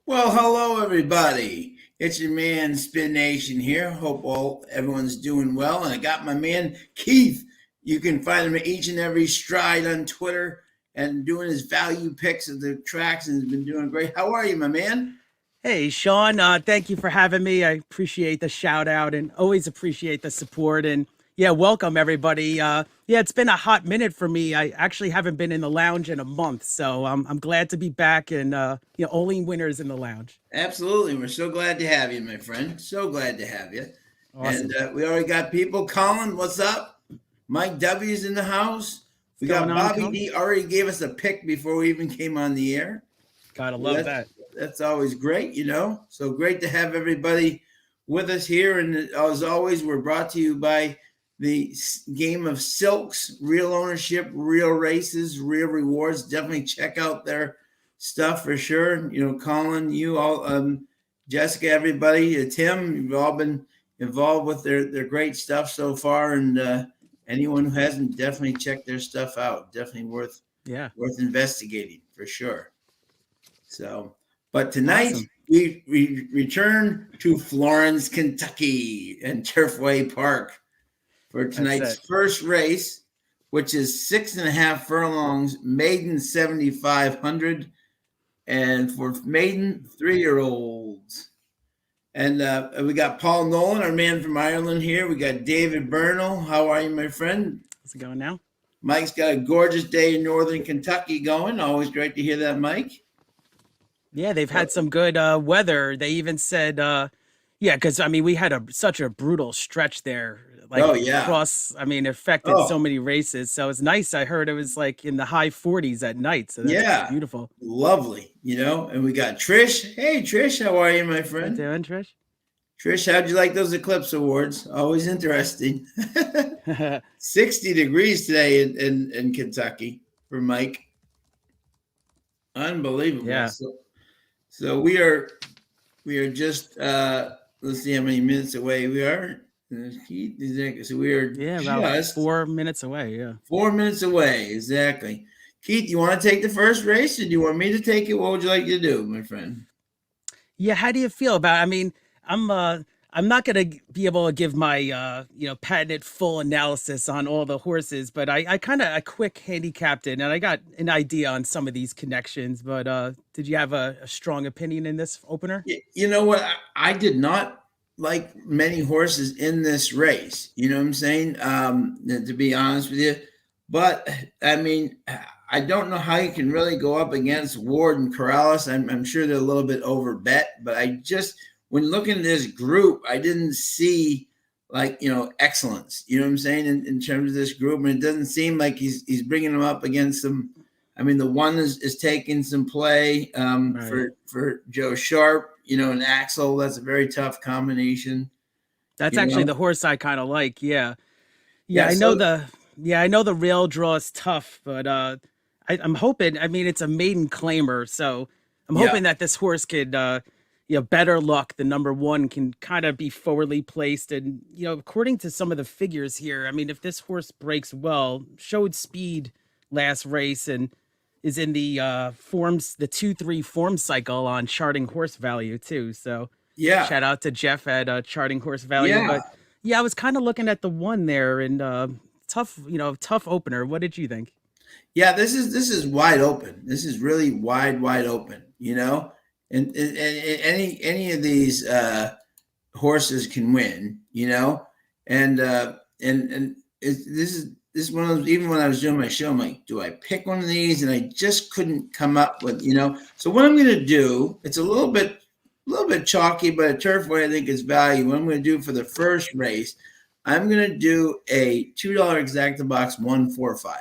Well, hello everybody. It's your man Spin Nation here. Hope everyone's doing well. And I got my man Keith. You can find him at each and every stride on Twitter and doing his value picks of the tracks and has been doing great. How are you, my man? Hey, Sean, thank you for having me. I appreciate the shout out and always appreciate the support. And yeah, welcome everybody. Yeah, it's been a hot minute for me. I actually haven't been in the lounge in a month, so I'm glad to be back and only winners in the lounge. Absolutely. We're so glad to have you, my friend. So glad to have you. And Awesome. we already got people. Colin, what's up? Mike W's in the house. What's We going got on, Bobby Colin? D already gave us a pick before we even came on the air. Gotta Well, love that. that's always great. So great to have everybody with us here. And as always, we're brought to you by the game of Silks, real ownership, real races, real rewards. Definitely check out their stuff for sure. Colin, you all, Jessica, everybody, Tim, you've all been involved with their great stuff so far. And anyone who hasn't, definitely check their stuff out. Definitely Yeah. worth investigating for sure. So, but tonight Awesome. we return to Florence, Kentucky, and Turfway Park for That's tonight's it. first race, which is 6.5 furlongs, maiden 7,500, and for maiden 3-year-olds. And we got Paul Nolan, our man from Ireland here. We got David Burnell. How are you, my friend? How's it going now? Mike's got a gorgeous day in northern Kentucky going. Always great to hear that, Mike. Yeah, they've had some good weather. They even said, yeah, because I mean, we had such a brutal stretch there, like Oh yeah. across. I mean, it affected so Oh many races. So it's nice. I heard it was like in the high 40s at night. So that's yeah. beautiful. Lovely. And we got Trish. Hey Trish, how are you, my How you friend? doing, Trish? Trish, how'd you like those Eclipse Awards? Always interesting. 60 degrees today in Kentucky for Mike. Unbelievable. Yeah, So we are just let's see how many minutes away we are. So we are yeah, about just 4 minutes away. Yeah. 4 minutes away. Exactly. Keith, you want to take the first race or do you want me to take it? What would you like to do, my friend? Yeah, how do you feel about it? I mean, I'm uh I'm not gonna be able to give my patented full analysis on all the horses, but I kind of a quick handicapped it and I got an idea on some of these connections. But did you have a strong opinion in this opener? You know what? I did not like many horses in this race. You know what I'm saying? To be honest with you, but I mean, I don't know how you can really go up against Ward and Corrales. I'm sure they're a little bit over bet, but I just when looking at this group, I didn't see like excellence. You know what I'm saying in terms of this group, and it doesn't seem like he's bringing them up against some. I mean, the one is taking some play Right. for Joe Sharp, and Axel. That's a very tough combination, That's you actually know. the horse I kind of like. Yeah. Yeah, Yeah. I know So the yeah, I know the rail draw is tough, but I'm hoping. I mean, it's a maiden claimer, so I'm yeah, hoping that this horse could, better luck. The number one can kind of be forwardly placed, and according to some of the figures here, I mean, if this horse breaks well, showed speed last race, and is in the forms, the 2-3 form cycle on Charting Horse Value too. So yeah, shout out to Jeff at Charting Horse Value, yeah, but. Yeah, I was kind of looking at the one there and tough, tough opener. What did you think? yeah. This is wide open. This is really wide open. And any of these horses can win. And this is one of those. Even when I was doing my show, I'm like, do I pick one of these? And I just couldn't come up with. So what I'm going to do, it's a little bit chalky, but a Turfway I think is value. What I'm going to do for the first race, I'm going to do a $2 exacta box 145.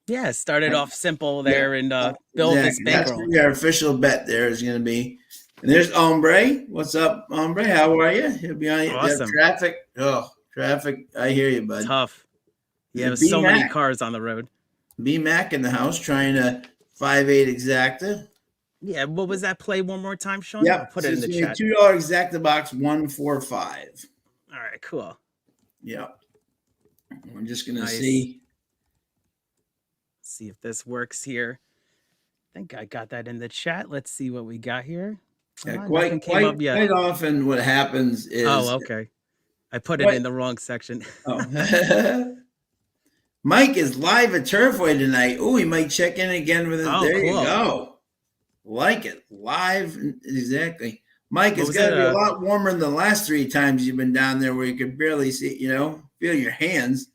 Yeah, started off simple Yeah, there and build this exactly. That's bankroll. going to be our official bet. There is going to be. And there's Ombre. What's up, Ombre? How are you? He'll be on you. Awesome. Traffic. Oh, traffic. I hear you, bud. Tough. Yeah, The there's B so many Mac. cars on the road. B Mac in the house trying to 5.8 exacta. Yeah, what was that play one more time, Sean? I'll Yep. put So it in it's the going to chat. be $2 exacta box 145. All right, cool. Yep. We're just going to Nice. see. See if this works here. think I got that in the chat. Let's see what we got here. Yeah, Nothing came up yet. quite often what happens Oh, is okay. I put it quite in the wrong section. oh Mike is live at Turfway tonight. Oh, he might check in again with us. Oh, There you cool. go. Like it. Live. Exactly. Mike, What it's was got it? to be a lot warmer than the last three times you've been down there where you could barely see, feel your hands.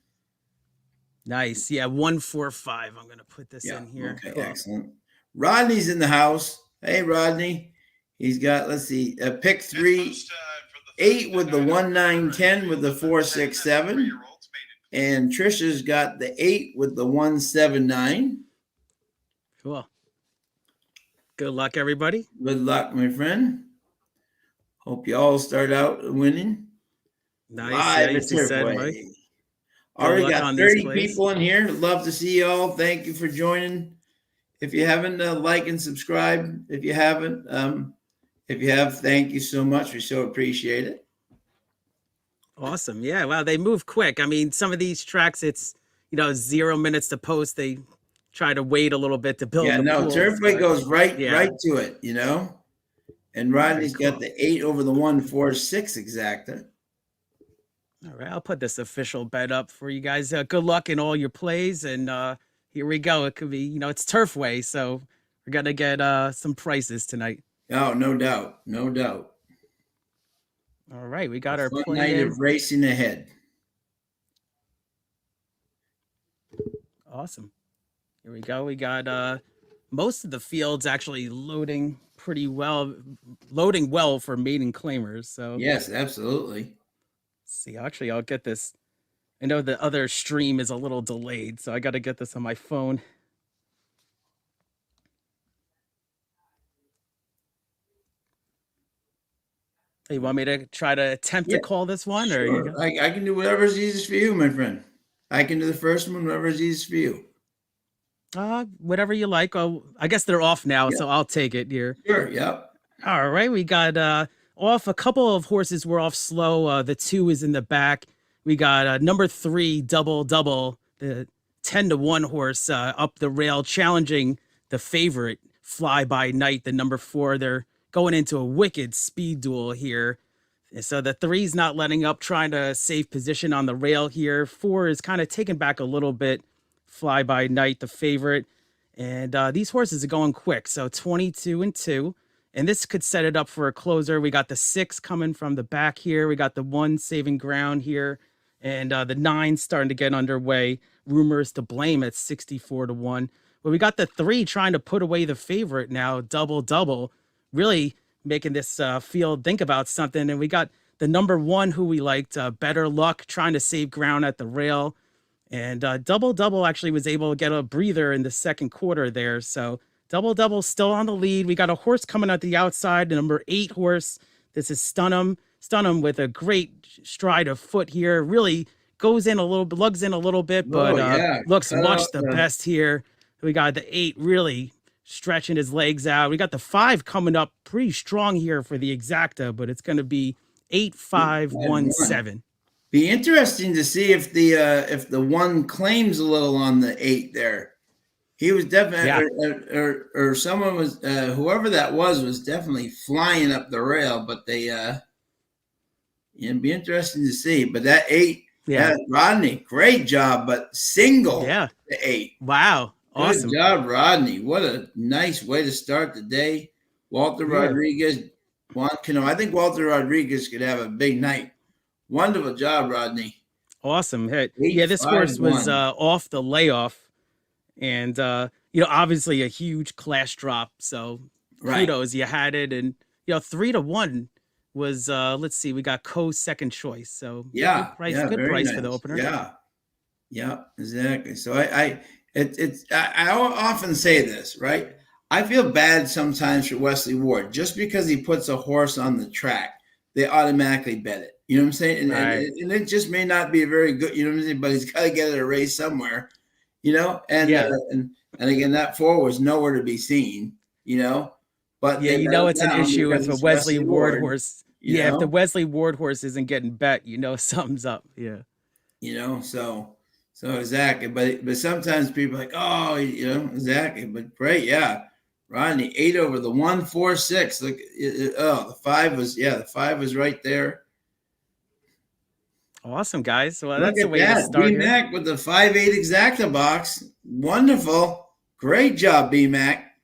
Nice. Yeah, 145. I'm gonna put this Yeah. in here. Okay. Cool. Excellent. Rodney's in the house. Hey, Rodney. He's got, let's see, pick 3, 8 with the 1910 with the 467. And Trisha's got the 8 with the 179. Cool. Good luck, everybody. Good luck, my friend. Hope you all start out winning. Nice. Live Yeah, at as you said, Mike. Turfway. Good Already luck got on these 30 plays. people in here. Love to see you all. Thank you for joining. If you haven't, like and subscribe. If you haven't, if you have, thank you so much. We so appreciate it. Awesome. Yeah. Wow. They move quick. I mean, some of these tracks, it's 0 minutes to post. They try to wait a little bit to build Yeah, the no, pools. Turfway But goes right yeah. to it, And Very Rodney's cool. got the 8 over the 146 exacta. All right. I'll put this official bet up for you guys. Good luck in all your plays. And here we go. It could be, it's Turfway. So we're going to get some prices tonight. Oh, no doubt. No doubt. All right. We got our fun play night in. of racing ahead. Awesome. Here we go. We got most of the fields actually loading well for maiden claimers. So Yes, absolutely. let's see, actually, I'll get this. I know the other stream is a little delayed, so I got to get this on my phone. Hey, you want me to try to attempt to call this one? Sure. Or you go? I can do whatever's easiest for you, my friend. I can do the first one, whatever's easiest for you. Whatever you like. I guess they're off now, so I'll take it here. Sure, yep. All right, we got off a couple of horses were off slow. The 2 is in the back. We got number 3, Double Double, the 10-1 horse up the rail, challenging the favorite, Fly By Night, the number 4. They're going into a wicked speed duel here. So the 3's not letting up, trying to save position on the rail here. 4 is kind of taken back a little bit. Fly By Night, the favorite. And these horses are going quick. So 22-2. And this could set it up for a closer. We got the 6 coming from the back here. We got the 1 saving ground here. And the 9 starting to get underway. Rumors to Blame at 64-1. But we got the 3 trying to put away the favorite now, Double Double. Really making this field think about something. And we got the number 1 who we liked, Better Luck, trying to save ground at the rail. And Double Double actually was able to get a breather in the second quarter there. So Double Double still on the lead. We got a horse coming at the outside, the number 8 horse. This is Stun'em. Stun'em with a great stride of foot here. Really goes in a little bit, lugs in a little bit, but looks much the best here. We got the 8 really stretching his legs out. We got the 5 coming up pretty strong here for the exacta, but it's going to be 8-5-1-7. Be interesting to see if the 1 claims a little on the 8 there. He was definitely, or someone was, whoever that was definitely flying up the rail. But they, it'd be interesting to see. But that 8, Rodney, great job. But single, the 8. Wow. Awesome. Good job, Rodney. What a nice way to start the day. Walter Rodriguez, Juan Cano. I think Walter Rodriguez could have a big night. Wonderful job, Rodney. Awesome hit. This horse was off the layoff, and obviously a huge class drop. So kudos, you had it, and 3-1 was let's see, we got second choice. So good price for the opener. Yeah, exactly. So I often say this, right? I feel bad sometimes for Wesley Ward just because he puts a horse on the track, they automatically bet it. You know what I'm saying? And it just may not be a very good, you know what I'm saying? But he's got to get it a race somewhere, And again, that 4 was nowhere to be seen, But it's an issue with a Wesley Ward horse. If the Wesley Ward horse isn't getting bet, something's up. Yeah. So exactly. But sometimes people are like, oh, exactly. But great, yeah. Rodney 8 over the 146. Look, oh, the 5 was right there. Awesome, guys. Well, Look that's a at way to that. start B here. Mac with the 5.8 exacta box. Wonderful. Great job, B Mac.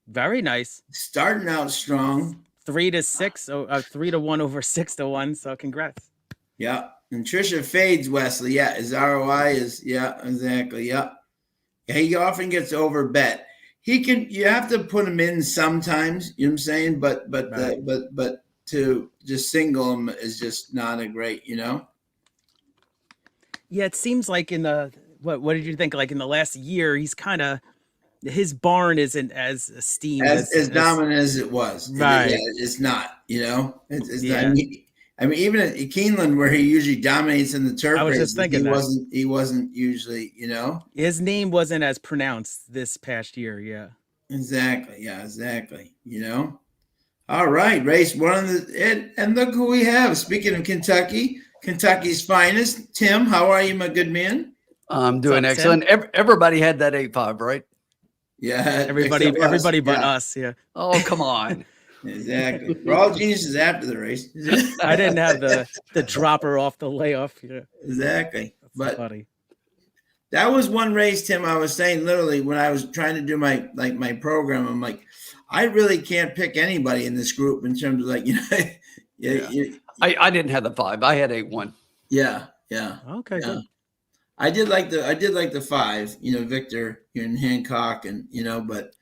Very nice. Starting out strong. 3-6, 3-1 over 6-1. So congrats. Yeah. And Trisha fades Wesley. Yeah. His ROI is, yeah, exactly. Yeah. He often gets over bet. You have to put him in sometimes, you know what I'm saying? But to just single him is just not a great, Yeah, it seems like in the what did you think? Like in the last year, he's kind of his barn isn't as esteemed as dominant as it was. Right. It's not, it's Yeah. not. I mean, even at Keeneland, where he usually dominates in the turf I was races, just thinking he wasn't usually, his name wasn't as pronounced this past year. Yeah. Exactly. Yeah, exactly. All right, race one of and look who we have. Speaking of Kentucky, Kentucky's finest, Tim. How are you, my good man? I'm doing excellent. Everybody had that 8.5, right? Yeah, everybody but us. Yeah. Oh, come on. Exactly. We're all geniuses after the race. I didn't have the dropper off the layoff. Yeah. Exactly. That's but funny. That was one race, Tim. I was saying literally when I was trying to do my program, I'm like, I really can't pick anybody in this group in terms of I didn't have the 5. I had 8-1. Yeah. Okay, yeah. good. I did like the 5, Victor and Hancock and but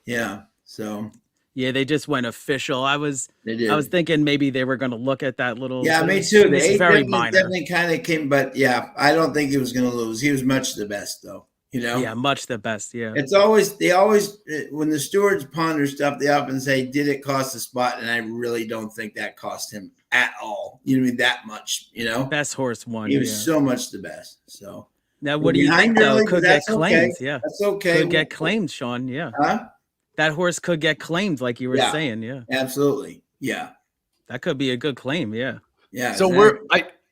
yeah. So yeah, they just went official. I was thinking maybe they were going to look at that little. Yeah, me too. The 8 very minor. Definitely kind of came, but yeah, I don't think he was going to lose. He was much the best, though. Yeah, much the best. Yeah. They always when the stewards ponder stuff, they often say, "Did it cost a spot?" And I really don't think that cost him at all. That much. Best horse won. He was so much the best. So now, what do you think? Though could get claimed. Okay. Yeah, that's okay. Could get claimed, Sean. Yeah. Huh? That horse could get claimed, like you were saying. Yeah. Absolutely. Yeah. That could be a good claim. Yeah. Yeah. So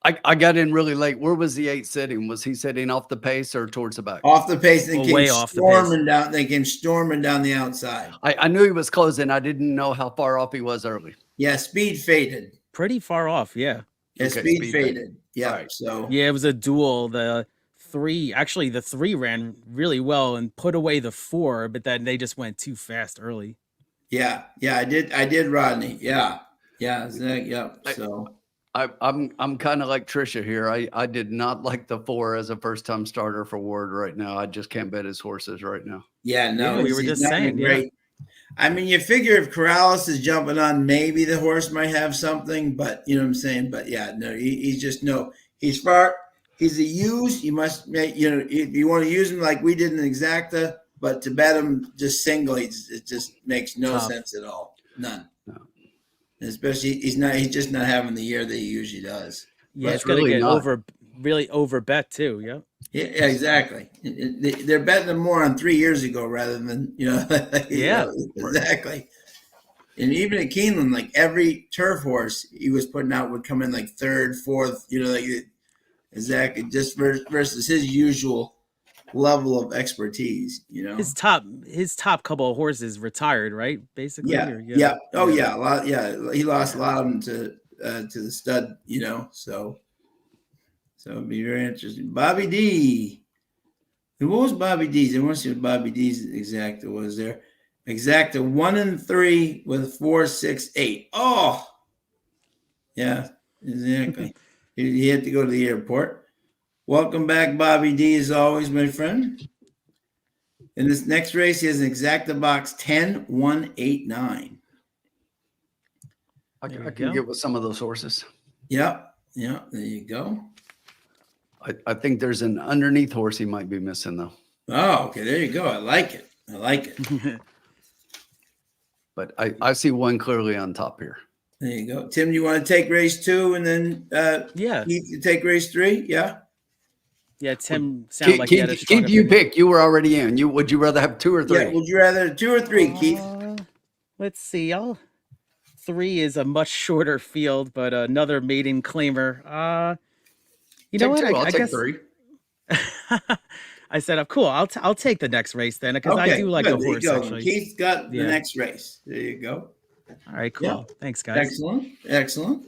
I got in really late. Where was the 8 sitting? Was he sitting off the pace or towards the back? Off the pace. They came way off storming down. They came storming down the outside. I knew he was closing. I didn't know how far off he was early. Yeah, speed faded. Pretty far off. Yeah. Yeah, okay, speed faded. Yeah. Right. So yeah, it was a duel. The 3 ran really well and put away the 4, but then they just went too fast early. Yeah. I did, Rodney. Yeah. So I'm kind of like Trisha here. I did not like the 4 as a first time starter for Ward right now. I just can't bet his horses right now. Yeah, no, we were just saying. Great. Yeah. I mean, you figure if Corrales is jumping on, maybe the horse might have something, but you know what I'm saying. But yeah, no, he's just he's far. He's a use. You must make if you want to use him like we did in Exacta, but to bet him just single, it just makes no sense at all. None. No. Especially he's just not having the year that he usually does. Yeah, it's going to get really over bet too. Yeah. Yeah, exactly. They're betting them more on 3 years ago rather than exactly. And even at Keeneland, like every turf horse he was putting out would come in like 3rd, 4th. Exactly. Just versus his usual level of expertise. His top couple of horses retired, right? Basically. Yeah. Oh yeah. A lot. Yeah. He lost a lot of them to the stud. So it'd be very interesting. Bobby D. And what was Bobby D's? I want to see what Bobby D's exacta was there. Exacta 1 and 3 with 4, 6, 8. Oh, yeah, exactly. He had to go to the airport. Welcome back, Bobby D, as always, my friend. In this next race, he has an exacta box 10, 1, 8, 9. I can get with some of those horses. Yep. Yeah, there you go. I think there's an underneath horse he might be missing, though. Oh, okay. There you go. I like it. But I see one clearly on top here. There you go. Tim, you want to take race 2 and then Keith, you take race 3? Yeah. Yeah, Tim sounded like Keith, you pick. You were already in. Would you rather have 2 or 3? Yeah, would you rather 2 or 3, Keith? Let's see. 3 is a much shorter field, but another maiden claimer. You know what? I'll take 3. I said, "Oh, cool. I'll take the next race then because I Okay, do like good. the There you horse go. actually." Keith's got the Yeah. next race. There you go. All right, Yeah. cool. Thanks, guys. Excellent. Excellent.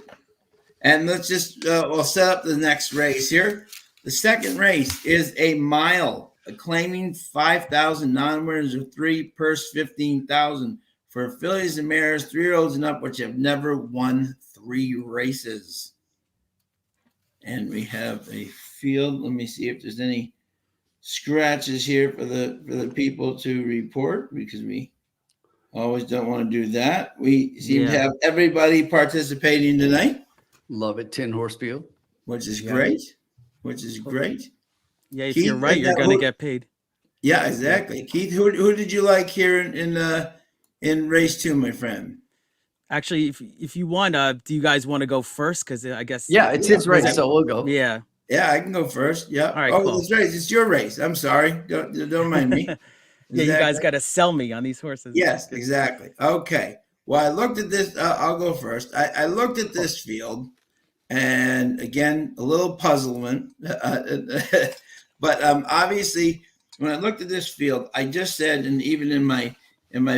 And let's just we'll set up the next race here. The second race is a mile, claiming 5,000 non-winners of 3, purse 15,000 for fillies and mares, 3-year-olds and up, which have never won 3 races. And we have a field. Let me see if there's any scratches here for the people to report, because we always don't want to do that. We seem to Yeah. have everybody participating tonight, Love it. 10-horse field. which is Yeah. great. Which is great. Yeah, if Keith, you're right, you're now gonna get paid. Yeah, exactly. Keith, who did you like here in race 2, my friend? Actually, if you want, do you guys want to go first? Because I guess Yeah, it's his race, so we'll go. Yeah. Yeah, I can go first. Yeah. All right, Oh, cool. that's right. It's your race. I'm sorry. Don't mind me. Yeah, Is you that guys correct? got to sell me on these horses. Yes, exactly. Okay. Well, I looked at this. I'll go first. I looked at this field, and again, a little puzzlement. But obviously, when I looked at this field, I just said, and even in my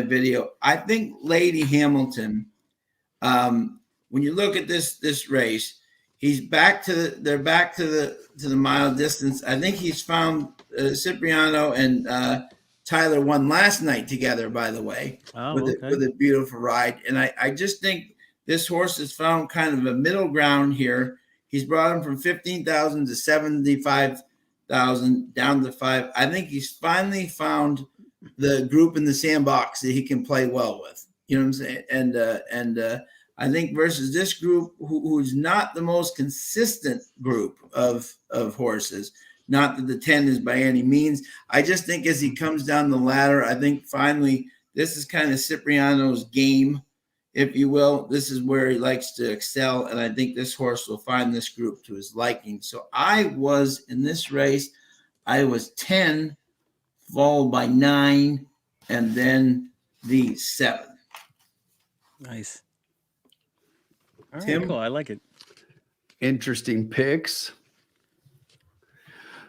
video, I think Lady Hamilton. When you look at this race, they're back to the mile distance. I think he's found Cipriano and Tyler won last night together, by the way, Oh, with a beautiful ride. And I just think this horse has found kind of a middle ground here. He's brought him from 15,000 to 75,000 down to 5. I think he's finally found the group in the sandbox that he can play well with. You know what I'm saying? And I think versus this group, who's not the most consistent group of horses, not that the 10 is by any means. I just think as he comes down the ladder, I think finally this is kind of Cipriano's game, if you will. This is where he likes to excel, and I think this horse will find this group to his liking. So I was in this race, I was 10, followed by 9, and then the 7. Nice. All right, Tim? cool. I like it. Interesting picks.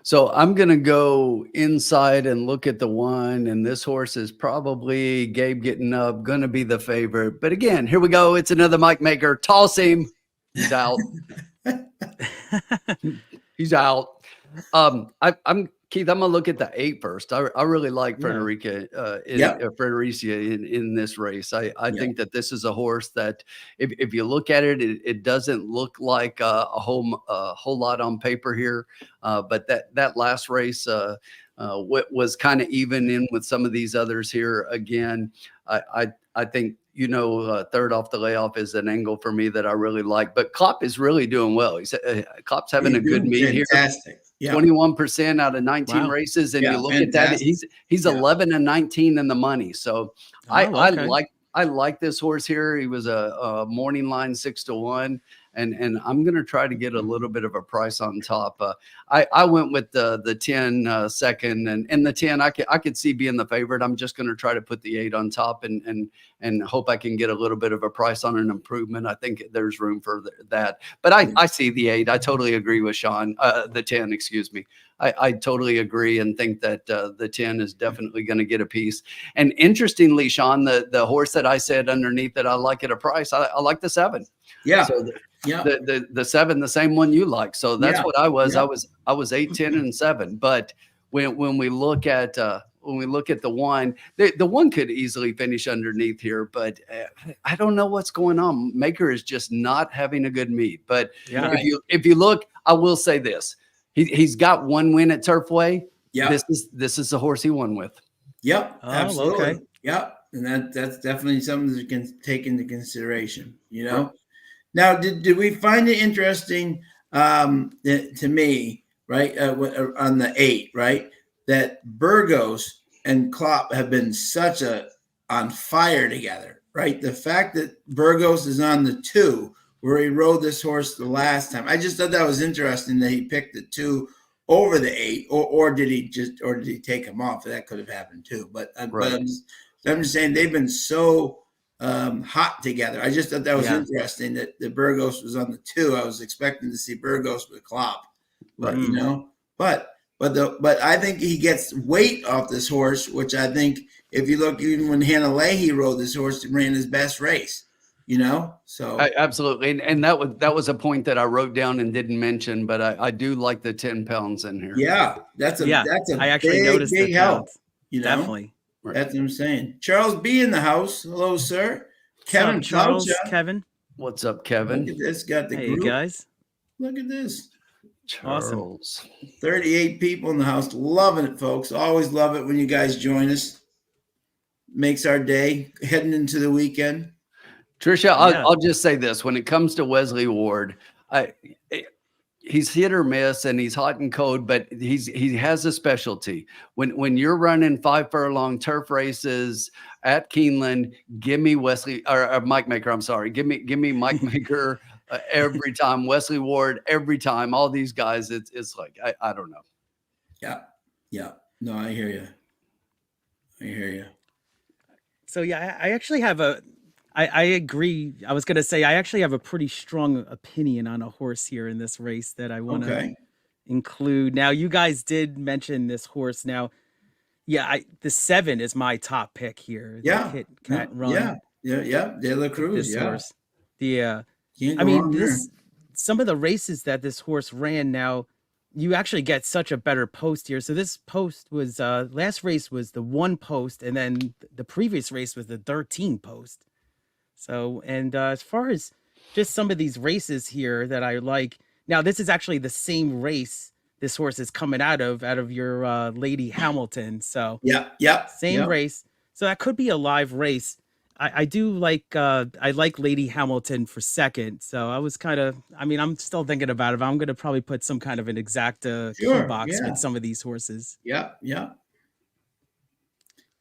So I'm going to go inside and look at the 1, and this horse is probably Gabe getting up, going to be the favorite. But again, here we go. It's another Mike Maker. Toss him. He's out. He's out. Keith, I'm gonna look at the 8 first. I really like Fredericia in this race. I think that this is a horse that if you look at it, it doesn't look like a whole lot on paper here. But that last race was kind of even in with some of these others here. Again, I think, third off the layoff is an angle for me that I really like. But Klopp is really doing well. Klopp's having a good meet here. Fantastic. Yeah. 21% out of 19 races. And you look at that, he's 11 and 19 in the money. So I like this horse here. He was a morning line 6-1. And I'm going to try to get a little bit of a price on top. I went with the 10 second, and the 10 I could see being the favorite. I'm just going to try to put the 8 on top and hope I can get a little bit of a price on an improvement. I think there's room for that. But I see the 8. I totally agree with Sean. The 10, excuse me. I totally agree and think that the 10 is definitely going to get a piece. And interestingly, Sean, the horse that I said underneath that I like at a price, I like the 7. Yeah. So the 7, the same one you like. So that's what I was. Yeah. I was 8, 10, and 7. But when we look at the 1, the 1 could easily finish underneath here. But I don't know what's going on. Maker is just not having a good meet. But if you look, I will say this: he's got 1 win at Turfway. Yeah, this is the horse he won with. Yep, Oh, absolutely. okay. Yep, and that's definitely something that you can take into consideration. Now, did we find it interesting to me, right, on the 8, right, that Burgos and Klopp have been on fire together, right? The fact that Burgos is on the 2, where he rode this horse the last time, I just thought that was interesting that he picked the 2 over the 8, or did he take him off? That could have happened too. But I'm just saying they've been so hot together. I just thought that was interesting that the Burgos was on the 2. I was expecting to see Burgos with Klopp, but but but I think he gets weight off this horse, which I think if you look, even when Hannah Leahy rode this horse, it ran his best race. So absolutely, and that was a point that I wrote down and didn't mention, but I do like the 10 pounds in here. Yeah, that's a I actually noticed big help. Definitely, that's what I'm saying. Charles B in the house. Hello, sir. Kevin Charles. Kevin, what's up, Kevin? Look at this. Got the hey group. Guys. Look at this. Charles. Awesome. 38 people in the house. Loving it, folks. Always love it when you guys join us. Makes our day heading into the weekend. Tricia, I'll just say this. When it comes to Wesley Ward, he's hit or miss and he's hot and cold, but he has a specialty. When you're running 5 furlong turf races at Keeneland, give me Wesley or Mike Maker. I'm sorry. Give me Mike Maker every time. Wesley Ward every time. All these guys, it's like I don't know. Yeah. No, I hear you. So I actually have I agree. I was going to say, I actually have a pretty strong opinion on a horse here in this race that I want to include. Now, you guys did mention this horse. Now, the 7 is my top pick here. Yeah. Hit Cat Run. Yeah. De La Cruz. This horse. I mean, some of the races that this horse ran now, you actually get such a better post here. So this post was, last race was the 1 post, and then the previous race was the 13 post. So, and as far as just some of these races here that I like, now this is actually the same race this horse is coming out of your Lady Hamilton. So same race. So that could be a live race. I do like, I like Lady Hamilton for second. So I was I'm still thinking about it, but I'm going to probably put some kind of an exacta key box with some of these horses. Yeah.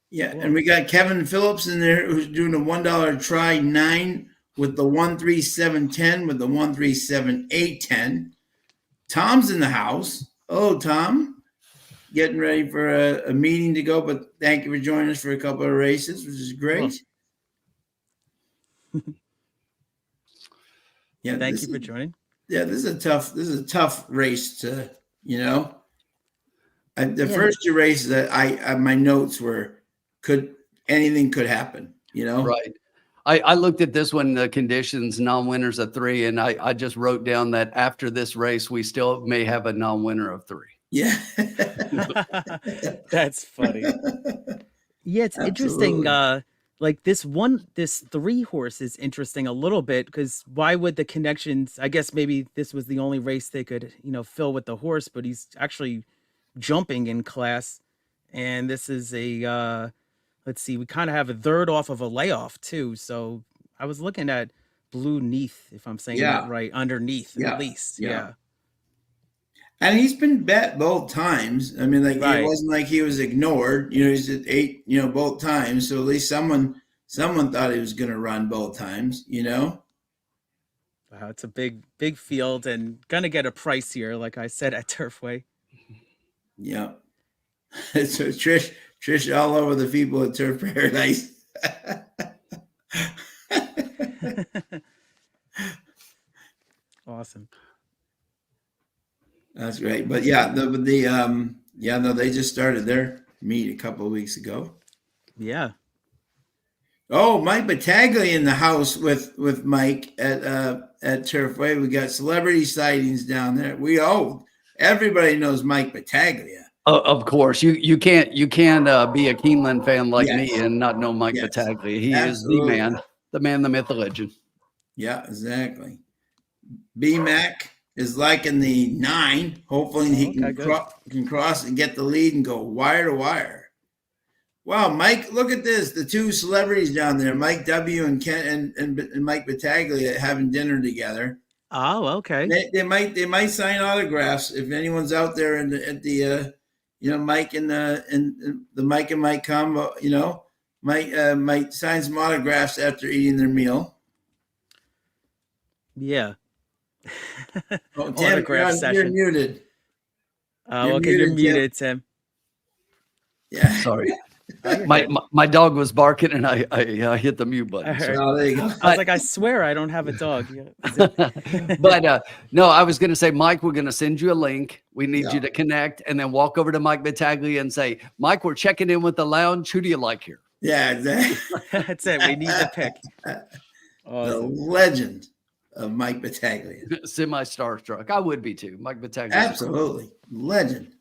And we got Kevin Phillips in there who's doing a $1 try 9 with the 13710 with the 137-810. Tom's in the house. Oh, Tom, getting ready for a meeting to go, but thank you for joining us for a couple of races, which is great. Thank you for joining. Yeah, this is a tough race to, the first 2 races that my notes were anything could happen, Right. I looked at this one, the conditions, non-winners of 3, and I just wrote down that after this race, we still may have a non-winner of 3. Yeah. That's funny. Yeah, it's interesting. Like this 3 horse is interesting a little bit, because why would the connections, I guess maybe this was the only race they could, fill with the horse, but he's actually jumping in class. And this is let's see, we kind of have a third off of a layoff too. So I was looking at Blue Neath, if I'm saying that right, underneath at least. Yeah. And he's been bet both times. I mean, it wasn't like he was ignored. He's at 8, both times. So at least someone thought he was going to run both times, Wow, it's a big field and going to get a price here, like I said, at Turfway. Yeah. So Trish all over the people at Turf Paradise. Awesome. That's great. But they just started their meet a couple of weeks ago. Yeah. Oh, Mike Battaglia in the house with Mike at Turfway. We got celebrity sightings down there. Everybody knows Mike Battaglia. Of course, you can't be a Keeneland fan like me and not know Mike Battaglia. He is the man, the myth, the legend. Yeah, exactly. B-Mac is liking the 9. Hopefully he can cross and get the lead and go wire to wire. Wow, Mike, look at this. The 2 celebrities down there, Mike W. and Ken and Mike Battaglia having dinner together. Oh, okay. They might sign autographs if anyone's out there at the Mike and the Mike and Mike combo. Mike might sign some autographs after eating their meal. Yeah. Oh, Tim, you're muted. You're muted, Tim. Yeah. Sorry. My dog was barking and I hit the mute button. So. Oh, there you go. I was like, I swear I don't have a dog. But no, I was going to say, Mike, we're going to send you a link. We need you to connect and then walk over to Mike Battaglia and say, Mike, we're checking in with the lounge. Who do you like here? Yeah, exactly. That's it. We need the pick. Awesome. The legend of Mike Battaglia. Semi starstruck. I would be too. Mike Battaglia. Absolutely. Legend.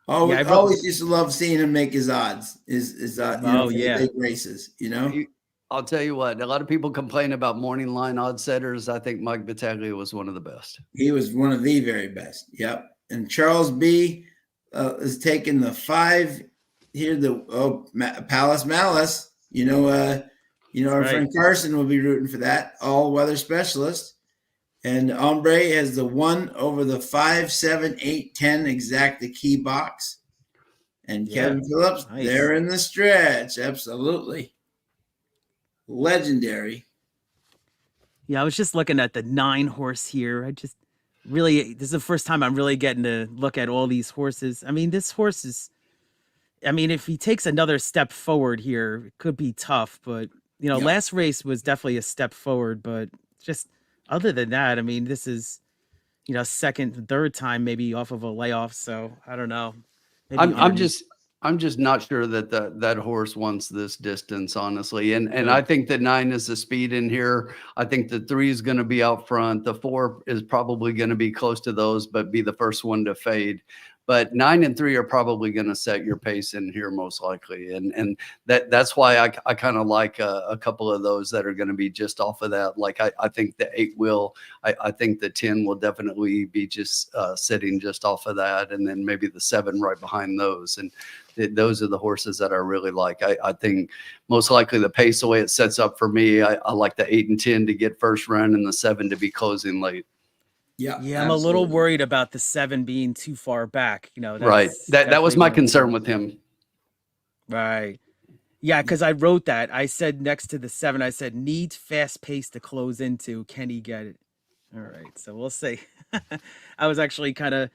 Always used to love seeing him make his odds. Big races, you know. I'll tell you what, a lot of people complain about morning line odd setters. I think Mike Battaglia was one of the best. He was one of the very best. Yep. And Charles B is taking the 5 here. Palace Malice. Our friend Carson will be rooting for that. All weather specialist. And Ombre has the 1 over the 5, 7, 8, 10 exacta key box. And Kevin Phillips, they're in the stretch. Absolutely. Legendary. Yeah, I was just looking at the 9 horse here. This is the first time I'm really getting to look at all these horses. I mean, this horse is, if he takes another step forward here, it could be tough. But, last race was definitely a step forward. But just other than that, this is, second, third time maybe off of a layoff. So I don't know. I'm just not sure that horse wants this distance, honestly. And I think the 9 is the speed in here. I think the 3 is going to be out front. The 4 is probably going to be close to those, but be the first one to fade. But 9 and 3 are probably going to set your pace in here most likely. And that's why I kind of like a couple of those that are going to be just off of that. Like I think the 8 will, I think the 10 will definitely be just sitting just off of that. And then maybe the 7 right behind those. And those are the horses that I really like. I think most likely the pace, the way it sets up for me, I like the 8 and 10 to get first run and the 7 to be closing late. Yeah, I'm a little worried about the 7 being too far back. Right. That was my concern with him. Right. Yeah, because I wrote that. I said next to the 7, I said needs fast pace to close into. Can he get it? All right. So we'll see. I was actually kind of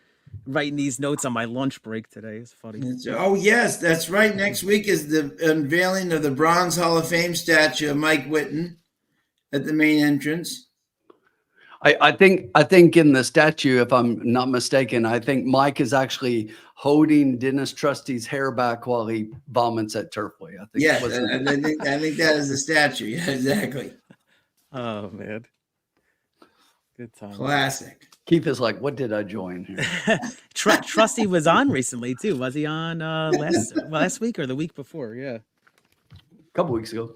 writing these notes on my lunch break today. It's funny. Oh, yes, that's right. Next week is the unveiling of the Bronze Hall of Fame statue of Mike Whitten at the main entrance. I think in the statue, if I'm not mistaken, I think Mike is actually holding Dennis Trusty's hair back while he vomits at Turfway. I think. Yes, I think that is the statue. Yeah, exactly. Oh man, good time. Classic. Keith is like, what did I join here? Trusty was on recently too. Was he on last week or the week before? Yeah, a couple weeks ago.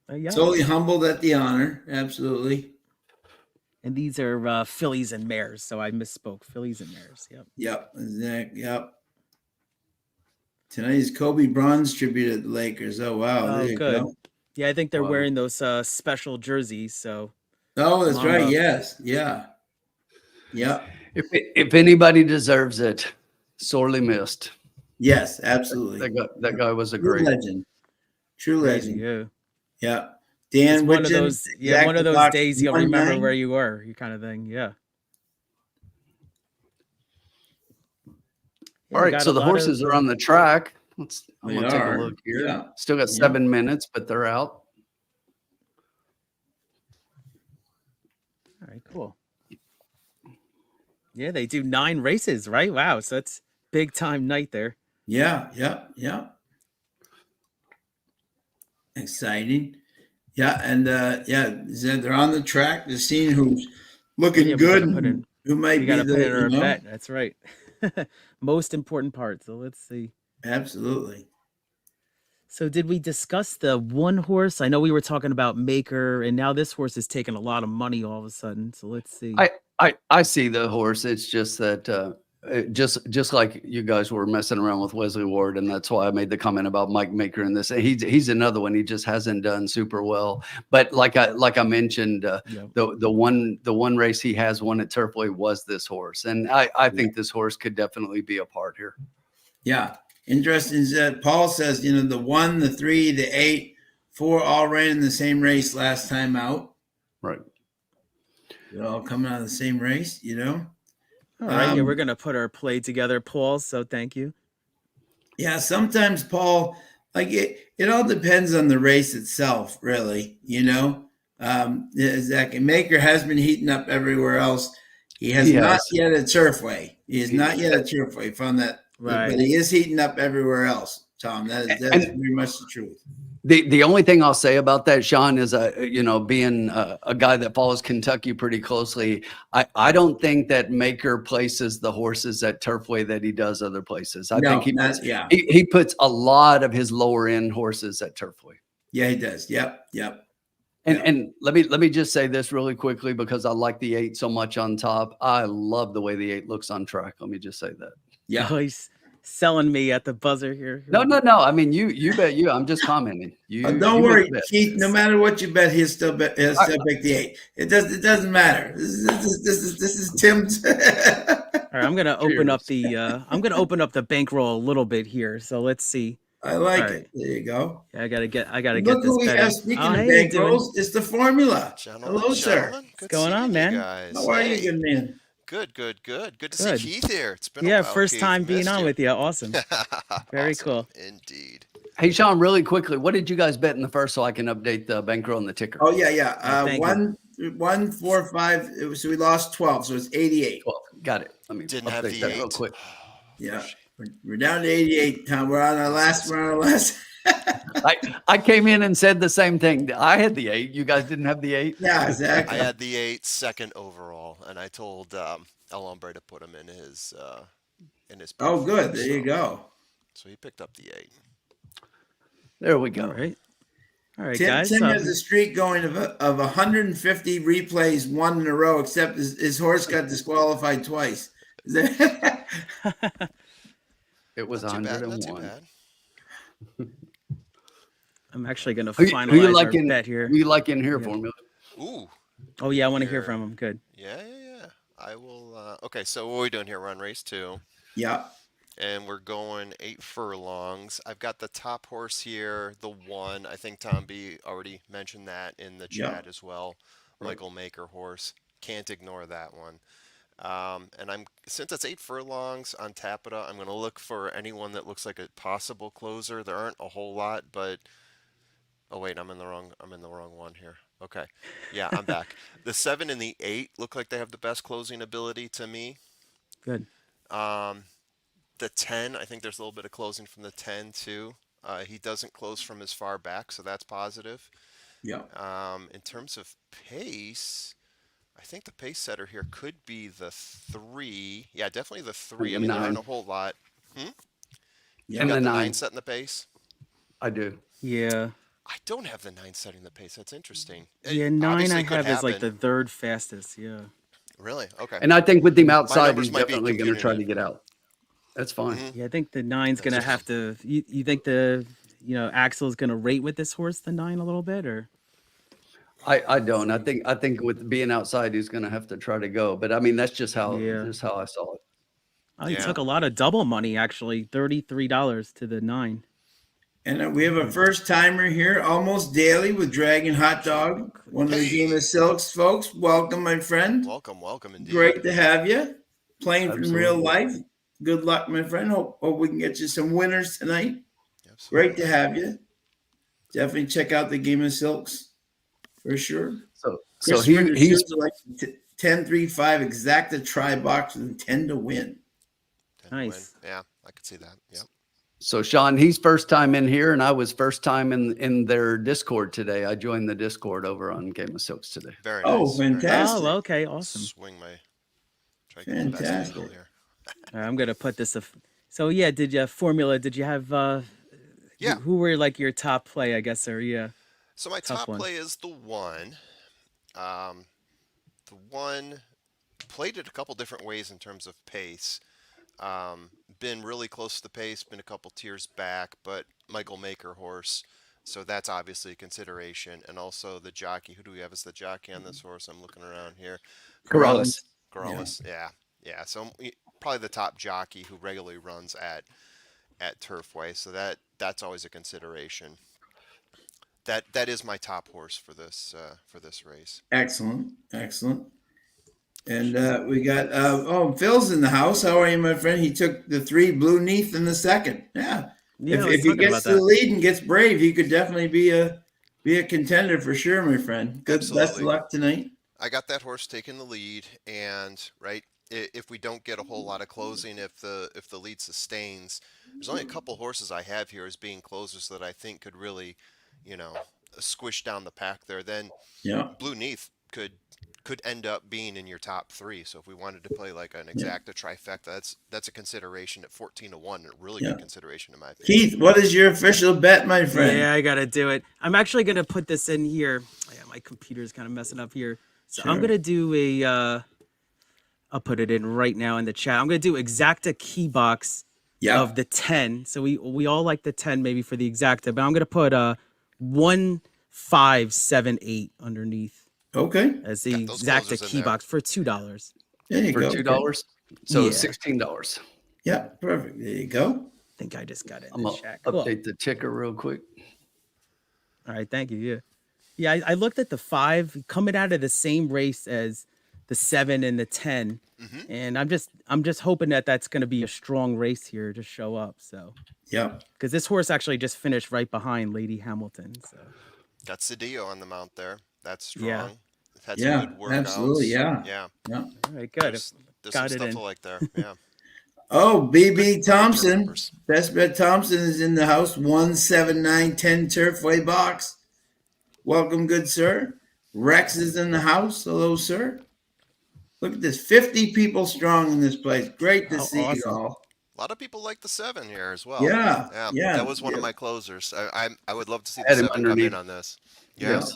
Totally humbled at the honor. Absolutely. And these are fillies and mares, so I misspoke. Fillies and mares. Yep. Yep. Tonight's Kobe Bronze tribute at the Lakers. Oh wow. Oh, good. Go. Yeah, I think they're wearing those special jerseys. So. Oh, that's right. Yes. Yeah. Yep. If anybody deserves it, sorely missed. Yes, absolutely. That guy was a True great legend. True legend. Yeah. Yeah. Dan, it's one of those, one of those days you'll remember where you were, you kind of thing. Yeah. All right, so the horses are on the track. I'm gonna take a look here. Yeah. Still got 7 minutes, but they're out. All right, cool. Yeah, they do 9 races, right? Wow, so that's big time night there. Yeah. Exciting. Yeah, and they're on the track. They're seeing who's looking good, who might be the bet. That's right. Most important part. So let's see. Absolutely. So did we discuss the 1 horse? I know we were talking about Maker, and now this horse is taking a lot of money all of a sudden. So let's see. I see the horse. It's just that just like you guys were messing around with Wesley Ward, and that's why I made the comment about Mike Maker in this. He's another one. He just hasn't done super well. But like I mentioned, the one race he has won at Turfway was this horse, and I think this horse could definitely be a part here. Yeah, interesting is that Paul says the 1, the 3, the 8, 4 all ran in the same race last time out. Right. They're all coming out of the same race, All right, we're going to put our play together, Paul, so thank you. Yeah, sometimes Paul, like it all depends on the race itself, really. Zach Maker has been heating up everywhere else. He has He not has. yet at Turfway. He is not yet He- at Turfway. Found that, but Right. he is heating up everywhere else. Tom, that is and very much the truth. the only thing I'll say about that, Sean, is being a guy that follows Kentucky pretty closely, I don't think that Maker places the horses at Turfway that he does other places. I think No, he puts not yeah, he puts a lot of his lower end horses at Turfway. yeah, he does. Yep. And let me just say this really quickly because I like the 8 so much on top. I love the way the 8 looks on track. Let me just say that. Yeah. Oh, he's selling me at the buzzer here. No. I mean, you bet you. I'm just commenting. Don't You worry, bet. Keith. No matter what you bet, he'll still bet. He'll still pick the 8. It doesn't matter. This is Tim's. All right, I'm gonna open up the bankroll a little bit here. So let's see. I like right. it. There you go. Yeah, I gotta get Look this who we bet have. in. Speaking Oh, of hey, you doing? bankrolls, it's the formula. Hello, sir. What's going on, man? Guys. How are you, good man? Good. Good to see Keith here. It's been a Yeah, while, first Keith. time being on with you. Awesome. Very Awesome. cool. Indeed. Hey, Sean, really quickly, what did you guys bet in the first so I can update the bankroll and the ticker? Oh yeah. Thank 145. So we lost 12, so it's 88. 12. Got it. Let me Didn't have update the that 8. real quick. Yeah, we're down to 88. Tom, we're on our last. I came in and said the same thing. I had the 8. You guys didn't have the 8? Yeah, exactly. I had the 8 second overall, and I told El Hombre to put him in his Oh, good. first, There you go. So he picked up the 8. There we go. All right, Tim, guys. Tim has a streak going of 150 replays, one in a row, except his horse got disqualified twice. It was Not too 101. bad. I'm actually going to Who finalize you like our in, bet here. Who you like in here, Formula? Ooh. Oh, yeah, I want to hear from him. Good. Yeah. I will. Okay, so what are we doing here? We're on race 2. Yeah. And we're going 8 furlongs. I've got the top horse here, the 1. I think Tom B already mentioned that in the chat as well. Michael Maker horse. Can't ignore that one. And since it's 8 furlongs on Tapita, I'm going to look for anyone that looks like a possible closer. There aren't a whole lot, but oh wait, I'm in the wrong one here. Okay. Yeah, I'm back. The 7 and the 8 look like they have the best closing ability to me. Good. The 10, I think there's a little bit of closing from the 10 too. He doesn't close from as far back, so that's positive. Yeah. In terms of pace, I think the pace setter here could be the 3. Yeah, definitely the 3. I mean, there aren't a whole lot. Yeah. You got the the 9. 9 setting the pace? I do. Yeah. I don't have the 9 setting the pace. That's interesting. Yeah, 9 Obviously I it could have is like happen. the third fastest. Yeah. Really? Okay. And I think with him outside, numbers he's might be definitely going to try computing to get out. That's fine. Yeah, I think the 9's going to have to. You think the Axel's going to rate with this horse the 9 a little bit, or? I don't. I think with being outside, he's going to have to try to go. But I mean, that's just how I saw it. Oh, he took a lot of double money actually, $33 to the 9. And we have a first timer here, almost daily with Dragon Hot Dog, one of the Game of Silks folks. Welcome, my friend. Welcome indeed. Great to have you. Playing from Absolutely. real life. Good luck, my friend. Hope we can get you some winners tonight. Absolutely. Great to have you. Definitely check out the Game of Silks for sure. So he's like 10-3-5 exacta try box and 10 to win. 10 to Nice. win. Yeah, I could see that. Yep. So Sean, he's first time in here, and I was first time in their Discord today. I joined the Discord over on Game of Silks today. Very nice. Oh, fantastic. Oh, okay, awesome. Swing my. Try to get the best Fantastic. angle here. All right, I'm gonna put this. So yeah, did you have? Yeah. Who were like your top play? I guess, or yeah. So my Tough top one. play is the 1. The 1 played it a couple different ways in terms of pace. Been really close to the pace, been a couple tiers back, but Michael Maker horse. So that's obviously a consideration. And also the jockey. Who do we have as the jockey on this horse? I'm looking around here. Corrales. Yeah. So probably the top jockey who regularly runs at Turfway. So that's always a consideration. That is my top horse for this race. Excellent. And we got Phil's in the house. How are you, my friend? He took the 3 Blue Neath in the second. Yeah. If he gets to the lead and gets brave, he could definitely be a contender for sure, my friend. Good. Absolutely. Best of luck tonight. I got that horse taking the lead, and if we don't get a whole lot of closing, if the lead sustains, there's only a couple horses I have here as being closers that I think could really, squish down the pack there. Then Blue Neath could end up being in your top 3. So if we wanted to play like an exacta trifecta, that's a consideration at 14-1, a really good consideration in my opinion. Keith, what is your official bet, my friend? Yeah, I gotta do it. I'm actually gonna put this in here. Yeah, my computer's kind of messing up here. So I'm gonna do I'll put it in right now in the chat. I'm gonna do exacta key box of the 10. So we all like the 10 maybe for the exacta, but I'm gonna put 1, 5, 7, 8 underneath. Okay. As the exacta key box for $2. There you go. For $2. So $16. Yeah, perfect. There you go. I think I just got it. I'm gonna update the ticker real quick. All right, thank you. Yeah, I looked at the 5 coming out of the same race as the 7 and the 10, and I'm just hoping that that's going to be a strong race here to show up. So because this horse actually just finished right behind Lady Hamilton. So got Cedillo on the mount there. That's strong. Yeah. Had some good workouts. Absolutely. Yeah. All right, good. There's some stuff to like there. Yeah. Oh, BB Thompson. Best Bet Thompson is in the house. 17910 Turfway box. Welcome, good sir. Rex is in the house. Hello, sir. Look at this. 50 people strong in this place. Great to see you all. A lot of people like the 7 here as well. Yeah. That was one of my closers. I would love to see the 7 come in on this. Yes.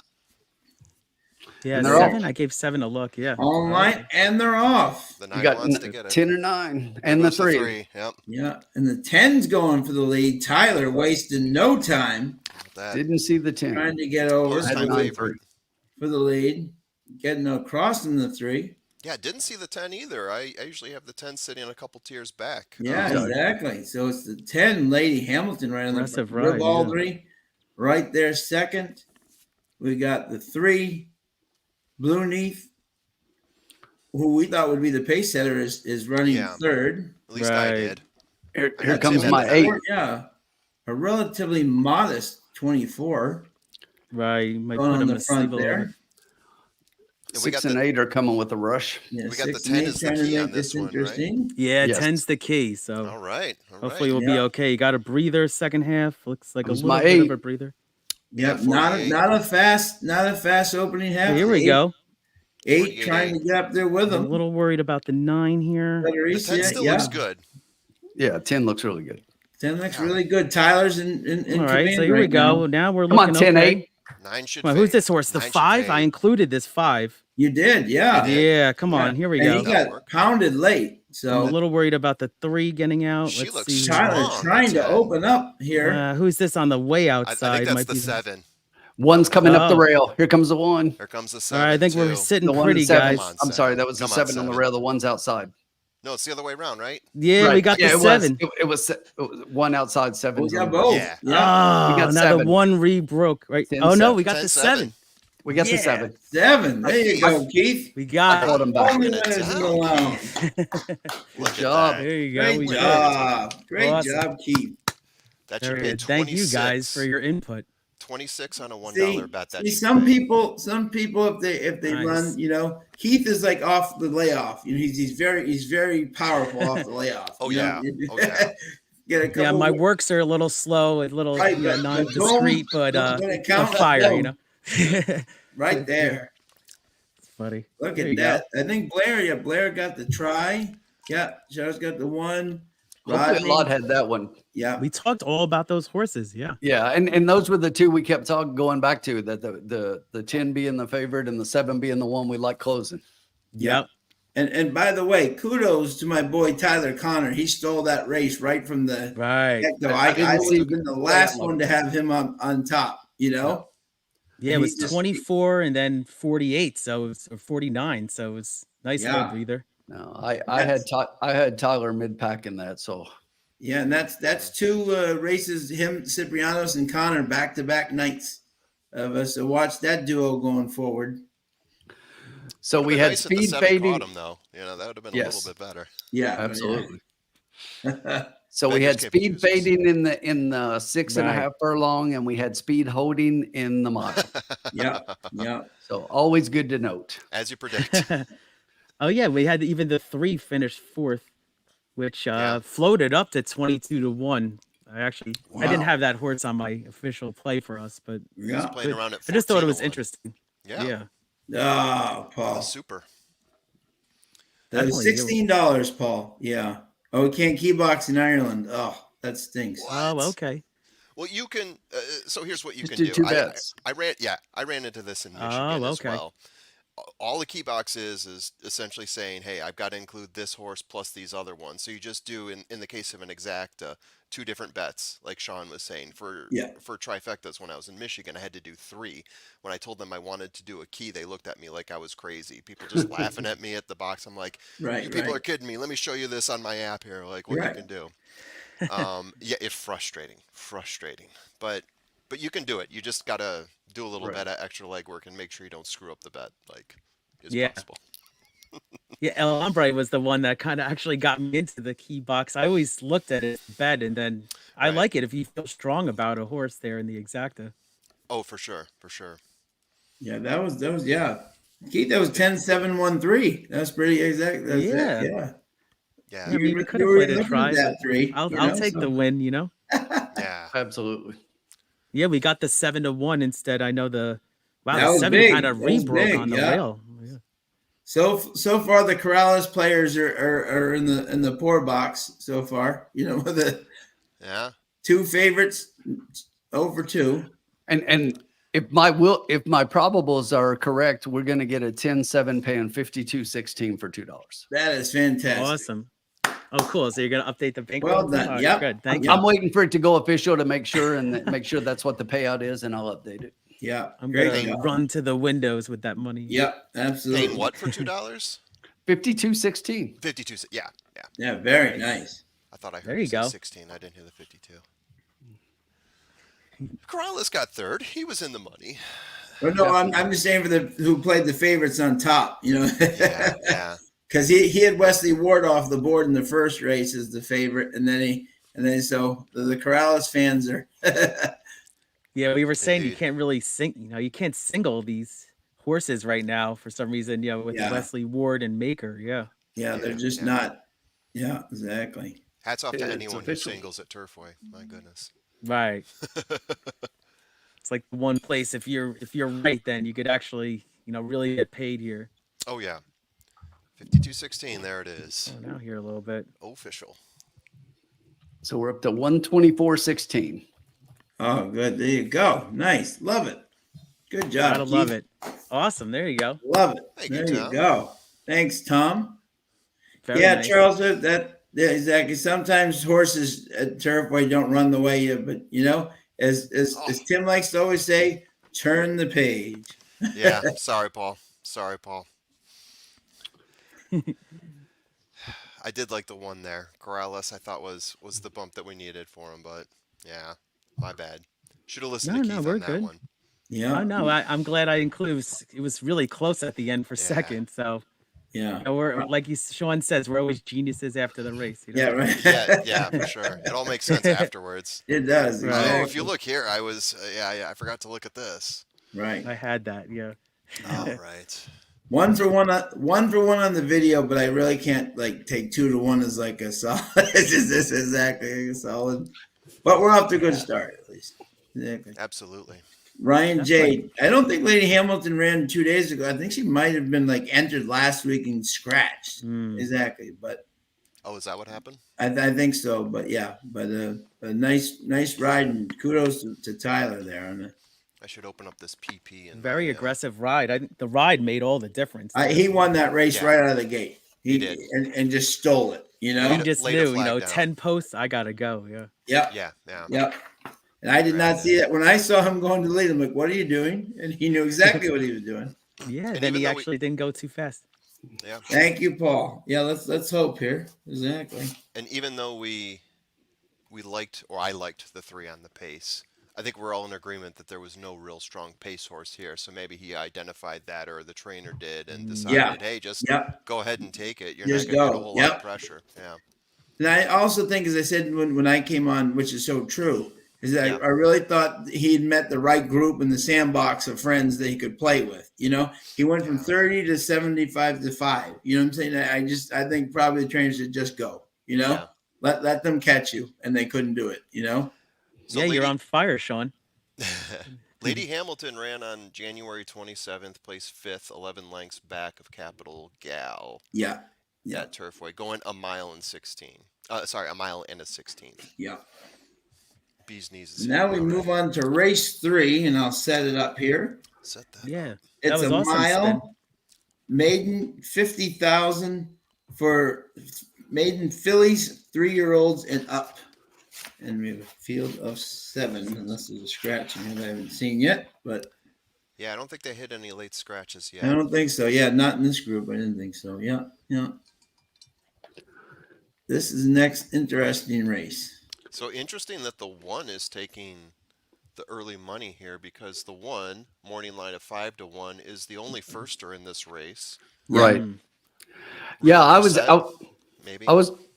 Yeah, 7. I gave 7 a look. Yeah. Online and they're off. The 9 you got wants to get it. 10 or 9 and the 3. Yep. Yeah. And the 10's going for the lead. Tyler wasting no time. Didn't see the 10. Trying to get over favorite for the lead. Getting across in the 3. Yeah, didn't see the 10 either. I usually have the 10 sitting a couple tiers back. Yeah, exactly. So it's the 10 Lady Hamilton right on the front. Ribaldry right there second. We got the 3 Blue Neath, who we thought would be the pace setter, is running third. At least I did. Here comes my 8. Yeah, a relatively modest 24. Right, might going put on him the front there. 6 and 8 are coming with a rush. Yeah, we got the 10 as the key on this one, interesting. right? Yeah, 10's the key. So all right. Hopefully we'll be okay. You got a breather second half. Looks like a little bit of a breather. Yep, not a fast opening half. Here we go. 8 trying to get up there with them. A little worried about the 9 here. The 10 still looks good. Yeah, 10 looks really good. 10 looks really good. Tyler's in all right, so here we go. Now we're looking. Come on, 10 8. 9 should. Who's this horse? The 5? I included this 5. You did, yeah. Yeah, come on. Here we go. He got pounded late. So I'm a little worried about the 3 getting out. She Let's see. Tyler trying to open up here. Who's this on the way outside? I think that's the 7. 1's coming up the rail. Here comes the 1. Here comes the 7. All right, I think we're sitting pretty, guys. I'm sorry, that was the 7 on the rail. The 1's outside. No, it's the other way around, right? Yeah, we got the 7. It was 1 outside, 7. We got both. Yeah. Oh, we got now 7. the 1 rebroke, right? 10, oh, no, 7. we got the 7. We got the 7. 7. There you go, Keith. We got it. Him back. Only winners in the lounge. Good job. There you go. Great job. Great job, Keith. That should be 26. Thank you guys for your input. 26 on a $1 bet. That some people, if they run, Keith is like off the layoff. He's very powerful off the layoff. Get a couple my works are a little slow, a little non-discreet, but on fire, Right there. It's funny. Look at that. I think Blair got the try. Yeah, Charles got the 1. Lod had that one. Yeah, we talked all about those horses. Yeah, and those were the 2 we kept going back to. That the 10 being the favorite and the 7 being the one we like closing. Yep. And by the way, kudos to my boy Tyler Connor. He stole that race right from the get-go. I would have been the last one to have him on top. Yeah, it was 24 and then 48, so it was 49. So it was nice little breather. No, I had Tyler mid-pack in that, so yeah, and that's 2 races, him, Ciprianos, and Connor back-to-back nights of us. So watch that duo going forward. So we had nice speed if the fading. caught him, though. You know, that would have been a little bit better. Yeah, absolutely. Yeah. So we had speed fading in the 6.5 furlong, and we had speed holding in the model. Yeah. So always good to note. As you predict. Oh yeah, we had even the 3 finish 4th, which floated up to 22-1. I didn't have that horse on my official play for us, but playing around at 14 I just thought it was interesting. Yeah. Oh, Paul. Super. That was $16, Paul. Yeah. Oh, we can't key box in Ireland. Oh, that stinks. What? Oh, okay. Well, you can. So here's what you Just can do do. 2 bets. I ran into this in Michigan as well. All the key box is essentially saying, hey, I've got to include this horse plus these other ones. So you just do, in the case of an exacta, 2 different bets, like Sean was saying. For trifectas, when I was in Michigan, I had to do 3. When I told them I wanted to do a key, they looked at me like I was crazy. People just laughing at me at the box. I'm like, you people are kidding me. Let me show you this on my app here, like what you can do. It's frustrating, but you can do it. You just gotta do a little bit of extra legwork and make sure you don't screw up the bet, like is possible. El Hombre was the one that kind of actually got me into the key box. I always looked at it bet, and then I like it if you feel strong about a horse there in the exacta. Oh, for sure. Yeah, that was Keith, that was 10-7-1-3. That's pretty exact. That's it. Yeah, I mean, we could have played a try. I'll take the win, you know? Yeah. Absolutely. Yeah, we got the 7-1 instead. I know the 7 kind of rebroke on the rail. Yeah. So far the Corrales players are in the poor box so far. You know, the 2 favorites 0-2. And if my probables are correct, we're going to get a 10-7 paying 52.16 for $2. That is fantastic. Awesome. Oh, cool. So you're going to update the bank? Well done. Right, good. Thank you. I'm waiting for it to go official to make sure that's what the payout is, and I'll update it. Yeah. I'm going to run to the windows with that money. Yep, absolutely. Paying what for $2? 52.16. 52. Yeah. Yeah, very nice. I thought I heard there you go. 16. I didn't hear the 52. Corrales got 3rd. He was in the money. Well, no, I'm just saying for who played the favorites on top, you know. Yeah. Because he had Wesley Ward off the board in the first race as the favorite, and then so the Corrales fans are. Yeah, we were saying you can't really you can't single these horses right now for some reason, with Wesley Ward and Maker. Yeah, they're just not. Yeah, exactly. Hats off to anyone who singles at Turfway. My goodness. Right. It's like one place if you're right, then you could actually really get paid here. Oh yeah. 52.16. There it is. Oh, now here a little bit. Official. So we're up to 124.16. Oh, good. There you go. Nice. Love it. Good job. Gotta love it. Awesome. There you go. Love it. There you go. Thanks, Tom. Very nice. Charles. Exactly. Sometimes horses at Turfway don't run the way but as Tim likes to always say, turn the page. Yeah. Sorry, Paul. I did like the one there. Corrales, I thought was the bump that we needed for him, but yeah, my bad. Should have listened to Keith on that one. Yeah. Oh no, I'm glad I included. It was really close at the end for second, so we're like Sean says, we're always geniuses after the race. Yeah, right. yeah, for sure. It all makes sense afterwards. It does. Right. Oh, if you look here, I was I forgot to look at this. Right. I had that. Yeah. All right. 1 for 1 on the video, but I really can't take 2 to 1 as like a solid. It's just this exactly a solid. But we're off to a good start at least. Exactly. Absolutely. Ryan Jade. I don't think Lady Hamilton ran 2 days ago. I think she might have been entered last week and scratched. Exactly. But is that what happened? I think so. But yeah. But a nice ride, and kudos to Tyler there on the. I should open up this PP and very aggressive ride. The ride made all the difference. He won that race right out of the gate. He did, and just stole it. He just knew. 10 posts. I gotta go. Yeah. Yep. And I did not see that when I saw him going to the lead. I'm like, "What are you doing?" And he knew exactly what he was doing. Yeah. And then he actually didn't go too fast. Yeah. Thank you, Paul. Yeah. Let's hope here. Exactly. And even though we liked, or I liked the 3 on the pace, I think we're all in agreement that there was no real strong pace horse here. So maybe he identified that, or the trainer did, and Yeah. decided, hey, just Yep. go ahead and take it. You're not Just going to get a go. whole lot of Yep. pressure. Yeah. And I also think, as I said when I came on, which is so true, is that Yeah. I really thought he'd met the right group in the sandbox of friends that he could play with. He went from Yeah. 30 to 75 to 5. You know what I'm saying? I think probably the trainers should just go. Yeah. Let them catch you, and they couldn't do it. So Yeah, you're on fire, Sean. Lady Hamilton ran on January 27th, placed fifth, 11 lengths back of Capital Gal. Yeah. At Turfway, going a mile and 16. Sorry, a mile and a 16th. Yeah. Bee's knees is Now we move on to race 3, and I'll set it up here. Set that Yeah. up. It's was a awesome, mile, Sven. maiden 50,000 for maiden fillies, 3-year-olds and up. And we have a field of 7, unless there's a scratch in here that I haven't seen yet. But Yeah, I don't think they hit any late scratches yet. I don't think so. Yeah, not in this group. I didn't think so. Yeah. This is the next interesting race. So interesting that the 1 is taking the early money here, because the 1 morning line of 5 to 1 is the only firster in this race. Right. Yeah, maybe.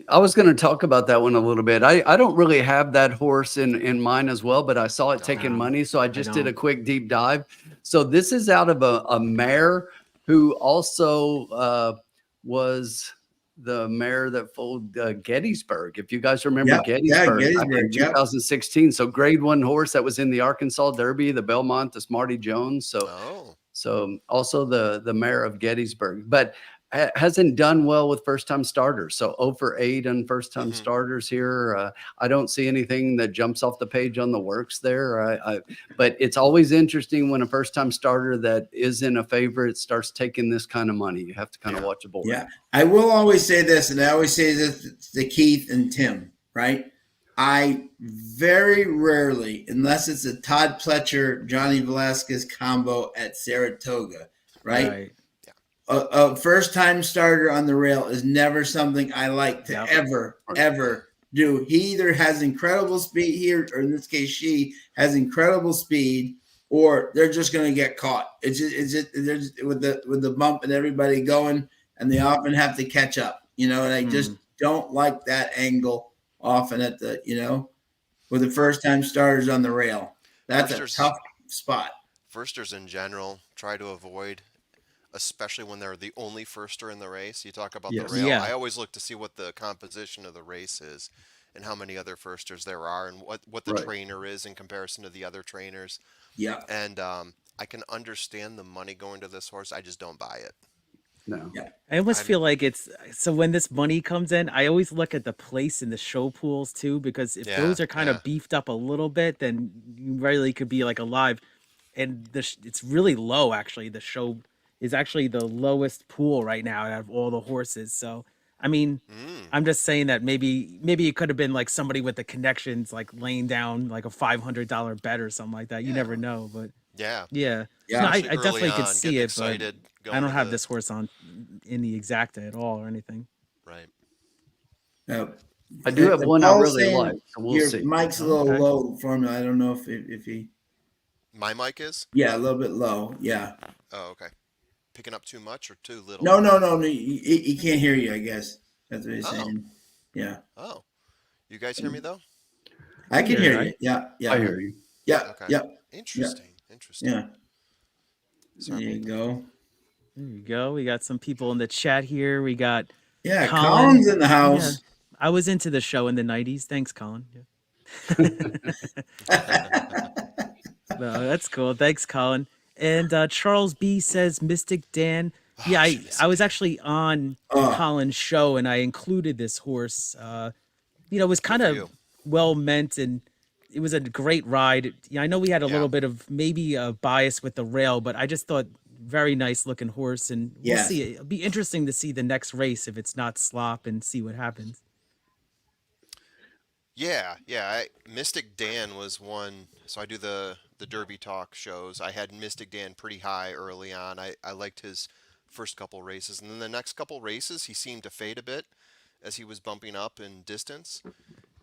I was going to talk about that one a little bit. I don't really have that horse in mine as well, but I saw it taking money, so I just did a quick deep dive. So this is out of a mare who also was the mare that foaled Gettysburg. If you guys remember Gettysburg back in 2016. So grade 1 horse that was in the Arkansas Derby, the Belmont, the Smarty Jones. So also the mare of Gettysburg, but hasn't done well with first-time starters. So 0 for 8 on first-time starters here. I don't see anything that jumps off the page on the works there. But it's always interesting when a first-time starter that isn't a favorite starts taking this kind of money. You have to kind of watch a board. Yeah, I will always say this, and I always say this to Keith and Tim, right? I very rarely, unless it's a Todd Pletcher, Johnny Velasquez combo at Saratoga, right? A first-time starter on the rail is never something I like to ever do. He either has incredible speed here, or in this case, she has incredible speed, or they're just going to get caught. It's just with the bump and everybody going, and they often have to catch up. And I just don't like that angle often at the with the first-time starters on the rail. That's a tough spot. Firsters in general try to avoid, especially when they're the only firster in the race. You talk about the rail. Yeah. I always look to see what the composition of the race is and how many other firsters there are, and what the trainer is in comparison to the other trainers. Yeah. And I can understand the money going to this horse. I just don't buy it. No. Yeah. I almost feel like so when this money comes in, I always look at the place in the show pools too, because if those are kind of beefed up a little bit, then you really could be like alive. And it's really low, actually. The show is actually the lowest pool right now out of all the horses. So, I mean, I'm just saying that maybe it could have been like somebody with the connections, like laying down like a $500 bet or something like that. You never know, but yeah. No, I definitely could see it, but I don't have this horse in the exacta at all or anything. Right. I do have one I really like. So we'll your see. mic's a little low for me. I don't know if he. My mic is? Yeah, a little bit low. Yeah. Oh, okay. Picking up too much or too little? No. He can't hear you, I guess. That's what he's saying. Yeah. Oh. You guys hear me, though? I can hear you. Yeah. I hear you. Yeah. Okay. Yeah. Interesting. Yeah. Sorry. There you go. There you go. We got some people in the chat here. We got Colin's in the house. Yeah. I was into the show in the 90s. Thanks, Colin. Yeah. No, that's cool. Thanks, Colin. And Charles B says Mystic Dan. Yeah, I was actually on Colin's show, and I included this horse. It was kind of well meant, and it was a great ride. I know we had a little bit of maybe a bias with the rail, but I just thought very nice looking horse, and we'll see. It'll be interesting to see the next race if it's not slop and see what happens. Yeah. Mystic Dan was one. So I do the Derby Talk shows. I had Mystic Dan pretty high early on. I liked his first couple races, and then the next couple races he seemed to fade a bit as he was bumping up in distance.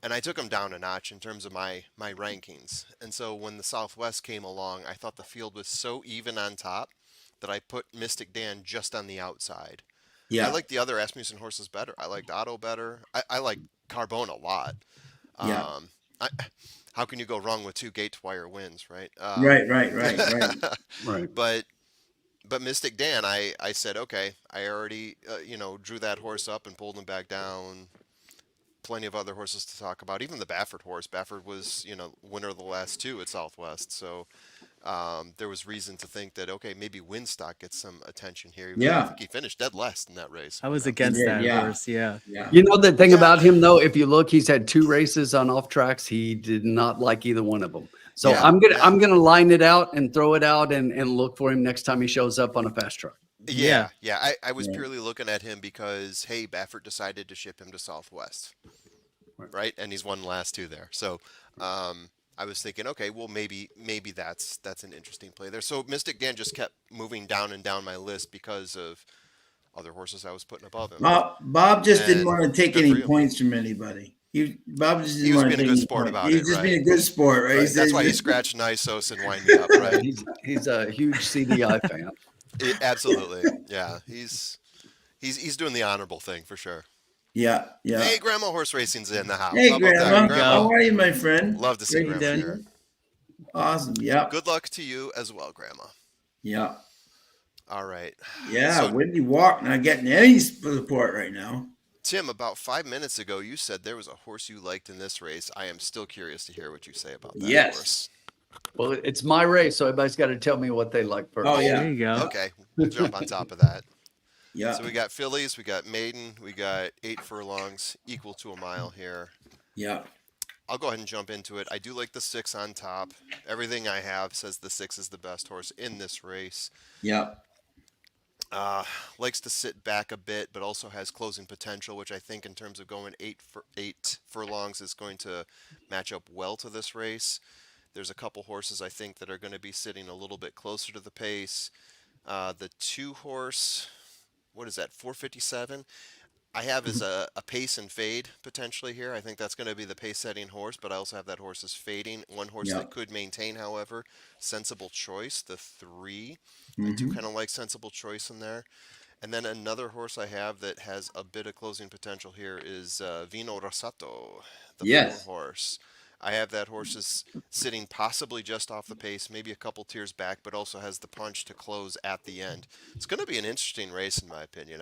and I took him down a notch in terms of my rankings. And so when the Southwest came along, I thought the field was so even on top that I put Mystic Dan just on the outside. Yeah. I like the other Asmussen horses better. I liked Otto better. I like Carbone a lot. Yeah. How can you go wrong with 2 Gatewire wins, right? Right. But Mystic Dan, I said, okay, I already, drew that horse up and pulled him back down. Plenty of other horses to talk about. Even the Baffert horse. Baffert was, winner of the last 2 at Southwest. So there was reason to think that, okay, maybe Winstock gets some attention here. I think he finished dead last in that race. I was against that horse. Yeah. You know the thing about him, though, if you look, he's had 2 races on off tracks. He did not like either one of them. So I'm gonna line it out and throw it out and look for him next time he shows up on a fast track. Yeah. I was purely looking at him because, hey, Baffert decided to ship him to Southwest, right? And he's won the last 2 there. So I was thinking, okay, well, maybe that's an interesting play there. So Mystic Dan just kept moving down and down my list because of other horses I was putting above him. Bob just didn't want to take any points from anybody. Bob just didn't want to take any points. He was being a good sport about it. He's just being a good sport, right? That's why he scratched Nysos and wind me up, right? He's a huge CDI fan. Absolutely, yeah. He's doing the honorable thing for sure. Yeah. Hey, Grandma Horse Racing's in the house. Hey, Grandma. How are you, my friend? Love to see Grandma here. Awesome. Yeah. Good luck to you as well, Grandma. Yeah. All right. Yeah. Windy Walk not getting any support right now. Tim, about 5 minutes ago, you said there was a horse you liked in this race. I am still curious to hear what you say about that horse. Well, it's my race, so everybody's got to tell me what they like first. Oh, yeah. There you go. Okay. We'll jump on top of that. Yeah. So we got fillies, we got maiden, we got 8 furlongs, equal to a mile here. Yeah. I'll go ahead and jump into it. I do like the 6 on top. Everything I have says the 6 is the best horse in this race. Yeah. Likes to sit back a bit, but also has closing potential, which I think in terms of going 8 furlongs is going to match up well to this race. There's a couple horses I think that are going to be sitting a little bit closer to the pace. The 2 horse, what is that, 457? I have as a pace and fade potentially here. I think that's going to be the pace setting horse, but I also have that horse as fading. One horse that could maintain, however, Sensible Choice, the 3. I do kind of like Sensible Choice in there. And then another horse I have that has a bit of closing potential here is Vino Rosato, the 4 horse. I have that horse is sitting possibly just off the pace, maybe a couple tiers back, but also has the punch to close at the end. It's going to be an interesting race, in my opinion.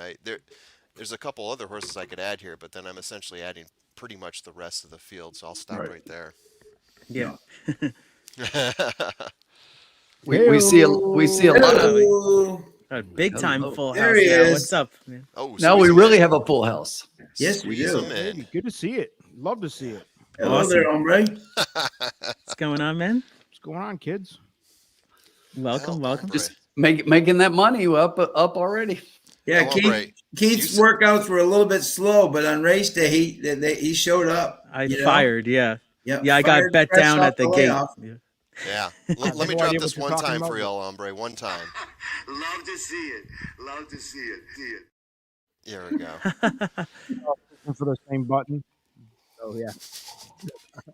There's a couple other horses I could add here, but then I'm essentially adding pretty much the rest of the field, so I'll stop right there. Yeah. we see a lot of a big time full house. There he now. is. What's up, man? Oh, now we really have a full house. Yes, we do. Hey, good to see it. Love to see it. Hello there, hombre. What's going on, man? What's going on, kids? Welcome. Just making that money up already. Yeah, Keith's workouts were a little bit slow, but on race day he showed up. I fired, yeah. Yep, yeah, I got bet down at the gate. Yeah. Let me drop this one time for y'all, hombre. One time. Love to see it. Love to see it. See it. Here we go. For the same button. Oh yeah.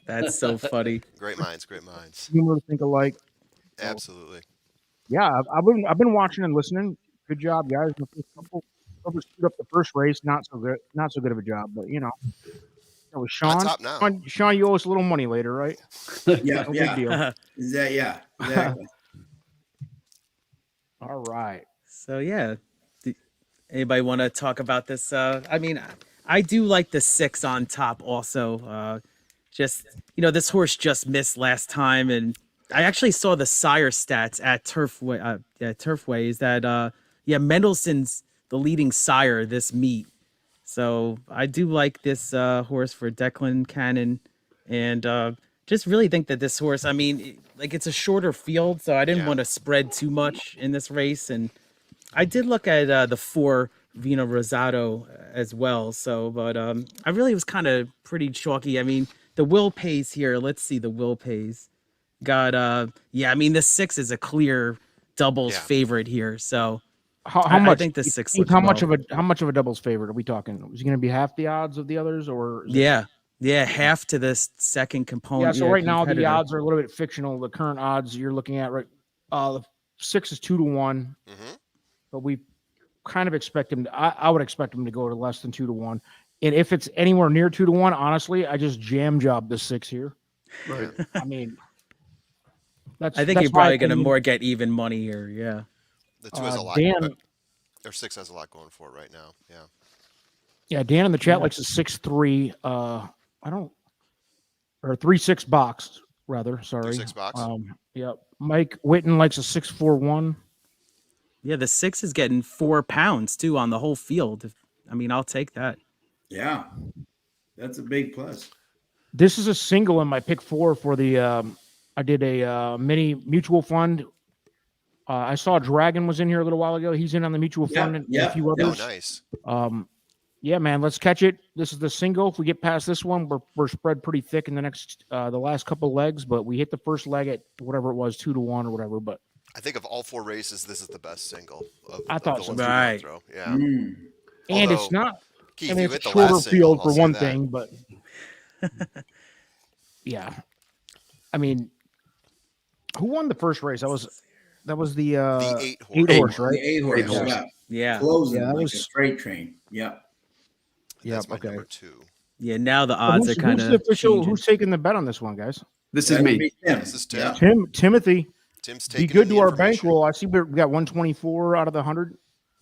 That's so funny. Great minds. Humor to think alike. Absolutely. Yeah, I've been watching and listening. Good job, guys. Whoever screwed up the first race, not so good of a job. But it was Sean. On top now. Sean, you owe us a little money later, right? Yeah, big deal. Exactly. All right. So yeah, anybody want to talk about this? I mean, I do like the 6 on top also. Just this horse just missed last time, and I actually saw the sire stats at Turfway. Turfway is that Mendelssohn's the leading sire this meet. So I do like this horse for Declan Cannon, and just really think that this horse, I mean, it's a shorter field, so I didn't want to spread too much in this race. And I did look at the 4 Vino Rosato as well. So, but I really was kind of pretty chalky. I mean, the will pays here. Let's see the will pays. Got I mean, the 6 is a clear doubles favorite here. So how much? I think the 6. How much of a doubles favorite are we talking? Is he going to be half the odds of the others, or? Yeah, half to this second component. Yeah, so right now the competitor. odds are a little bit fictional. The current odds you're looking at, right? The 6 is 2-1, but we kind of expect him. I would expect him to go to less than 2-1. And if it's anywhere near 2-1, honestly, I just jam job the 6 here. Right. I mean, I think you're probably going to more get even money here. Yeah. The 2 has a lot. Or 6 has a lot going for it right now. Yeah. Yeah, Dan in the chat likes a 6-3. I don't, or 3-6 box rather. Sorry. 3-6 box. Yeah. Mike Witten likes a 6-4-1. Yeah, the 6 is getting 4 pounds too on the whole field. I mean, I'll take that. Yeah, that's a big plus. This is a single in my pick 4 for the. I did a mini mutual fund. I saw Dragon was in here a little while ago. He's in on the mutual fund and a few others. Oh, nice. Yeah, man, let's catch it. This is the single. If we get past this one, we're spread pretty thick in the last couple of legs, but we hit the first leg at whatever it was, 2-1 or whatever. But I think of all 4 races, this is the best single. I thought so. Right. Yeah. And Although, it's not. Keith, I mean, you it's hit a the shorter last single, field for I'll say one that. thing, but yeah. I mean, who won the first race? That was the 8 horse, right? The 8 horse, Yeah. Closing Yeah, that like was a freight train. Yeah. That's my okay. number 2. Yeah, now the odds are kind Who's of the official? Who's taking the bet on this one, guys? This is me. This is Tim. Yeah. Timothy. Tim's Be taking good the to our information. bankroll. I see we got 124 out of the 100.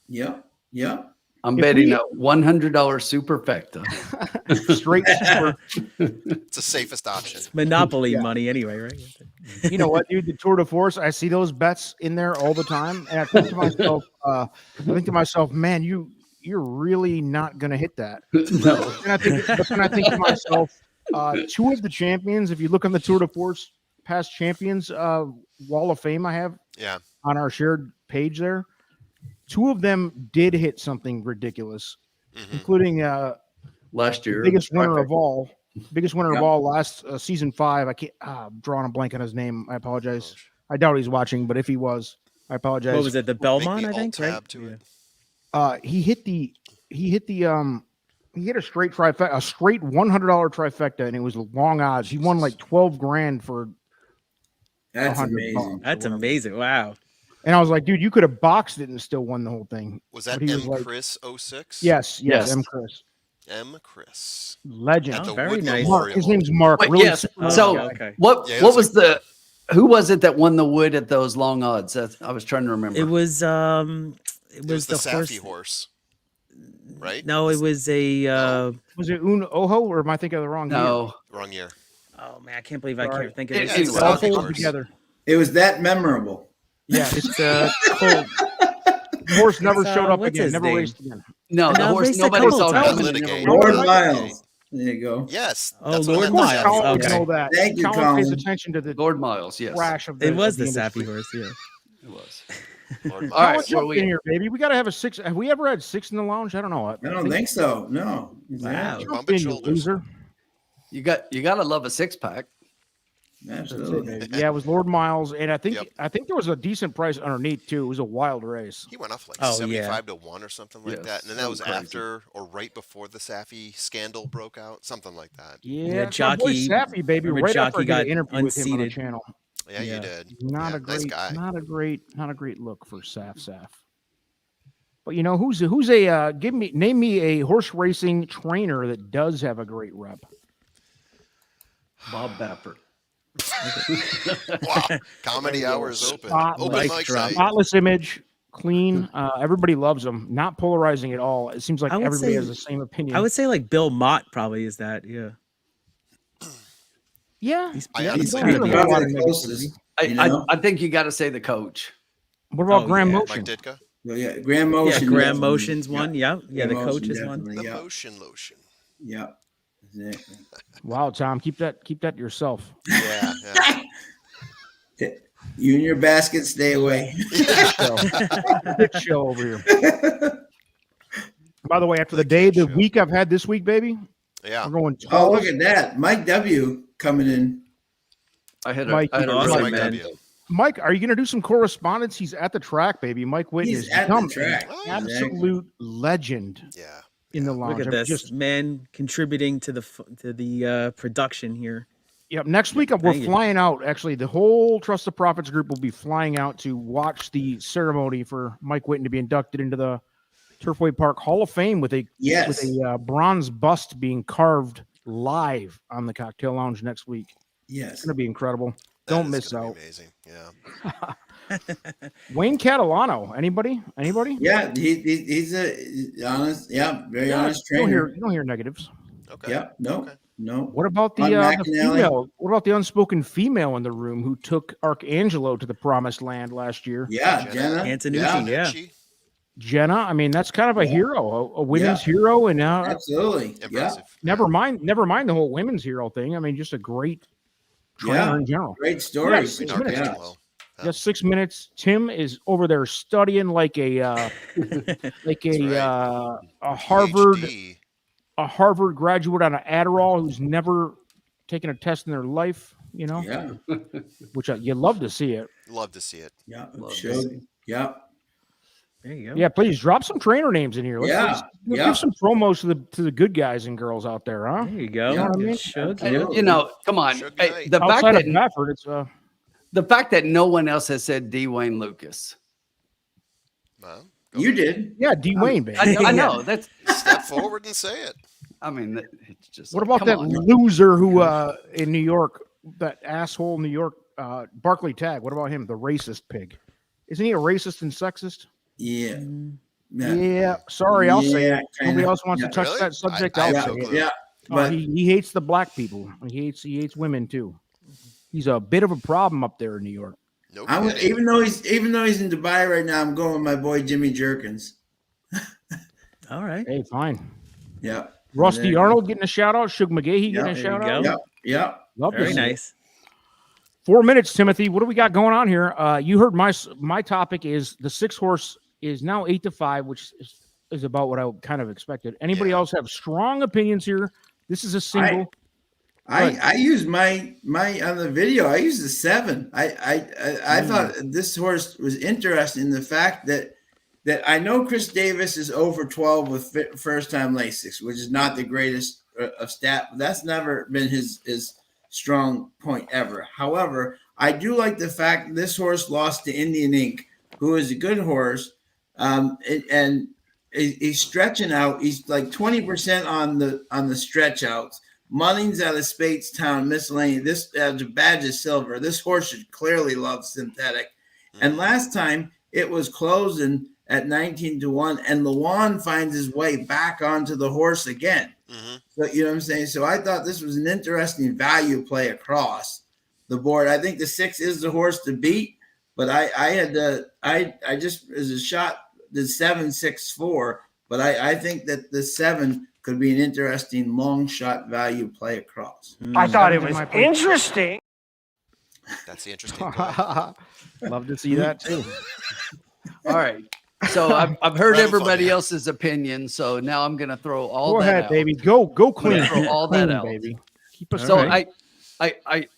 Yeah. Yeah. I'm If betting we- a $100 superfecta. Straight super. It's the safest option. monopoly Yeah. money anyway, right? You know what, dude? The Tour de Force. I see those bets in there all the time, and I think to myself, man, you're really not gonna hit that. No. And I think to myself, 2 of the champions. If you look on the Tour de Force past champions wall of fame, I have Yeah. on our shared page there. 2 of them did hit something ridiculous, including Last year. biggest winner of all last season 5. I can't. I'm drawing a blank on his name. I apologize. I doubt he's watching, but if he was, I apologize. What was it? The Belmont, I Maybe think, alt-tab right? to it. He hit a straight trifecta, a straight $100 trifecta, and it was long odds. He won like 12 grand for. That's $100 amazing. That's amazing. Wow. And I was like, dude, you could have boxed it and still won the whole thing. Was that But he was M. like- Chris 06? Yes, Yes. M. Chris, M. Chris. legend. At the very Wood nice. Mark, Memorial. his name's Mark. Wait, Really yes. super So guy. okay. what Yeah, it what was was who was it that won the Wood at those long odds? I was trying to remember. It was It was the horse. Safi horse. Right? No, it was a Was it Un Oho, or am I thinking of the wrong? No. Wrong year. oh man, I can't believe I Sorry. can't think of It- it. it's It's Year? All Safi four horse. together. It was that memorable. Yeah, it's the horse never It's, showed up what's again. his Never name? raced again. No, the No, horse raced a nobody couple saw times. coming. Litigate. and Lord Litigate. Miles. There you go. Yes. Oh, That's what Lord I Of course, meant. Miles. Colin would Okay. know that. Thank you, Colin pays Colin. attention to the Lord Miles, yes. crash of the. it was of the industry. Safi horse. Yeah. It was. Lord Miles. All right, Colin, jump where we- in here, baby. We got to have a 6. Have we ever had 6 in the lounge? I don't know. I don't think so. No. Wow. Jump Bumping in, you shoulders. loser. You gotta love a 6-pack. That's it, Absolutely. baby. Yeah, it was Lord Miles, and I think Yep. there was a decent price underneath too. It was a wild race. He went off like Oh, 75 to 1 or something like Yes, that. And then that was crazy. after or right before the Safi scandal broke out. Something like that. Yeah, Yeah, my boy Jockey- Safi, baby. remember Right after Jockey I did got an interview with him on the unseated. channel. Yeah, Yeah. you did. Not Yeah, a nice great, guy. not a great look for Saf. But you know who's a name me a horse racing trainer that does have a great rep. Bob Baffert. Wow. Comedy hour is open. Spotless. Open Mic mic drop. night. Spotless image, clean. Everybody loves him. Not polarizing at all. It seems like I would everybody say- has the same opinion. I would say like Bill Mott probably is that. Yeah. yeah. I yeah, honestly you don't think hear a probably lot the of negativity. closest. I, You know? I think you got to say the coach. What about Oh, Graham yeah. Motion? Mike Ditka. Well, yeah, Graham Yeah, Motion. Graham definitely. Motion's one. Yeah. Yeah, the Graham coach Motion, is one. definitely. The Yeah. motion lotion. Yeah. Exactly. Wow, Tom, keep that to yourself. Yeah. Yeah. You and your basket, stay away. Big show over here. By the way, after the day, the show. week I've had this week, baby, Yeah. we're going. Oh, look at that. Mike W. coming in. I had Mike, a awesome, really Mike man. W. Mike, are you going to do some correspondence? He's at the track, baby. Mike Whitten He's has at the become track. Oh, an absolute legend. Yeah. in the lounge. Look at this man contributing to the production here. Yep. Next week we're flying out. Actually, the whole Trust the Profits group will be flying out to watch the ceremony for Mike Whitten to be inducted into the Turfway Park Hall of Fame with a bronze bust being carved live on the Cocktail Lounge next week. Yes, it's going to be incredible. Don't miss out. Amazing. Yeah. Wayne Catalano. Anybody? Yeah, he's a honest, very honest trainer. You don't hear negatives. Okay. Yeah, no. What about the female? What about the unspoken female in the room who took Arcangelo to the promised land last year? Yeah, Jenna Antonucci. Yeah. Jenna, I mean, that's kind of a hero, a women's hero, and now absolutely impressive. Yeah. Never mind the whole women's hero thing. I mean, just a great trainer in general. Great story. 6 minutes. Just 6 minutes. Tim is over there studying like a Harvard graduate on an Adderall who's never taken a test in their life. You know, which you love to see it. Love to see it. Yeah, There you go. Yeah, please drop some trainer names in here. Let's give some promos to the good guys and girls out there, huh? There you go. You know what I mean? You know, come on. Hey, the fact that no one else has said Dwayne Lucas. You did. Yeah, Dwayne, baby. I know. That's step forward and say it. I mean, it's just. What about that loser who in New York, that asshole in New York, Barkley Tagg? What about him, the racist pig? Isn't he a racist and sexist? Yeah. Yeah. Sorry, I'll say it. Nobody else wants to touch that subject. I'll say it. Yeah. But he hates the black people. He hates women too. He's a bit of a problem up there in New York. Even though he's in Dubai right now, I'm going with my boy Jimmy Jerkins. All right. Hey, fine. Yeah. Rusty Arnold getting a shout out. Shug McGahee getting a shout out. Yeah. Very nice. 4 minutes, Timothy. What do we got going on here? You heard my topic is the 6 horse is now 8-5, which is about what I kind of expected. Anybody else have strong opinions here? This is a single. I used my on the video. I used the 7. I thought this horse was interesting. The fact that I know Chris Davis is over 12 with first time Lasix, which is not the greatest of stat. But that's never been his strong point ever. However, I do like the fact this horse lost to Indian Ink, who is a good horse, and he's stretching out. He's like 20% on the stretch outs. Munnings out of Spadestown, miscellaneous. This the badge is silver. This horse should clearly love synthetic. And last time it was closing at 19-1, and Lewan finds his way back onto the horse again. So you know what I'm saying? So I thought this was an interesting value play across the board. I think the 6 is the horse to beat, but I just as a shot the 7-6-4, but I think that the 7 could be an interesting long shot value play across. I thought it was interesting. That's the interesting part. Love to see that too. All right. So I've heard everybody else's opinion. So now I'm going to throw all that out. Go ahead, baby. Go clean. Throw all that out, baby. Keep us so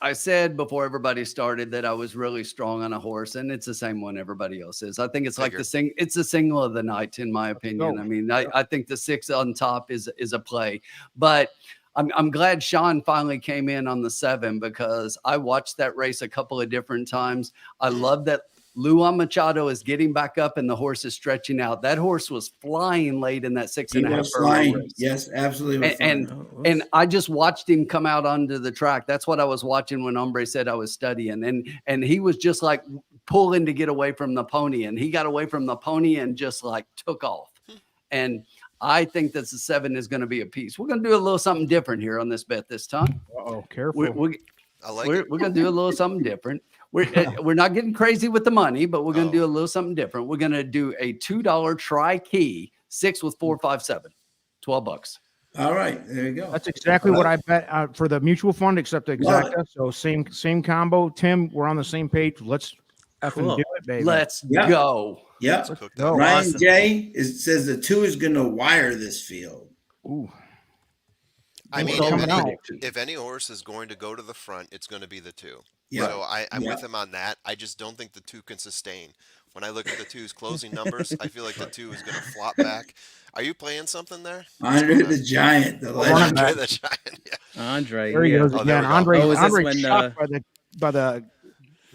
I said before everybody started that I was really strong on a horse, and it's the same one everybody else is. I think it's like it's the single of the night, in my opinion. I mean, I think the 6 on top is a play, but I'm glad Sean finally came in on the 7 because I watched that race a couple of different times. I love that Luan Machado is getting back up and the horse is stretching out. That horse was flying late in that 6.5 race. Yes, absolutely. And I just watched him come out onto the track. That's what I was watching when Hombre said I was studying. And he was just like pulling to get away from the pony. And he got away from the pony and just like took off. And I think that the 7 is going to be a piece. We're going to do a little something different here on this bet this time. Careful. We're going to do a little something different. We're not getting crazy with the money, but we're going to do a little something different. We're going to do a $2 tri-key 6 with 4, 5, 7, $12. All right, there you go. That's exactly what I bet for the mutual fund, except exacta. So same combo. Tim, we're on the same page. Let's effing do it, baby. Let's go. Yeah. Ryan J says the 2 is going to wire this field. Ooh. I mean, if any horse is going to go to the front, it's going to be the 2. Yeah. So I'm with him on that. I just don't think the 2 can sustain When I look at the 2's closing numbers, I feel like the 2 is going to flop back. Are you playing something there? Andre the Giant, the legend. Andre the Giant. Yeah. Andre. There he goes Oh, there again. we go. Andre. Oh, is this Andre when, shocked by the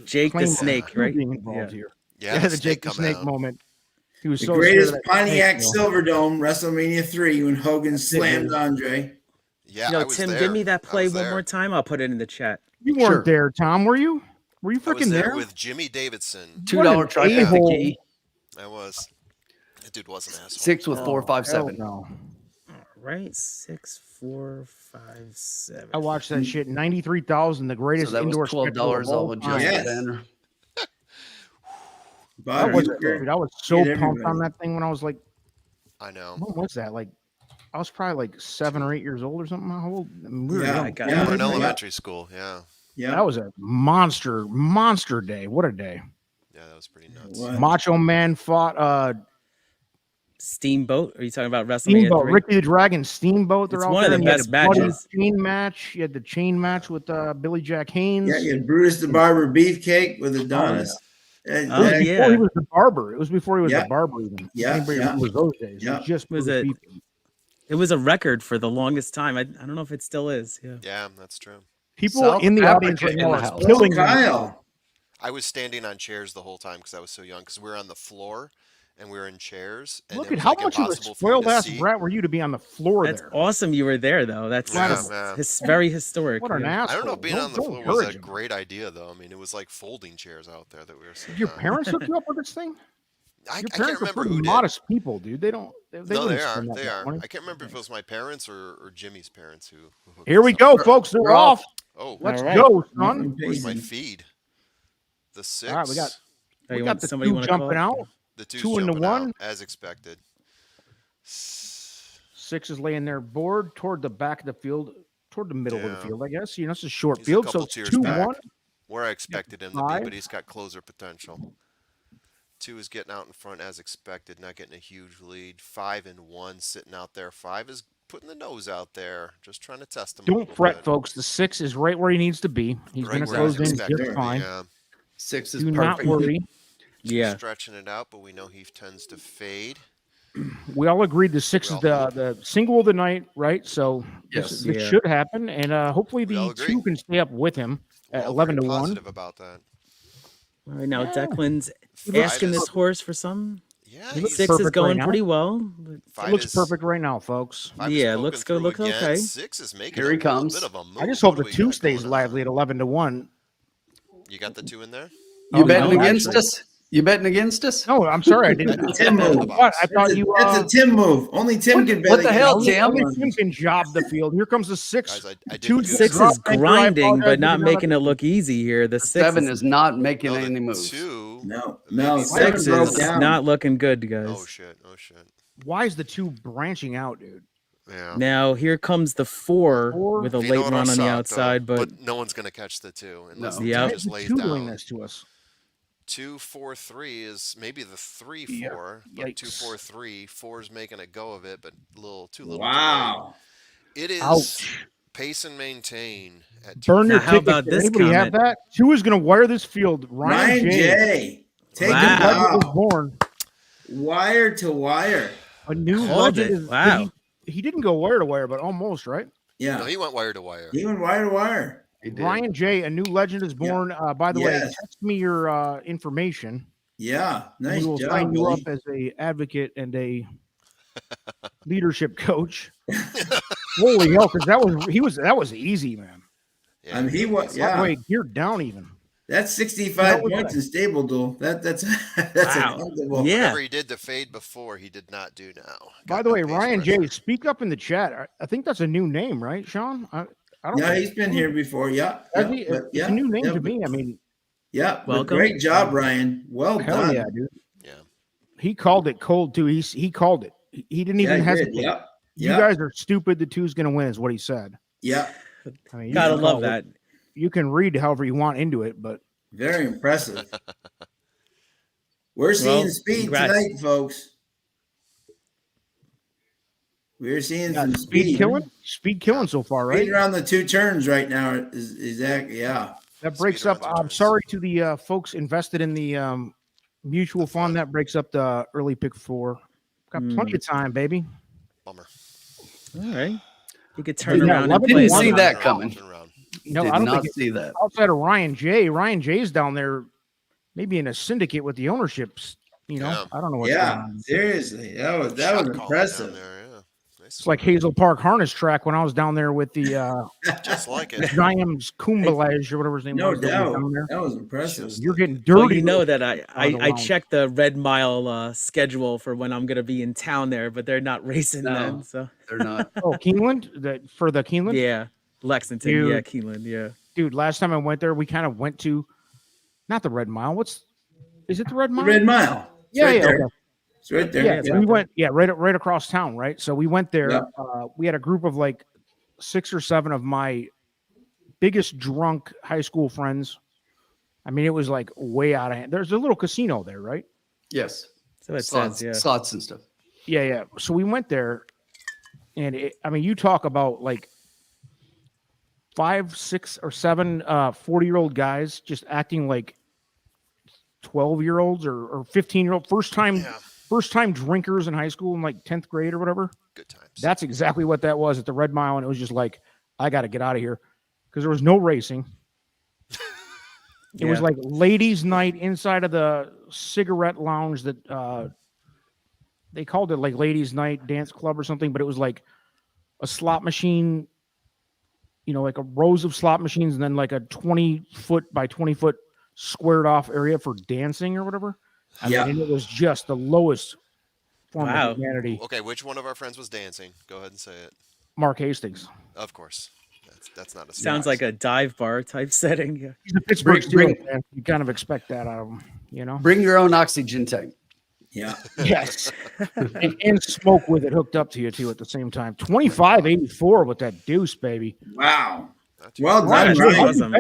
Jake the claim of Snake, two right? being involved Yeah. here. Yeah, The Jake the Snake out. moment. He was The so greatest scared of that Pontiac snake, though. Silverdome, WrestleMania 3, when Hogan slammed Andre. Yeah, Yo, I was Tim, there. give me that I play was one there. more time. I'll put it in the chat. You weren't there, Tom, were you? Were you I was freaking there there? with Jimmy Davidson. $2 trifecta key. I was. That dude was an asshole. 6 with 457. No. Right, 6, 4, 5, 7. I watched that shit. 93,000, the greatest So that was indoor $12 spectacle all of all adjusted Yes. banner. That was Butter. it, dude. I was so Get pumped on everybody. that thing when I was like, I know. what was that? Like, I was probably like 7 or 8 years old or something. How old? I mean, we were Yeah, young. I got yeah. We're in Yeah. elementary school. Yeah. Yeah. That was a monster day. What a day. Yeah, that was pretty nuts. What? Macho Man fought Steamboat? Are you talking about WrestleMania Steamboat, 3? Ricky the Dragon, Steamboat. They're It's out one of there, the and you had best a bloody matches. Chain match. You had the chain match with Billy Jack Haynes. Yeah, you had Brutus the Barber Beefcake with Adonis. It Oh, was yeah. before he was the barber. It was before he was Yeah. the barber even. Yeah, Anybody yeah. remembers those days? Yeah. It was just Was Bruce it- Beefcake. It was a record for the longest time. I don't know if it still is. Yeah. Yeah, that's true. People South in the Africa audience right in now the are house. killing me. Kyle. I was standing on chairs the whole time because I was so young. Because we were on the floor and we were in chairs. And Look it at was, how like, much of a impossible for me spoiled to ass see. brat were you to be on the floor That's there? awesome you were there, though. That's Yeah. very historic. What an yeah. asshole. I don't know if being on the Don't floor was encourage a him. great idea, though. I mean, it was like folding chairs out there that we were sitting Did your on. parents hook you up with this thing? I Your can't parents are remember pretty who did. modest people, dude. They don't. They No, they wouldn't are. spend that They much are. money. I can't remember if it was my parents or Jimmy's parents who hooked Here we us up. go, folks. They're We're off. Oh, Let's All right. go, son. where's my feed? The 6. All right, we got Oh, we you got want the somebody two want to call? jumping out. The 2's 2 into jumping 1. out, as expected. 6 is laying their board toward the back of the field, toward the middle of Yeah. the field, I guess. You know, it's a short He's a field, so couple it's tiers 2-1. back. Where I expected him to be, 5. but he's got closer potential. 2 is getting out in front as expected, not getting a huge lead. 5 and 1 sitting out there. 5 is putting the nose out there, just trying to test him. a Don't little fret, bit. folks. The 6 is right where he needs to be. He's Right going to where I close in expected just him, fine. Yeah. 6 is Do perfect. not worry. Yeah. Stretching it out, but we know he tends to fade. We all agreed the 6 is the single of the night, right? So Yes. this Yeah. should happen, and hopefully We all the agree. 2 can stay up with him at All 11 very to 1. positive about that. All right, now Yeah. Declan's Five asking is- this horse for some. Yeah, He looks 6 is perfect right going now. pretty well. But 5 It looks is- perfect right now, folks. 5 is Yeah, poking looks good, through look again. okay. 6 is making Here a he little comes. bit of a move. I just hope What the do 2 we got stays going on? lively at 11 to 1. You got the 2 in there? You Oh, betting no, against actually. us? You betting against us? No, I'm sorry, I didn't. That's a Tim move. What? I thought you. That's a Tim move. Only Tim can bet. what the hell, against Tim? us. Only Tim can job the field. Here comes the 6. Guys, I did 2 do 6 drop is anchor. I grinding, apologize but if not you're making it look easy here. The 6 7 is not making No, any the moves. 2. No, maybe no. five 7 6 broke is down. not looking good, guys. Oh shit! Oh shit! Why is the 2 branching out, dude? Yeah. Now here comes the 4 with a Vino late run on the Rossato, outside, but no one's gonna catch the 2 unless No. the Yep. Why 2 is just the lays 2 doing down. this to us? 2, 4, 3 is maybe the 3, Yeah. 4, but 2, Yikes. 4, 3. 4 is making a go of it, but too little. Wow. Too late. It is Ouch. pace and maintain at Burn your Now, how tickets. about Does this anybody have comment? that? 2 is going to wire this field. Ryan Ryan J. J. Take Wow. it Legend was out. born. Wire to wire. A new Called legend it. is. Wow. He didn't go wire to wire, but almost, right? No, Yeah. he went wire to wire. Even wire to wire. He did. Ryan J. A new legend is born. By the way, Yes. text me your information. Yeah. Nice We will job. sign you Billy. up as a advocate and a leadership coach. Holy hell! Because that was easy, man. Yeah. I mean, he was. By the Yeah. way, geared down even. That's 65 That was points nice. in stable duel. That's Wow. a comfortable. Yeah. Whatever he did to fade before, he did not do now. By Got the no way, pace Ryan pressure. J. Speak up in the chat. I think that's a new name, right, Sean? I don't. Yeah, know. he's been here before. Yeah. Has Yeah. he? But It's yeah. a new name yeah, to but- me. I mean, Yeah. but Welcome. Great job, Ryan. Well hell done. yeah, dude. Yeah. He called it cold too. He called it. He didn't Yeah, even he did. hesitate. Yep. You Yep. guys are stupid. The 2's going to win, is what he said. Yep. I mean, you Gotta can love call that. it. You can read however you want into it, but Very impressive. We're seeing Well, speed congrats. tonight, folks. We're seeing yeah, some speed killing so far, right? Speed around the 2 turns right now is exactly, yeah. That Speed breaks around up. two I'm turns. sorry to the folks invested in the Mutual fund that breaks up the early pick 4. Got plenty of time, baby. Bummer. All right. You could turn Yeah, around and didn't play see it. that coming. No, Did I don't not think see that. outside of Ryan J. Ryan J's down there, maybe in a syndicate with the ownerships. You know, Yeah. I don't know what's going on. Seriously, that was Shot calling impressive. down there, yeah. Nice. It's like Hazel Park Harness Track when I was down there with the just like it. Giants Kumbalaj or whatever his name No was. doubt, Down there. that was impressive. Just You're getting Well, dirty. you know with that the I lounge. checked the Red Mile schedule for when I'm going to be in town there, but they're not racing No. then. So They're not. Oh, Keeneland? For the Keeneland? yeah, Lexington. Dude. Yeah, Keeneland. Yeah. Dude, last time I went there, we kind of went to, not the Red Mile. Is it the Red The Mile? Red Mile. It's Yeah, right yeah. there. Okay. It's right there. Yeah, so we went, right across town, right? So we went there. Yeah. We had a group of like 6 or 7 of my biggest drunk high school friends. I mean, it was like way out of hand. There's a little casino there, right? Yes. So it Slots, says, yeah. slots and stuff. Yeah, yeah. So we went there, and you talk about like 5, 6, or 7 40-year-old guys just acting like 12-year-olds or 15-year-old first time drinkers in high school in like 10th grade or whatever. Good times. That's exactly what that was at the Red Mile, and it was just like, I got to get out of here because there was no racing. It was like ladies' night inside of the cigarette lounge that they called it like ladies' night dance club or something, but it was like a slot machine, like a rows of slot machines, and then like a 20-foot by 20-foot squared off area for dancing or whatever. I mean, and it was just the lowest form of humanity. Okay, which one of our friends was dancing? Go ahead and say it. Mark Hastings. Of course. That's not a surprise. Sounds like a dive bar type setting. Yeah. He's a Pittsburgh Steelers fan. You kind of expect that out of him, Bring your own oxygen tank. Yeah. Yes. and smoke with it hooked up to you too at the same time. 25.84 with that deuce, baby. Wow. Well Ryan done, J, Ryan.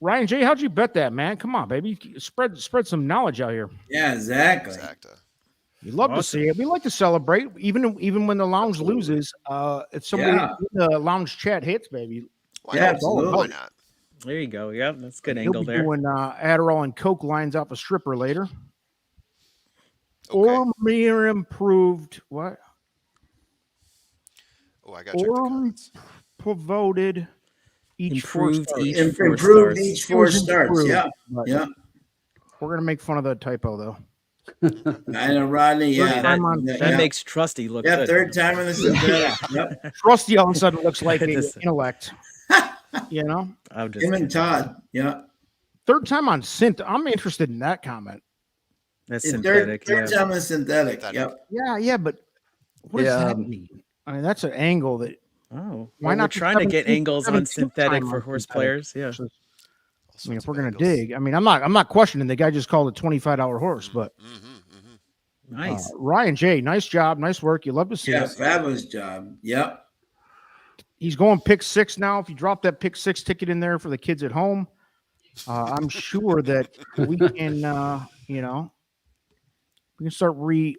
Ryan J, how'd you bet that, man? Come on, baby. Spread some knowledge out here. Yeah, exactly. You love to see it. We like to celebrate, even when the lounge loses. If somebody in the lounge chat hits, baby. Absolutely. Why not? There you go. Yeah, that's good He'll angle be there. doing Adderall and Coke lines off a stripper later. Okay. Or mere improved what? Oh, I got to check the comments. Voted each Improved 4 stars. Improved each 4 starts. Yeah. Yeah. We're gonna make fun of the typo though. I know, Rodney. Yeah. That makes Trusty look good. Third time in the synthetic. Yep. Trusty all of a sudden looks like an intellect. I'm just Him and Todd. Yeah. Third time on synth. I'm interested in that comment. That's It's synthetic. Third time in synthetic. Yep. Yeah, but what does that mean? I mean, that's an angle that. Oh, why not? We're trying to get angles on 17th synthetic time for on horse synthetic. players. Yeah. I mean, if we're gonna dig, I mean, I'm not questioning the guy just called a $25 horse, but Nice. Ryan J, nice job, nice work. You love to see it. Fabulous job. Yep. He's going pick 6 now. If you drop that pick 6 ticket in there for the kids at home, I'm sure that we can, we can start we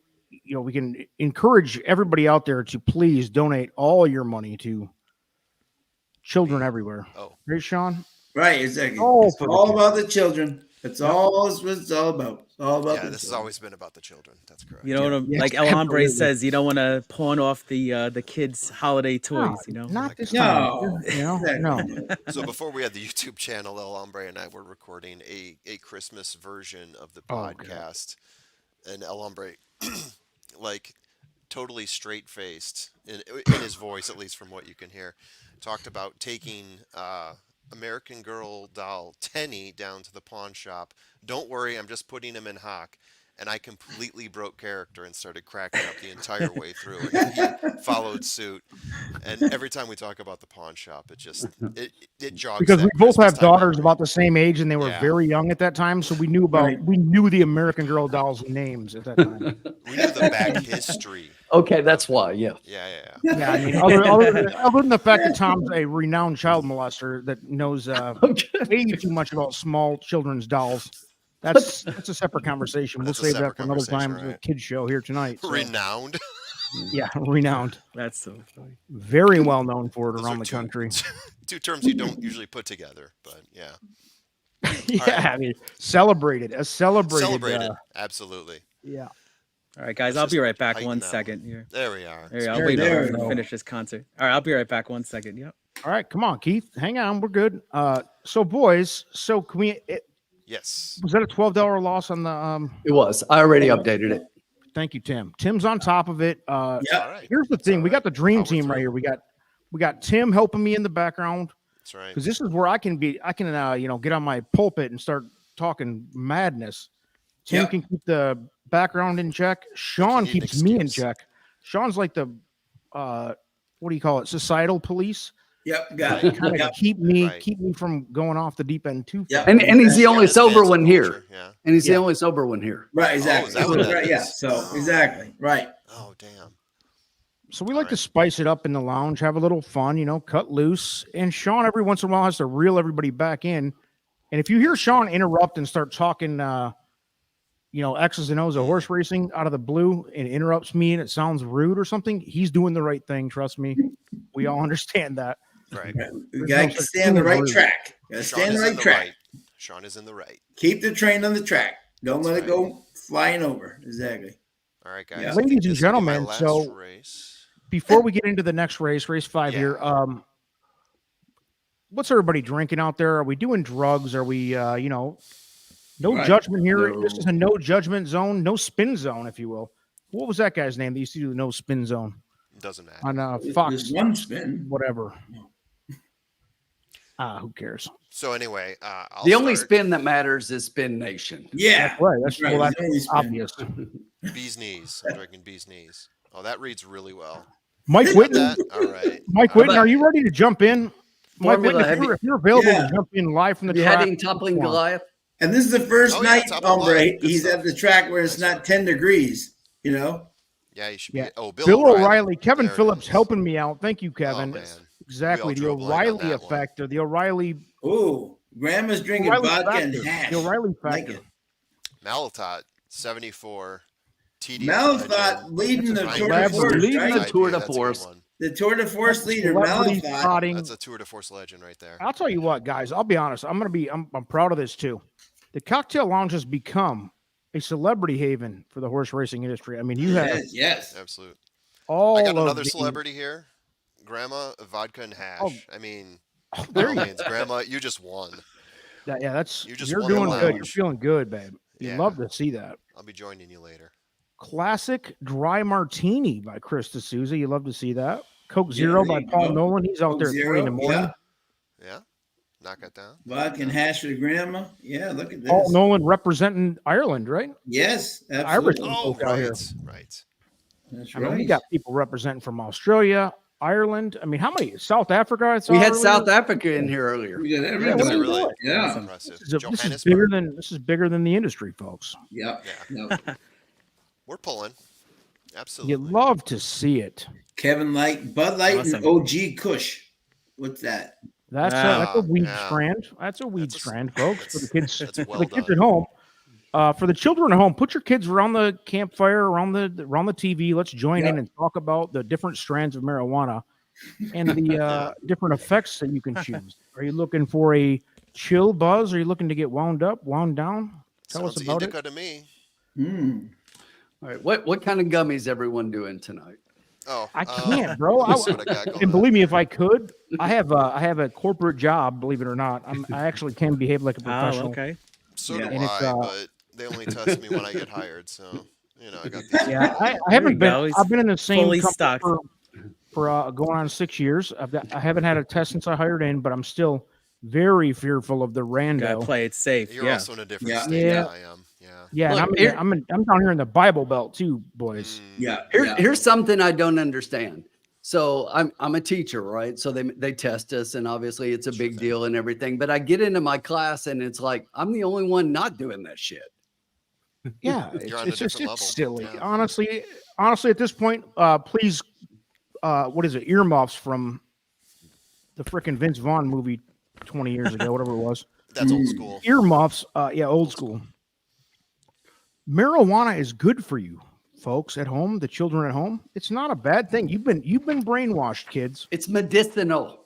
can encourage everybody out there to please donate all your money to children everywhere. Oh, right, Sean? Right, exactly. Oh, It's all about the children. That's all what it's all about. It's all about this has always been about the children. That's correct. You know, like El Hombre says, you don't want to pawn off the kids' holiday toys. Not this time. No. So before we had the YouTube channel, El Hombre and I were recording a Christmas version of the podcast, and El Hombre, like totally straight faced in his voice, at least from what you can hear, talked about taking American Girl doll Tenny down to the pawn shop. Don't worry, I'm just putting him in hock. And I completely broke character and started cracking up the entire way through. And he followed suit. And every time we talk about the pawn shop, it jogs. Because we both have daughters about the same age, and they were very young at that time, so we knew the American Girl dolls' names at that time. We knew the back history. Okay, that's why. Yeah. Yeah. I mean, other than the fact that Tom's a renowned child molester that knows way too much about small children's dolls. That's a separate conversation. We'll save that for another time. Right. Kids show here tonight. So. Renowned. Yeah, renowned. That's so funny. Very well known for it around the country. Two terms you don't usually put together, but yeah. Yeah, I mean, celebrated. Absolutely. Yeah. All right, guys, Let's I'll be just right back. heighten 1 that second one. here. There we are. There, I'll There wait we to go. finish this concert. All right, I'll be right back. 1 second. Yep. All right, come on, Keith. Hang on, we're good. So boys, so can we? Yes. Was that a $12 loss on the? It was. I already updated it. Thank you, Tim. Tim's on top of it. Yeah. All right. Here's the thing: we got the dream Power team right through. here. We got Tim helping me in the background That's right. because this is where I can get on my pulpit and start talking madness. Tim Yep. can keep the background in check. Sean need an keeps me in excuse. check. Sean's like the what do you call it? Societal police. Yep. Got it. Kind of Yep. keep me Right. from going off the deep end too Yep. far. And he's the only Yeah, sober cancel one here. culture, Yeah. And he's Yeah. the only sober one here. Right. Exactly. is that what that right. Yeah. is? So exactly. Right. Oh, damn. So we like to Alright. spice it up in the lounge, have a little fun, cut loose. And Sean every once in a while has to reel everybody back in. And if you hear Sean interrupt and start talking, X's and O's of horse racing out of the blue and interrupts me and it sounds rude or something, he's doing the right thing. Trust me. We all understand that. Right. We got to stay on the right track. Got to stay on the right track. Sean is in the right. Keep the train on the track. Don't let it go flying over. Exactly. All right, guys. Yeah. I think Ladies and this will be my gentlemen, last so- race. Before we get into the next race 5 Yeah. here, what's everybody drinking out there? Are we doing drugs? Are we, no Right. judgment here. No. This is a no judgment zone, no spin zone, if you will. What was that guy's name that used to do the no spin zone Doesn't matter. on Fox? There's one spin. Whatever. Who cares? So anyway, I'll The only start. spin that matters is Spin Nation. Yeah. That's right. That's, right. well, There's only that's spin. obvious. Bee's knees. I'm drinking bee's knees. Oh, that reads really well. Mike Got Whitten, that? All right. Mike Whitten, are you ready to jump in? Mike Formula Whitten, if you're available Yeah. to jump in live from the You track. had him toppling Goliath? And this is the first Oh, yeah, night, top of hombre. line. Good He's stuff. at the track where it's Nice not 10 degrees, Yeah, you should Yeah. be. Oh, Bill O'Reilly, Kevin There it Phillips is. helping me out. Thank you, Kevin. Oh, man. Exactly. The We all drove blind on O'Reilly that one. effect or the O'Reilly Ooh, grandma's drinking O'Reilly vodka factor. and hash. The O'Reilly Like factor. it. Malatot, 74. TD. Malatot leading the That's a Tour de celebrity. Force, Leading right? the Tour de That's a good Force. one. The Tour de Force leader, Celebrity Malatot. spotting. That's a Tour de Force legend right there. I'll tell you what, guys. I'll be honest. I'm proud of this too. The Cocktail Lounge has become a celebrity haven for the horse racing industry. I mean, you have Yes. Absolute. all I got of another the- celebrity here. Grandma, vodka and hash. Oh. I mean, there by you all go. means, Grandma, you just won. That's You just you're won the doing good. You're lounge. feeling good, babe. You Yeah. love to see that. I'll be joining you later. Classic Dry Martini by Chris D'Souza. You love to see that. Coke Zero there by you Paul go. Nolan. He's out there at 3 in the morning. Yeah. Yeah, knock it down. Vodka and hash for the grandma. Yeah, look at this. Paul Nolan representing Ireland, right? Yes, Irish absolutely. Oh, folk out here. right. That's I right. mean, we got people representing from Australia, Ireland. I mean, how many? South Africa. I saw We had earlier? South Africa in here earlier. We got Yeah, everybody. what are you really? doing? Yeah. That's impressive. This is Johannesburg. bigger than the industry, folks. Yep. Yeah. No. We're pulling. You Absolutely. love to see it. Kevin Light, Bud Light, Awesome. and OG Kush. What's that? That's Wow. a weed Yeah. strand. That's a weed That's a- strand, folks. For the kids, that's for well the kids done. at home. For the children at home, put your kids around the campfire, around the TV. Let's join in and talk about the different strands of marijuana and the different effects that you can choose. Are you looking for a chill buzz? Are you looking to get wound up, wound down? Tell us Sounds about indica to me. All right. What kind of gummies everyone doing tonight? Oh, I can't, bro. let's see what I got going And on. believe me, if I could, I have a corporate job. Believe it or not, I actually can behave like a professional. Oh, okay. So Yeah. do And it's, I, but they only test me when I get hired. So, I got this. Yeah, I There haven't you been. go. He's I've been in the same fully company stocked. for going on 6 years. I haven't had a test since I hired in, but I'm still very fearful of the Gotta rando. play it safe. You're Yeah. also in a different Yeah. state Yeah. than I am. Yeah. Yeah, Look, and I'm down here in the Bible Belt too, boys. Yeah. Here's something I don't understand. So I'm a teacher, right? So they test us, and obviously it's a big deal and everything. But I get into my class, and it's like I'm the only one not doing that shit. Yeah, You're on a it's just different it's level. silly. Yeah. Honestly, at this point, please, what is it? Earmuffs from the frickin' Vince Vaughn movie 20 years ago, whatever it was. That's old school. Earmuffs, yeah, old school. Marijuana is good for you, folks at home, the children at home. It's not a bad thing. You've been brainwashed, kids. It's medicinal.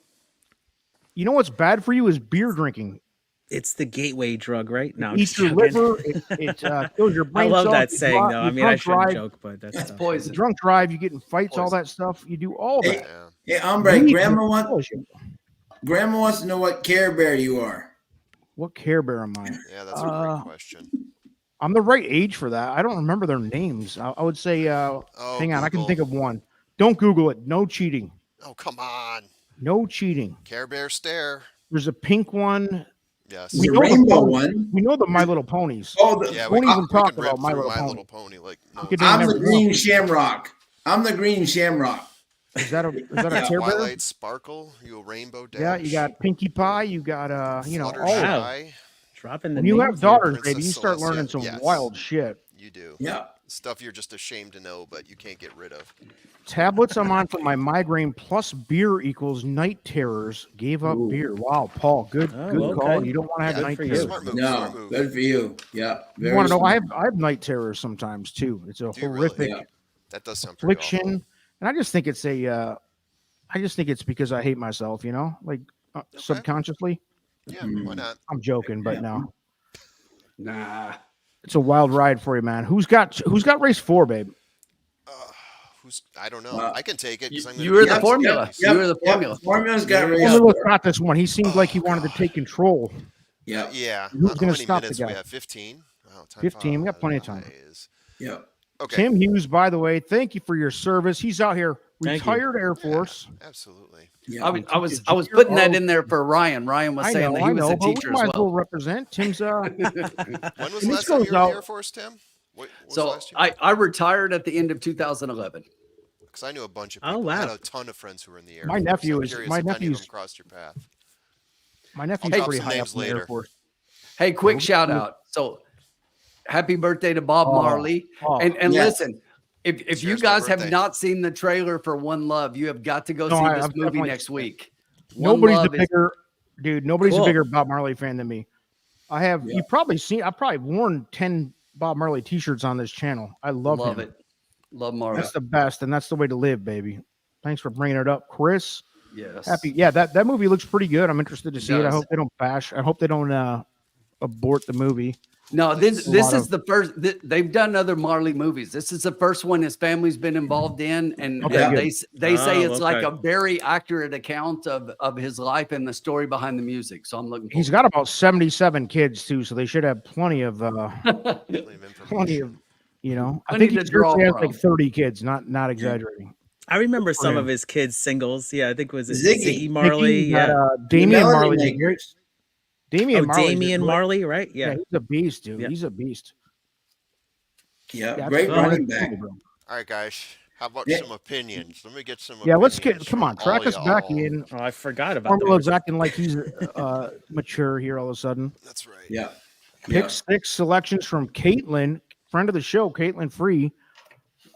You know what's bad for you is beer drinking. It's the gateway drug, right? No, I'm Eats just your joking. liver. It kills your brain I love cells. that You saying, drop- though. you I mean, I drunk shouldn't drive. joke, but that's It's stuff. You poison. drunk drive. You get in fights. All Poison. that stuff. You do all that. Hey, hombre, Weed Grandma wants to know what Care Bear you are. What Care Bear am I? Yeah, that's a great question. I'm the right age for that. I don't remember their names. I would say, hang on, I can Google. think of one. Don't Google it. No cheating. Oh, come on. No cheating. Care Bear stare. There's a pink one. Yes. The rainbow one. We know the My Little Ponies. Oh, Yeah, Don't even talk can about rip My through Little My Pony. Little Pony. Like, no, I'm the never green know. shamrock. I'm the green shamrock. Is that a Care Bear? Twilight Sparkle. You a Rainbow Dash. Yeah, you got Pinkie Pie. You got Fluttershy. all of them. Wow. Dropping the When you have names here. daughters, Princess baby, you start learning some Celestia. Yes. wild shit. You do. Yeah. Stuff you're just ashamed to know, but you can't get rid of. Tablets I'm on for my migraine plus beer equals night terrors. Gave up beer. Wow, Paul, good call. You don't want to have Good night for you. terrors. Smart move. No, Smart move. good for you. Yeah. You want to know? I have night terrors sometimes too. It's a Do you really? horrific Yeah. That does sound pretty affliction, awful. and I just think it's because I hate myself. Like subconsciously. Yeah, why not? I'm joking, but no, Nah. it's a wild ride for you, man. Who's got race 4, babe? I don't know. I can take it. 'Cause I'm gonna You were be the honest. formula. Yep, You were the yep. formula. Formula's got race. Formula's got this one. He seemed like he wanted to take control. Yeah. Yeah. Who's How gonna many stop the minutes guy? we have? 15? Oh, time 15, we got plenty of time. flies. Yeah. Okay. Tim Hughes, by the way, thank you for your service. He's out here, Thank you. retired Air Force. Absolutely. Yeah. I was putting that in there for Ryan. Ryan was I saying know, that he was a but we teacher might as as well well. represent Tim's. When was And the this last time goes you were in the out- Air Force, Tim? What was So last year? I retired at the end of 2011. Because I knew a bunch of Oh, people. I had wow. a ton of friends who were in the Air My Force. nephew I'm is- curious my if any of nephew's- them crossed your path. My nephew's I'll drop pretty some high up names in the Air later. Force. Hey, quick shout out. So happy birthday to Bob Marley. And Yes. listen, if you Shares my guys have birthday. not seen the trailer for One Love, you have got to go No, see I've this movie definitely next seen it. week. One Nobody's a Love is- bigger dude. Nobody's Cool. a bigger Bob Marley fan than me. I have. Yeah. You've probably seen. I've probably worn 10 Bob Marley T-shirts on this channel. I love him. it. Love Marley. That's the best, and that's the way to live, baby. Thanks for bringing it up, Chris. Yes. Happy. Yeah, that movie looks pretty good. I'm interested to see it. I does. hope they don't bash. I hope they don't abort the movie. No, this lot is of- the first. They've done other Marley movies. This is the first one his family's been involved in, and Okay, good. they say Oh, it's like okay. a very accurate account of his life and the story behind the music. So I'm looking. He's got about 77 kids too, so they should have plenty of Plenty of plenty information. of. I Plenty think to he draw has from. like 30 kids. Not exaggerating. I remember some him. of his kids' singles. Yeah, I think was it Ziggy. Ziggy Marley. Mickey, Yeah. Damian Melody Marley. Makers. Damian Marley. Damian Marley, right? Yeah, Yeah. he's a beast, dude. Yeah. He's a beast. Yeah. Yeah, Great that's- running back. All right, guys. How about Yeah. some opinions? Let me get some. Yeah, let's get. opinions Come on, from track all us back y'all. in. Oh, I forgot about Formula's that. acting like he's mature here all of a sudden. That's right. Yeah. Pick 6 selections from Caitlin, friend of the show, Caitlin Free.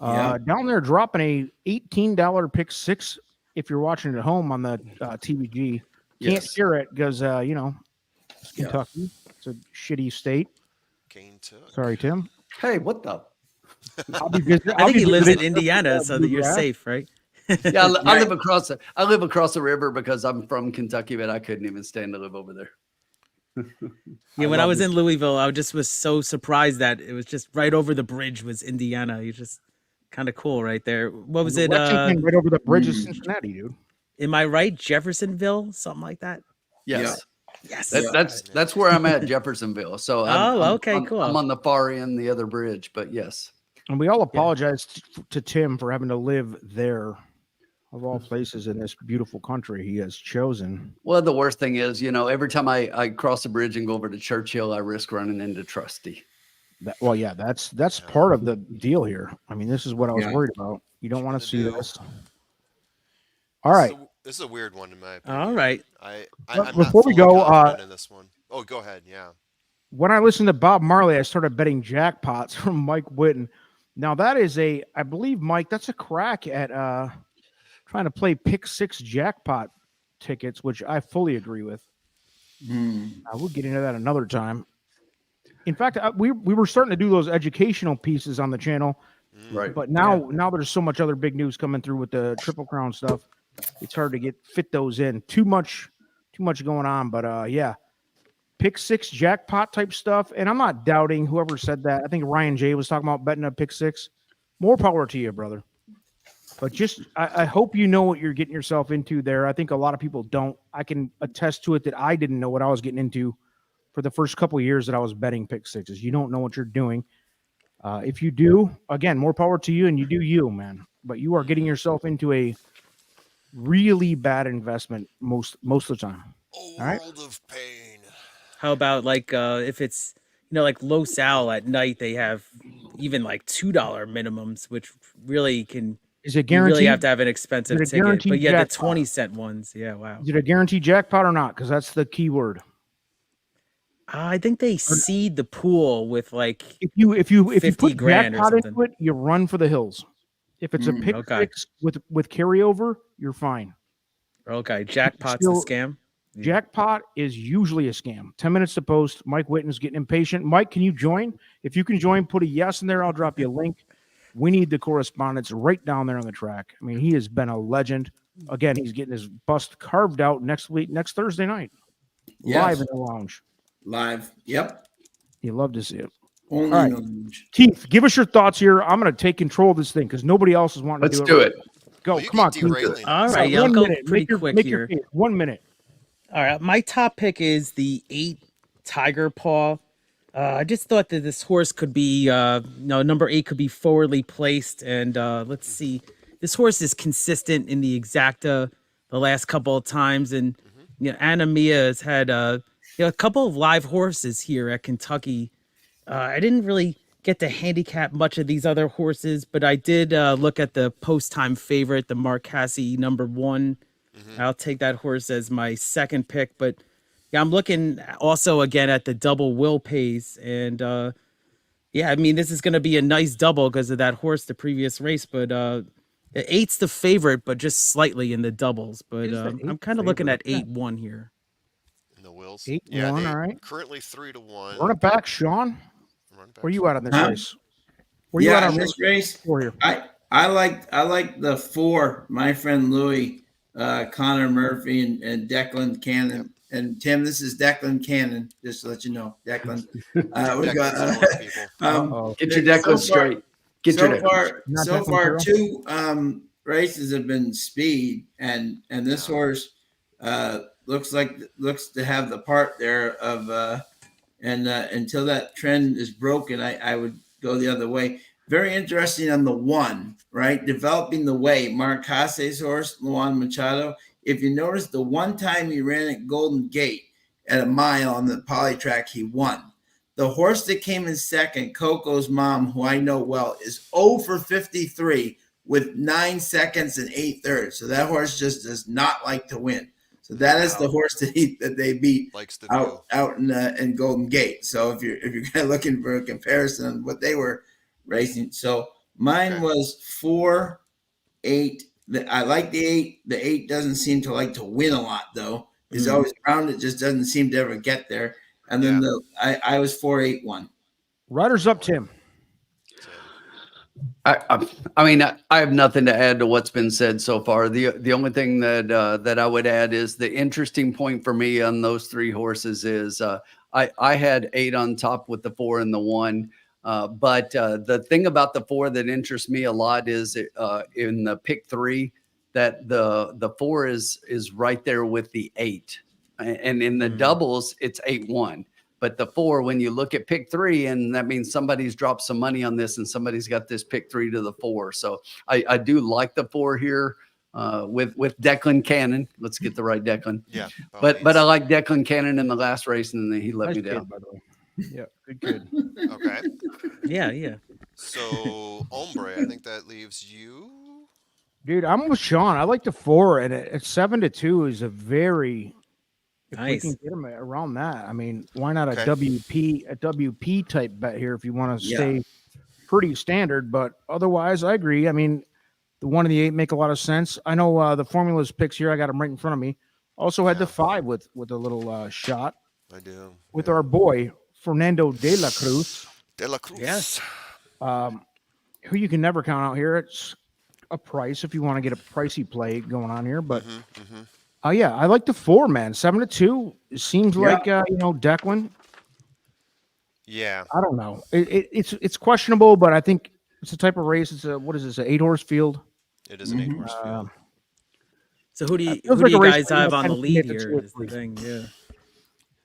Down there dropping a $18 pick 6 if you're watching it at home on the TVG. Can't Yes. hear it because, it's Kentucky. It's a shitty state. Kane took. Sorry, Tim. Hey, what the? I'll be visiting. I think he lives in visiting- Indiana, so that you're safe, right? Yeah, I Right. live across the river because I'm from Kentucky, but I couldn't even stand to live over there. Yeah, when I was in Louisville, I just was so surprised that it was just right over the bridge was Indiana. You just kind of cool right there. What was it? Lexington, right over the bridge of Cincinnati, dude. Am I right? Jeffersonville, something like that. Yes. Yes. That's where I'm at, Jeffersonville. So Okay, cool. I'm on the far end, the other bridge, but yes. And we all apologize to Tim for having to live there, of all places in this beautiful country he has chosen. Well, the worst thing is, every time I cross the bridge and go over to Churchill, I risk running into Trusty. That's part of the deal here. I mean, this is what I was worried about. You don't want to see this. All right. This is a weird one in my opinion. All right. I'm Before not we fully go, confident in this one. Oh, go ahead. Yeah. When I listened to Bob Marley, I started betting jackpots from Mike Whitten. Now that is I believe, Mike, that's a crack at trying to play pick 6 jackpot tickets, which I fully agree with. I will get into that another time. In fact, we were starting to do those educational pieces on the channel, Right. but now there's so much other big news coming through with the Triple Crown stuff. It's hard to fit those in. Too much going on. But pick six jackpot type stuff, and I'm not doubting whoever said that. I think Ryan J was talking about betting a pick six. More power to you, brother. But just, I hope you know what you're getting yourself into there. I think a lot of people don't. I can attest to it that I didn't know what I was getting into for the first couple of years that I was betting pick sixes. You don't know what you're doing. If you do, again, more power to you, and you do you, man. But you are getting yourself into a really bad investment most of the time. All right? World of pain. How about like if it's like Los Al at night, they have even like $2 minimums, which really can. Is it You guaranteed? really have to have an expensive Is it a ticket. guaranteed But yeah, the jackpot? 20-cent ones. Yeah, wow. Is it a guaranteed jackpot or not? Because that's the key word. I think they seed the pool with like If you 50 put grand or jackpot something. into it, you run for the hills. If it's a pick okay. six with carryover, you're fine. Okay, jackpot's Still- the scam. Yeah. Jackpot is usually a scam. 10 minutes to post. Mike Witten's getting impatient. Mike, can you join? If you can join, put a yes in there. I'll drop you a link. We need the correspondence right down there on the track. I mean, he has been a legend. Again, he's getting his bust carved out next Thursday night. Yes. Live in the lounge. Live. Yep. You love to see it. Only All right. in the lounge. Keith, give us your thoughts here. I'm going to take control of this thing because nobody else is wanting Let's to do it. Go. Well, you Come on, keep Keith. derailing All us. right, yeah, I'll One go minute. pretty Make quick your here. case. 1 minute. All right, my top pick is the 8 Tiger Paw. I just thought that this horse could be, number 8 could be forwardly placed. And let's see, this horse is consistent in the exacta the last couple of times. And, Anna Mia has had, a couple of live horses here at Kentucky. I didn't really get to handicap much of these other horses, but I did look at the post-time favorite, the Marcassi number 1. I'll take that horse as my second pick, but yeah, I'm looking also again at the double Will Pays, and I mean this is going to be a nice double because of that horse the previous race, but the 8's the favorite, but just slightly in the doubles. But I'm kind of looking at 8-1 here. In the Wills. 8-1, all right. Currently 3-1. Run it back, Sean. Where you at on this Huh? race? Where you at on this race? Four here. I like the 4. My friend Louis, Connor Murphy, and Declan Cannon. Yep. And Tim, this is Declan Cannon. Just to let you know, Declan. We got. Get your Declan straight. So far, 2 races have been speed, and this horse looks to have the part there of. And until that trend is broken, I would go the other way. Very interesting on the 1, right? Developing the way. Mark Hasse's horse, Luan Machado. If you notice, the one time he ran at Golden Gate at a mile on the poly track, he won. The horse that came in second, Coco's Mom, who I know well, is 0 for 53 with 9 seconds and 8/3. So that horse just does not like to win. So that is the horse that they beat out in Golden Gate. So if you're kind of looking for a comparison on what they were racing, so mine was 4, 8. I like the 8. The 8 doesn't seem to like to win a lot though. It's always around. It just doesn't seem to ever get there. And then I was 4-8-1. Riders up, Tim. I mean, I have nothing to add to what's been said so far. The only thing that I would add is the interesting point for me on those 3 horses is I had 8 on top with the 4 and the 1. But the thing about the 4 that interests me a lot is in the pick 3 that the 4 is right there with the 8, and in the doubles it's 8-1. But the 4, when you look at pick 3, and that means somebody's dropped some money on this and somebody's got this pick 3 to the 4. So I do like the 4 here with Declan Cannon. Let's get the right Declan. Yeah. But I like Declan Cannon in the last race, and then he let me down. By the way. Yeah, good. Okay. Yeah. So, Ombre, I think that leaves you. Dude, I'm with Sean. I like the 4, and at 7-2 is a very nice. We can get him around that. I mean, why not a WP type bet here if you want to stay pretty standard? But otherwise, I agree. I mean, the 1 and the 8 make a lot of sense. I know the formulas picks here. I got them right in front of me. Also had the 5 with a little shot. I do. With our boy Fernando de la Cruz. Yes. Who you can never count out here. It's a price if you want to get a pricey play going on here, but Oh yeah, I like the 4, man. 7-2 seems like Declan. Yeah, I don't know. It's questionable, but I think it's the type of race. It's what is this? An 8-horse field. it is an 8-horse field. So who do feels like you a race guys where have on kind the of lead commit to here? 2 or Is the 3. thing, yeah.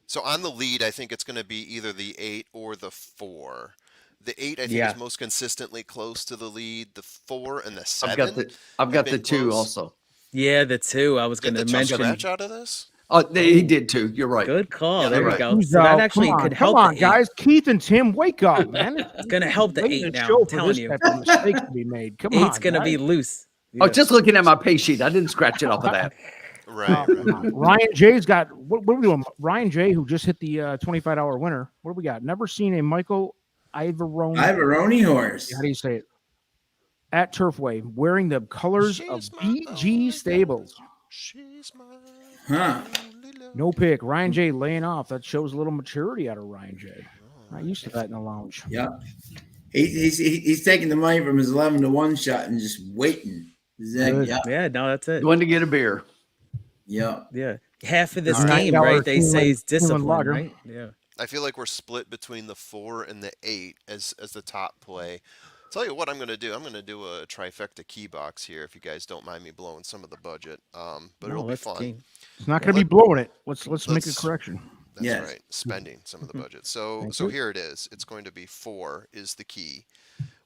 So on the lead, I think it's going to be either the 8 or the 4. The 8, I think, Yeah. is most consistently close to the lead. The 4 and the 7. I've got the been 2 close. also. Yeah, the 2. I was going Get to the mention. scratch out of this. Oh, he did too. You're right. Good call. Yeah, there you're we right. go. So that actually could help. Come on, the 8. guys. Keith and Tim, wake up, man. It's going to help the Late 8 in the now. show I'm for telling this you. type of mistakes to be made. Come 8's on, going to be guys. loose. Oh, Yeah. just looking at my pay sheet, I didn't scratch it off of that. Right. Ryan J's got what are we doing? Ryan J, who just hit the $25 winner. What do we got? Never seen a Michael Ivaroni horse. How do you say it? At Turfway, wearing the colors of BG Stables. She's my Huh. No pick. Ryan J laying off. That shows a little maturity out of Ryan J. Not used to that in the lounge. Yeah. He's taking the money from his 11-1 shot and just waiting. Yeah, no, that's it. Going to get a beer. Yeah. Yeah. Half of this All right. game, right? They $9 say is discipline, lager. right? Yeah. I feel like we're split between the 4 and the 8 as the top play. Tell you what I'm going to do. I'm going to do a trifecta key box here if you guys don't mind me blowing some of the budget. But it'll be fun. King. It's not going to be blowing it. Let's make a correction. That's right. Spending some of the budget. So here it is. It's going to be 4 is the key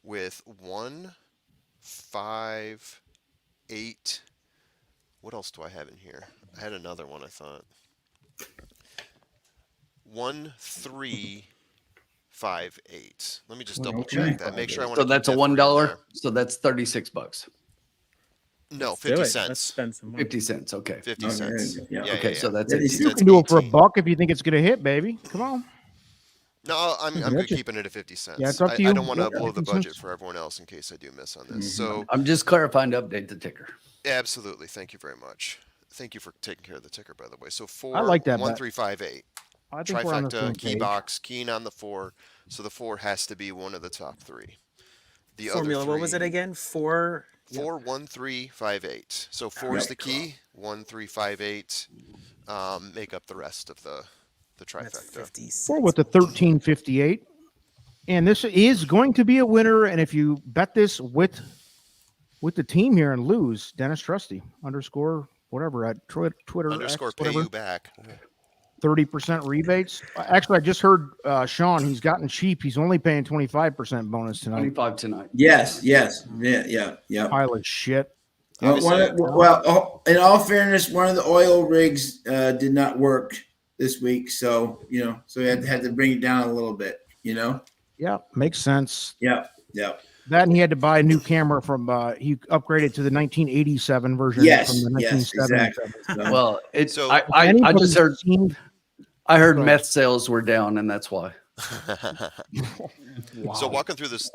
with 1, 5, 8. What else do I have in here? I had another one, I thought. 1, 3, 5, 8. Let me just double check that. Make sure I want to. So that's a $1. So that's $36. No, Let's 50 do it. cents. Let's spend some money. 50 cents. Okay. 50 cents. Yeah. Okay. So that's Yeah, it. You can do it for a buck if you think it's going to hit, baby. Come on. No, I'm good keeping it at 50 cents. Yeah, it's up to you. I don't want to Yeah, blow the 50 budget cents. for everyone else in case I do miss on this. So I'm just clarifying to update the ticker. absolutely, thank you very much. Thank you for taking care of the ticker, by the way. So 4, I like that 1, bet. 3, 5, 8. I think we're on the same Trifecta, key page. box, keying on the 4. So the 4 has to be one of the top 3. The Formula, other what was it 3 again? 4. 4, 1, 3, 5, 8. So 4 is the key. 1, 3, 5, 8 make up the rest of the That's trifecta. 56. 4 with the 1358. And this is going to be a winner. And if you bet this with the team here and lose, Dennis Trusty _ whatever at Twitter Underscore X, pay whatever, you back. 30% rebates. Actually, I just heard Sean. He's gotten cheap. He's only paying 25% bonus tonight. 25 tonight. Yes. Yeah. Pile of shit. Well, in all fairness, one of the oil rigs did not work this week, so so we had to bring it down a little bit. Yeah, makes sense. Yeah. That and he had to buy a new camera from. He upgraded to the 1987 version. Yes, from the yes, 1977. exactly. Well, it's So- I just heard I heard Right. meth sales were down, and that's why. So walking through this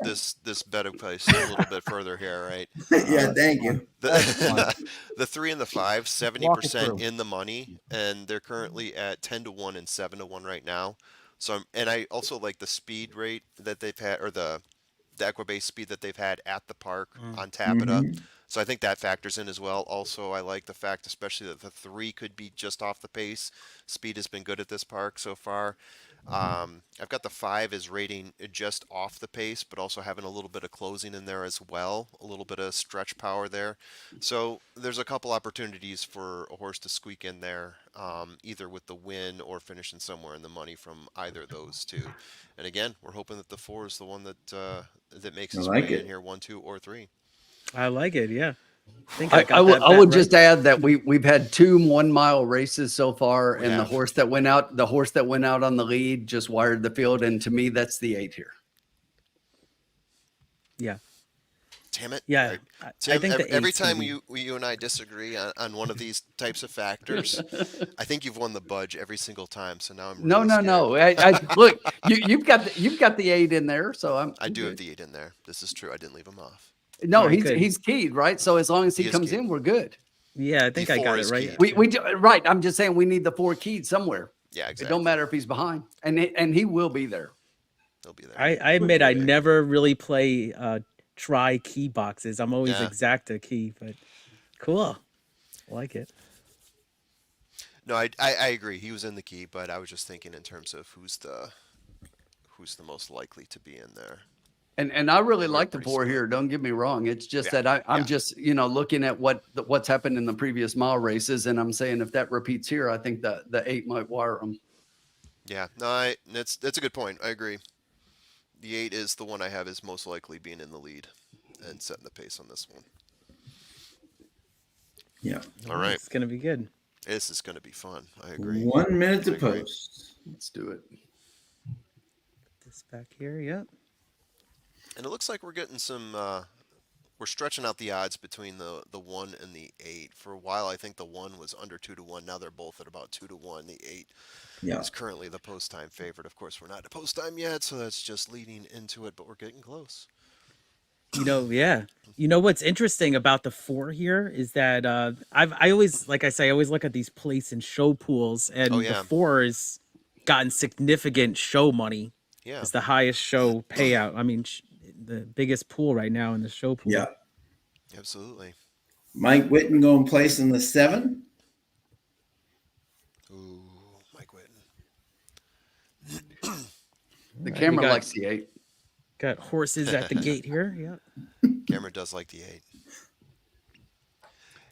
bet place a little bit further here, right? Yeah, thank you. The 3 and the 5, Walk it 70% through. in the money, and they're currently at 10-1 and 7-1 right now. So and I also like the speed rate that they've had, or the Equibase speed that they've had at the park on Tapita. So I think that factors in as well. Also, I like the fact, especially that the 3 could be just off the pace. Speed has been good at this park so far. I've got the 5 as rating just off the pace, but also having a little bit of closing in there as well, a little bit of stretch power there. So there's a couple opportunities for a horse to squeak in there, either with the win or finishing somewhere in the money from either of those two. And again, we're hoping that the 4 is the one that makes its way in here, 1, 2, or 3. I like it. Yeah. I would just add that we've had 2 1-mile races so far, and the horse that went out on the lead just wired the field, and to me that's the 8 here. Yeah. Damn it. Yeah. Tim, I think every time you and I disagree on one of these types of factors, I think you've won the budge every single time. So now I'm really scared. No. Look, you've got the 8 in there, so I do have the 8 in there. This is true. I didn't leave him off. No, Right, he's keyed, right? So as long as he comes in, we're good. Yeah, I think I got it right. Right. I'm just saying we need the 4 keyed somewhere. Yeah, exactly. It don't matter if he's behind, and he will be there. He'll be there. I admit I never really play try key boxes. I'm always exacta key, but cool. I like it. No, I agree. He was in the key, but I was just thinking in terms of who's the most likely to be in there. And I really like the 4 here. Don't get me wrong. It's just that I'm just, looking at what's happened in the previous mile races. And I'm saying if that repeats here, I think the 8 might wire them. Yeah, no, that's a good point. I agree. The 8 is the one I have is most likely being in the lead and setting the pace on this one. Yeah. All right. It's going to be good. This is going to be fun. I agree. 1 minute to post. Let's do it. This back here, yep. And it looks like we're getting some, we're stretching out the odds between the 1 and the 8. For a while, I think the 1 was under 2 to 1. Now they're both at about 2 to 1. The 8 is currently the post time favorite. Of course, we're not at post time yet, so that's just leading into it, but we're getting close. Yeah. What's interesting about the 4 here is that I always, like I say, I always look at these place and show pools, and the 4 has gotten significant show money. Yeah. It's the highest show payout. I mean, the biggest pool right now in the show pool. Yeah. Absolutely. Mike Whitten going place in the 7. Ooh, Mike Whitten. The camera likes the 8. Got horses at the gate here. Yep. Camera does like the 8.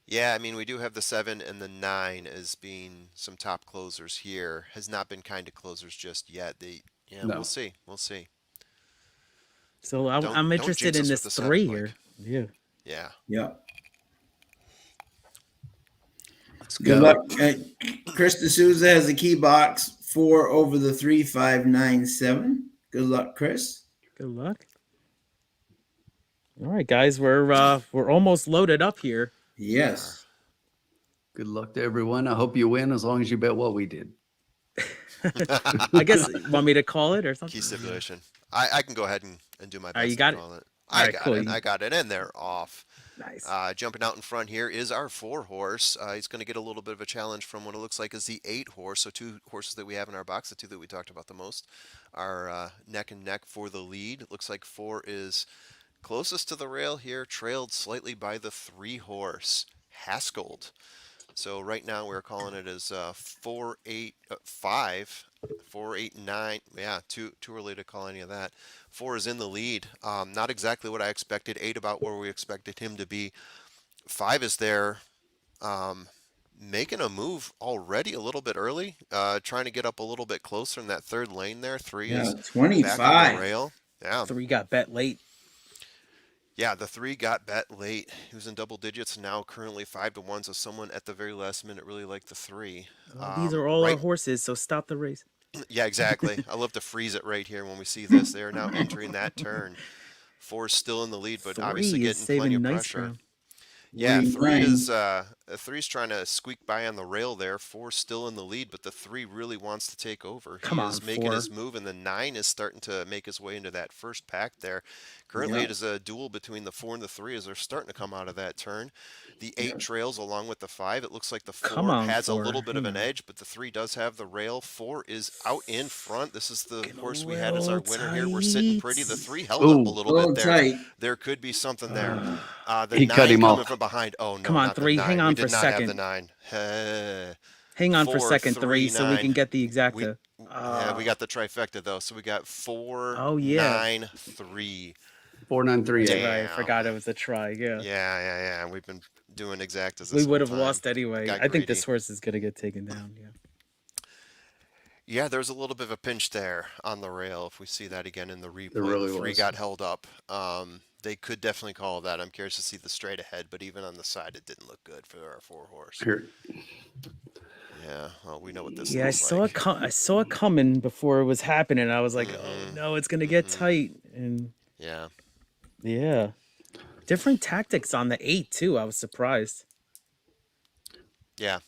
Yeah, I mean, we do have the 7 and the 9 as being some top closers here. Has not been kind of closers just yet. We'll see. We'll see. So I'm interested in this 3 here. Yeah. Yeah. Yeah. Let's Good go. luck. Chris D'Souza has a key box 4 over the 3597. Good luck, Chris. Good luck. All right, guys, we're almost loaded up here. Yes. Good luck to everyone. I hope you win as long as you bet what we did. I guess want me to call it or something? Key stipulation. I can go ahead and do my best. You got to it? call it. All right, cool. I got it. And they're off. Nice. Jumping out in front here is our 4 horse. He's going to get a little bit of a challenge from what it looks like is the 8 horse. So 2 horses that we have in our box, the 2 that we talked about the most, are neck and neck for the lead. It looks like 4 is closest to the rail here, trailed slightly by the 3 horse, Haskold. So right now we're calling it as 4, 8, 5, 4, 8, 9. Yeah, too early to call any of that. 4 is in the lead. Not exactly what I expected. 8 about where we expected him to be. 5 is there, making a move already a little bit early, trying to get up a little bit closer in that 3rd lane there. 3 is 25 back on the rail. Yeah. 3 got bet late. Yeah, the 3 got bet late. He was in double digits, now currently 5 to 1. So someone at the very last minute really liked the 3. Well, these are all our horses, so stop the race. Yeah, exactly. I love to freeze it right here when we see this. They are now entering that turn. 4 is still in the lead, but obviously getting plenty of pressure. Ground. Yeah, 3's trying to squeak by on the rail there. 4's still in the lead, but the 3 really wants to take over. He is making his move, and the 9 is starting to make his way into that first pack there. Currently, it is a duel between the 4 and the 3 as they're starting to come out of that turn. The 8 trails along with the 5. It looks like the 4 has a little bit of an edge, but the 3 does have the rail. 4 is out in front. This is the horse we had as our winner here. We're sitting pretty. The 3 held up a little bit there. Tight. There could be something there. The He 9 cut him coming off. from behind. Oh, no, Come on, not 3. the 9. Hang on We for did a not second. have the 9. Hang on for 4, a second, 3, so we 9. can get the exacta. Yeah, we got the trifecta, though. So we got 4, 9, 3. 4, 9, 3, 8. Right, I forgot it was a try. Yeah. Yeah. We've been doing exactas. We would have lost anyway. Got I think this greedy. horse is going to get taken down. Yeah. Yeah, there's a little bit of a pinch there on the rail. If we see that again in the replay, There really the 3 was. got held up. They could definitely call that. I'm curious to see the straight ahead, but even on the side, it didn't look good for our 4 horse. Here. Yeah, well, we know what this Yeah, I looks saw like. I saw it coming before it was happening. I was like, oh no, it's gonna get tight. And Yeah. Different tactics on the 8 too. I was surprised. Yeah.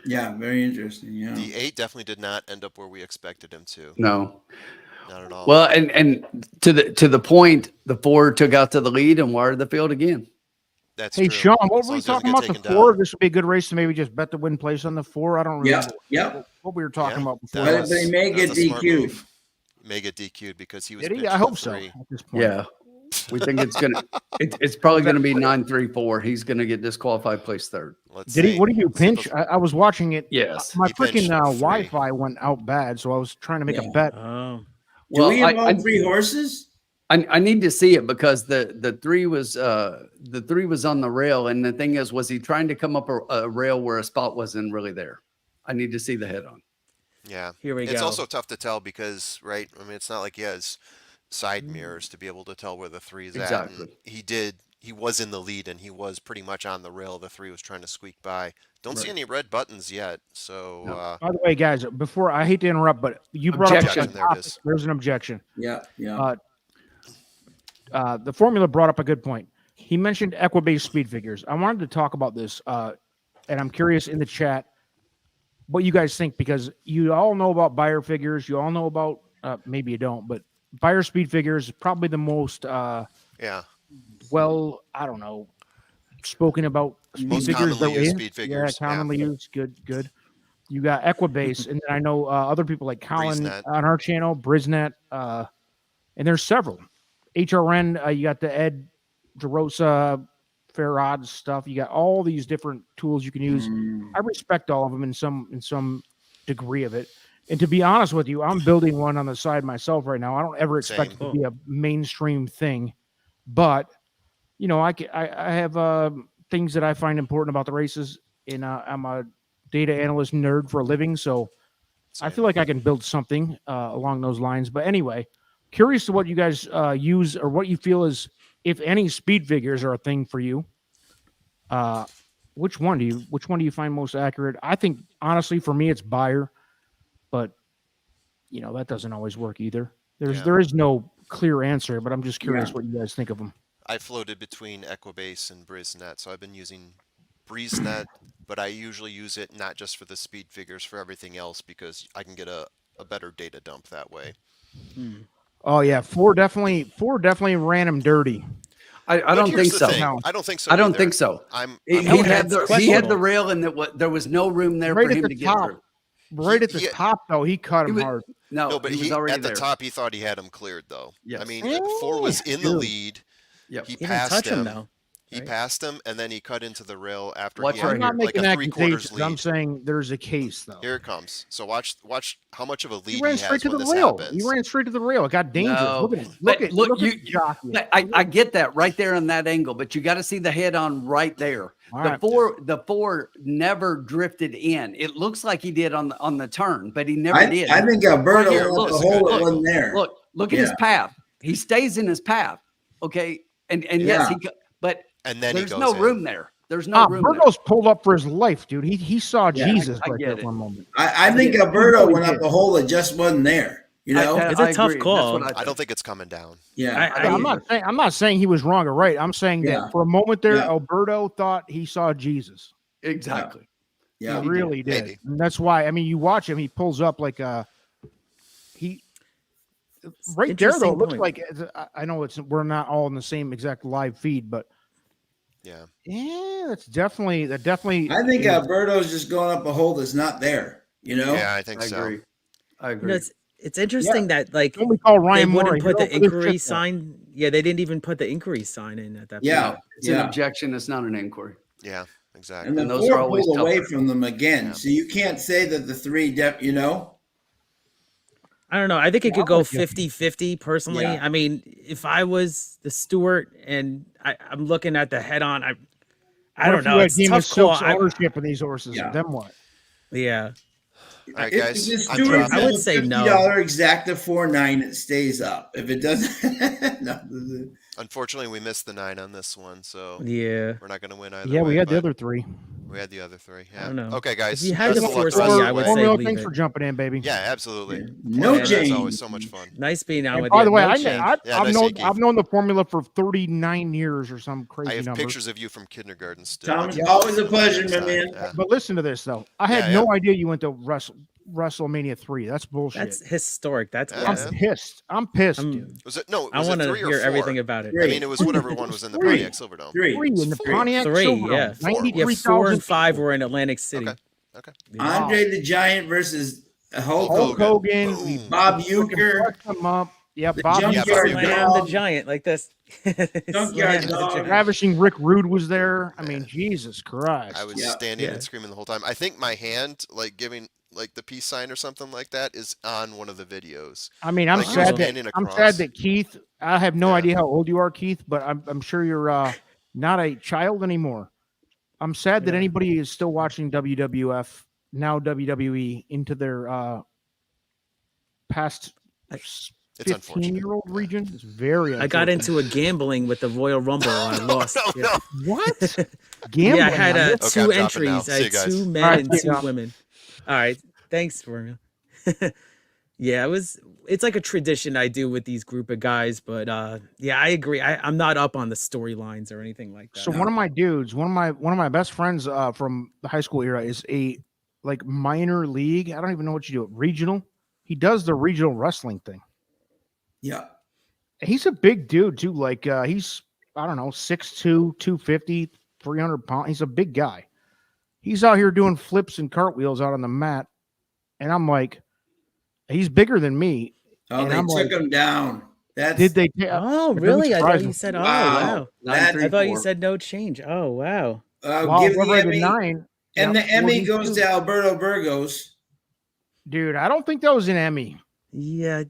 Yeah, very interesting. Yeah. The 8 definitely did not end up where we expected him to. No. Not at all. Well, and to the point, the 4 took out to the lead and wired the field again. That's Hey, true. Sean, what As were long we as he doesn't talking get about the taken 4? down. This would be a good race to maybe just bet the win place on the 4. I don't remember what we were talking about before. That But he may get that's a smart DQ'd. move. May get DQ'd because he was Did he? benched I the hope so 3. at this point. Yeah. We think it's probably going to be 934. He's going to get disqualified, place third. Did he? What did you pinch? I was watching it. Yes. My freaking Wi-Fi went out bad, so I was trying to make a bet. Oh. Do we have all 3 horses? I need to see it because the three was on the rail, and the thing is, was he trying to come up a rail where a spot wasn't really there? I need to see the head on. Yeah. Here we go. It's also tough to tell because, right? I mean, it's not like he has side mirrors to be able to tell where the 3 is at. And he was in the lead, and he was pretty much on the rail. The 3 was trying to squeak by. Don't see any red buttons yet. So, by the way, guys, before I hate to interrupt, but you brought up a topic. There's an objection. Yeah. The formula brought up a good point. He mentioned Equibase speed figures. I wanted to talk about this, and I'm curious in the chat what you guys think, because you all know about buyer figures. You all know about, maybe you don't, but buyer speed figures is probably the most, well, I don't know, spoken about most speed figures. Commonly used speed figures. Yeah, commonly used. Good. You got Equibase, and then I know other people like Colin Brisnet. on our channel, Brisnet, and there's several. HRN, you got the Ed DeRosa, Fair Odds stuff. You got all these different tools you can use. I respect all of them in some degree of it. And to be honest with you, I'm building one on the side myself right now. I don't ever expect it to be a mainstream thing, but you know, I have things that I find important about the races, and I'm a data analyst nerd for a living, so I feel like I can build something along those lines. But anyway, curious to what you guys use, or what you feel is, if any, speed figures are a thing for you. Which one do you find most accurate? I think honestly, for me, it's buyer, but you know that doesn't always work either. There is no clear answer, but I'm just curious what you guys think of them. I floated between Equibase and Brisnet, so I've been using Brisnet, but I usually use it not just for the speed figures, for everything else, because I can get a better data dump that way. Oh yeah, four definitely ran him dirty. I don't think so. No. I don't think so. I don't think so. He had the rail, and there was no room there for him to get through. Right at the top, though, he cut him hard. No, but he was already at the there. top, he thought he had him cleared, though. Yes. I mean, 4 was in the lead. Yep. He didn't passed touch him, him. though. He passed him, and then he cut into the rail after Watch he right had I'm not like making a 3/4 accusations. lead. I'm saying there's a case, though. Here it comes. So watch how much of a lead He ran he straight has to when the this rail. happens. He ran straight to the rail. It got dangerous. No. Look at the jockey. I get that right there on that angle, but you got to see the head on right there. The four never drifted in. It looks like he did on the turn, but he never did. I think Alberto Right here, went the hole that wasn't there. Look at his path. He stays in his path. Okay, and yes, and then there's he goes no in. room there. There's no room. Burgos pulled up for his life, dude. He saw Jesus I right get there it. for a moment. I think Alberto went up the hole that just wasn't there. You know, It's a tough agree. call. That's what I don't think it's coming down. yeah. I'm not saying he was wrong or right. I'm saying that for a moment there, Yeah. Alberto thought he saw Jesus. Exactly. Yeah. He really did. Maybe. And that's why, I mean, you watch him, he pulls up like right there though, it looks like, I know we're not all in the same exact live feed, but that's definitely. I think Alberto's just going up a hole that's not there. You know. Yeah, I think so. Agree. I agree. You know, it's interesting that like we call Ryan they wouldn't Moore. put the inquiry sign. Yeah, they didn't even put the inquiry sign in at that point. Yeah. It's an objection. It's not an inquiry. Yeah, exactly. And the those 4 are always pulled away tougher. from them again. So you can't say that the 3 you know. I don't know. I think it could go 50-50 personally. Yeah. I mean, if I was the steward and I'm looking at the head on, I don't know. It's tough call. Ownership of these horses. Then what? Yeah. All right, guys. If the steward I would say no. $50 exacta 4.9, it stays up. If it doesn't, no. Unfortunately, we missed the 9 on this one, so yeah, we're not going to win either. Yeah, way, we had the other 3. We had the other 3. Yeah. I don't know. Okay, guys. If you had best the of luck force the rest me, of I the would way. say leave Thanks it. for jumping in, baby. Yeah, absolutely. No That's change. always so much fun. Nice being out with By you. the way, No I've change. known the formula for 39 years or some I crazy have number. pictures of you from kindergarten still. Thomas, always a pleasure, my man. Yeah. But listen to this though. I had no idea you went to WrestleMania 3. That's bullshit. That's historic. That's Yeah. awesome. I'm pissed, dude. Was it no? I Was want it to 3 or hear 4? everything about it. I mean, it was whatever one was in the 3. Pontiac Silverdome. 3. In the Pontiac 3, Silverdome, yeah. 4 and 5 were in Atlantic City. Okay. Andre the Giant versus Hulk Hogan, Bob Euchre. Yeah, The Bob Junkyard Euchre. Slam the giant like this. Junkyard Dog. Ravishing Rick Rude was there. I mean, Jesus Christ. I was standing and screaming the whole time. I think my hand, like giving like the peace sign or something like that, is on one of the videos. I mean, I'm Like, sad that Keith. I have no idea how old you are, Keith, but I'm sure you're not a child anymore. I'm sad that anybody is still watching WWF, now WWE, into their past 15-year-old region. It's very I got into a gambling with the Royal Rumble. I lost. No. What? Gambling? Yeah, I had two I'm entries. I had 2 men and 2 women. All right. Thanks, Romeo. Yeah, it's like a tradition I do with these group of guys, but yeah, I agree. I'm not up on the storylines or anything like that. So one of my dudes, one of my best friends from the high school era is a like minor league. I don't even know what you do. Regional. He does the regional wrestling thing. Yeah. He's a big dude too. Like he's, I don't know, 6'2", 250, 300 pounds. He's a big guy. He's out here doing flips and cartwheels out on the mat. And I'm like, he's bigger than me. Oh, they took him down. Did they? Oh, really? I thought you said, wow. I thought you said no change. Oh, wow. Give the Emmy. 9. And the Emmy goes to Alberto Burgos. Dude, I don't think that was an Emmy. Yeah.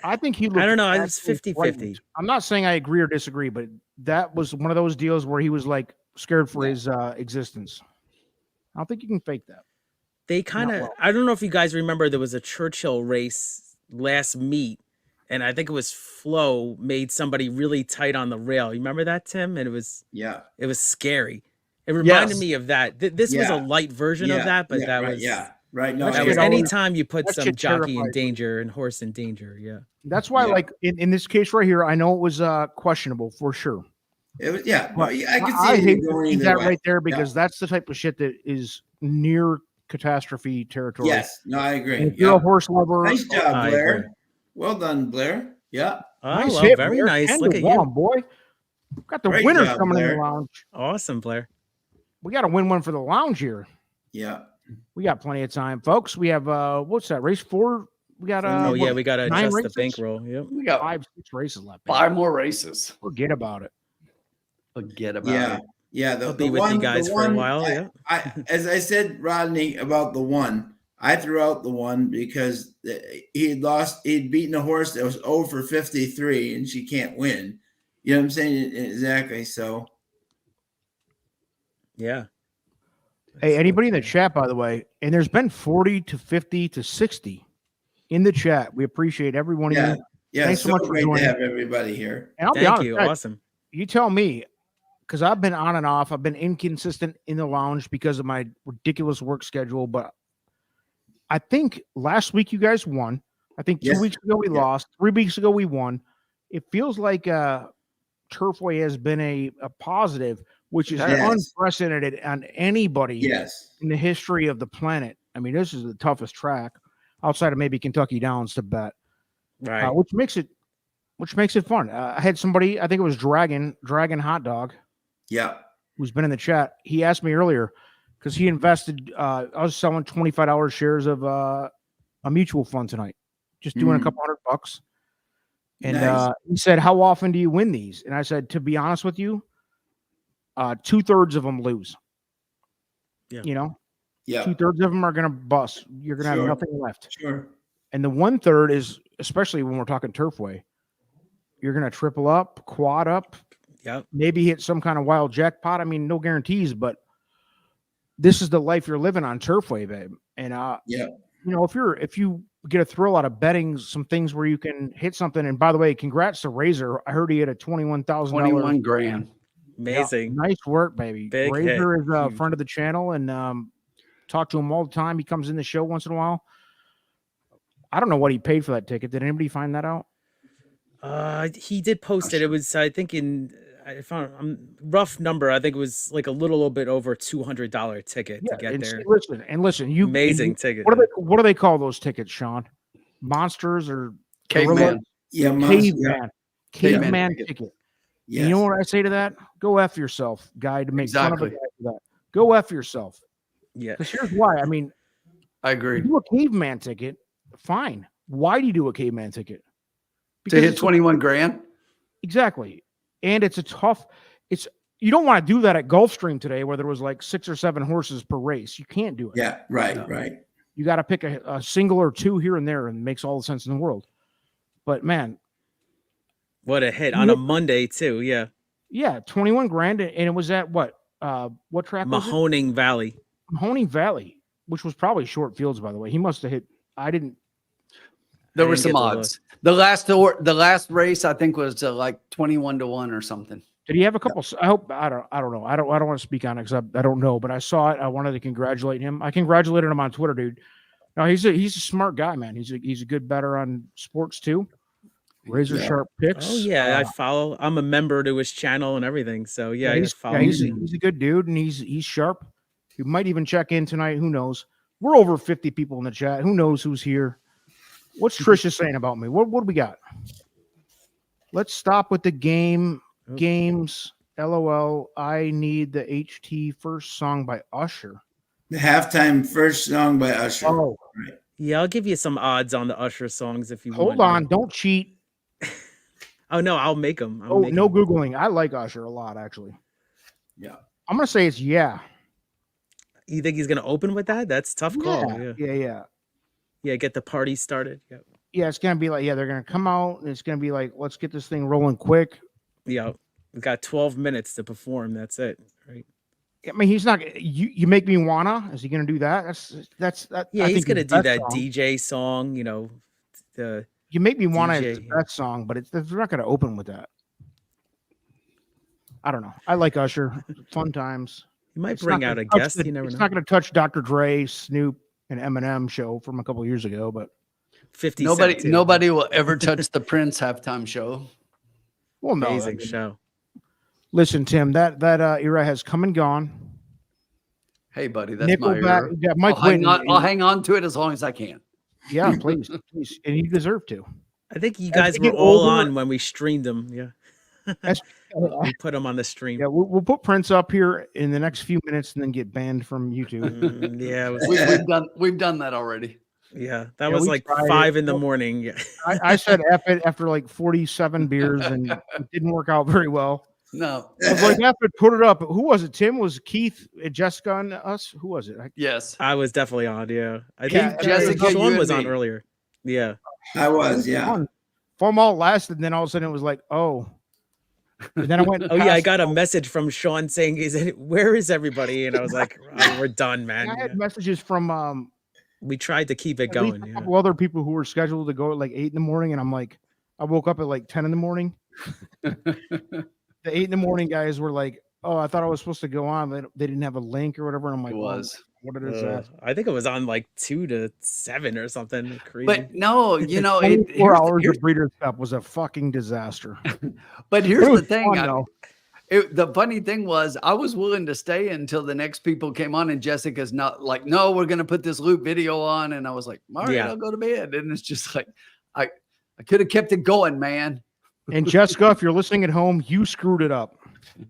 I think he looked. I don't know. I was 50-50. I'm not saying I agree or disagree, but that was one of those deals where he was like scared for his existence. I don't think you can fake that. They kind of, I don't know if you guys remember, there was a Churchill race last meet, and I think it was Flo made somebody really tight on the rail. You remember that, Tim? And it was scary. It reminded me of that. This was a light version of that, but that was right. No, that was anytime you put some jockey in danger and horse in danger. Yeah, that's why, like in this case right here, I know it was questionable for sure. It was, I could I see hate that way. right there because that's the type of shit that is near catastrophe territory. Yes, no, I agree. And if you're a horse lover, nice job, Blair. Well done, Blair. Yeah, nice hit, very Blair. Nice. Look at you, boy. Got the winners coming in the lounge. Awesome, Blair. We got to win one for the lounge here. Yeah, we got plenty of time, folks. We have what's that? Race 4. We got we got to adjust the bankroll. Yep, we got 5-6 races left. 5 more races. Forget about it. Forget about it. Yeah, I'll be with you guys for a while. As I said, Rodney, about the 1, I threw out the 1 because he'd beaten a horse that was 0 for 53, and she can't win. You know what I'm saying? Exactly. So, yeah. Hey, anybody in the chat, by the way, and there's been 40 to 50 to 60 in the chat. We appreciate every one of you. Yeah, thanks so much for joining. To have everybody here. And I'll be honest, awesome. You tell me. Because I've been on and off. I've been inconsistent in the lounge because of my ridiculous work schedule. But I think last week you guys won. I think 2 weeks ago we lost. 3 weeks ago we won. It feels like Turfway has been a positive, which is unprecedented on anybody in the history of the planet. I mean, this is the toughest track outside of maybe Kentucky Downs to bet, right? Which makes it fun. I had somebody, I think it was Dragon Hot Dog. Yeah. Who's been in the chat. He asked me earlier because he invested, I was selling $25 shares of a mutual fund tonight, just doing a couple $100. And he said, how often do you win these? And I said, to be honest with you, 2/3 of them lose. Yeah. You know? Yeah. 2/3 of them are going to bust. You're going to have nothing left. Sure. And the 1/3 is, especially when we're talking Turfway, you're going to triple up, quad up. Yeah, maybe hit some kind of wild jackpot. I mean, no guarantees, but this is the life you're living on Turfway, babe. And you know, if you get a thrill out of betting some things where you can hit something. And by the way, congrats to Razor. I heard he had a $21,000. 21 grand. Amazing. Yeah, nice work, baby. Big Razor hit. is a friend of the channel, and talk to him all the time. He comes in the show once in a while. I don't know what he paid for that ticket. Did anybody find that out? He did post it. It was, I think, I found rough number. I think it was like a little bit over $200 ticket to get there. Listen, amazing ticket. What do they call those tickets, Sean? Monsters or caveman? Yeah, caveman ticket. Yes. You know what I say to that? Go F yourself, guy. To make fun of a guy for that. Go F yourself. Yeah. Because here's why. I mean, I agree. You do a caveman ticket, fine. Why do you do a caveman ticket? Because to hit 21 grand. Exactly. And it's you don't want to do that at Gulfstream today where there was like 6 or 7 horses per race. You can't do it. Yeah, right. You got to pick a single or two here and there, and it makes all the sense in the world. But man, what a hit on a Monday too. Yeah. Yeah, 21 grand, and it was at what track? Mahoning Valley. Mahoning Valley, which was probably short fields, by the way. He must have hit. There were some odds. The last race I think was like 21-1 or something. Did he have a couple? I hope I don't know. I don't want to speak on it because I don't know. But I saw it. I wanted to congratulate him. I congratulated him on Twitter, dude. No, he's a smart guy, man. He's a good better on sports too. Razor sharp picks. Oh yeah, I follow. I'm a member to his channel and everything. So yeah, he's a good dude, and he's sharp. He might even check in tonight. Who knows? We're over 50 people in the chat. Who knows who's here? What's Trisha saying about me? What do we got? Let's stop with the games. LOL. I need the HT first song by Usher. The halftime first song by Usher. Oh, right. Yeah, I'll give you some odds on the Usher songs if you want. Hold on, don't cheat. Oh no, I'll make them. No Googling. I like Usher a lot, actually. Yeah. I'm gonna say it's yeah. You think he's gonna open with that? That's a tough call. Yeah. Get the party started. Yeah, it's gonna be like they're gonna come out and it's gonna be like, let's get this thing rolling quick. Yeah, we've got 12 minutes to perform. That's it, right? I mean, he's not. You make me wanna. Is he gonna do that? That's. Yeah, he's gonna do that song. DJ song. You know, the You Make Me Wanna is the best song, but they're not gonna open with that. I don't know. I like Usher. Fun times. He might bring out a guest. You never know. It's not gonna touch Dr. Dre, Snoop, and Eminem show from a couple years ago, but 50 nobody will ever touch the Prince halftime show. Well, no, amazing show. Listen, Tim, that era has come and gone. Hey, buddy, that's my era. Yeah, Mike I'll hang on to it as long as I can. Yeah, please, and you deserve to. I think you guys were all on when we streamed them. Yeah, we put them on the stream. Yeah, we'll put Prince up here in the next few minutes and then get banned from YouTube. We've done that already. Yeah, that was like 5 in the morning. Yeah. I said F it after like 47 beers, and it didn't work out very well. No, I was like, F it, put it up. Who was it? Tim? Was Keith, Jessica, and us? Who was it? Yes, I was definitely on. Yeah, I think Jessica, Sean was on earlier. Yeah, I was. Yeah, Form all lasted, and then all of a sudden it was like, oh. And then I went. Oh yeah, I got a message from Sean saying, "Where is everybody?" And I was like, "We're done, man." And I had messages from. We tried to keep it going. A couple other people who were scheduled to go at like 8 in the morning, and I'm like, I woke up at like 10 in the morning. The 8 in the morning guys were like, "Oh, I thought I was supposed to go on. They didn't have a link or whatever." And I'm like, "What is that?" I think it was on like 2 to 7 or something crazy. But no, 4 hours of Breeders' Cup was a fucking disaster. But here's the thing. The funny thing was, I was willing to stay until the next people came on, and Jessica's not like, "No, we're going to put this loop video on." And I was like, "All right, I'll go to bed." And it's just like, I could have kept it going, man. And Jessica, if you're listening at home, you screwed it up.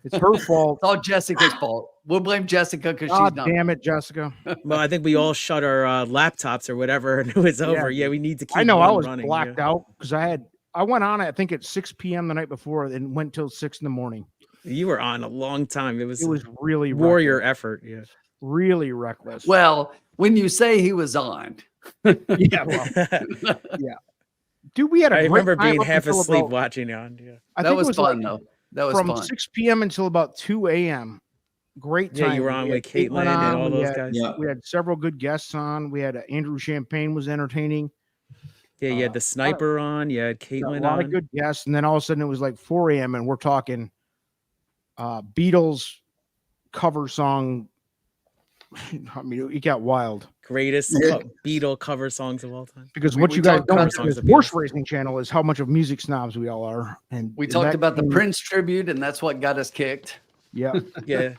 It's her fault. It's all Jessica's fault. We'll blame Jessica because she's not. Damn it, Jessica. Well, I think we all shut our laptops or whatever, and it was over. Yeah, we need to keep. I know I was running, blacked out because I went on I think at 6 p.m. the night before and went till 6 in the morning. You were on a long time. It was really warrior reckless. effort. Yeah, really reckless. Well, when you say he was on, yeah, yeah. Dude, we had I remember being half asleep watching on. Yeah, that was fun though. That was from fun. 6 p.m. until about 2 a.m. Great time. Yeah, you were on with Caitlin and all those guys. Yeah. We had several good guests on. We had Andrew Champagne was entertaining. Yeah, you had the sniper on. You had Caitlin on. A lot of good guests. And then all of a sudden it was like 4 a.m. and we're talking Beatles cover song. I mean, it got wild. Greatest Beatle cover songs of all time. Because what you guys don't know is horse racing channel is how much of music snobs we all are. And we talked about the Prince tribute, and that's what got us kicked. Yeah, yeah.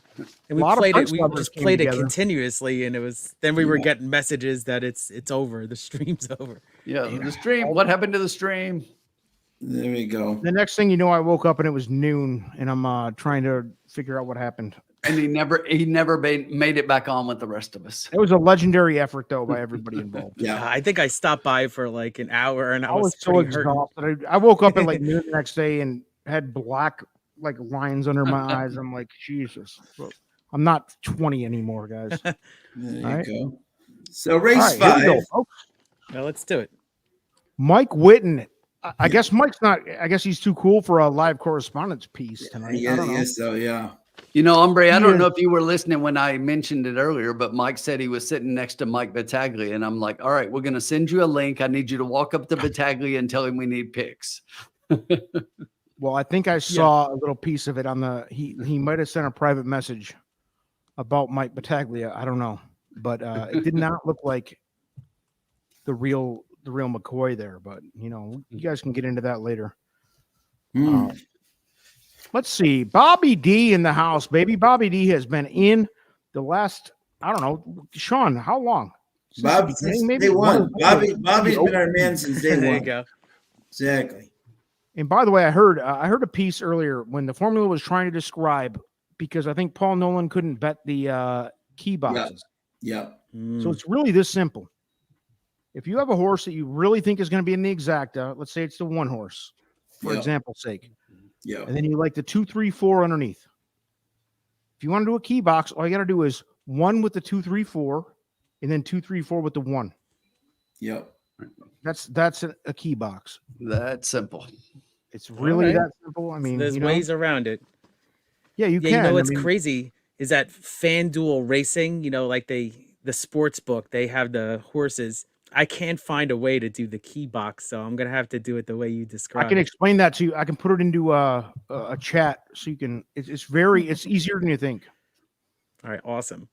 And we played it. We just played it continuously, and it was. Then we were getting messages that it's over. The stream's over. Yeah, the stream. What happened to the stream? There we go. The next thing you know, I woke up and it was noon, and I'm trying to figure out what happened. And he never made it back on with the rest of us. It was a legendary effort, though, by everybody involved. Yeah, I think I stopped by for like an hour, and I was so exhausted. I woke up at like noon the next day, and had black like lines under my eyes. I'm like, Jesus. I'm not 20 anymore, guys. There you go. So race 5. Here we go, folks. Well, let's do it. Mike Witten. I guess Mike's not. I guess he's too cool for a live correspondence piece tonight. Yeah, yes, so yeah. You know, Hombre, I don't know if you were listening when I mentioned it earlier, but Mike said he was sitting next to Mike Battaglia, and I'm like, all right, we're going to send you a link. I need you to walk up to Battaglia and tell him we need picks. Well, I think I saw a little piece of it on the. He might have sent a private message about Mike Battaglia. I don't know, but it did not look like the real McCoy there. But you know, you guys can get into that later. Let's see. Bobby D in the house, baby. Bobby D has been in the last, I don't know, Sean, how long? Since day one. Bobby's been our man since day one. There you go. Exactly. And by the way, I heard a piece earlier when the formula was trying to describe, because I think Paul Nolan couldn't bet the key boxes. Yep. So it's really this simple. If you have a horse that you really think is going to be in the exacta, let's say it's the one horse, for example's sake. Yeah. And then you like the 2, 3, 4 underneath. If you want to do a key box, all you got to do is 1 with the 2, 3, 4, and then 2, 3, 4 with the 1. Yep. That's a key box. That's simple. It's really that simple. I mean, there's ways around it. Yeah, you can. You know what's crazy is that FanDuel Racing, you know, like the sports book, they have the horses. I can't find a way to do the key box, so I'm gonna have to do it the way you described. I can explain that to you. I can put it into a chat so you can. It's easier than you think. All right, awesome.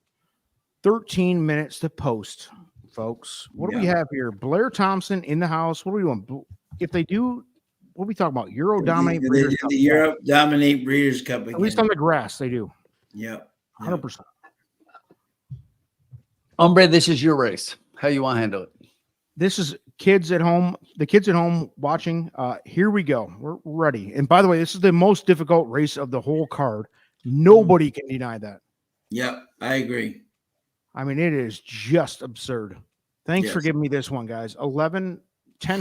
13 minutes to post, folks. What do we have here? Blair Thompson in the house. What are we doing? If they do, what are we talking about? Euro Dominate Breeders' Cup. The Europe Dominate Breeders' Cup again. At least on the grass, they do. Yep. 100%. Hombre, this is your race. How you want to handle it? This is kids at home. The kids at home watching. Here we go. We're ready. And by the way, this is the most difficult race of the whole card. Nobody can deny that. Yep, I agree. I mean, it is just absurd. Thanks for giving me this one, guys. 10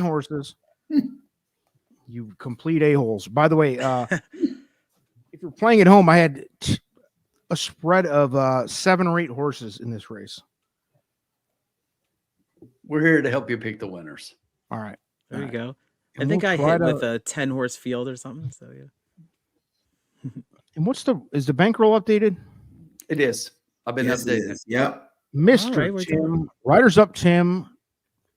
horses. You complete a-holes. By the way, if you're playing at home, I had a spread of 7 or 8 horses in this race. We're here to help you pick the winners. All right. There you go. I think I hit with a 10-horse field or something. So yeah. And is the bankroll updated? It is. I've been updating it. Yep. Mr. Tim, Riders Up Tim.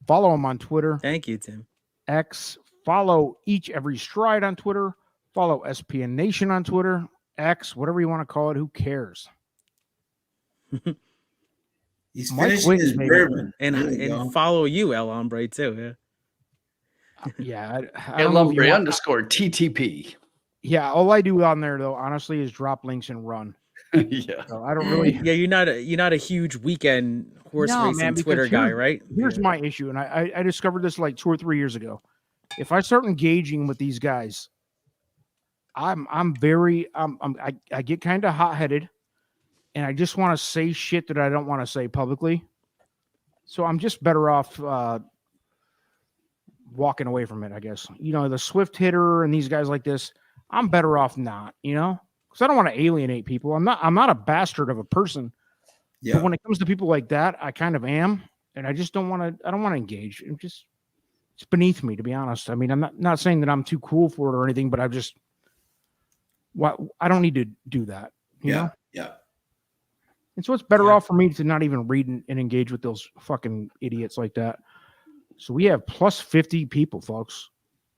Follow him on Twitter. Thank you, Tim. X. Follow Every Stride on Twitter. Follow SPN Nation on Twitter. X, whatever you want to call it. Who cares? He's finishing his bourbon. And follow you, El Hombre, too. Yeah. El Hombre _ TTP. Yeah. All I do on there, though, honestly, is drop links and run. Yeah. So I don't really. Yeah, you're not a huge weekend horse racing Twitter guy, right? Here's my issue, and I discovered this like 2 or 3 years ago. If I start engaging with these guys, I get kind of hot-headed. And I just want to say shit that I don't want to say publicly. So I'm just better off walking away from it, I guess. You know, the Swift Hitter and these guys like this, I'm better off not, you know? Because I don't want to alienate people. I'm not a bastard of a person. Yeah. But when it comes to people like that, I kind of am. And I just don't want to engage. It's beneath me, to be honest. I mean, I'm not saying that I'm too cool for it or anything, but I don't need to do that. You know? Yeah. And so it's better off for me to not even read and engage with those fucking idiots like that. So we have plus 50 people, folks.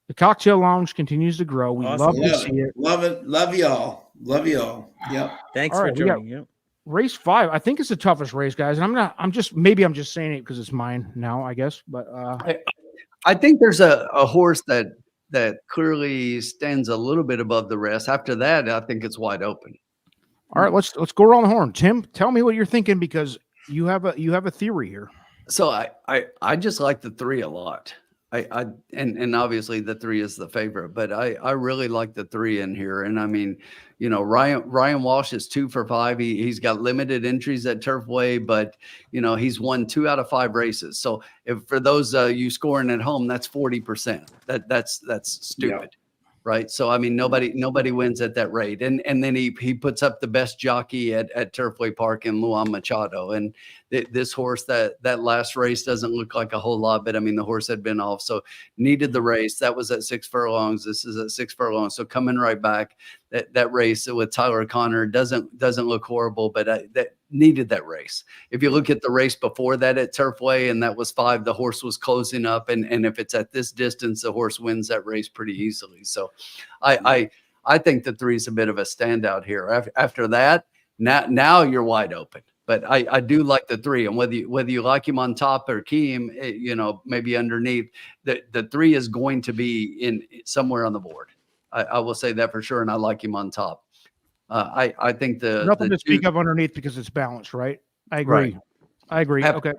The Cocktail Lounge continues to grow. We love to see it. Love it. Love y'all. Yep. Thanks for joining. Yep. Race 5. I think it's the toughest race, guys. And I'm just saying it because it's mine now, I guess. But I think there's a horse that clearly stands a little bit above the rest. After that, I think it's wide open. All right, let's go around the horn. Tim, tell me what you're thinking, because you have a theory here. So I just like the 3 a lot. And obviously the 3 is the favorite, but I really like the 3 in here. And I mean, you know, Ryan Walsh is 2 for 5. He's got limited entries at Turfway, but you know, he's won 2 out of 5 races. So if for those you scoring at home, that's 40%. That's stupid. right? So I mean, nobody wins at that rate. And then he puts up the best jockey at Turfway Park in Luan Machado. And this horse, that last race doesn't look like a whole lot, but I mean, the horse had been off, so needed the race. That was at 6 furlongs. This is at 6 furlongs. So coming right back, that race with Tyler Connor doesn't look horrible, but that needed that race. If you look at the race before that at Turfway, and that was 5, the horse was closing up, and if it's at this distance, the horse wins that race pretty easily. So I think the 3 is a bit of a standout here. After that, now you're wide open. But I do like the 3, and whether you like him on top or key him, maybe underneath, the 3 is going to be in somewhere on the board. I will say that for sure, and I like him on top. I think nothing to speak of underneath because it's balanced, right? I agree. Right. I agree. Okay.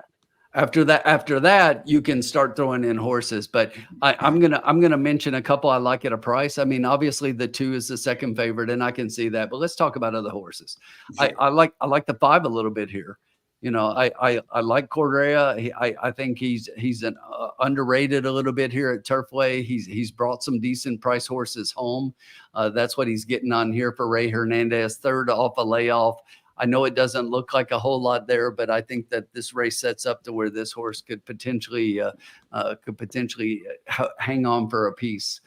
After that, you can start throwing in horses. But I'm gonna mention a couple I like at a price. I mean, obviously the 2 is the second favorite, and I can see that. But let's talk about other horses. Sure. I like the 5 a little bit here. I like Correa. I think he's an underrated a little bit here at Turfway. He's brought some decent price horses home. That's what he's getting on here for Ray Hernandez, 3rd off a layoff. I know it doesn't look like a whole lot there, but I think that this race sets up to where this horse could potentially hang on for a piece.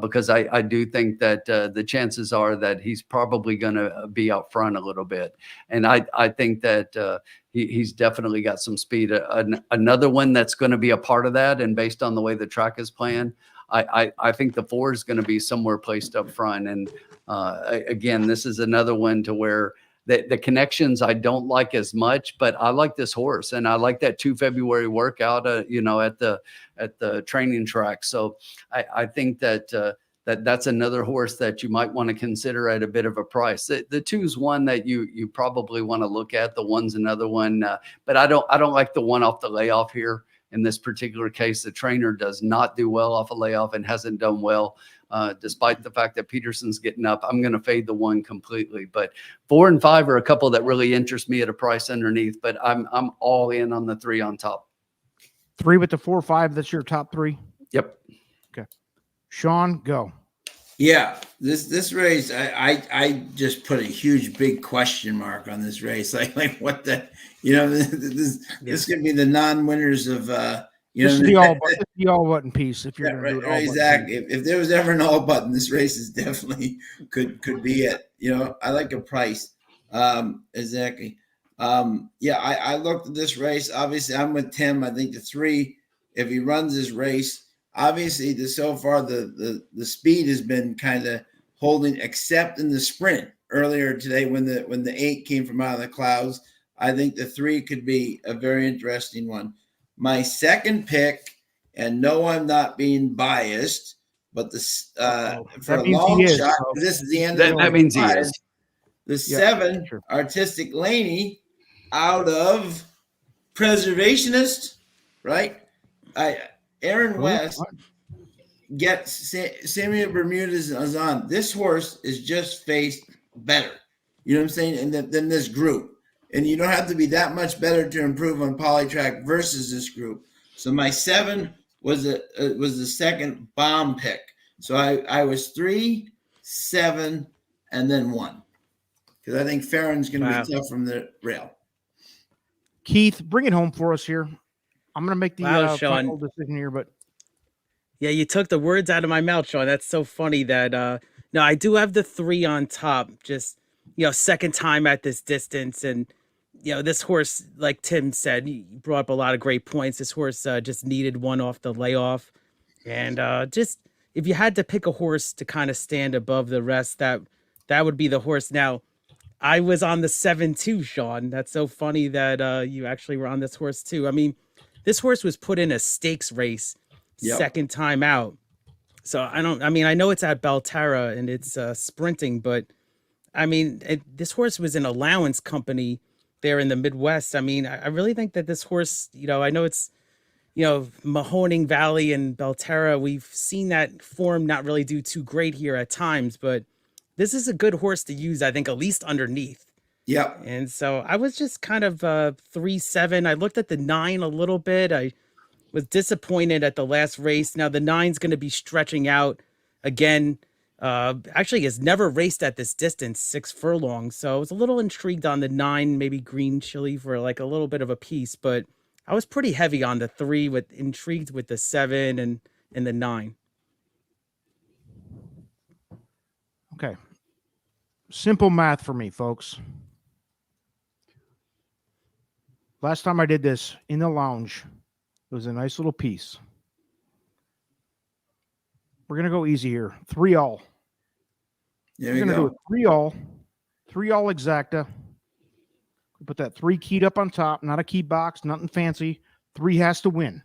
Because I do think that the chances are that he's probably going to be out front a little bit. And I think that he's definitely got some speed. Another one that's going to be a part of that, and based on the way the track is planned, I think the 4 is going to be somewhere placed up front. And again, this is another one to where the connections I don't like as much, but I like this horse, and I like that 2 February workout, at the training track. So I think that that's another horse that you might want to consider at a bit of a price. The 2 is one that you probably want to look at. The 1's another one, but I don't like the 1 off the layoff here. In this particular case, the trainer does not do well off a layoff and hasn't done well. Despite the fact that Peterson's getting up, I'm going to fade the 1 completely. But 4 and 5 are a couple that really interest me at a price underneath. But I'm all in on the 3 on top. 3 with the 4, 5. That's your top 3. Yep. Okay. Sean, go. Yeah, this race, I just put a huge big question mark on this race. Like what the, this could be the non-winners of this is the all button piece. If you're right, exactly. If there was ever an all button, this race is definitely could be it. I like a price. Exactly. I looked at this race. Obviously, I'm with Tim. I think the 3, if he runs this race, obviously so far the speed has been kind of holding, except in the sprint earlier today when the 8 came from out of the clouds. I think the 3 could be a very interesting one. My second pick, and no, I'm not being biased, but for a long shot, this is the end of the that means he is. The 7, sure. Artistic Laney, out of Preservationist, right? Aaron West gets Samuel Bermudez is on. This horse is just faced better. You know what I'm saying? And than this group. And you don't have to be that much better to improve on Polytrack versus this group. So my 7 was the second bomb pick. So I was 3, 7, and then 1. Because I think Farron's going to be tough from the rail. Keith, bring it home for us here. I'm going to make the final decision here, but yeah, you took the words out of my mouth, Sean. That's so funny that no, I do have the 3 on top. Just second time at this distance, and this horse, like Tim said, he brought up a lot of great points. This horse just needed 1 off the layoff, and just if you had to pick a horse to kind of stand above the rest, that would be the horse. Now, I was on the 7 too, Sean. That's so funny that you actually were on this horse too. I mean, this horse was put in a stakes race second time out. So I know it's at Belterra and it's sprinting, but I mean, this horse was an allowance company there in the Midwest. I mean, I really think that this horse, I know it's, Mahoning Valley and Belterra. We've seen that form not really do too great here at times, but this is a good horse to use, I think, at least underneath. Yeah. And so I was just kind of 3-7. I looked at the 9 a little bit. I was disappointed at the last race. Now the 9's going to be stretching out again. Actually has never raced at this distance, 6 furlongs. So I was a little intrigued on the 9, maybe green chili for like a little bit of a piece, but I was pretty heavy on the 3, with intrigued with the 7 and the 9. Okay. Simple math for me, folks. Last time I did this in the lounge, it was a nice little piece. We're going to go easy here. 3-all. There We're you going to do go. a 3-all. 3-all exacta. Put that 3 keyed up on top, not a key box, nothing fancy. 3 has to win.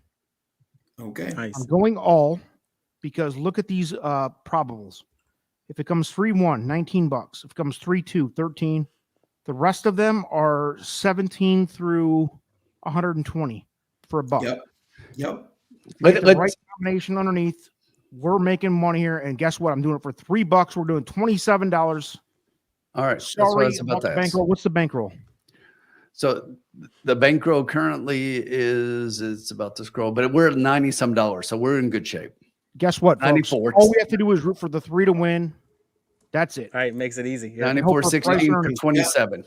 Okay. Nice. I'm going all because look at these probables. If it comes 3-1, $19. If it comes 3-2, $13. The rest of them are 17 through 120 for a buck. Yep. Yep. If you get the right combination underneath, we're making money here. And guess what? I'm doing it for $3. We're doing $27. All right. Sorry that's about the bankroll. What's the bankroll? So the bankroll currently it's about to scroll, but we're at $90-some. So we're in good shape. Guess what, folks? 94. All we have to do is root for the 3 to win. That's it. All right, makes it easy. Yeah. 94.16 for 27. Yeah.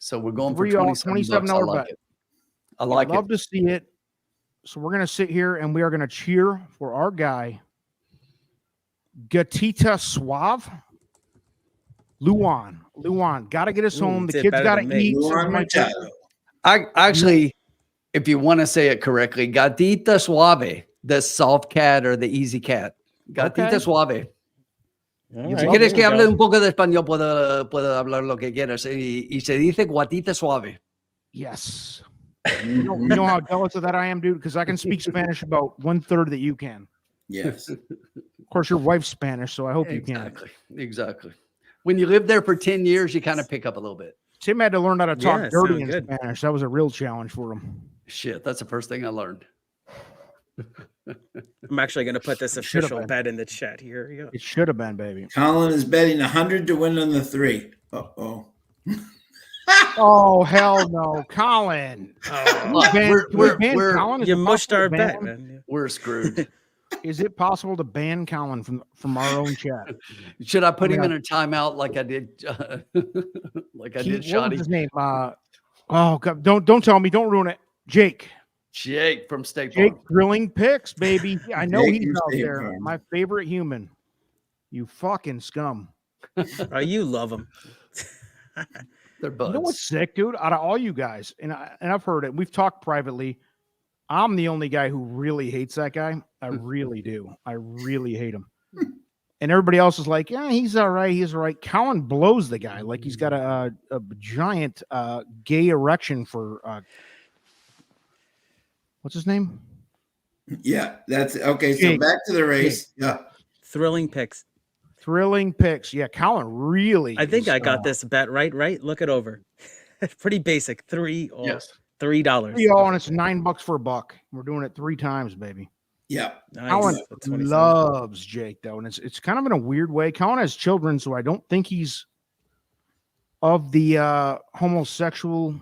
So we're going for $27. I like it. I like it. Love to see it. So we're going to sit here and we are going to cheer for our guy, Gatita Suave. Luan. Got to get us home. The kids got to eat. I actually, if you want to say it correctly, Gatita Suave, the soft cat or the easy cat. Gatita Suave. Right, si quieres que hable un poco de español, puedo hablar lo que quieras. Y se dice guatita suave. Yes. You know how jealous of that I am, dude? Because I can speak Spanish about 1/3 that you can. Yes. Of course, your wife's Spanish, so I hope you can. Exactly. When you live there for 10 years, you kind of pick up a little bit. Tim had to learn how to talk dirty in Spanish. That was a real challenge for him. Shit, that's the first thing I learned. I'm actually going to put this official bet in the chat here. Yeah. It should have been, baby. Colin is betting 100 to win on the 3. Uh-oh. Oh, hell no. Colin. You mushed our bet, man. We're screwed. Is it possible to ban Colin from our own chat? Should I put him in a timeout like I did did Shoddy? What was his name? Oh God, don't tell me, don't ruin it. Jake from State Farm. Jake Grilling Picks, baby. I know he's out there. My favorite human. You fucking scum. Oh, you love him. They're buds. You know what's sick, dude? Out of all you guys, and I've heard it. We've talked privately. I'm the only guy who really hates that guy. I really do. I really hate him. And everybody else is like, yeah, he's all right. He's all right. Colin blows the guy like he's got a giant gay erection for what's his name? Yeah, that's okay. So back to the race. Yeah. Thrilling picks. Yeah, Colin really. I think I got this bet right. Look it over. Pretty basic. 3 all. Yes. $3. 3-all, and it's $9 for a buck. We're doing it 3 times, baby. Yeah. Nice. Colin loves Jake though, and it's kind of in a weird way. Colin has children, so I don't think he's of the homosexual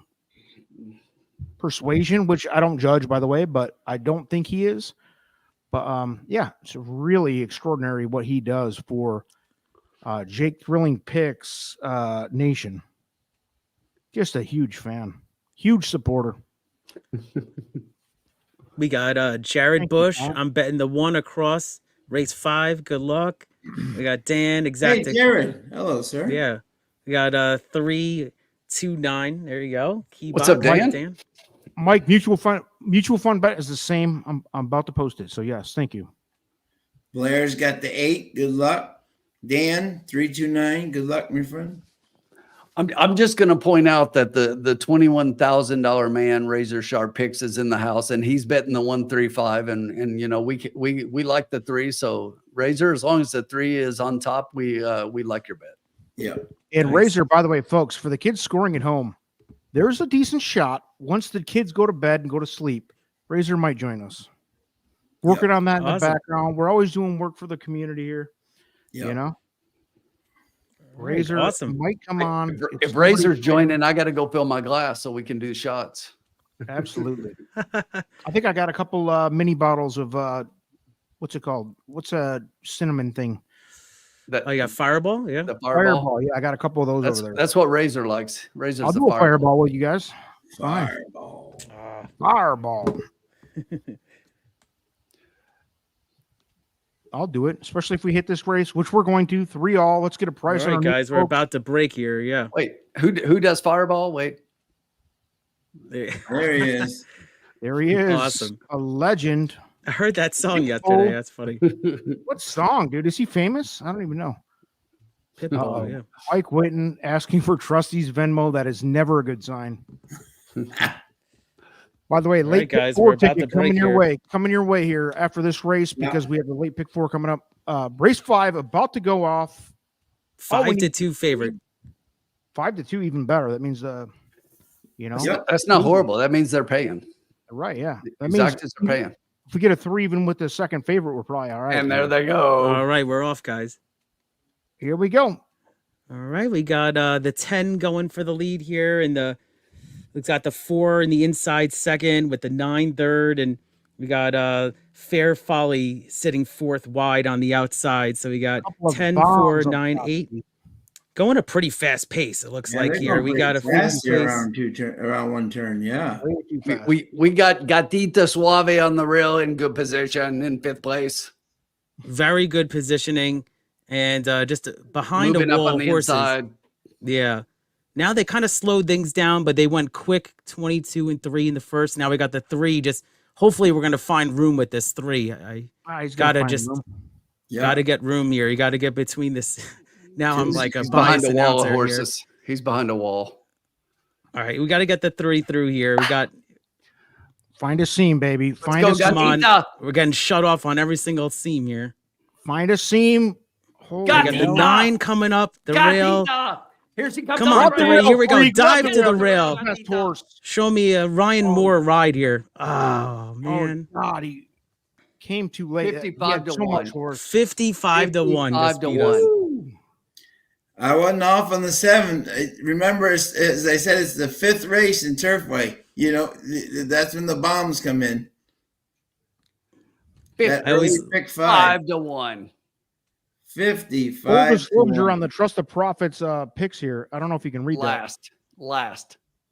persuasion, which I don't judge, by the way, but I don't think he is. But yeah, it's really extraordinary what he does for Jake Thrilling Picks Nation. Just a huge fan, huge supporter. We got Jared Bush. I'm betting the 1 across race 5. Good luck. We got Dan. Exactly. Hey, Jared. Hello, sir. Yeah. We got 329. There you go. What's up, Dan? Mike, mutual fund bet is the same. I'm about to post it. So yes, thank you. Blair's got the 8. Good luck. Dan 329. Good luck, my friend. I'm just going to point out that the $21,000 man Razor Sharp Picks is in the house, and he's betting the 135, and you know we like the 3. So Razor, as long as the 3 is on top, we like your bet. Yeah. And nice. Razor, by the way, folks, for the kids scoring at home, there's a decent shot once the kids go to bed and go to sleep. Razor might join us. Working on that in the background. We're always doing work for the community here. Yep. You know. Razor might come on. If Razor's joining, I got to go fill my glass so we can do shots. Absolutely. I think I got a couple mini bottles of what's it called? What's a cinnamon thing? That, Oh, you got Fireball? Yeah. the Fireball. Yeah, I got a couple of those over there. That's what Razor likes. Razor's I'll the do a Fireball with you guys. Fine. Fireball. Fireball. I'll do it, especially if we hit this race, which we're going to 3-all. Let's get a price. All right, guys, we're about to break here. Yeah. Wait, who does Fireball? Wait. There he is. There he is. Awesome. A legend. I heard that song yesterday. That's funny. What song, dude? Is he famous? I don't even know. Pitbull, yeah. Mike Whitten asking for Trusty's Venmo. That is never a good sign. By the way, late guys, pick 4 we're about ticket to break coming your here. way. Coming your way here after this race because we have the late pick 4 coming up. Race 5 about to go off. 5-2 favorite. 5-2, even better. That means That's not horrible. That means they're paying. Right, yeah. That Exactly, means they're paying. if we get a 3 even with the second favorite, we're probably all right. And there they go. All right, we're off, guys. Here we go. All right, we got the 10 going for the lead here, and we've got the 4 in the inside second with the 9 third, and we got Fair Folly sitting 4th wide on the outside. So we got 10, 4, 9, 8. Going a pretty fast pace, it looks like here. We got a fast around one turn, yeah. We got Gatita Suave on the rail in good position in 5th place. Very good positioning, and just behind Moving a wall up on the horses. inside. Yeah. Now they kind of slowed things down, but they went quick 22 and 3 in the first. Now we got the 3. Just hopefully we're going to find room with this 3. He's gotta get room here. You got to get between this. Now I'm like a behind biased a wall of announcer horses. here. He's behind a wall. All right, we got to get the 3 through here. We got find a seam, baby. Find a seam. Gatita. We're getting shut off on every single seam here. Find a seam. We got the 9 coming up the rail. Here she comes. Come on, 3. Here we go. Dive to the rail. Horse. Show me a Ryan Moore ride here. Oh man. Oh, God, he came too late. 55 to 1. 55 to 1. 55 to 1. I wasn't off on the 7. Remember, as I said, it's the 5th race in Turfway. That's when the bombs come in. I always pick 5 to 1. 55. Full disclosure on the Trust the Profits picks here. I don't know if you can read Last.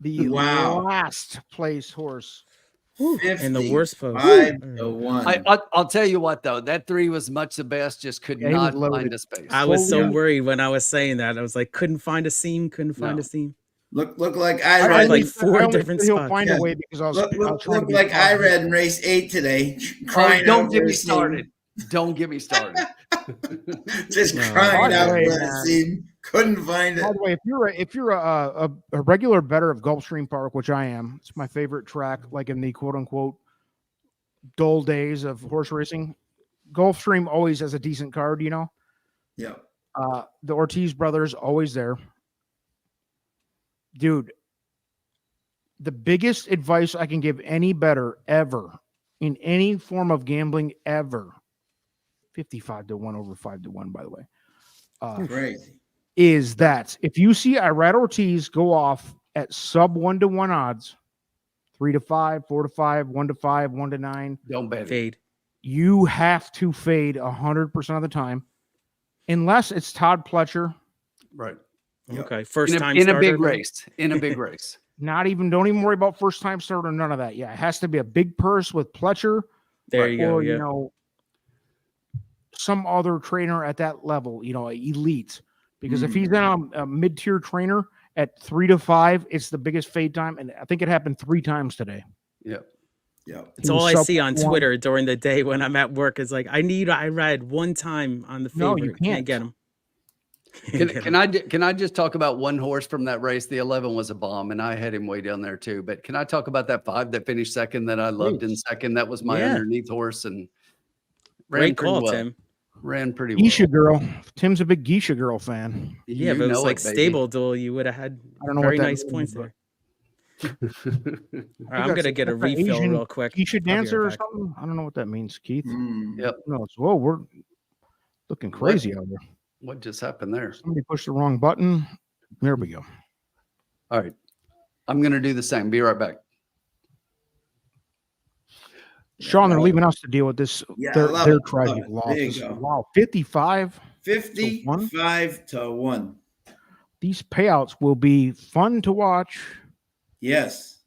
The last place horse. And the worst post. 5 to 1. I'll tell you what, though. That 3 was much the best. Just could not find a space. I was so worried when I was saying that. I was like, couldn't find a seam. A seam. Look like I read like 4 different he'll spots. find a way because I was look like I read in race 8 today. Crying don't out get for me a seam. started. Don't get me started. Just crying out for a seam. Couldn't find it. By the way, if you're a regular bettor of Gulfstream Park, which I am, it's my favorite track, like in the quote unquote dull days of horse racing. Gulfstream always has a decent card, Yeah. The Ortiz brothers always there. Dude, the biggest advice I can give any bettor ever in any form of gambling ever, 55 to 1 over 5 to 1, by the way. Crazy. Is that if you see Irad Ortiz go off at sub 1 to 1 odds, 3 to 5, 4 to 5, 1 to 5, 1 to 9, don't bet fade. You have to fade 100% of the time, unless it's Todd Pletcher. Right. Okay. First time in starter, a big race. In a big race. Don't even worry about first time starter. None of that. Yeah, it has to be a big purse with Pletcher. There you go. Or Yeah. Some other trainer at that level. Elite. Because if he's in a mid-tier trainer at 3 to 5, it's the biggest fade time, and I think it happened 3 times today. Yep. It's all I see on Twitter during the day when I'm at work. Is like I read one time on the favorite. No, you can't get him. Can I just talk about one horse from that race? The 11 was a bomb, and I had him way down there too. But can I talk about that 5 that finished second that I loved in second? That was my underneath horse, and great call, Tim. Ran pretty well. Geisha girl. Tim's a big Geisha girl fan. Yeah, but it was like stable duel. You would have had very nice points there. All right, I'm gonna get a refill real quick. Geisha dancer or something? I don't know what that means, Keith. Yep. No, we're looking crazy out there. What just happened there? Somebody pushed the wrong button. There we go. All right. I'm gonna do the same. Be right back. Sean, they're leaving us to deal with this. Their tragic loss. Wow, 55. 55 to 1. These payouts will be fun to watch. Yes.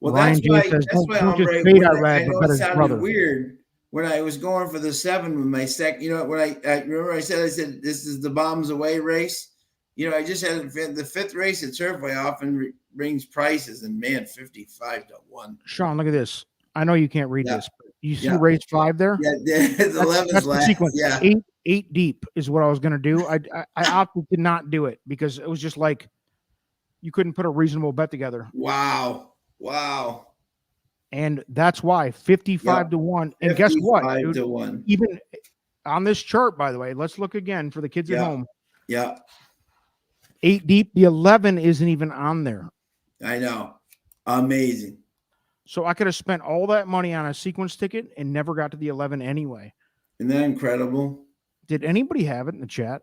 Well, Ryan J says, that's why don't just Andre, fade when Irad, I but know bet it his sounded brother. weird when I was going for the 7 with my second. You know, when I remember I said this is the bombs away race. You know, I just had the 5th race at Turfway often brings prices, and man, 55 to 1. Sean, look at this. I know you can't read this. But you see race 5 there? Yeah, the 11's that's the last. sequence. Yeah. 8 deep is what I was going to do. I opted to not do it because it was just like you couldn't put a reasonable bet together. Wow. And that's why 55 to 1. And guess what? 55 to 1. Even on this chart, by the way, let's look again for the kids at home. Yeah. 8 deep. The 11 isn't even on there. I know. Amazing. So I could have spent all that money on a sequence ticket and never got to the 11 anyway. Isn't that incredible? Did anybody have it in the chat?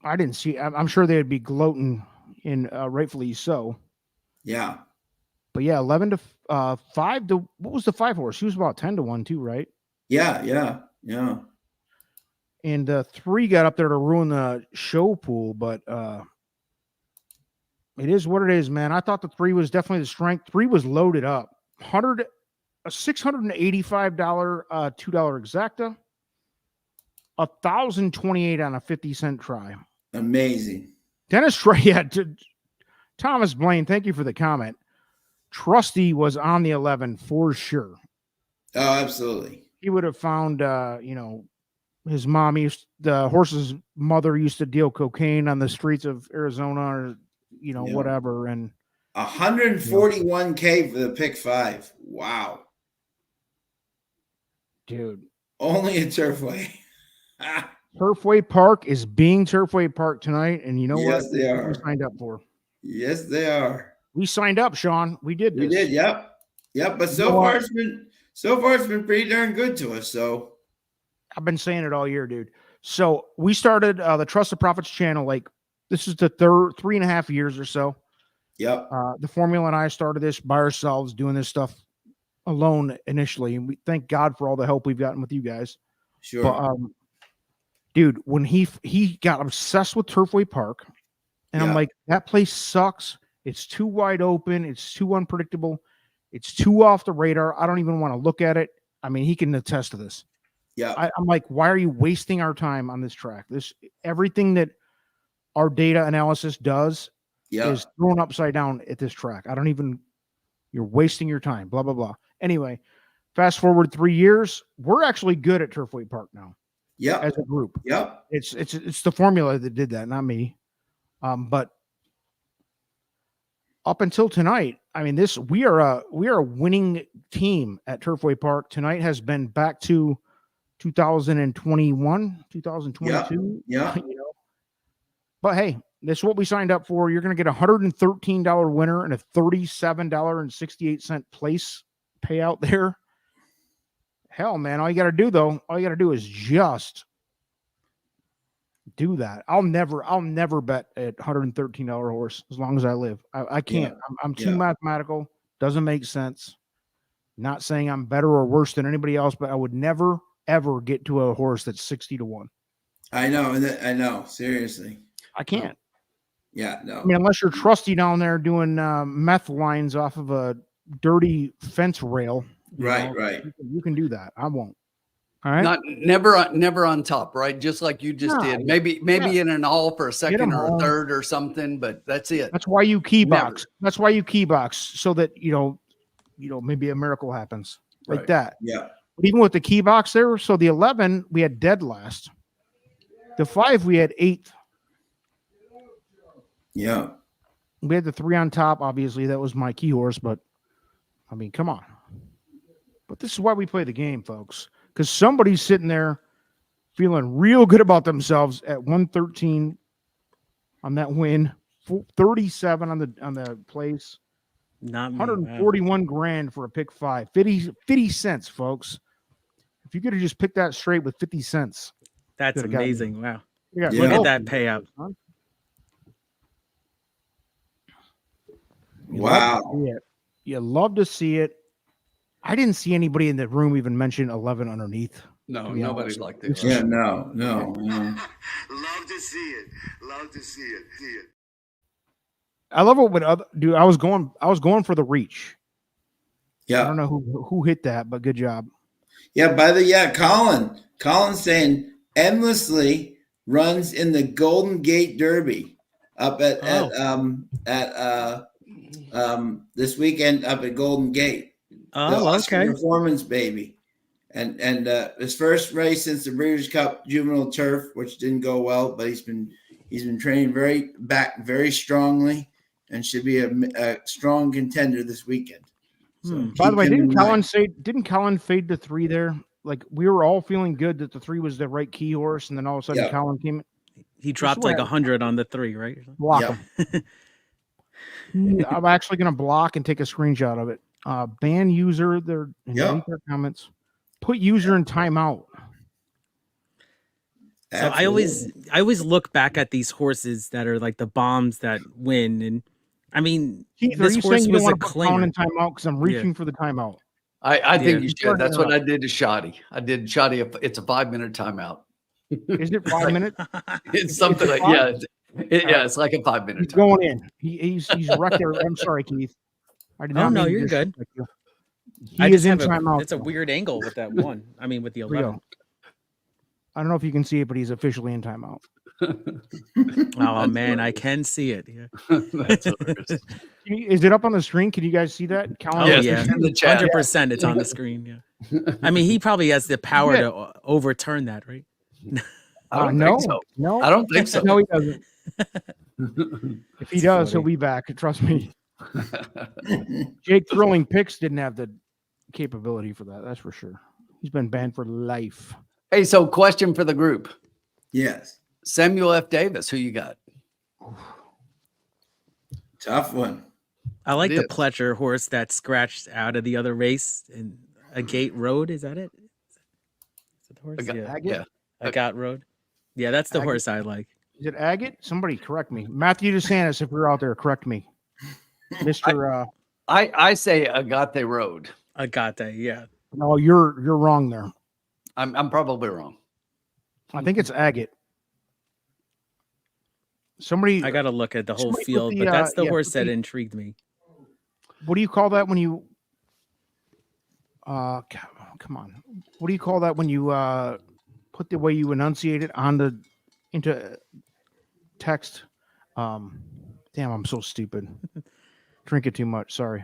I didn't see. I'm sure they'd be gloating, and rightfully so. Yeah. But yeah, 11 to 5 to what was the 5 horse? He was about 10 to 1 too, right? Yeah. And 3 got up there to ruin the show pool, but it is what it is, man. I thought the 3 was definitely the strength. 3 was loaded up. $685 $2 exacta. $1,028 on a 50-cent try. Amazing. Dennis Trey, Thomas Blaine, thank you for the comment. Trusty was on the 11 for sure. Oh, absolutely. He would have found, his mom the horse's mother used to deal cocaine on the streets of Arizona or, whatever. And 141K for the pick 5. Wow. Dude. Only at Turfway. Turfway Park is being Turfway Park tonight. And you know what? Yes, they are. We signed up for. Yes, they are. We signed up, Sean. We did this. We did, yep. But so far it's been pretty darn good to us. So I've been saying it all year, dude. So we started the Trust the Profits channel. Like this is the 3.5 years or so. Yep. The formula and I started this by ourselves, doing this stuff alone initially, and we thank God for all the help we've gotten with you guys. Sure. But dude, when he got obsessed with Turfway Park, and I'm like, that place sucks. It's too wide open. It's too unpredictable. It's too off the radar. I don't even want to look at it. I mean, he can attest to this. Yeah. I'm like, why are you wasting our time on this track? Everything that our data analysis does is thrown upside down at this track. You're wasting your time, blah, blah, blah. Anyway, fast forward 3 years, we're actually good at Turfway Park now. Yeah. As a group. Yep. It's the formula that did that, not me. But up until tonight, I mean, we are a winning team at Turfway Park. Tonight has been back to 2021, 2022. Yeah. But hey, this is what we signed up for. You're going to get a $113 winner and a $37.68 place payout there. Hell, man, all you got to do is just do that. I'll never bet at $113 horse as long as I live. I can't. Yeah. I'm too mathematical. Doesn't make sense. Not saying I'm better or worse than anybody else, but I would never ever get to a horse that's 60 to 1. I know. Seriously, I can't. Yeah, no. I mean, unless you're Trusty down there doing meth lines off of a dirty fence rail. Right. You can do that. I won't. All right. Never on top, right? Just like you just did. Maybe in an all for a second or a third or something, but that's it. That's why you key box. That's why you key box so that maybe a miracle happens like that. Yeah. But even with the key box there, so the 11 we had dead last. The 5 we had 8th. Yeah. We had the 3 on top. Obviously, that was my key horse, but I mean, come on. But this is why we play the game, folks. Because somebody's sitting there feeling real good about themselves at 113 on that win, 37 on the place, not me, 141 grand for a pick 5, 50 cents, folks. If you could have just picked that straight with 50 cents, that's amazing. Wow, look at that payout. Wow, you love to see it. I didn't see anybody in the room even mention 11 underneath. No, nobody liked it. Yeah, no. Love to see it. Love to see it. See it. I love it when dude. I was going for the reach. Yeah. I don't know who hit that, but good job. Yeah, Colin's saying endlessly runs in the Golden Gate Derby up at this weekend up at Golden Gate. Oh, okay. Performance baby. And his first race since the Breeders' Cup Juvenile Turf, which didn't go well, but he's been training very strongly and should be a strong contender this weekend. So by the way, didn't Colin fade the 3 there? Like we were all feeling good that the 3 was the right key horse, and then all of a sudden Colin came. He dropped like 100 on the 3, right? Block him. I'm actually going to block and take a screenshot of it. Ban user their comments. Put user in timeout. So I always look back at these horses that are like the bombs that win, and I mean, Keith, this horse was a claimer in timeout because I'm reaching for the timeout. I think you should. That's what I did to Shoddy. I did Shoddy. It's a 5-minute timeout. Is it 5 minutes? It's something like it's like a 5-minute. He's going in. He's wrecked there. I'm sorry, Keith. I did not. No, you're good. He is in timeout. It's a weird angle with that 1. I mean, with the 11. I don't know if you can see it, but he's officially in timeout. Oh man, I can see it. Yeah. That's hilarious. Is it up on the screen? Can you guys see that? Yeah, 100%. It's on the screen. Yeah. I mean, he probably has the power to overturn that, right? I don't think so. No, I don't think so. No, he doesn't. If he does, he'll be back. Trust me. Jake Thrilling Picks didn't have the capability for that. That's for sure. He's been banned for life. Hey, so question for the group. Yes. Samuel F. Davis, who you got? Tough one. I like the Pletcher horse that scratched out of the other race in a Gate Road. Is that it? Is it the horse? Agate Road. Yeah, that's the horse I like. Is it Agate? Somebody correct me. Matthew DeSantis, if you're out there, correct me. Mr. I say Agate Road. Agate, yeah. No, you're wrong there. I'm probably wrong. I think it's Agate. I got to look at the whole field, but that's the horse that intrigued me. What do you call that when you? Come on. What do you call that when you put the way you enunciate it into text? Damn, I'm so stupid. Drink it too much. Sorry.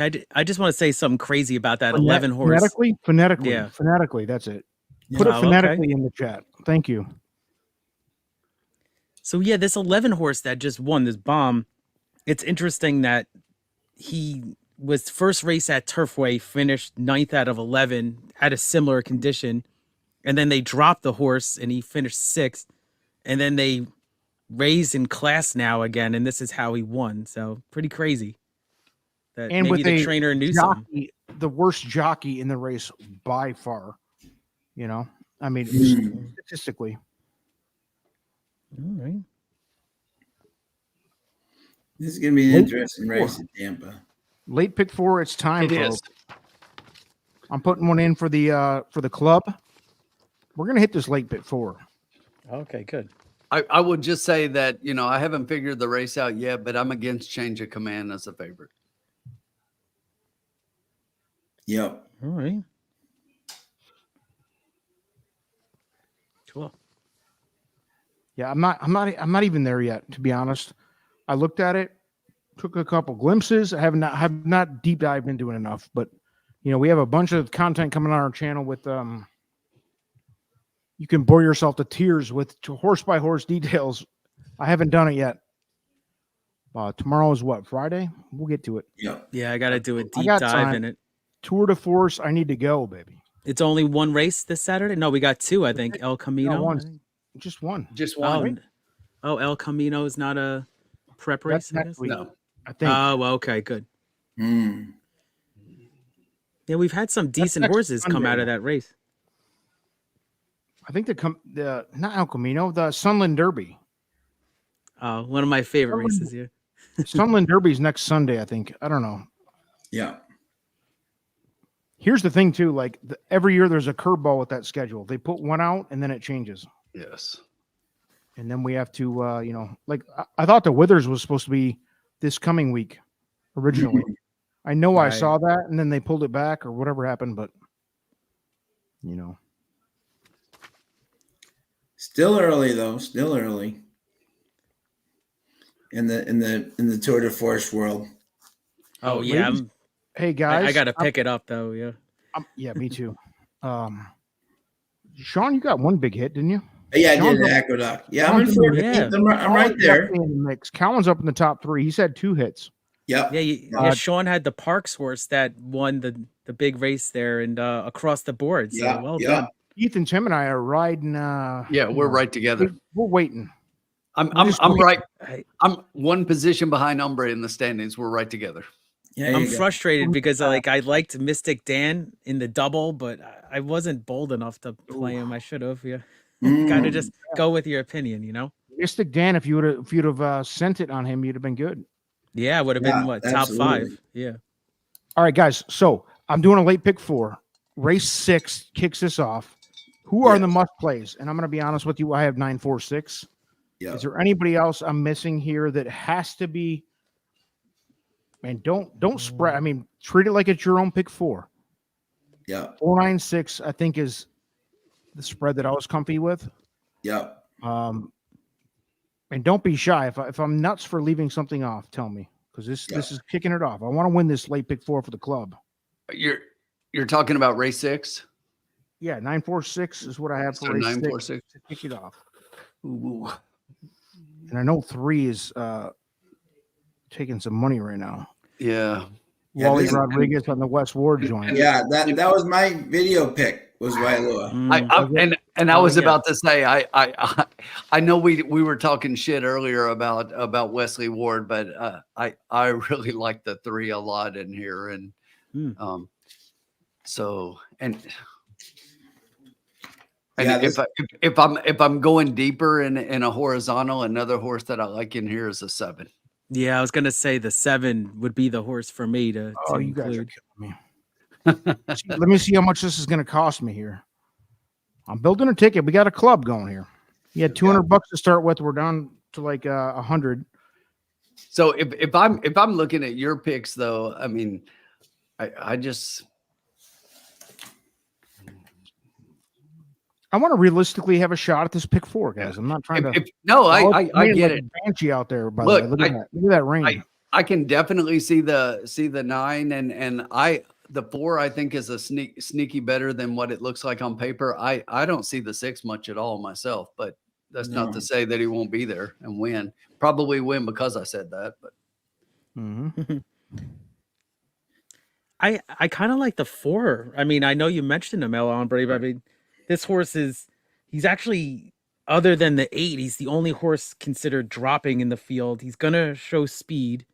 I just want to say something crazy about that 11 horse. Phonetically. Yeah. Phonetically. That's it. Put it phonetically in the chat. Thank you. So yeah, this 11 horse that just won this bomb. It's interesting that he was first race at Turfway, finished 9th out of 11, had a similar condition, and then they dropped the horse and he finished 6th, and then they raised in class now again, and this is how he won. So pretty crazy. That and maybe the trainer knew something. The worst jockey in the race by far. You know, I mean, statistically. All right. This is going to be an interesting race in Tampa. Late pick 4. It's time. It is. I'm putting one in for the club. We're going to hit this late pick 4. Okay, good. I would just say that, I haven't figured the race out yet, but I'm against Change of Command as a favorite. Yep. All right. Cool. Yeah, I'm not even there yet, to be honest. I looked at it, took a couple glimpses. I have not deep dived into it enough, but we have a bunch of content coming on our channel with you can bore yourself to tears with horse by horse details. I haven't done it yet. Tomorrow is what, Friday? We'll get to it. Yeah, I got to do a deep dive in it. Tour de Force, I need to go, baby. It's only one race this Saturday? No, we got 2, I think. El Camino. No, one. Just one. Just one. Right? Oh, El Camino is not a prep race? Next week. No. I think. Oh, well, okay, good. Yeah, we've had some decent horses come out of that race. I think the not El Camino, the Sunland Derby. One of my favorite races here. Sunland Derby's next Sunday, I think. I don't know. Yeah. Here's the thing too, like every year there's a curveball with that schedule. They put one out and then it changes. Yes. And then we have to, like I thought the Withers was supposed to be this coming week originally. I know I saw that and then they pulled it back or whatever happened, but Still early though. Still early. In the Tour de Force world. Oh yeah. Hey guys, I gotta pick it up though. Yeah. Yeah, me too. Sean, you got one big hit, didn't you? Yeah, I did Aqueduct. Yeah, I'm in fourth. Yeah. I'm right there. In the mix. Cowan's up in the top 3. He's had 2 hits. Yep. Yeah. Sean had the Parks horse that won the big race there and across the board. So well done. Keith and Tim and I are riding. Yeah, we're right together. We're waiting. I'm right. I'm one position behind Umbre in the standings. We're right together. Yeah, I'm frustrated because I liked Mystic Dan in the double, but I wasn't bold enough to play him. I should have. Yeah. Kind of just go with your opinion, Mystic Dan, if you'd have sent it on him, you'd have been good. Yeah, it would have been what, top 5. Yeah. All right, guys. So I'm doing a late pick 4. Race 6 kicks this off. Who are the must plays? And I'm going to be honest with you. I have 946. Yeah. Is there anybody else I'm missing here that has to be? Man, don't spread. I mean, treat it like it's your own pick 4. Yeah. 496, I think, is the spread that I was comfy with. Yeah. And don't be shy. If I'm nuts for leaving something off, tell me, because this is kicking it off. I want to win this late pick 4 for the club. You're talking about race 6? Yeah, 946 is what I have for race 946 to kick it off. Ooh. And I know 3 is taking some money right now. Yeah. Wally Rodriguez on the West Ward joint. Yeah, that was my video pick. Was Wailua. I was about to say I know we were talking shit earlier about Wesley Ward, but I really like the 3 a lot in here, and if I'm going deeper in a horizontal, another horse that I like in here is a 7. Yeah, I was gonna say the 7 would be the horse for me to you include. Guys are killing me. Let me see how much this is going to cost me here. I'm building a ticket. We got a club going here. You had $200 to start with. We're down to like 100. So if I'm looking at your picks, though, I mean, I want to realistically have a shot at this pick 4, guys. I'm not trying to. I get it. Banshee out there. By the way, look at that range. I can definitely see the 9 and the 4 I think is a sneaky better than what it looks like on paper. I don't see the 6 much at all myself, but that's not to say that he won't be there and win. Probably win because I said that, but I kind of like the 4. I mean, I know you mentioned him, El Hombre, but I mean, this horse he's actually, other than the 8, he's the only horse considered dropping in the field. He's gonna show speed.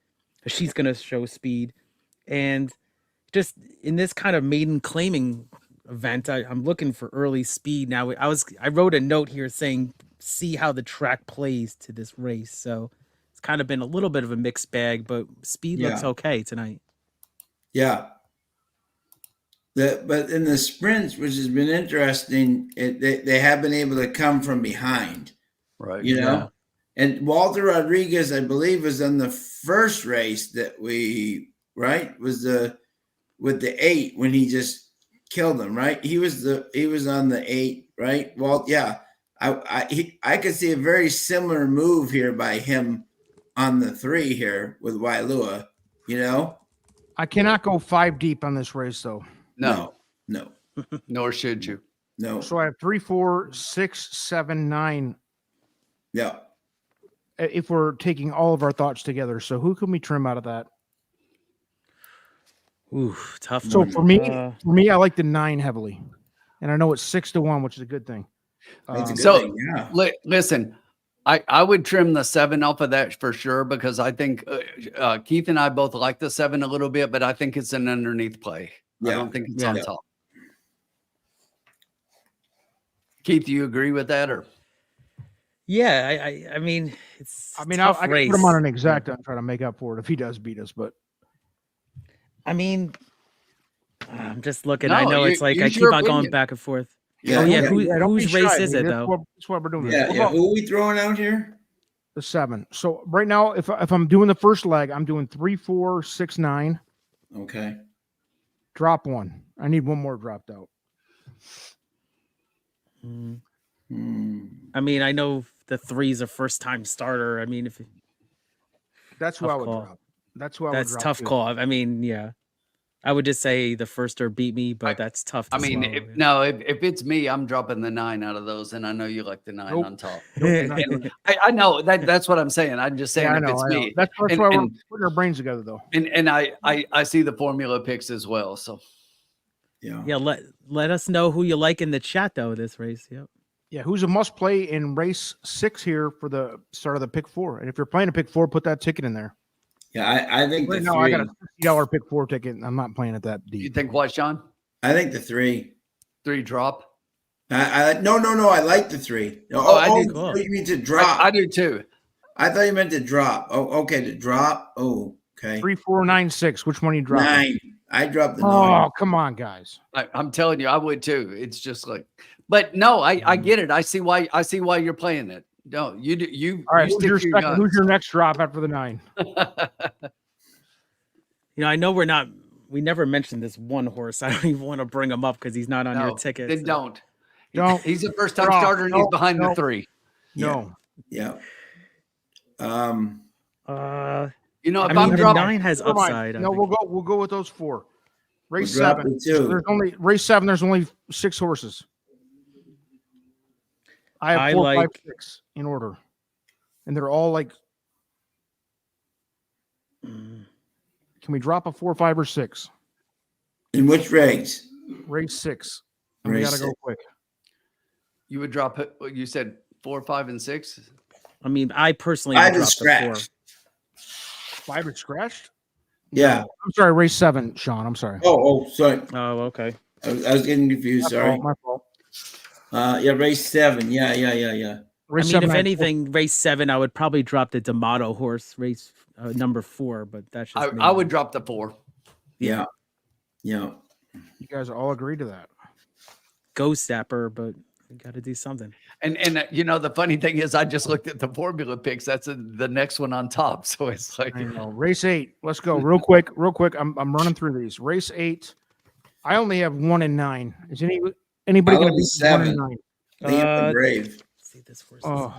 She's going to show speed. And just in this kind of maiden claiming event, I'm looking for early speed. Now, I wrote a note here saying, see how the track plays to this race. So it's kind of been a little bit of a mixed bag, but speed looks okay tonight. Yeah. But in the sprints, which has been interesting, they have been able to come from behind. Right. You know? And Walter Rodriguez, I believe, was on the first race that was with the 8 when he just killed him, right? He was on the 8, right? Well, yeah, I could see a very similar move here by him on the 3 here with Wailua, I cannot go 5 deep on this race, though. No. Nor should you. No. So I have 3, 4, 6, 7, 9. Yeah. If we're taking all of our thoughts together. So who can we trim out of that? Ooh, tough. So for me, I like the 9 heavily, and I know it's 6-1, which is a good thing. Listen, I would trim the 7 off of that for sure, because I think Keith and I both like the 7 a little bit, but I think it's an underneath play. I don't think it's on top. Keith, do you agree with that, or? Yeah, I mean, it's. I can put him on an exact and try to make up for it if he does beat us. But I mean, I'm just looking. No, I know it's like I use keep your on going opinion. back and forth. Yeah, Oh yeah, yeah, don't be whose shy, race is baby. it though? That's why we're doing yeah, this. yeah. Who are we throwing out here? The 7. So right now, if I'm doing the first leg, I'm doing 3, 4, 6, 9. Okay. Drop 1. I need one more dropped out. I mean, I know the 3's a first time starter. I mean, if That's who tough I would call. drop. That's who I would That's drop. tough too. call. I mean, yeah, I would just say the firster beat me, but that's tough to I mean, swallow, yeah. no, if it's me, I'm dropping the 9 out of those, and I know you like the 9 Nope. on top. Nope, And I know that's what I'm saying. I'm just saying Yeah, I if know, it's I know. me. That's why And- we're and- putting our brains together, though. And I see the formula picks as well. So Yeah. Yeah, let us know who you like in the chat though. This race, yep. Yeah, who's a must play in race 6 here for the start of the pick 4? And if you're playing a pick 4, put that ticket in there. Yeah, I think Right the now, 3. I got a $60 pick 4 ticket. And I'm not playing it that deep. you think what, Sean? I think the 3. 3 drop? No. I like the 3. I do. Oh, you mean to drop? I do too. I thought you meant to drop. Oh, okay, to drop. Oh, okay. 3, 4, 9, 6. Which one are you dropping? 9. I dropped the 9. Oh, come on, guys. I'm telling you, I would too. It's just like, but no, I get it. I see why you're playing it. No, you do. You All right, you stick to your guns. who's your next drop after the 9? You know, I know we never mentioned this one horse. I don't even want to bring him up because he's not on your ticket. Then so. don't. He's a first time Drop. starter and he's behind the 3. No. Yeah. You know, if I mean, I'm the dropping 9 has Never mind. upside. I No, think. we'll go with those 4. Race We'll drop 7. the 2. There's only race 7. There's only 6 horses. I have 4, 5, 6 in order, and they're all like. Can we drop a 4, 5, or 6? In which race? Race 6. And we Race gotta go 6. quick. You would drop it. You said 4, 5, and 6. I mean, I personally 5 would is drop the 4. scratched. 5 is scratched. Yeah. I'm sorry. Race 7, Sean. I'm sorry. Oh, sorry. Oh, okay. I was getting confused. Sorry. My fault. Yeah, race 7. Yeah. Race I mean, 7, if anything, race 7, I would probably drop the D'Amato horse, race number 4. But that's just me. I would drop the 4. Yeah. You guys all agree to that. Ghost Zapper, but we got to do something. And you know, the funny thing is, I just looked at the formula picks. That's the next one on top. So it's like, I know. Race 8. Let's go real quick. I'm running through these. Race 8. I only have 1 and 9. Is anybody going to be 1 and 9? Leave Brave. See this horse. Oh.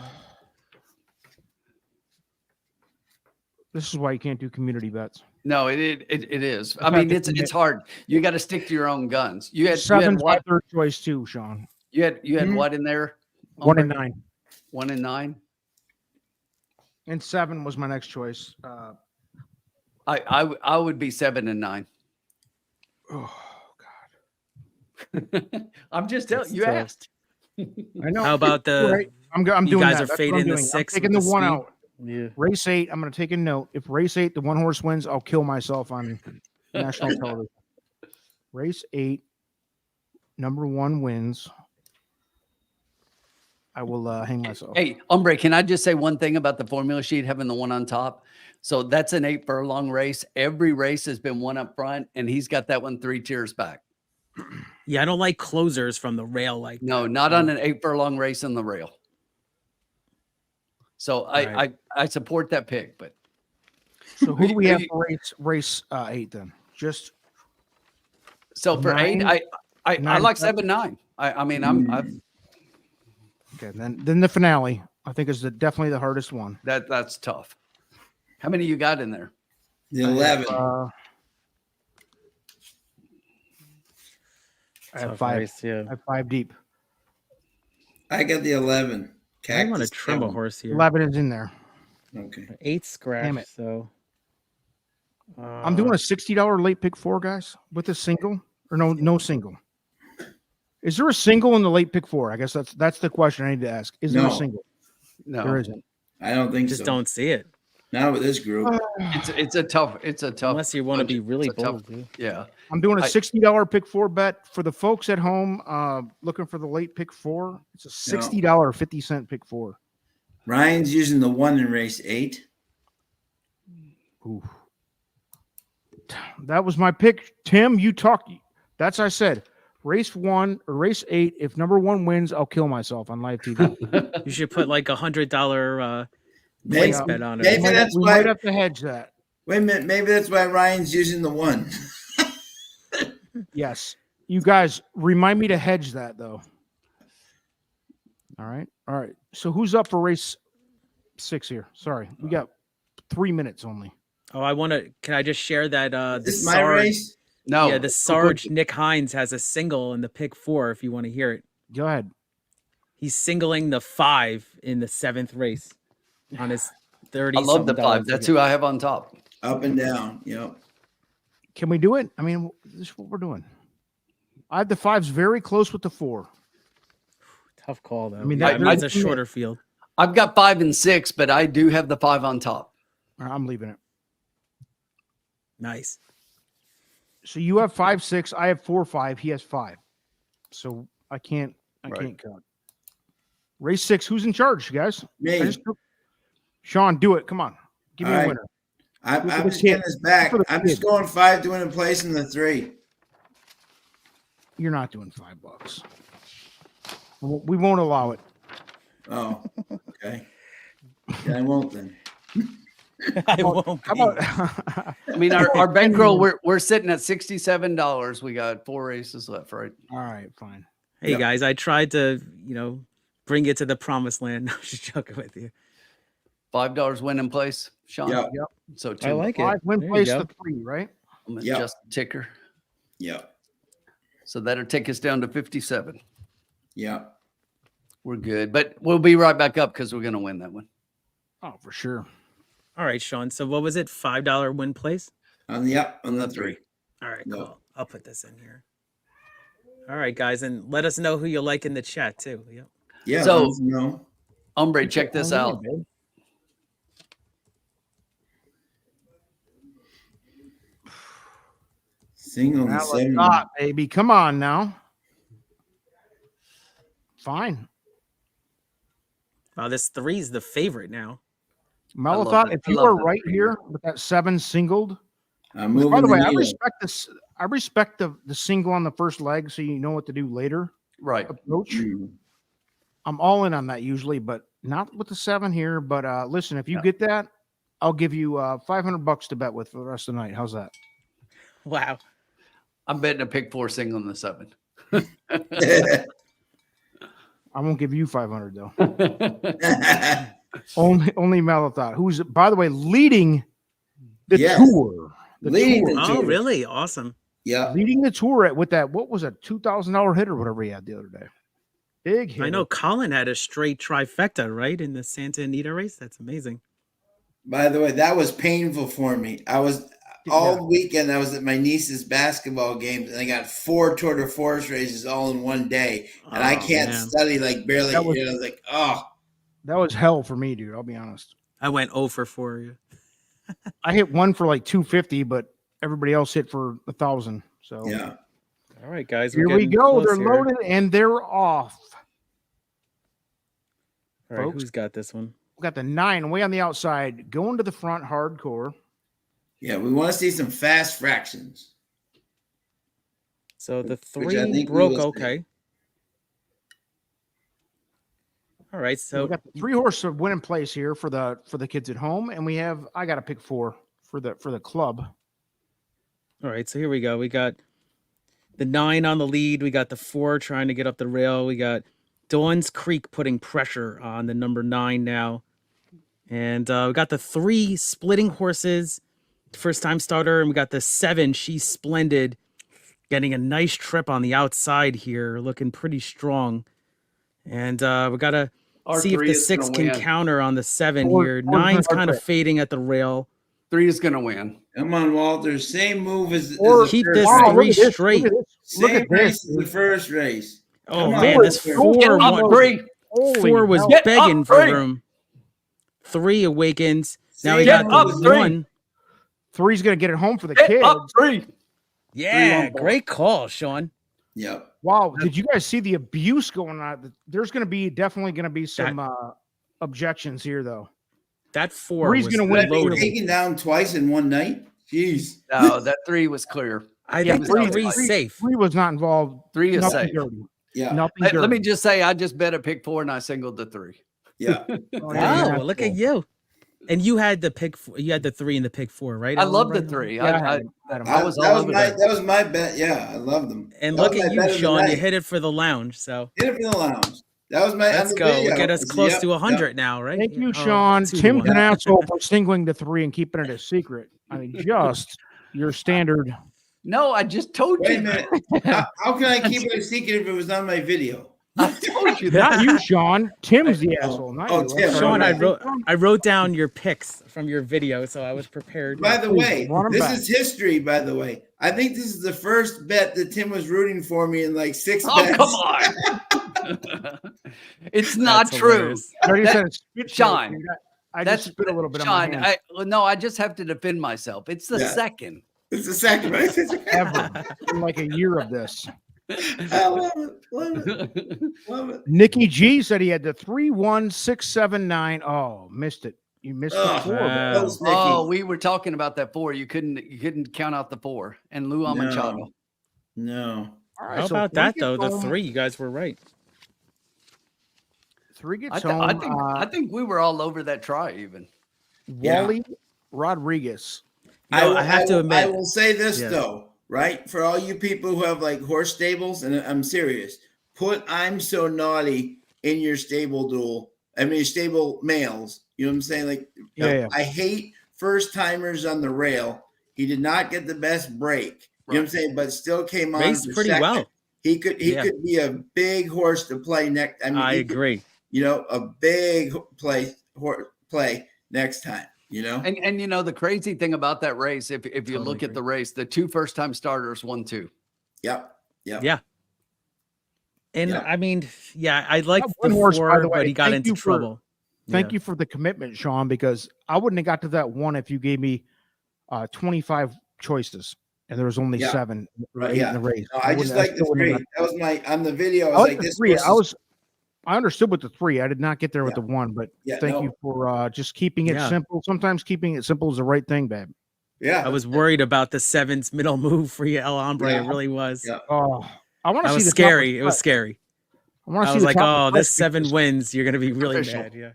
This is why you can't do community bets. no, it is. I mean, it's hard. You got to stick to your own guns. You had 7's my what? third choice too, Sean. You had what in there? 1 and 9. 1 and 9. And 7 was my next choice. I would be 7 and 9. Oh God. I'm just telling you. tough. Asked. I know. How about the? Right. I'm doing You guys that. are That's what fading I'm the doing. 6. I'm taking with the 1 speed? out. Yeah. Race 8. I'm going to take a note. If race 8, the 1 horse wins, I'll kill myself on national television. Race 8, number 1 wins. I will hang myself. Hey, Hombre, can I just say one thing about the formula sheet having the 1 on top? So that's an 8 furlong race. Every race has been 1 up front, and he's got that one 3 tiers back. Yeah, I don't like closers from the rail like No, that. not on an 8 furlong race on the rail. So Right. I support that pick, but So who do we have for race 8 then? Just so for 8, 9? I 9, like 7? 7, 9. I mean I'm okay. Then the finale, I think, is definitely the hardest one. that's tough. How many you got in there? The 11. I have Tough 5. race, yeah. I have 5 deep. I got the 11. I want to Cactus trim a Devil. horse here. 11 is in there. Okay. 8 scratch. Damn it. So I'm doing a $60 late pick 4, guys, with a single or no single. Is there a single in the late pick 4? I guess that's the question I need to ask. Is there a No. single? No. There isn't. I don't think just so. don't see it Not with this group. It's a tough unless you want to be budget. really It's a tough- bold. Dude. Yeah. I'm doing a $60 pick 4 bet for the folks at home looking for the late pick 4. It's a $60 50-cent pick 4. Ryan's using the 1 in race 8. Ooh. That was my pick. Tim, you talked. That's I said. Race 1 or race 8. If number 1 wins, I'll kill myself on live TV. You should put like $100 Maybe, place bet on it. maybe that's we why. might have to hedge that. Wait a minute. Maybe that's why Ryan's using the 1. Yes. You guys remind me to hedge that though. All right. All right. So who's up for race 6 here? Sorry. We got 3 minutes only. Oh, can I just share that This is my race? No. Yeah, the Sarge Nick Hines has a single in the pick 4 if you want to hear it. Go ahead. He's singling the 5 in the 7th race on his 30. I love the 5. That's who I have on top. Up and down. Yep. Can we do it? I mean, this is what we're doing. I have the 5s very close with the 4. Tough call though. I mean, that's a shorter field. I've got 5 and 6, but I do have the 5 on top. I'm leaving it. Nice. So you have 5, 6. I have 4, 5. He has 5. So I can't count. Race 6. Who's in charge, guys? Me. Sean, do it. Come on. Give me a winner. I'm just getting this back. I'm just going 5 to win a place in the 3. You're not doing $5. We won't allow it. Oh, okay. Yeah, I won't then. I won't. How about? I mean, our bankroll, we're sitting at $67. We got 4 races left, right? All right, fine. Hey guys, I tried to, bring it to the promised land. I'm just joking with you. $5 win in place, Sean. Yep. So 2. I like it. 5 win There you place go. to 3, right? I'm gonna Yep. adjust the ticker. Yeah. So that'll take us down to 57. Yeah. We're good, but we'll be right back up because we're going to win that one. Oh, for sure. All right, Sean. So what was it? $5 win place? On the 3. All right, No. cool. I'll put this in here. All right, guys, and let us know who you like in the chat too. Yep. Yeah. So- no. Hombre, check this out. Single the Now 7. baby. Come on now. Fine. Wow, this 3 is the favorite now. Malathot, if I you love are that right for here with that 7 singled. I'm moving. By the way, I needle. respect this. I respect the single on the first leg, so you know what to do later. Right. Approach. Mm. I'm all in on that usually, but not with the 7 here. But listen, if you get that, I'll give you $500 to bet with for the rest of the night. How's that? Wow. I'm betting a pick 4 single in the 7. I won't give you 500 though. Only Malathot, who's by the way leading the tour. Leading the Oh, tour. really? Awesome. Yeah. Leading the tour with that, what was a $2,000 hit or whatever he had the other day. Big hit. I know Colin had a straight trifecta, right, in the Santa Anita race. That's amazing. By the way, that was painful for me. I was all weekend. I was at my niece's basketball games, and I got 4 Tour de Force races all in one day, and I can't study like barely. I was like, oh, that was hell for me, dude. I'll be honest. I went 0 for 4. I hit one for like 250, but everybody else hit for 1,000. So yeah. All right, guys. Here we go. They're loaded and they're off. All right, folks. who's got this one? We got the 9 way on the outside, going to the front, hardcore. Yeah, we want to see some fast fractions. So the Which I 3 think we broke will see. okay. All right, so We got the 3 horse winning place here for the kids at home, and I got to pick 4 for the club. all right, so here we go. We got the 9 on the lead. We got the 4 trying to get up the rail. We got Dawn's Creek putting pressure on the number 9 now. And we got the 3 splitting horses, first time starter, and we got the 7, She's Splendid, getting a nice trip on the outside here, looking pretty strong. And we got to see if the 6 can counter on the 7 here. 9's kind of fading at the rail. 3 is going to win. Come on, Walter. Same move as Keep the this first race. 3 straight. Same race as the first race. Oh, Come on, man, this Walter. 4 Get up, 3. 4 was Get begging up, for 3. room. 3 awakens. Now we Get got up, the 3. 1. 3's going to get it home for the Get kids. up, 3. Yeah, 3 great call, Sean. Yep. Wow, did you guys see the abuse going on? There's definitely going to be some objections here, though. That 4 Three's was gonna win. loaded. Taken down twice in one night. Jeez. No, that 3 was clear. I think three safe. 3 was not involved. 3 is Nothing safe. dirty. Yeah. Nothing Let me dirty. just say, I just bet a pick 4 and I singled the 3. Yeah. Oh, Wow, yeah, well, look at you. And you had the pick. You had the 3 and the pick 4, right? I love the Alhambra? 3. Yeah, I was that all was over my that. that was my bet. Yeah, I loved them. And That look was at my you, bet of the Sean. You night. hit it for the lounge. So Hit it for the lounge. That was my. let's on the go. video. We'll get us close Yep, to 100 now, right? Thank you, Oh, Sean. 2 to Tim's 1. an asshole for singling the 3 and keeping it a secret. I mean, just your standard. No, I just told Wait a you. minute. How can I keep it a secret if it was on my video? I told you Not that. you, Sean. Tim's the asshole. Not you. Tim. Sean, Right. I wrote down your picks from your video, so I was prepared. By the Please, way, run 'em this back. is history. By the way, I think this is the first bet that Tim was rooting for me in like 6 Oh, bets. come on. It's not That's true. hilarious. I already That- said spit Sean, take, dude. I That's just spit a little bit Sean, on my hand. no, I just have to defend myself. It's the Yeah. second. It's the second, right? Ever in like a year of this. I love it. Love it. Love it. Nikki G said he had the 3-1-6-7-9. Oh, missed it. You missed the Oh, 4. wow. that was Nicky. Oh, we were talking about that 4. You couldn't count out the 4 and Lou Machado. No. All How so about 3 that gets though? The home. 3, you guys were right. 3 gets I, th- home. I think we were all over that try even. Wally Rodriguez. No, I have to I admit- will say this Yeah. though, right? For all you people who have like horse stables, and I'm serious, put I'm So Naughty in your stable duel. I mean, stable males. You know what I'm saying? Like, Yeah. I hate first timers on the rail. He did not get the best break. You know what I'm saying? But still came on Raced for pretty second. well. He could be a big horse to play next. I mean, I he could, agree. a big play next time. And the crazy thing about that race, if you Totally look at agree. the race, the 2 first-time starters won 2. Yep. Yeah. And Yeah. I mean, I like the one horse, by 4, the way. but he got Thank into you for- trouble. Thank you for the commitment, Sean, because I wouldn't have got to that 1 if you gave me 25 choices and there was only Yeah. 7 Right, 8 yeah. in the race. No, I just like the still wouldn't 3. That was my on the video. I I was like like the this. 3. horse is- I understood with the 3. I did not get there with Yeah. the 1, but Yeah, thank no. you for just keeping it Yeah. simple. Sometimes keeping it simple is the right thing, babe. Yeah. I was worried about the 7's middle move for you, El Hombre. Yeah. It really was. Yeah. Oh, I want to That see was the top scary. of It was the scary. I want to I see was the like, top of oh, the this press 7 because- wins. You're going to be really Official. bad. Yeah.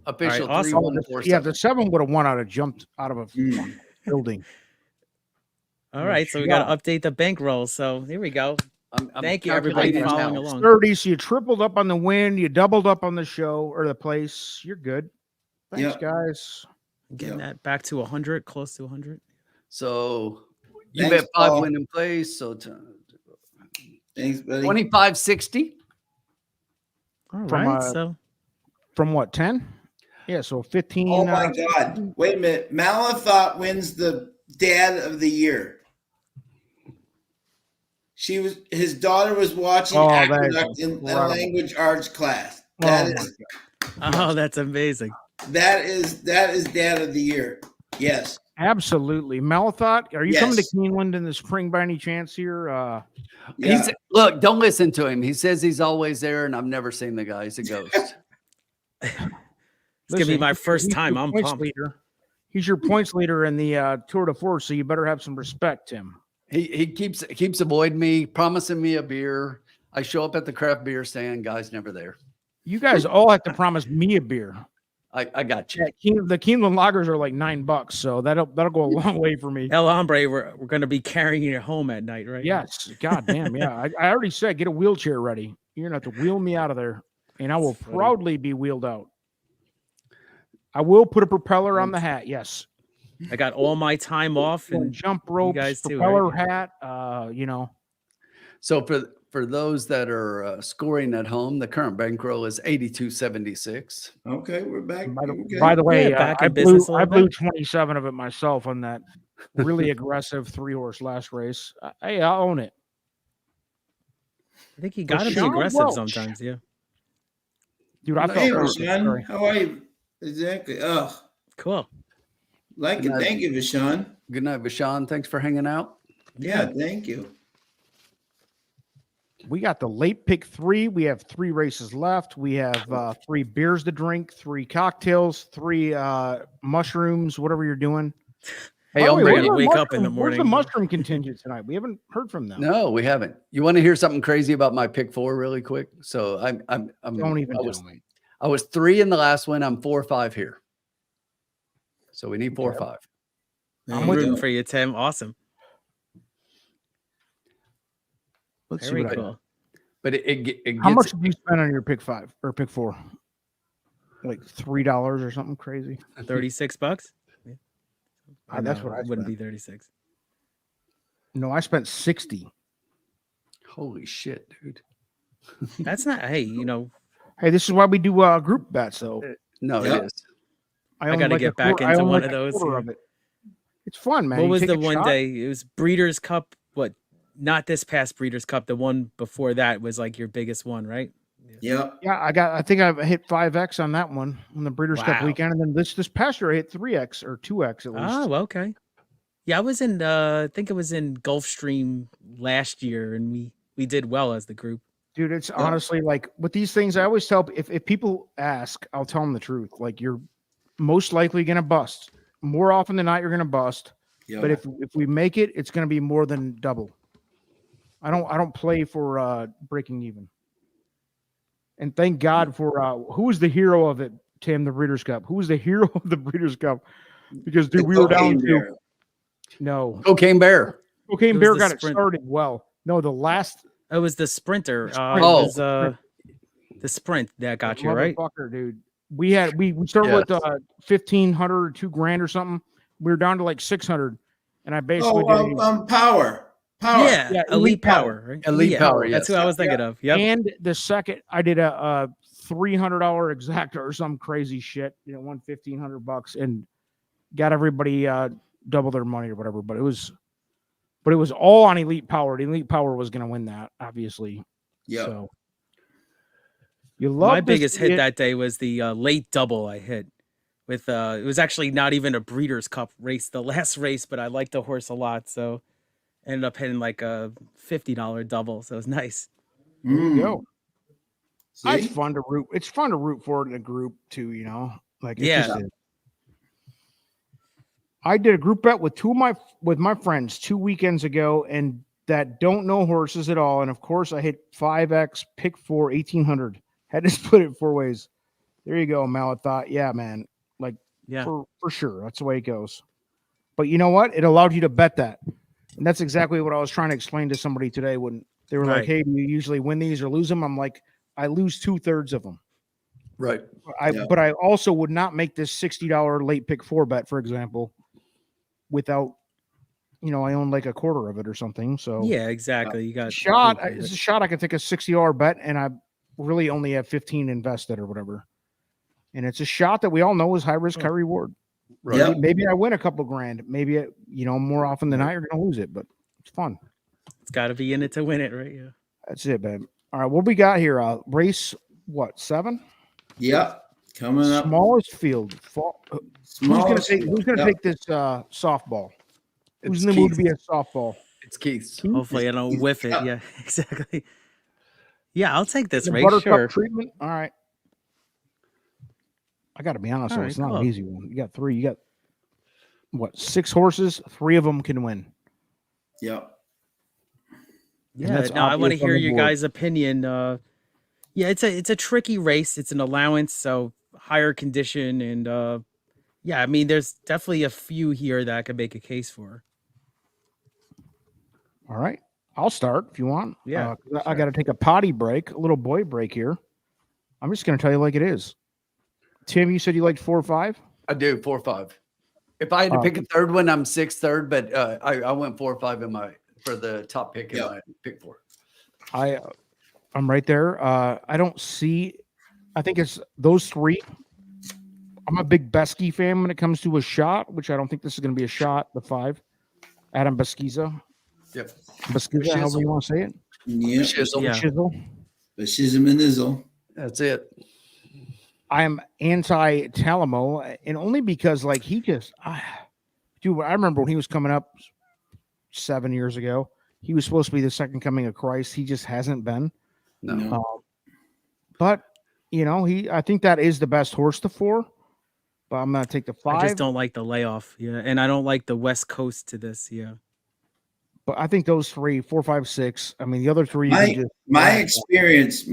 Official All right, 3 awesome. 1 Oh, 4 yeah, 7. the 7 would have won out of jumped out of a building. All Yeah, right. So we got to update the bankroll. So here we go. I'm Thank you, everybody, calculating following now. along. 30, so you tripled up on the win, you doubled up on the show or the place. You're good. Thanks, Yeah. guys. Getting that back to 100, close to 100. So you Thanks, bet 5 Paul. win in place. So Thanks, buddy. 25-60. All From, right. So From what, 10? Yeah, so 15. Oh my God! Wait a minute. Malathot wins the Dad of the Year. His daughter was watching Oh, that is Aqueduct in a incredible. language arts class. Oh That my is oh, that's amazing. that is Dad of the Year. Yes. Absolutely. Malathot, are you coming to Yes. Keeneland in the spring by any chance here? Yeah. Look, don't listen to him. He says he's always there, and I've never seen the guy. He's a ghost. It's going to be my first he's time. your I'm points pumped. leader. He's your points leader in the Tour de Force, so you better have some respect, Tim. He keeps avoiding me, promising me a beer. I show up at the craft beer stand. Guy's never there. You guys all have to promise me a beer. I got you. Yeah, the Keeneland lagers are like $9, so that'll go a long way for me. El Hombre, we're going to be carrying you home at night, right? Yes, god damn, yeah. I already said get a wheelchair ready. You're gonna have to wheel me out of there, and I will Funny. proudly be wheeled out. I will put a propeller on the hat. Yes, I got all my time off, and jump ropes, guys too, propeller right? hat. So for those that are scoring at home, the current bankroll is 82.76. Okay, we're back. By the way, Yeah, back I in business a blew little bit. 27 of it myself on that really aggressive 3-horse last race. Hey, I own it. I think you got to be Rashawn aggressive Welch. sometimes. Yeah. Dude, I Hey, felt Rashawn. How are you? Exactly. Oh, Cool. like it. Thank you, Rashawn. Good night, Vashon. Thanks for hanging out. Yeah, thank you. We got the late pick 3. We have 3 races left. We have 3 beers to drink, 3 cocktails, 3 mushrooms, whatever you're doing. Hey, hombre, you wake up in the morning. Where's the mushroom contingent tonight? We haven't heard from them. No, we haven't. You want to hear something crazy about my pick 4 really quick? So Don't even tell me. I was 3 in the last one. I'm 4 or 5 here. So we need 4 or 5. I'm rooting for you, Tim. Awesome. Let's Very see cool. But it gets, how much did you spend on your pick 5 or pick 4? Like $3 or something crazy. $36. Yeah. That's what I wouldn't be 36. No, I spent 60. Holy shit, dude. That's not. Hey, you know. Hey, this is why we do group bets, though. No, it is. I got to get back into one of those. It's fun, man. What was the one day? It was Breeders' Cup. What? Not this past Breeders' Cup. The one before that was like your biggest one, right? Yep. Yeah, I think I hit 5x on that one on the Breeders' Cup weekend, and then this past year I hit 3x or 2x at least. Oh, okay. Yeah, I was in. I think it was in Gulfstream last year, and we did well as the group. Dude, it's honestly like with these things, I always tell if people ask, I'll tell them the truth. Like you're most likely going to bust. More often than not, you're going to bust. Yep. But if we make it, it's going to be more than double. I don't play for breaking even. And thank God for who was the hero of it, Tim, the Breeders' Cup. Who was the hero of the Breeders' Cup? Because dude, we were down to Cocaine Bear. Cocaine Bear got it started well. No, the last. It was the Sprinter. It was the Sprint that got you right, dude. We started with $1,500 or $2,000 or something. We were down to like 600, and I basically Power. Yeah, Elite Power. Right? Elite Power. Yes. That's who I was thinking of. Yep. And the second, I did a $300 exacta or some crazy shit. Won $1,500 and got everybody double their money or whatever. But it was all on Elite Power. Elite Power was going to win that, obviously. Yeah. So you love my biggest hit that day was the late double I hit with. It was actually not even a Breeders' Cup race, the last race, but I liked the horse a lot, so ended up hitting like a $50 double. So it was nice. There you go. It's fun to root. It's fun to root for it in a group too. Like it just is. I did a group bet with my friends 2 weekends ago, and that don't know horses at all. And of course, I hit 5x pick 4 1,800. Had to split it 4 ways. There you go, Mal. I thought, yeah, man, like for sure, that's the way it goes. But you know what? It allowed you to bet that, and that's exactly what I was trying to explain to somebody today when they were like, "Hey, do you usually win these or lose them?" I'm like, I lose 2/3 of them. Right. But I also would not make this $60 late pick 4 bet, for example, without, I own like a quarter of it or something. So yeah, exactly. You got it's a shot. I can take a $60 bet, and I really only have 15 invested or whatever. And it's a shot that we all know is high risk, high reward. Right. Maybe I win a couple grand. Maybe more often than not, you're going to lose it, but it's fun. It's got to be in it to win it, right? Yeah. That's it, babe. All right, what we got here? Race 7? Yep. Coming up. Smallest field. Who's going to take this softball? Who's in the mood to be a softball? It's Keith. Hopefully I don't whiff it. Yeah, exactly. Yeah, I'll take this race. Buttercup treatment. All right. I got to be honest, it's not an easy one. You got 3. You got 6 horses? 3 of them can win. Yep. Yeah. Now I want to hear your guys' opinion. It's a tricky race. It's an allowance, so higher condition, and I mean, there's definitely a few here that I could make a case for. All right. I'll start if you want. Yeah. I got to take a potty break, a little boy break here. I'm just going to tell you like it is. Tim, you said you liked 4 or 5? I do 4 or 5. If I had to pick a third one, I'm 6th third, but I went 4 or 5 for the top pick in my pick 4. I'm right there. I don't see. I think it's those 3. I'm a big Besky fan when it comes to a shot, which I don't think this is going to be a shot. The 5, Adam Beskiza. Yep. Beskiza, however you want to say it. Yeah. Shizzle. Shizzle and Nizzle. That's it. I'm anti Talamo, and only because he just, dude. I remember when he was coming up 7 years ago. He was supposed to be the second coming of Christ. He just hasn't been. No. But I think that is the best horse to 4. but I'm gonna take the 5. I just don't like the layoff. Yeah, and I don't like the West Coast to this. Yeah. But I think those 3, 4, 5, 6. I mean, the other 3. My experience,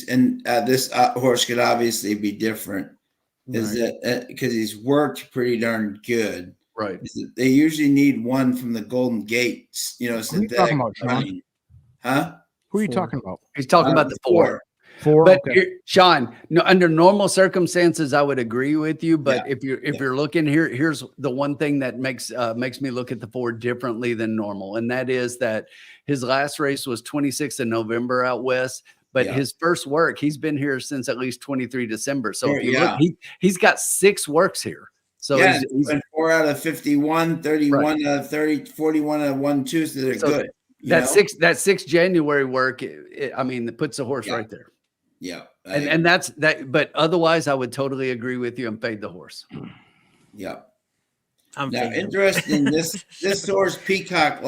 and this horse could obviously be different, is that because he's worked pretty darn good. Right. They usually need one from the Golden Gate, synthetic running. Huh? Who are you talking about? He's talking about the 4. 4. But okay. Sean, under normal circumstances, I would agree with you. But if you're looking here, here's the one thing that makes me look at the 4 differently than normal, and that is that his last race was 26th of November out west. But his first work, he's been here since at least 23 December. So if you look, he's got 6 works here. So he's 4 out of 51, 31 out of 30, 41 out of 1, 2. So they're good. That 6 January work, it puts the horse right there. Yeah. And that's that. But otherwise, I would totally agree with you and fade the horse. Yeah. I'm now interesting. This horse Peacock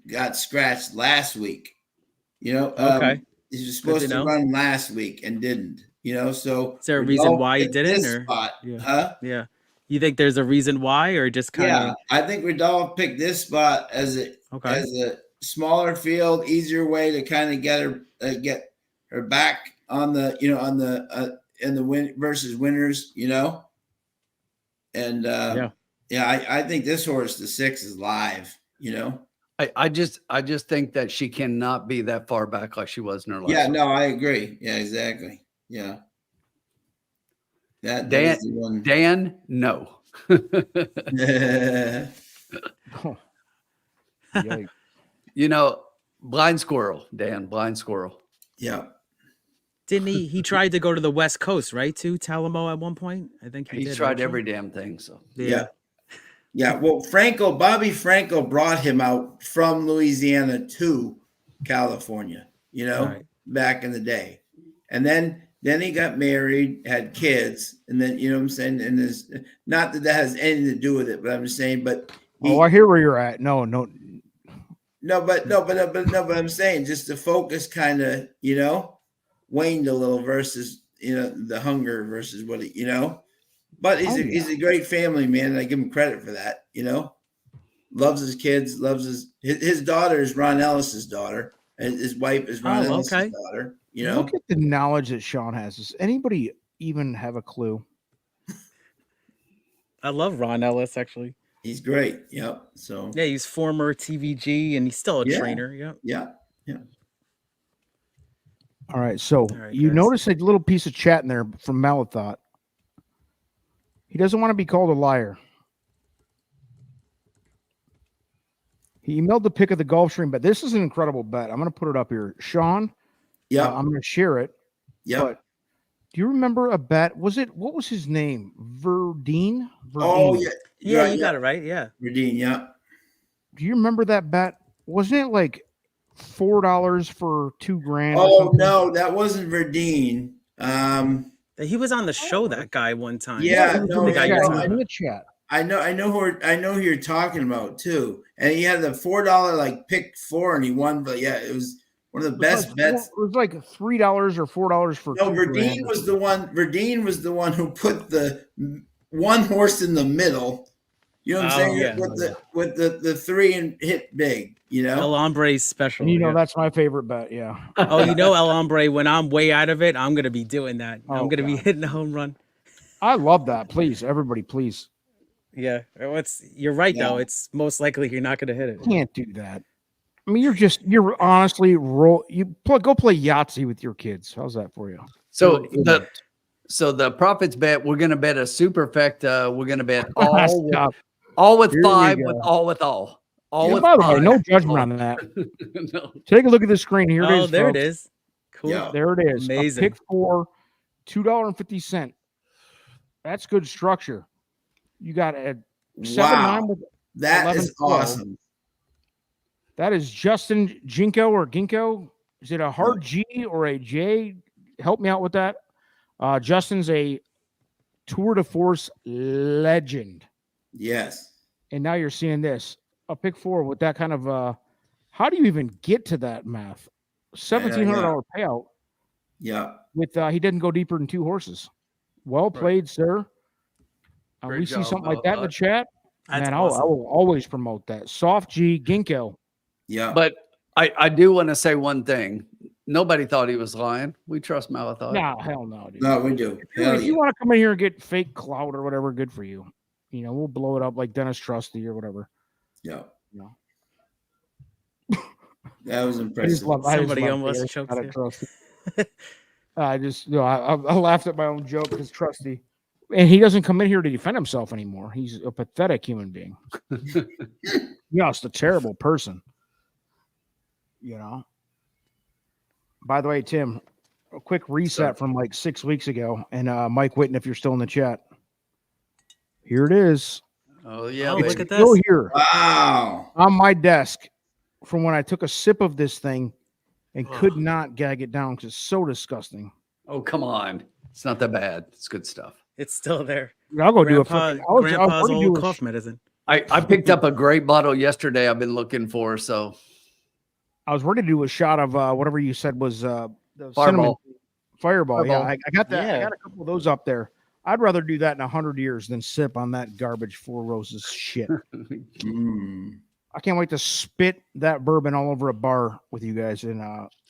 got scratched last week. He was supposed to run last week and didn't. So is there a reason why he didn't? Yeah. You think there's a reason why, or just kind of? Yeah, I think Rodolphe picked this spot as a smaller field, easier way to kind of get her back on the in the win versus winners, and I think this horse, the 6, is live. I just think that she cannot be that far back like she was in her last. Yeah, no, I agree. Yeah, exactly. Yeah. That Dan, is the one. Dan, no. Blind squirrel, Dan, blind squirrel. Yeah. Didn't he tried to go to the West Coast, right? To Talamo at one point? I think he's tried every damn thing. So yeah. Well, Bobby Franco brought him out from Louisiana to California, back in the day. And then he got married, had kids, and then, what I'm saying? And there's not that has anything to do with it, but I'm just saying, I hear where you're at. No, but I'm saying just the focus kind of, waned a little versus, the hunger versus what but he's a great family man. And I give him credit for that, loves his kids, loves his daughter is Ron Ellis's daughter, and his wife is Ron Ellis's daughter. Look at the knowledge that Sean has. Does anybody even have a clue? I love Ron Ellis, actually. He's great. Yep. So he's former TVG and he's still a trainer. Yep. Yeah. All right. So you notice a little piece of chat in there from Malathot. He doesn't want to be called a liar. He emailed the pick of the Gulfstream bet. This is an incredible bet. I'm going to put it up here. Sean. Yeah. I'm going to share it. Yeah. But do you remember a bet? What was his name? Verdine? Oh, yeah. Yeah, you got it right. Yeah. Verdine, yeah. Do you remember that bet? Wasn't it like $4 for $2,000? Oh, no, that wasn't Verdine. He was on the show, that guy, one time. Yeah, in the chat. I know who you're talking about too. And he had the $4 like pick 4 and he won, but it was one of the best bets. It was like $3 or $4 for. No, Verdine was the one. Verdine was the one who put the one horse in the middle. You know what I'm saying? Yeah. With the 3 and hit big. El Hombre's special. And that's my favorite bet. Yeah. El Hombre. When I'm way out of it, I'm gonna be doing that. I'm gonna be hitting a home run. I love that. Please, everybody, please. Yeah, you're right though. It's most likely you're not gonna hit it. You can't do that. I mean, you're honestly go play Yahtzee with your kids. How's that for you? So the profits bet, we're gonna bet a superfecta. We're gonna bet all with Here 5 with all with all. With by the way, no judgment on that. No. Take a look at the screen here. Oh, there it is. Cool. Yeah. There it is. Amazing. A pick 4, $2.50. That's good structure. You got a 7-9 with that is awesome. That is Justin Ginkgo or Ginkgo. Is it a hard G or a J? Help me out with that. Justin's a Tour de Force legend. Yes. And now you're seeing this. A pick 4 with that kind of how do you even get to that math? $1,700 payout. Yeah. With he didn't go deeper than 2 horses. Well played, sir. Great see job, something like that in the chat, That's man, awesome. I will always promote that. Soft G Ginkgo. Yeah. But I do want to say one thing. Nobody thought he was lying. We trust Malachi. No, hell no, dude. No, we do. If you want to come in here and get fake clout or whatever, good for you. You know, we'll blow it up like Dennis Trusty or whatever. Yeah. You know. That was impressive. Somebody almost choked here. I laughed at my own joke because Trusty, and he doesn't come in here to defend himself anymore. He's a pathetic human being. Just a terrible person. You know. By the way, Tim, a quick reset from like 6 weeks ago, and Mike Whitten, if you're still in the chat, here it is. Oh yeah, look at this. Still here. Wow. On my desk from when I took a sip of this thing and could not gag it down because it's so disgusting. Oh, come on. It's not that bad. It's good stuff. It's still there. I'll go Grandpa's old cough do medicine. I picked up a great bottle yesterday I've been looking for, so. I was ready to do a shot of whatever you said was the Fireball. Fireball. Yeah, I got that. Yeah. I got a couple of those up there. I'd rather do that in 100 years than sip on that garbage Four Roses shit. I can't wait to spit that bourbon all over a bar with you guys in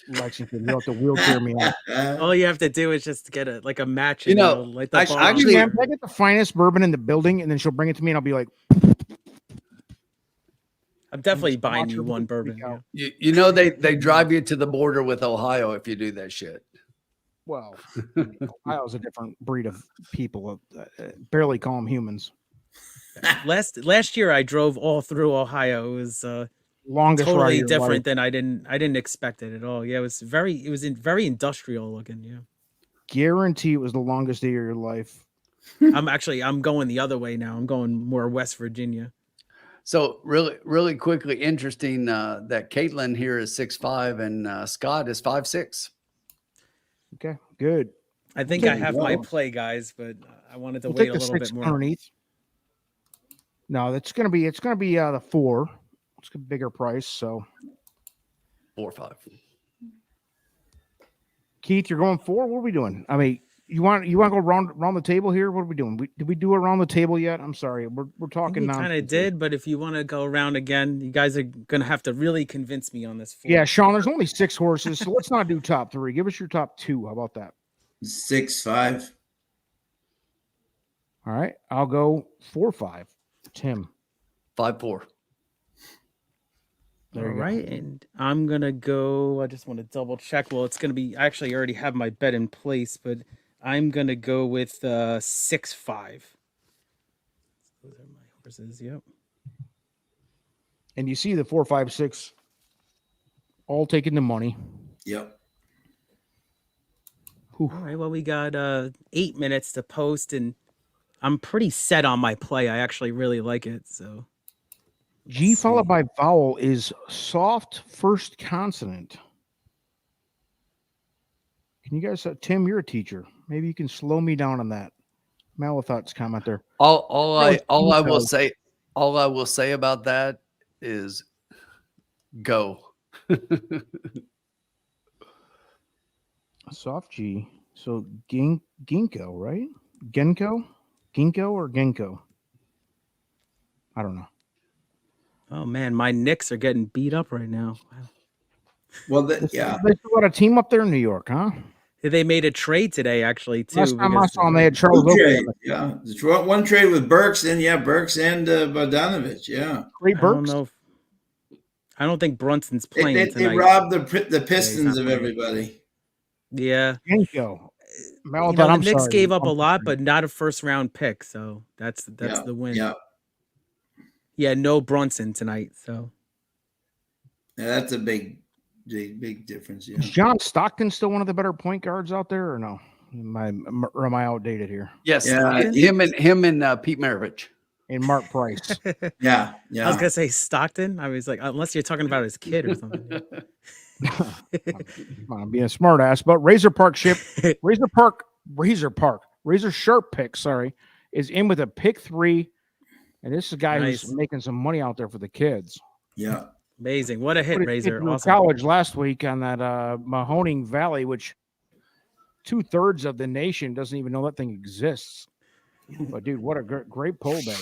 Lexington. You'll have to wheelchair me out. All you have to do is just get a match. You know, light the bar actually, on. Man, I get the finest bourbon in the building, and then she'll bring it to me, and I'll be like, I'm definitely buying you one bourbon. Yeah. You know they drive you to the border with Ohio if you do that shit. well, Ohio's a different breed of people. Barely call them humans. Last year I drove all through Ohio. It was Longest ride of totally your different life. than I didn't expect it at all. Yeah, it was very industrial looking. Yeah, Guarantee it was the longest day of your life. I'm going the other way now. I'm going more West Virginia. So really quickly, interesting that Caitlin here is 6'5" and Scott is 5'6". Okay, good. I think I have my play, guys, but I wanted to wait a little bit more. Underneath. No, it's gonna be the 4. It's a bigger price. So 4 or 5. Keith, you're going 4. What are we doing? I mean, you want to go around the table here? What are we doing? Did we do around the table yet? I'm sorry, we're talking now. Kind of did, but if you want to go around again, you guys are gonna have to really convince me on this. 4. Yeah, Sean, there's only 6 horses, so let's not do top 3. Give us your top 2. How about that? 6'5". All right, I'll go 4-5. Tim, 5'4". All right, and I'm gonna go. I just want to double check. Well, it's gonna be. I actually already have my bet in place, but I'm gonna go with 6-5. Those are my horses. Yep. and you see the 4, 5, 6 all taking the money. Yep. All right. Well, we got 8 minutes to post, and I'm pretty set on my play. I actually really like it. So G followed by vowel is soft first consonant. Can you guys, Tim, you're a teacher. Maybe you can slow me down on that. Malathot's comment there. All I will say about that is go. Soft G. So ginkgo, right? Genko or Genko? I don't know. Oh man, my Knicks are getting beat up right now. Wow. Well, yeah. They still got a team up there in New York, huh? They made a trade today, actually, too. Last time I saw them, they had Charles Oakley. Yeah, one trade with Burks, and Burks and Bogdanovich. Yeah, Great Burks. I don't think Brunson's playing they tonight. They robbed the Pistons of everybody. Yeah. Genko. The Knicks gave up a lot, but not a first round pick, so that's the win. Yeah. Yeah, no Brunson tonight, so. Yeah, that's a big difference. Yeah. Is John Stockton still one of the better point guards out there, or no? Am I outdated here? Yes, him and Pete Maravich and Mark Price. yeah. I was gonna say Stockton. I was like, unless you're talking about his kid or something. I'm being a smart ass, but Razor Sharp pick, sorry, is in with a pick 3. And this is a guy who's making some money out there for the kids. Yeah. Amazing. What a hit, Razor. Awesome. College last week on that Mahoning Valley, which 2/3 of the nation doesn't even know that thing exists. But dude, what a great pull, babe.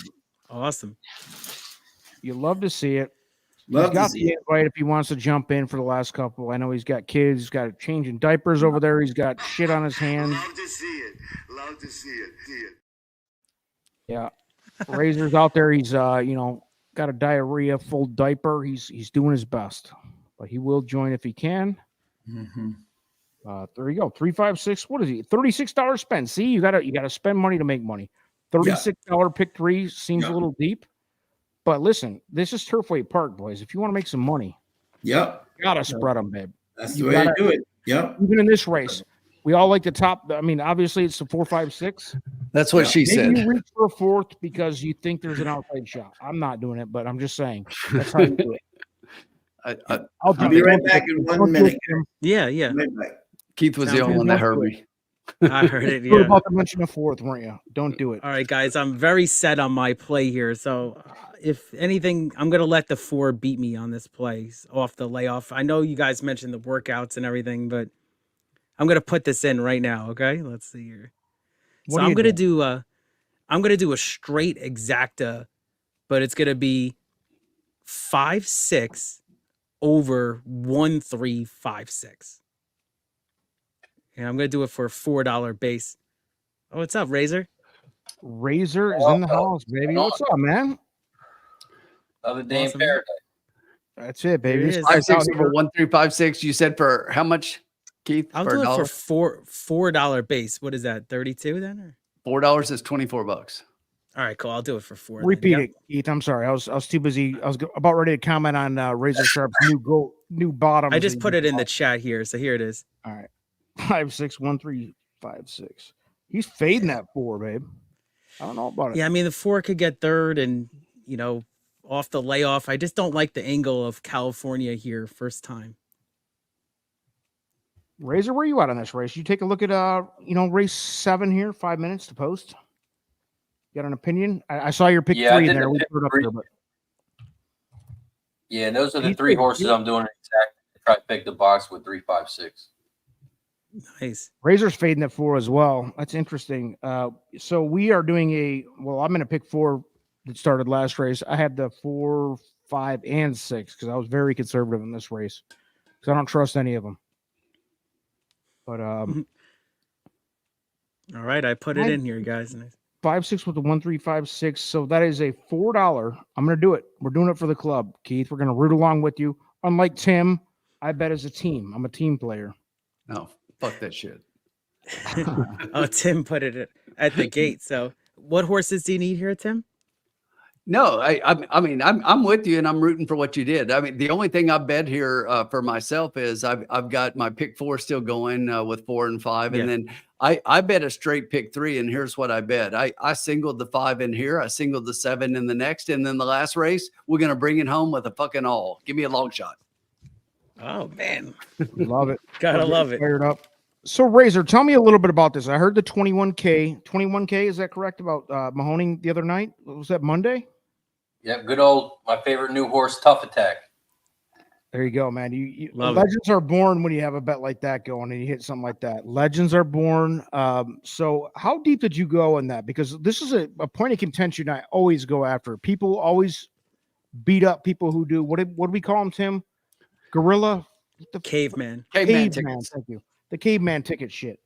Awesome. You love to see it. Love he's got to see the invite if he wants to jump in for the last couple. I know he's got kids. He's got changing diapers over there. He's got shit on his hands. Love to see it. Love to see it. See it. Yeah. Razor's out there. He's got a diarrhea full diaper. He's doing his best, but he will join if he can. Mm-hmm. There you go. 356. What is he? $36 spend. See, you gotta spend money to make money. $36 pick 3 seems a little deep. But listen, this is Turfway Park, boys. If you want to make some money, you gotta spread them, babe. That's the way to do it. Yep. Even in this race, we all like the top. I mean, obviously, it's the 4, 5, 6. That's what she said. Maybe you reach for a 4th because you think there's an outside shot. I'm not doing it, but I'm just saying that's how you do it. I'll be right back in 1 minute. Yeah. Right. Keith was the only one that heard me. I heard it. You were Yeah. about to mention a 4th, weren't you? Don't do it. All right, guys. I'm very set on my play here. So, if anything, I'm gonna let the 4 beat me on this play off the layoff. I know you guys mentioned the workouts and everything, but I'm gonna put this in right now. Okay, let's see here. So I'm gonna do a straight exacta, but it's gonna be 5-6 over 1-3-5-6. And I'm gonna do it for a $4 base. Oh, what's up, Razor? Razor is in the house, baby. What's up, man? Another day in paradise. That's it, baby. It is. 5-6 over 1-3-5-6. You said for how much, Keith? I'll do it for $4 base. What is that? 32 then? Or? $4 is $24. All right, cool. I'll do it for 4. Repeat it, Keith. I'm sorry. I was too busy. I was about ready to comment on Razor Sharp's new bottom. I just put it in the chat here, so here it is. All right. 5-6, 1-3-5-6. He's fading that 4, babe. I don't know about it. Yeah, I mean the 4 could get 3rd, and off the layoff. I just don't like the angle of California here, first time. Razor, where are you at on this race? You take a look at race 7 here. 5 minutes to post. You got an opinion? I saw your pick 3 in there. We put it up there, but yeah, and those are the 3 horses I'm doing exactly. Try to pick the box with 3-5-6. Nice. Razor's fading at 4 as well. That's interesting. So we are doing I'm going to pick 4 that started last race. I had the 4, 5, and 6 because I was very conservative in this race because I don't trust any of them. But all right, I put it in here, guys. 5-6 with the 1-3-5-6. So that is a $4. I'm going to do it. We're doing it for the club, Keith. We're going to root along with you. Unlike Tim, I bet as a team. I'm a team player. No, fuck that shit. Oh, Tim put it at the gate. So what horses do you need here, Tim? No, I mean, I'm with you and I'm rooting for what you did. I mean, the only thing I bet here for myself is I've got my pick 4 still going with 4 and 5. And then I bet a straight pick 3. And here's what I bet. I singled the 5 in here. I singled the 7 in the next. And then the last race, we're going to bring it home with a fucking all. Give me a long shot. Oh, man. Love it. Gotta love it. Fired up. So, Razor, tell me a little bit about this. I heard the 21K. 21K, is that correct, about Mahoney the other night? Was that Monday? Yep, good old, my favorite new horse, Tough Attack. There you go, man. Legends are born when you have a bet like that going and you hit something like that. Legends are born. So how deep did you go in that? Because this is a point of contention I always go after. People always beat up people who do, what do we call them, Tim? Gorilla? Caveman. Caveman tickets. Thank you. The caveman ticket shit.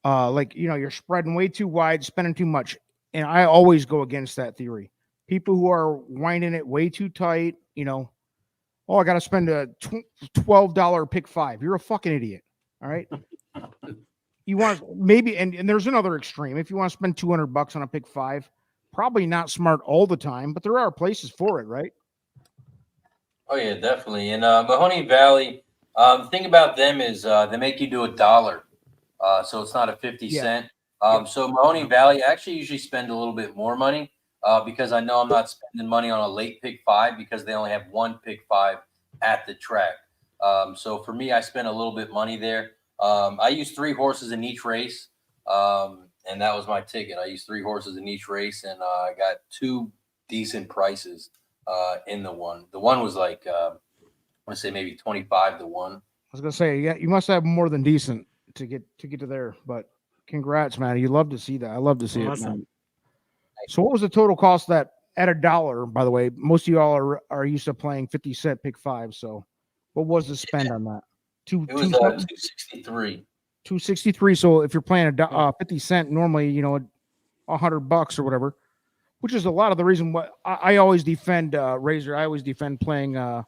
You're spreading way too wide, spending too much. And I always go against that theory. People who are winding it way too tight, I got to spend a $12 pick 5. You're a fucking idiot. All right. You want maybe, and there's another extreme. If you want to spend $200 on a pick 5, probably not smart all the time, but there are places for it, right? Oh yeah, definitely. And Mahoney Valley, the thing about them is they make you do $1. So it's not a 50 cent. So Mahoney Valley, I actually usually spend a little bit more money. Because I know I'm not spending money on a late pick 5 because they only have 1 pick 5 at the track. So for me, I spent a little bit money there. I used 3 horses in each race, and that was my ticket. I used 3 horses in each race, and I got 2 decent prices in the one. The one was like, I want to say maybe 25 to 1. I was gonna say, yeah, you must have more than decent to get to there, but Congrats, man. You love to see that. I love to see it, Awesome. man. So what was the total cost that at $1, by the way? Most of y'all are used to playing 50 cent pick 5. So what was the spend on that? It was 263. 263. So if you're playing 50 cent, normally, you know, $100 or whatever, which is a lot of the reason why I always defend Razor. I always defend playing. I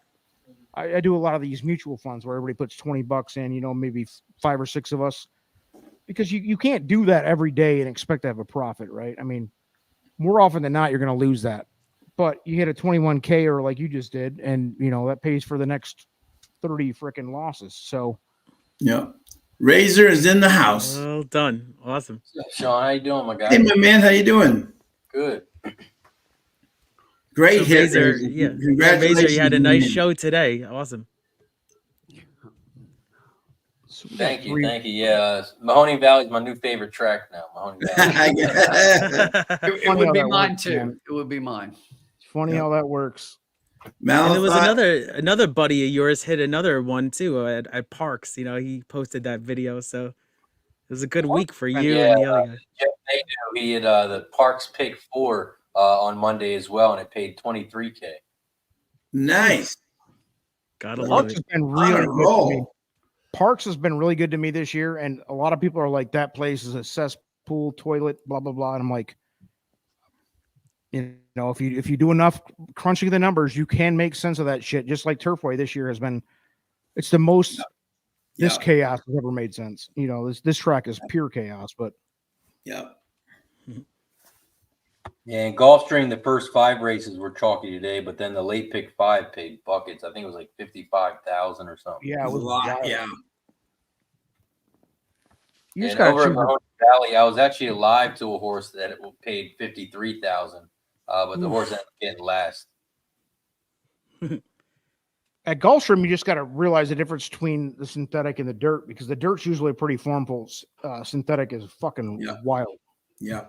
do a lot of these mutual funds where everybody puts $20 in, you know, maybe 5 or 6 of us, because you can't do that every day and expect to have a profit, right? I mean, more often than not, you're going to lose that. But you hit a 21K or like you just did, and you know that pays for the next 30 freaking losses. So, yeah, Razor is in the house. Well done, awesome. Sean, how you doing, my guy? Hey, my man, how you doing? Good. Great So hit, Razor, Razor. yeah, Congratulations. Razor, you had a nice man. show today. Awesome. Thank you. Yeah, Mahoney Valley is my new favorite track now. Mahoney Valley. It would be mine too. Man. It would be mine. It's funny how that works. And there was another buddy of yours hit another one too at Parks. You know, he posted that video, so it was a good week for you and the other guy. Jeff Nadeau, he had the Parks pick 4 on Monday as well, and it paid $23K. Nice. Gotta love it. Has been really good to me. Parks has been really good to me this year, and a lot of people are like, that place is a cesspool, toilet, blah blah blah. And I'm like, you know, if you do enough crunching the numbers, you can make sense of that shit. Just like Turfway this year has been, it's the most this chaos has ever made sense. You know, this track is pure chaos, but yeah, and Gulfstream, the first 5 races were chalky today, but then the late pick 5 paid buckets. I think it was like 55,000 or something. Yeah, it was a lot. Wild. Yeah. And over at Mahoney Valley, I was actually alive to a horse that it paid 53,000, but the horse ended up getting last. At Gulfstream, you just got to realize the difference between the synthetic and the dirt, because the dirt's usually pretty formful. Synthetic is fucking wild. Yeah.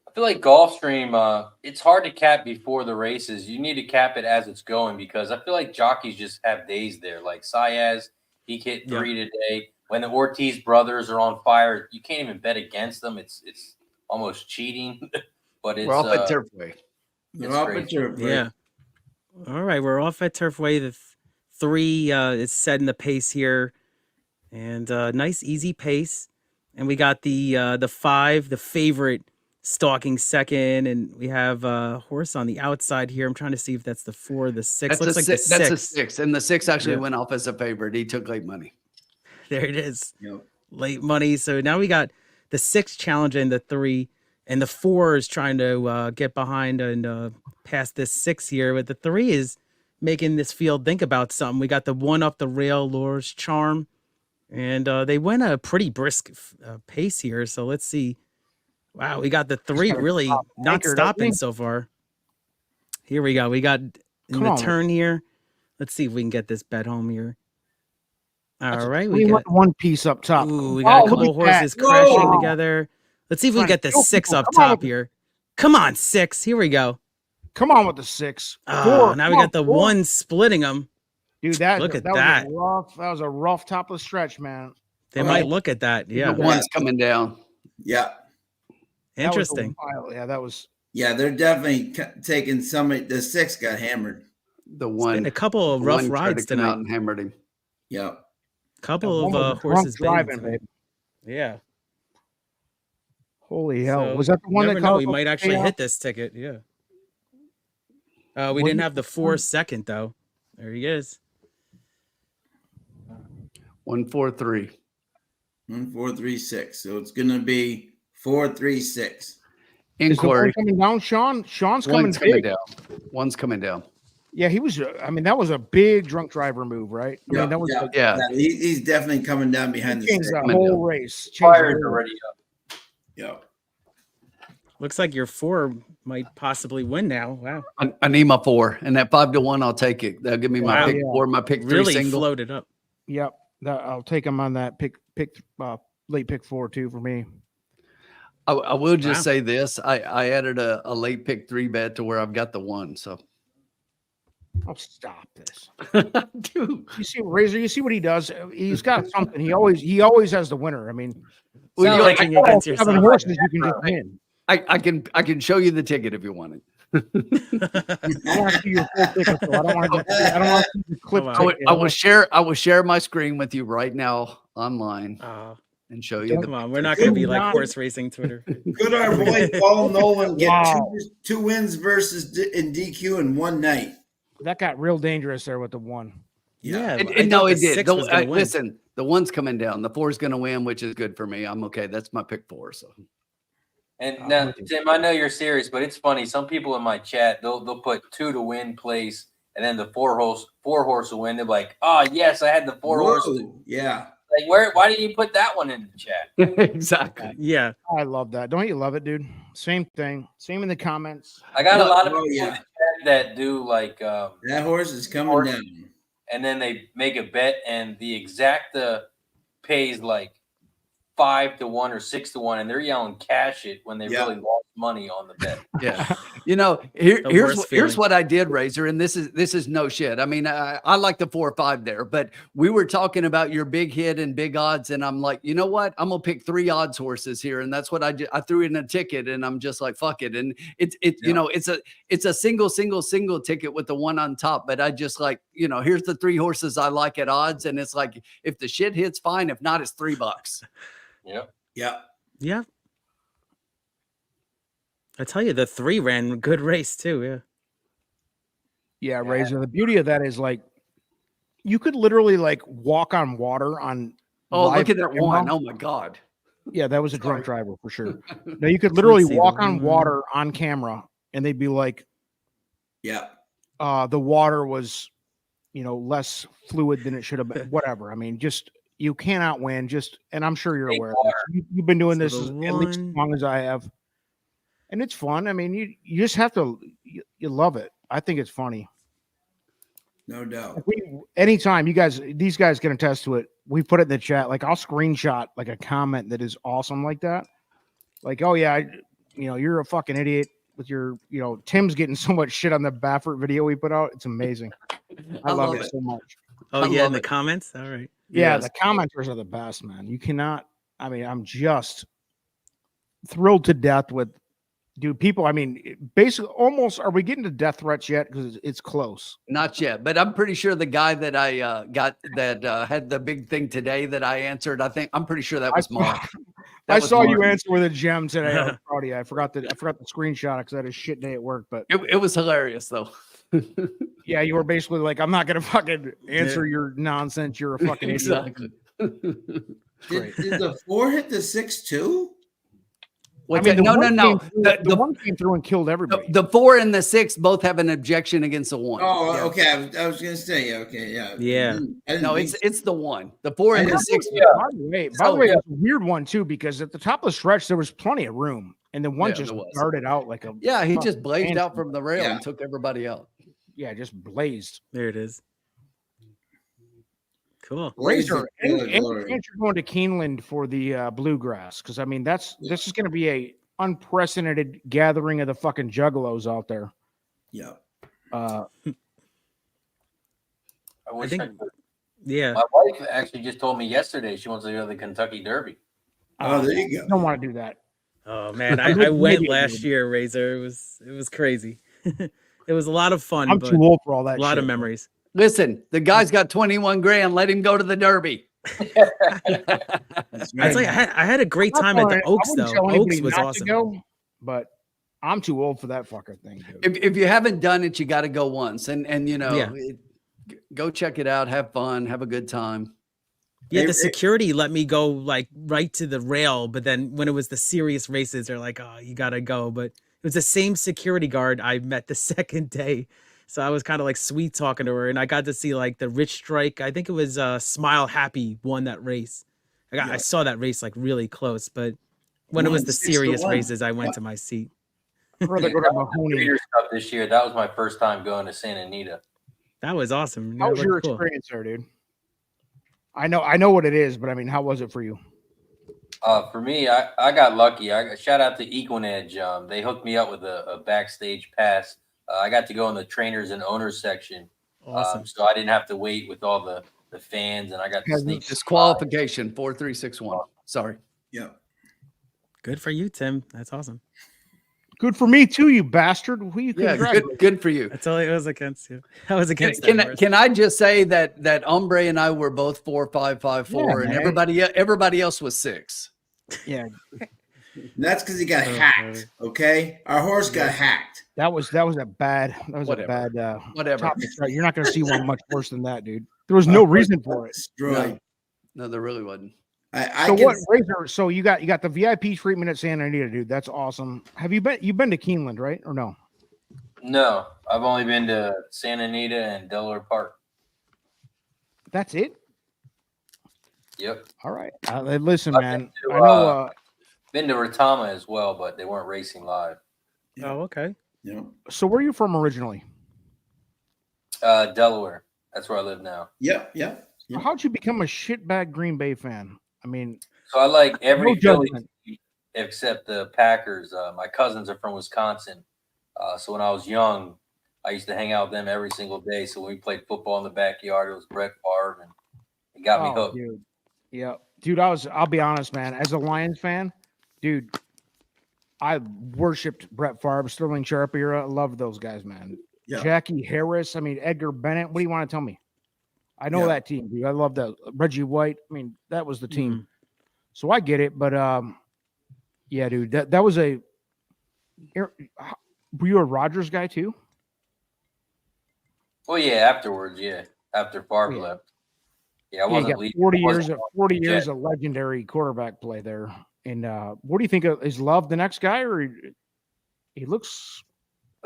I feel like Gulfstream, it's hard to cap before the races. You need to cap it as it's going, because I feel like jockeys just have days there. Like Saez, he hit 3 today. When the Ortiz brothers are on fire, you can't even bet against them. It's almost cheating. But it's we're off at Turfway. Yeah. All right, we're off at Turfway. The 3 is setting the pace here, and nice easy pace. And we got the 5, the favorite, stalking second, and we have a horse on the outside here. I'm trying to see if that's the 4, the 6. Looks like the 6. That's a 6, and the 6 actually went off as a favorite. He took late money. There it is. Late money. So now we got the 6 challenging the 3, and the 4 is trying to get behind and pass this 6 here. But the 3 is making this field think about something. We got the 1 up the rail, Lures Charm, and they went a pretty brisk pace here. So let's see. Wow, we got the 3 really not stopping so far. Here we go. We got in the turn here. Let's see if we can get this bet home here. All right, we got one piece up top. Ooh, we got a couple horses crashing together. Let's see if we can get the 6 up top here. Come on, 6. Here we go. Come on with the 6. Oh, now we got the 1 splitting them. Dude, look at that. That was a rough top of the stretch, man. They might look at that. Yeah. The 1's coming down. Yeah. Interesting. Yeah, that was. Yeah, they're definitely taking the 6 got hammered. The 1. A couple of rough rides tonight. Out and hammered him. Yeah. Couple of horses driving, baby. Yeah. Holy hell! Was that the one that we might actually hit this ticket? Yeah. We didn't have the 4 second though. There he is. 143. 1436. So it's gonna be 436. Inquiry coming down, Sean. Sean's coming down. 1's coming down. Yeah, he was. I mean, that was a big drunk driver move, right? I mean, that was. He's definitely coming down behind the six. The whole race. Fired already up. Yeah. Looks like your 4 might possibly win now. Wow. I need my 4, and that 5 to 1, I'll take it. They'll give me my pick 4, my pick 3 really single. Floated up. Yep, I'll take him on that late pick 4 too for me. I will just say this: I added a late pick 3 bet to where I've got the 1. So Oh, stop this, dude. You see, Razor. You see what he does. He's got something. He always has the winner. I mean, well, like against yourself. 7 horses, you can just win. I can show you the ticket if you want it. I want to see your full ticket. So I don't want to see the clip. I will share my screen with you right now online and show you. Come on, we're not going to be like horse racing Twitter. Could our boy Paul Nolan get two wins versus in DQ in one night? That got real dangerous there with the one. Yeah, no, it did. Listen, the one's coming down. The 4's going to win, which is good for me. I'm okay. That's my pick 4. So. And now, Tim, I know you're serious, but it's funny. Some people in my chat, they'll put 2 to win place, and then the 4 horse will win. They're like, "Oh yes, I had the 4 horses." Yeah. Like, why didn't you put that one in the chat? Exactly. Yeah. I love that. Don't you love it, dude? Same thing. Same in the comments. I got a lot of people in the chat that do like that horse is coming down, and then they make a bet, and the exacta pays like 5 to 1 or 6 to 1, and they're yelling cash it when they really lost money on the bet. Yeah. Here's what I did, Razor, and this is no shit. I mean, I like the 4 or 5 there, but we were talking about your big hit and big odds, and I'm like, you know what? I'm gonna pick 3 odds horses here, and that's what I did. I threw in a ticket, and I'm just like, fuck it. And it's a single ticket with the 1 on top, but I just like, here's the 3 horses I like at odds, and it's like, if the shit hits, fine. If not, it's $3. Yeah. I tell you, the 3 ran a good race too. Yeah, Razor. The beauty of that is like you could literally like walk on water on. Oh, look at that one! Oh my god. Yeah, that was a drunk driver for sure. Now you could literally walk on water on camera, and they'd be like, "Yeah, the water was, less fluid than it should have been." Whatever. I mean, just. You cannot win. And I'm sure you're aware of this. You've been doing this at least as long as I have, and it's fun. I mean, you just have to. You love it. I think it's funny. No doubt. Anytime these guys can attest to it. We put it in the chat. Like I'll screenshot like a comment that is awesome like that. Like, oh yeah, you're a fucking idiot with your, Tim's getting so much shit on the Baffert video we put out. It's amazing. I love it so much. Oh yeah, in the comments. All right. Yeah, the commenters are the best, man. You cannot. I mean, I'm just thrilled to death with, dude. People. I mean, basically, almost. Are we getting to death threats yet? Because it's close. Not yet, but I'm pretty sure the guy that I got that had the big thing today that I answered. I'm pretty sure that was Mark. I saw you answer with a gem today. I was proud of you. I forgot the screenshot because I had a shit day at work, but it was hilarious though. Yeah, you were basically like, I'm not gonna fucking answer your nonsense. You're a fucking exactly. Did the 4 hit the 6 too? No. The 1 came through and killed everybody. The 4 and the 6 both have an objection against the 1. Oh, yeah. Okay. I was gonna say, okay, yeah. No, it's the 1. The 4 and the 6. By the way, it's a weird one too, because at the top of the stretch there was plenty of room, and the 1 just darted out like a. Yeah, he just blazed out from the rail and took everybody out. Yeah, just blazed. There it is. Cool. Razor, and you're going to Keeneland for the bluegrass, because I mean this is going to be a unprecedented gathering of the fucking juggalos out there. Yeah. I wish my wife actually just told me yesterday she wants to go to the Kentucky Derby. Oh, there you go. I don't want to do that. Oh man, I went last year, Razor. It was crazy. It was a lot of fun. I'm too old for all that. A lot of memories. Listen, the guy's got 21 grand. Let him go to the Derby. I had a great time at the Oaks, though. Oaks was awesome. But I'm too old for that fucking thing. Dude. If you haven't done it, you got to go once, and go check it out. Have fun. Have a good time. Yeah, the security let me go like right to the rail, but then when it was the serious races, they're like, "Oh, you gotta go." But it was the same security guard I met the second day. So I was kind of like sweet talking to her, and I got to see like the Rich Strike. I think it was Smile Happy won that race. I saw that race like really close, but when it was the serious races, I went to my seat. I'd rather go to Mahoney stuff this year. That was my first time going to Santa Anita. That was awesome. How was your experience there, dude? I know what it is, but I mean, how was it for you? For me, I got lucky. I shout out to Equinedge. They hooked me up with a backstage pass I got to go in the trainers and owners section. Awesome. So I didn't have to wait with all the fans, and I got to sneak. Disqualification 4361. Sorry. Yeah. Good for you, Tim. That's awesome. Good for me too, you bastard. Who you good for you. That's all it was against you. I was against Can I just say that Ombre and I were both 4554, and everybody else was 6. Yeah. That's because he got hacked. Okay, our horse got hacked. That was a bad whatever. topic. You're not going to see one much worse than that, dude. There was no reason for it. No, there really wasn't. Razor? So you got the VIP treatment at Santa Anita, dude. That's awesome. You've been to Keeneland, right? Or no? No, I've only been to Santa Anita and Delaware Park. That's it. Yep. All right. Listen, man. I know. Been to Retama as well, but they weren't racing live. Oh, okay. Yeah. So where are you from originally? Delaware. That's where I live now. Yep. So how'd you become a shitbag Green Bay fan? I mean, so I like every Philly team except the Packers. My cousins are from Wisconsin. So when I was young, I used to hang out with them every single day. So when we played football in the backyard, it was Brett Favre, and it got me hooked. Dude. Yeah. Dude, I'll be honest, man. As a Lions fan, dude, I worshipped Brett Favre, Sterling Sharp era. I loved those guys, man. Yeah. Jackie Harris. I mean, Edgar Bennett. What do you want to tell me? I know that team, dude. I love that. Reggie White. I mean, that was the team. Mm-hmm. So I get it, but yeah, dude, that was a. Were you a Rodgers guy too? Well, yeah. Afterwards, yeah. After Favre left, I wasn't. 40 years of legendary quarterback play there. And what do you think is Love the next guy, or he looks?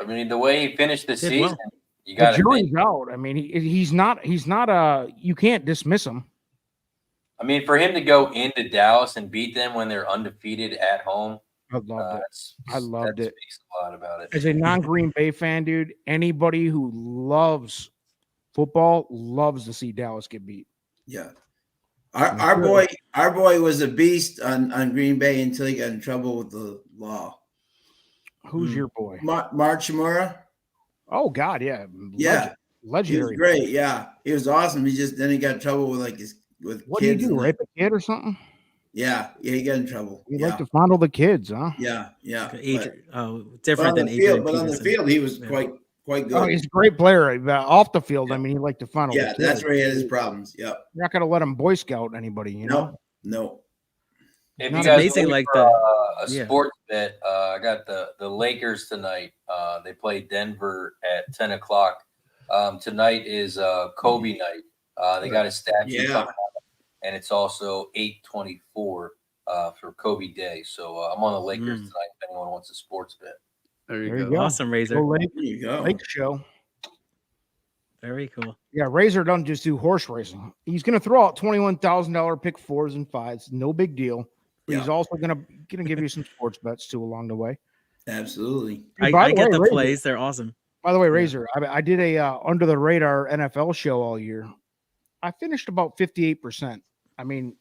I mean, the way he finished the season. Well. You got the jury's out. I mean, he's not you can't dismiss him. I mean, for him to go into Dallas and beat them when they're undefeated at home, I loved it. I loved it. Speaks a lot about it. As a non-Green Bay fan, dude, anybody who loves football loves to see Dallas get beat. Yeah, our boy was a beast on Green Bay until he got in trouble with the law. Who's your boy? Mark Chmura. Oh God, yeah, legendary. He was great. Yeah, he was awesome. Then he got in trouble with what kids. Do you do? Rape a kid or something? Yeah, he got in trouble. You like to fondle the kids, huh? Yeah. Different than Adrian. But on the field, he was quite good. Oh, he's a great player. Off the field, I mean, he liked to fondle. Yeah, that's where he had his problems. Yeah, you're not gonna let him Boy Scout anybody, you know? No. If you guys like a sports bet, I got the Lakers tonight. They play Denver at 10:00. Tonight is Kobe night. They got a statue coming out, and it's also 8/24 for Kobe Day. So I'm on the Lakers tonight. If anyone wants a sports bet, there you go. Awesome, Razor. There you go. Lake show. Very cool. Yeah, Razor doesn't just do horse racing. He's going to throw out $21,000 pick 4s and 5s. No big deal. But he's also going to give you some sports bets too along the way. Absolutely. I get the plays. They're awesome. By the way, Razor, I did a under the radar NFL show all year. I finished about 58%. I mean,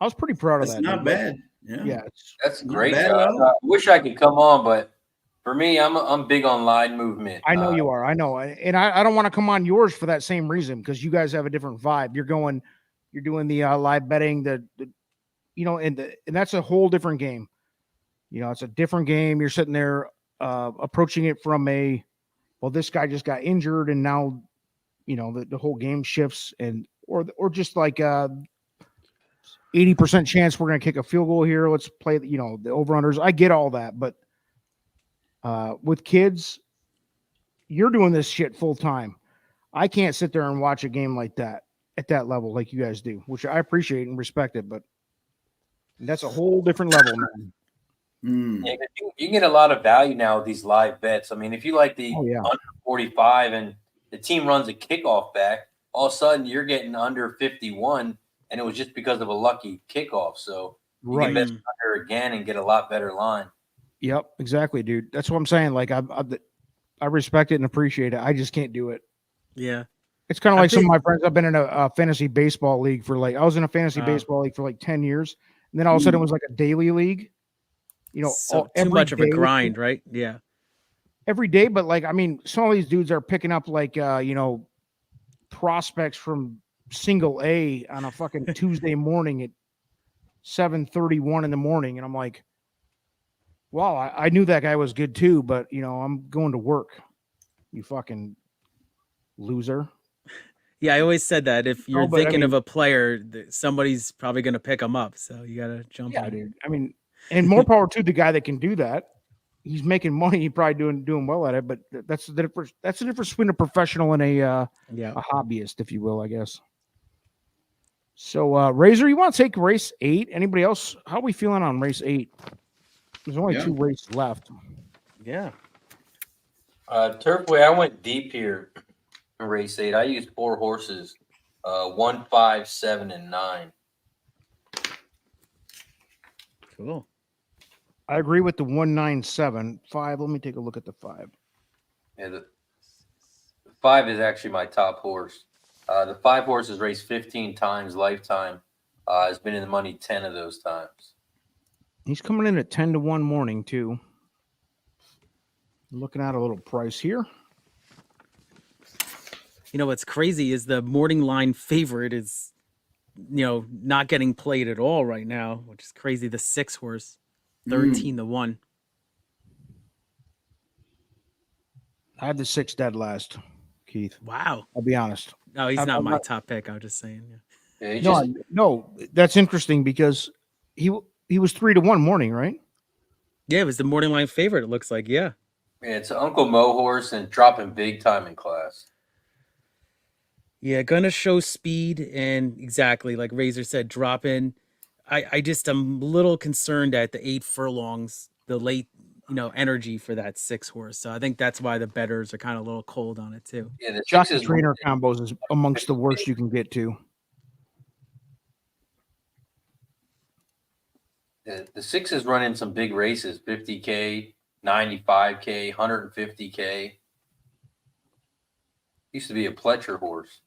I was pretty proud of that. That's not bad. Yeah, that's great. I wish I could come on, but for me, I'm big on line movement. I know you are. I know, and I don't want to come on yours for that same reason because you guys have a different vibe. You're doing the live betting, and that's a whole different game. It's a different game. You're sitting there approaching it from this guy just got injured, and now the whole game shifts, or just like 80% chance we're going to kick a field goal here. Let's play the over-unders. I get all that, but with kids, you're doing this shit full time. I can't sit there and watch a game like that at that level like you guys do, which I appreciate and respect it, but that's a whole different level, man. Yeah, you can get a lot of value now with these live bets. I mean, if you like the under 45 and the team runs a kickoff back, all of a sudden you're getting under 51, and it was just because of a lucky kickoff. So you can bet under again and get a lot better line. Yep, exactly, dude. That's what I'm saying. Like I respect it and appreciate it. I just can't do it. Yeah. It's kind of like some of my friends. I've been in a fantasy baseball league for I was in a fantasy baseball league for 10 years. And then all of a sudden it was like a daily league. So too much of a grind, right? Yeah. every day, but like, I mean, some of these dudes are picking up like, you know, prospects from single A on a fucking Tuesday morning at 7:31 in the morning. And I'm like, wow, I knew that guy was good too, but you know, I'm going to work. You fucking loser. Yeah, I always said that if you're but I thinking mean, of a player, somebody's probably going to pick him up. So you got to jump yeah, on. dude. I mean, and more power to the guy that can do that. He's making money. He probably doing well at it, but that's the difference. That's the difference between a professional and a hobbyist, if you will, I guess. So, Razor, you want to take race 8? Anybody else? How are we feeling on race 8? There's only 2 races left. Yeah. Turfway, I went deep here in race 8. I used 4 horses, 1, 5, 7, and 9. Cool. I agree with the 197. 5. Let me take a look at the 5. Yeah, the 5 is actually my top horse. The 5 horse has raced 15 times lifetime. Has been in the money 10 of those times. He's coming in at 10 to 1 morning too. Looking at a little price here. You know what's crazy is the morning line favorite is, you know, not getting played at all right now, which is crazy. The 6 horse, 13 to 1. I had the 6 dead last, Keith. Wow. I'll be honest. No, he's not my top pick. I was just saying. Yeah, no, that's interesting because he was 3 to 1 morning, right? Yeah, it was the morning line favorite. It looks like, yeah. Yeah, it's an Uncle Mo horse and dropping big time in class. Yeah, gonna show speed and exactly like Razor said, drop in. I just am a little concerned at the 8 furlongs, the late, you know, energy for that 6 horse. So I think that's why the bettors are kind of a little cold on it too. Yeah, the jockey trainer combos is amongst the worst you can get to. The 6 is running some big races, 50K, 95K, 150K. Used to be a Pletcher horse.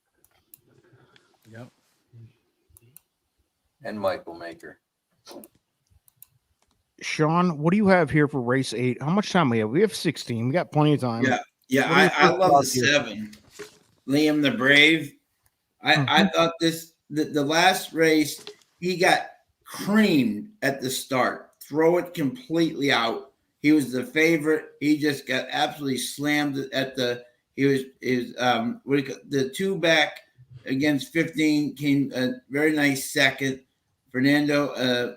Yep. And Michael Maker. Sean, what do you have here for race 8? How much time we have? We have 16. We got plenty of time. Yeah. I love the 7. Liam the Brave. I thought the last race, he got creamed at the start. Throw it completely out. He was the favorite. He just got absolutely slammed at the. He was the 2 back against 15 came a very nice second. Fernando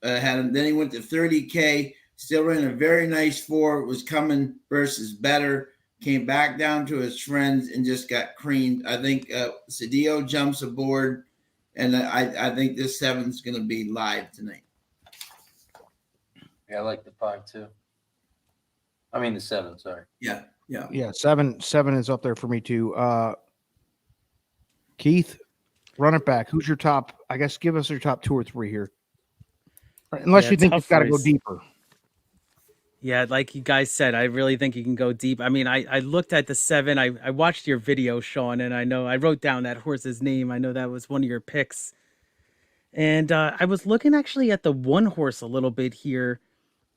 had him. Then he went to 30K. Still ran a very nice 4. Was coming versus better. Came back down to his friends and just got creamed. I think Cedillo jumps aboard, and I think this 7's going to be live tonight. Yeah, I like the 5 too. I mean the 7. Sorry. Yeah. 7 is up there for me too. Keith, run it back. Who's your top? I guess give us your top 2 or 3 here, unless you think you've got to go deeper. Yeah, like you guys said, I really think you can go deep. I mean, I looked at the 7. I watched your video, Sean, and I know I wrote down that horse's name. I know that was one of your picks. And I was looking actually at the 1 horse a little bit here.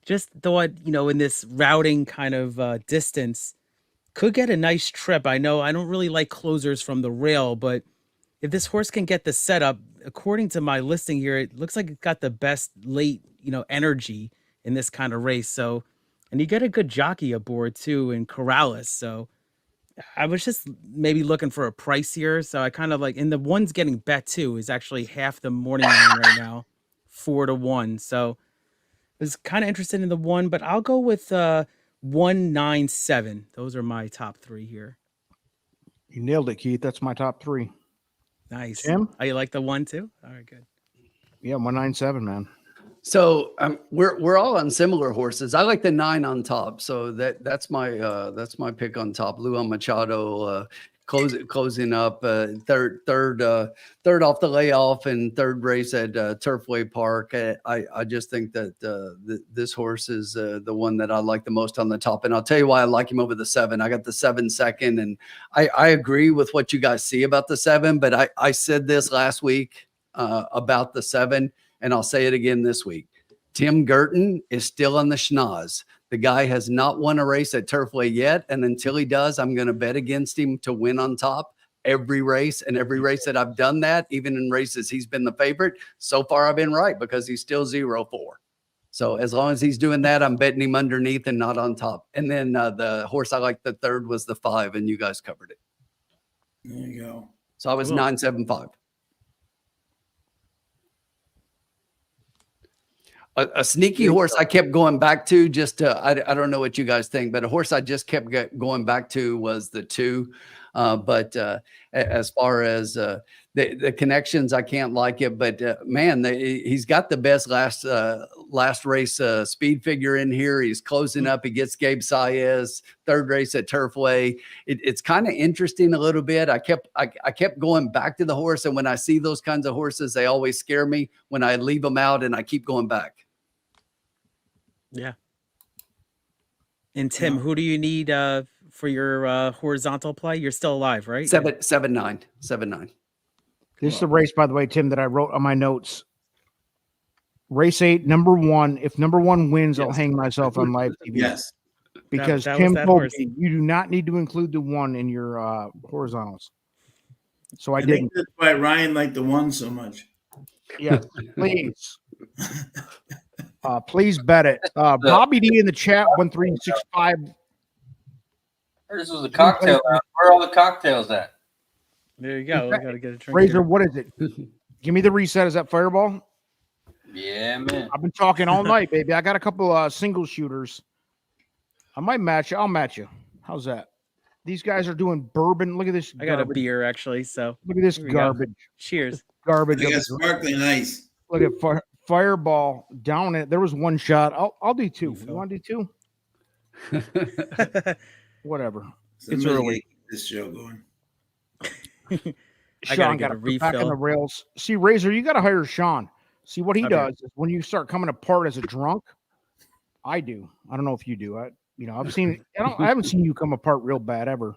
Just thought, you know, in this routing kind of distance, could get a nice trip. I know I don't really like closers from the rail, but if this horse can get the setup, according to my listing here, it looks like it got the best late, you know, energy in this kind of race. So, and you get a good jockey aboard too in Corrales. So I was just maybe looking for a price here. So I kind of like, and the 1's getting bet too is actually half the morning line right now, 4 to 1. So I was kind of interested in the 1, but I'll go with 197. Those are my top 3 here. You nailed it, Keith. That's my top 3. Nice. Tim? Oh, you like the 1 too? All right, good. Yeah, 197, man. So we're all on similar horses. I like the 9 on top. So that's my pick on top. Luan Machado closing up third off the layoff and 3rd race at Turfway Park. I just think that this horse is the one that I like the most on the top, and I'll tell you why I like him over the 7. I got the 7 second, and I agree with what you guys see about the 7, but I said this last week about the 7, and I'll say it again this week. Tim Gurton is still on the schnoz. The guy has not won a race at Turfway yet. And until he does, I'm going to bet against him to win on top every race. And every race that I've done that, even in races he's been the favorite, so far I've been right because he's still 0-4. So as long as he's doing that, I'm betting him underneath and not on top. And then the horse I liked the third was the 5, and you guys covered it. There you go. So I was 975. A sneaky horse I kept going back to just I don't know what you guys think, but a horse I just kept going back to was the 2. But as far as the connections, I can't like it. But man, he's got the best last race speed figure in here. He's closing up. He gets Gabe Saez, 3rd race at Turfway. It's kind of interesting a little bit. I kept going back to the horse, and when I see those kinds of horses, they always scare me when I leave them out, and I keep going back. Yeah. And Tim, who do you need for your horizontal play? You're still alive, right? 7-9. This is the race, by the way, Tim, that I wrote on my notes. Race 8, number 1. If number 1 wins, I'll hang myself on live TV. Yes. Because that Tim told horse. me you do not need to include the 1 in your horizontals. So I didn't. That's why Ryan liked the 1 so much. Yes, please. Please bet it. Bobby D in the chat, 1365. This was a cocktail. Where are all the cocktails at? There you go. We gotta get a drink. Razor, what is it? Give me the reset. Is that Fireball? Yeah, man. I've been talking all night, baby. I got a couple single shooters. I might match you. I'll match you. How's that? These guys are doing bourbon. Look at this. I got a beer actually. So look at this garbage. Cheers. Garbage. I got sparkling ice. Look at Fireball down it. There was 1 shot. I'll do 2. You want to do 2? Whatever. It's early. This show going. Sean got to put back on the rails. See, Razor, you got to hire Sean. See what he does is when you start coming apart as a drunk. I do. I don't know if you do. I've seen. I haven't seen you come apart real bad ever.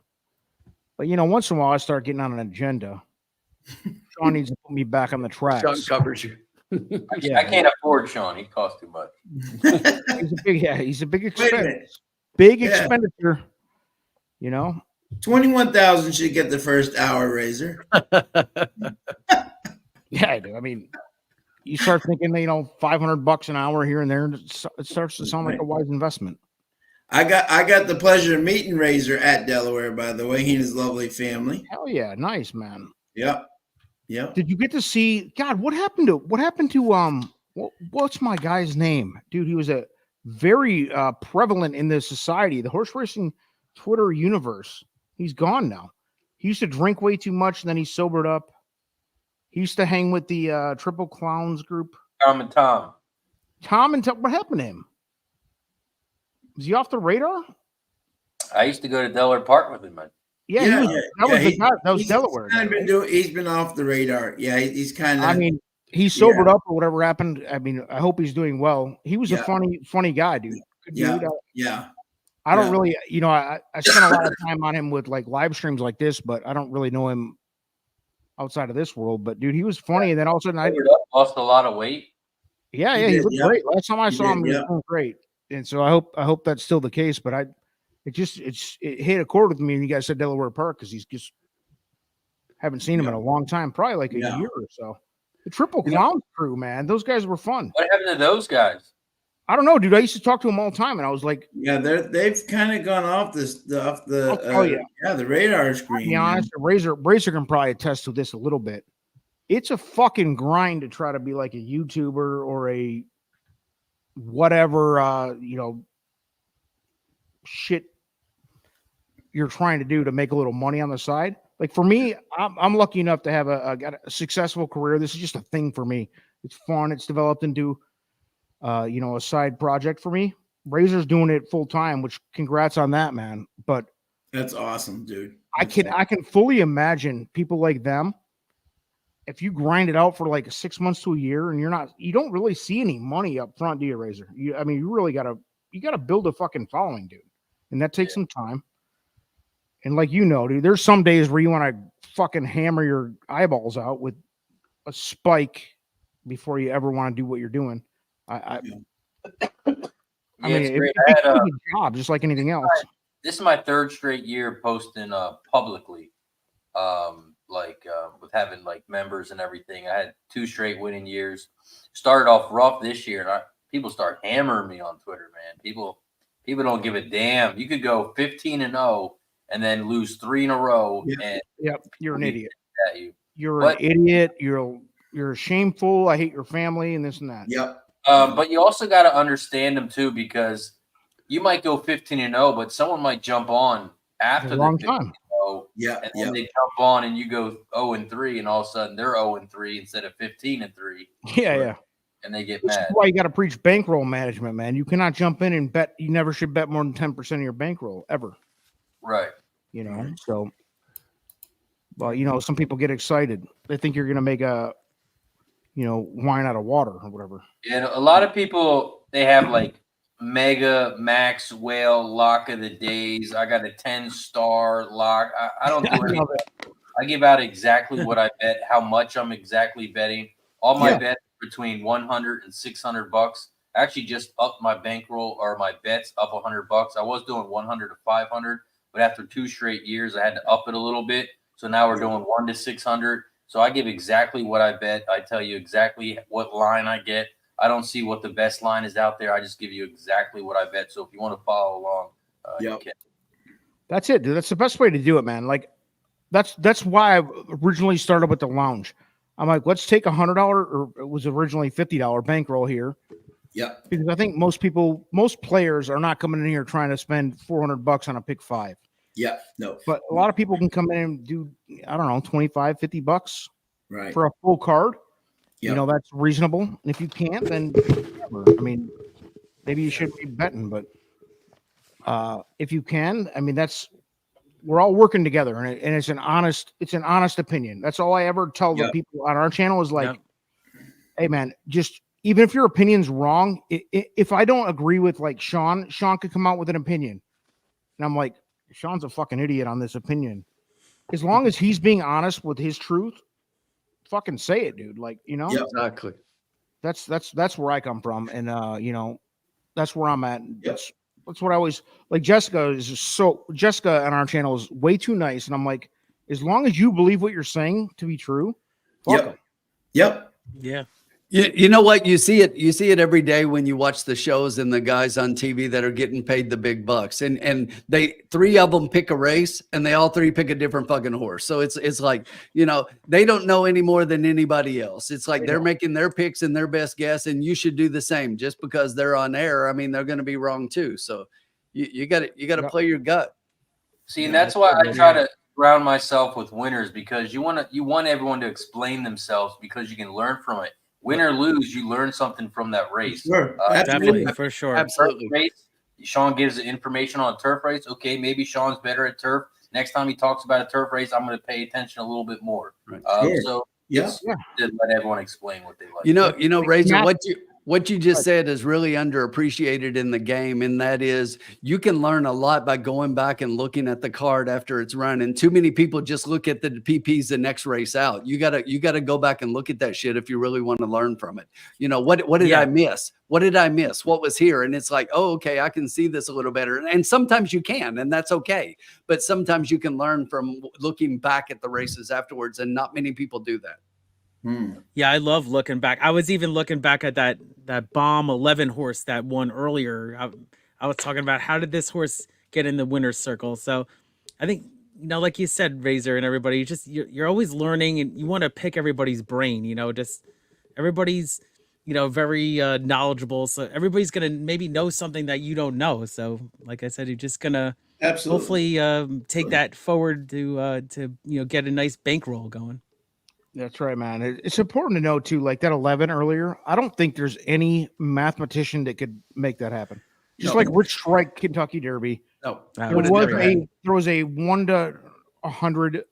But once in a while, I start getting on an agenda. Sean needs to put me back on the track. Sean covers you. I can't afford Sean. He costs too much. He's a big expense. Big expenditure. 21,000 should get the first hour, Razor. Yeah, I do. I mean, you start thinking, $500 an hour here and there, and it starts to sound like a wise investment. I got the pleasure of meeting Razor at Delaware, by the way. He and his lovely family. Hell yeah, nice, man. Yep. Did you get to see? God, what happened to what's my guy's name, dude? He was a very prevalent in the society, the horse racing Twitter universe. He's gone now. He used to drink way too much, and then he sobered up. He used to hang with the Triple Clowns group. Tom and Tom. What happened to him? Is he off the radar? I used to go to Delaware Park with him, man. That was Delaware. He's been off the radar. Yeah, he's kind of. I mean, he sobered up or whatever happened. I mean, I hope he's doing well. He was a funny guy, dude. Good dude. I don't really, I spent a lot of time on him with like live streams like this, but I don't really know him outside of this world. But dude, he was funny, and then all of a sudden, I lost a lot of weight. Yeah, he looked great. Last time I saw him, he was doing great. And so I hope that's still the case. But it hit a chord with me. And you guys said Delaware Park because he's just haven't seen him in a long time, probably like a year or so. The Triple Clown crew, man, those guys were fun. What happened to those guys? I don't know, dude. I used to talk to them all the time, and I was like, they've kind of gone off the radar screen. To be honest, Razor can probably attest to this a little bit. It's a fucking grind to try to be like a YouTuber or a whatever, shit you're trying to do to make a little money on the side. Like for me, I'm lucky enough to have got a successful career. This is just a thing for me. It's fun. It's developed into, a side project for me. Razor's doing it full time, which congrats on that, man. But that's awesome, dude. I can fully imagine people like them. If you grind it out for like 6 months to a year and you don't really see any money up front, do you, Razor? You really gotta build a fucking following, dude. And that takes some time. And like, dude, there's some days where you want to fucking hammer your eyeballs out with a spike before you ever want to do what you're doing. I mean, it becomes a job just like anything else. This is my third straight year posting publicly, with having like members and everything. I had 2 straight winning years. Started off rough this year, and people start hammering me on Twitter, man. People don't give a damn. You could go 15-0 and then lose 3 in a row. And you're an idiot. You're an idiot. You're shameful. I hate your family and this and that. Yep. But you also got to understand them too, because you might go 15-0, but someone might jump on after the long time. And then they jump on and you go 0-3, and all of a sudden they're 0-3 instead of 15-3. Yeah. And they get This mad. is why you got to preach bankroll management, man. You cannot jump in and bet. You never should bet more than 10% of your bankroll ever. Right. So, well, some people get excited. They think you're going to make wine out of water or whatever. And a lot of people, they have like mega max whale lock of the days. I got a 10-star lock. I don't do anything. I give out exactly what I bet, how much I'm exactly betting. All my bets between $100 and $600. I actually just upped my bankroll or my bets up $100. I was doing 100 to 500, but after 2 straight years, I had to up it a little bit. So now we're doing 1 to 600. So I give exactly what I bet. I tell you exactly what line I get. I don't see what the best line is out there. I just give you exactly what I bet. So if you want to follow along, you can. That's it, dude. That's the best way to do it, man. Like that's why I originally started with the lounge. I'm like, let's take $100, or it was originally $50 bankroll here. Yeah. Because I think most players are not coming in here trying to spend $400 on a pick 5. Yeah. No. But a lot of people can come in and do, I don't know, $25, $50 for a full card. Yep. That's reasonable. And if you can't, then whatever. I mean, maybe you shouldn't be betting, but if you can, I mean, we're all working together, and it's an honest opinion. That's all I ever tell the people on our channel is like, hey man, just even if your opinion's wrong, if I don't agree with like Sean could come out with an opinion, and I'm like, Sean's a fucking idiot on this opinion. As long as he's being honest with his truth, fucking say it, dude. Like, exactly. That's where I come from, and that's where I'm at. That's what I always like. Jessica on our channel is way too nice, and I'm like, as long as you believe what you're saying to be true, fuck it. Yep. Yeah. You know what? You see it every day when you watch the shows and the guys on TV that are getting paid the big bucks, and 3 of them pick a race and they all 3 pick a different fucking horse. So it's like, they don't know any more than anybody else. It's like they're making their picks and their best guess, and you should do the same. Just because they're on air, I mean, they're going to be wrong too. So you got to play your gut. See, and that's why I try to surround myself with winners, because you want everyone to explain themselves, because you can learn from it. Win or lose, you learn something from that race. Sure. Definitely, for sure. Absolutely. Race, Sean gives the information on a turf race. Okay, maybe Sean's better at turf. Next time he talks about a turf race, I'm going to pay attention a little bit more. Right. So to let everyone explain what they like. Razor, what you just said is really underappreciated in the game, and that is you can learn a lot by going back and looking at the card after it's run. And too many people just look at the PPs the next race out. You gotta go back and look at that shit if you really want to learn from it. What did I miss? What did I miss? What was here? And it's like, oh, okay, I can see this a little better. And sometimes you can, and that's okay. But sometimes you can learn from looking back at the races afterwards, and not many people do that. Yeah, I love looking back. I was even looking back at that Bomb 11 horse that won earlier. I was talking about how did this horse get in the winner's circle. So I think, like you said, Razor and everybody, you're always learning, and you want to pick everybody's brain. Just everybody's very knowledgeable. So everybody's gonna maybe know something that you don't know. So like I said, you're just gonna hopefully take that forward to get a nice bankroll going. That's right, man. It's important to know too, like that 11 earlier. I don't think there's any mathematician that could make that happen. Just like Rich Strike Kentucky Derby. No, there was a 1 to 100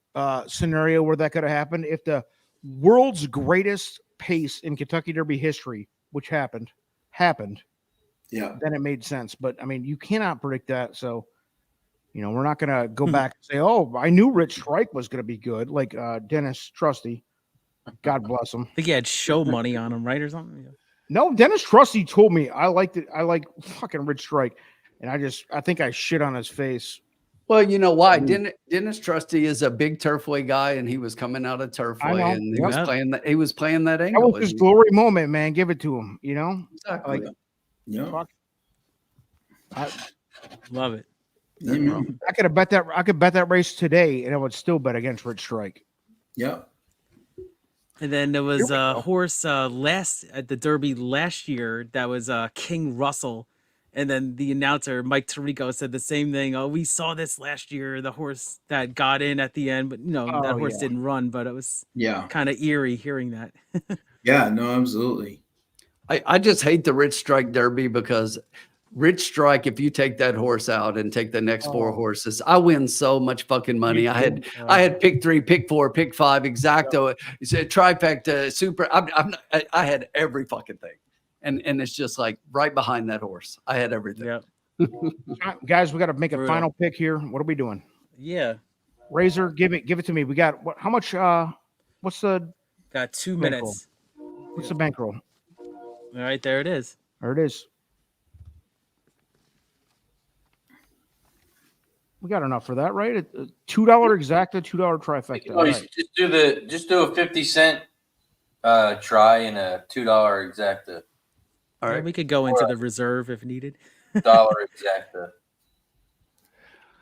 scenario where that could have happened if the world's greatest pace in Kentucky Derby history, which happened. Yeah. Then it made sense. But I mean, you cannot predict that. So, we're not going to go back and say, oh, I knew Rich Strike was going to be good. Like Dennis Trusty. God bless him. I think he had show money on him, right? Or something. No, Dennis Trusty told me I liked it. I like fucking Rich Strike, and I think I shit on his face. Well, you know why? Dennis Trusty is a big Turfway guy, and he was coming out of Turfway, and he was playing that. He was playing that angle. That was his glory moment, man. Give it to him. You know, exactly. I love it. I could have bet that. I could bet that race today, and I would still bet against Rich Strike. Yeah. And then there was a horse last at the Derby last year that was King Russell. And then the announcer, Mike Tirico, said the same thing. Oh, we saw this last year, the horse that got in at the end, but that horse didn't run, but it was kind of eerie hearing that. Yeah, no, absolutely. I just hate the Rich Strike Derby because Rich Strike, if you take that horse out and take the next 4 horses, I win so much fucking money. I had pick 3, pick 4, pick 5, exacto, trifecta, super. I had every fucking thing. And it's just like right behind that horse. I had everything. Yeah. Guys, we got to make a final pick here. What are we doing? Yeah. Razor, give it to me. We got what? How much? What's the? Got 2 minutes. What's the bankroll? All right, there it is. There it is. We got enough for that, right? $2 exacta, $2 trifecta. Right. Just do a 50-cent try and a $2 exacta. All right, we could go into the reserve if needed. $1 exacta.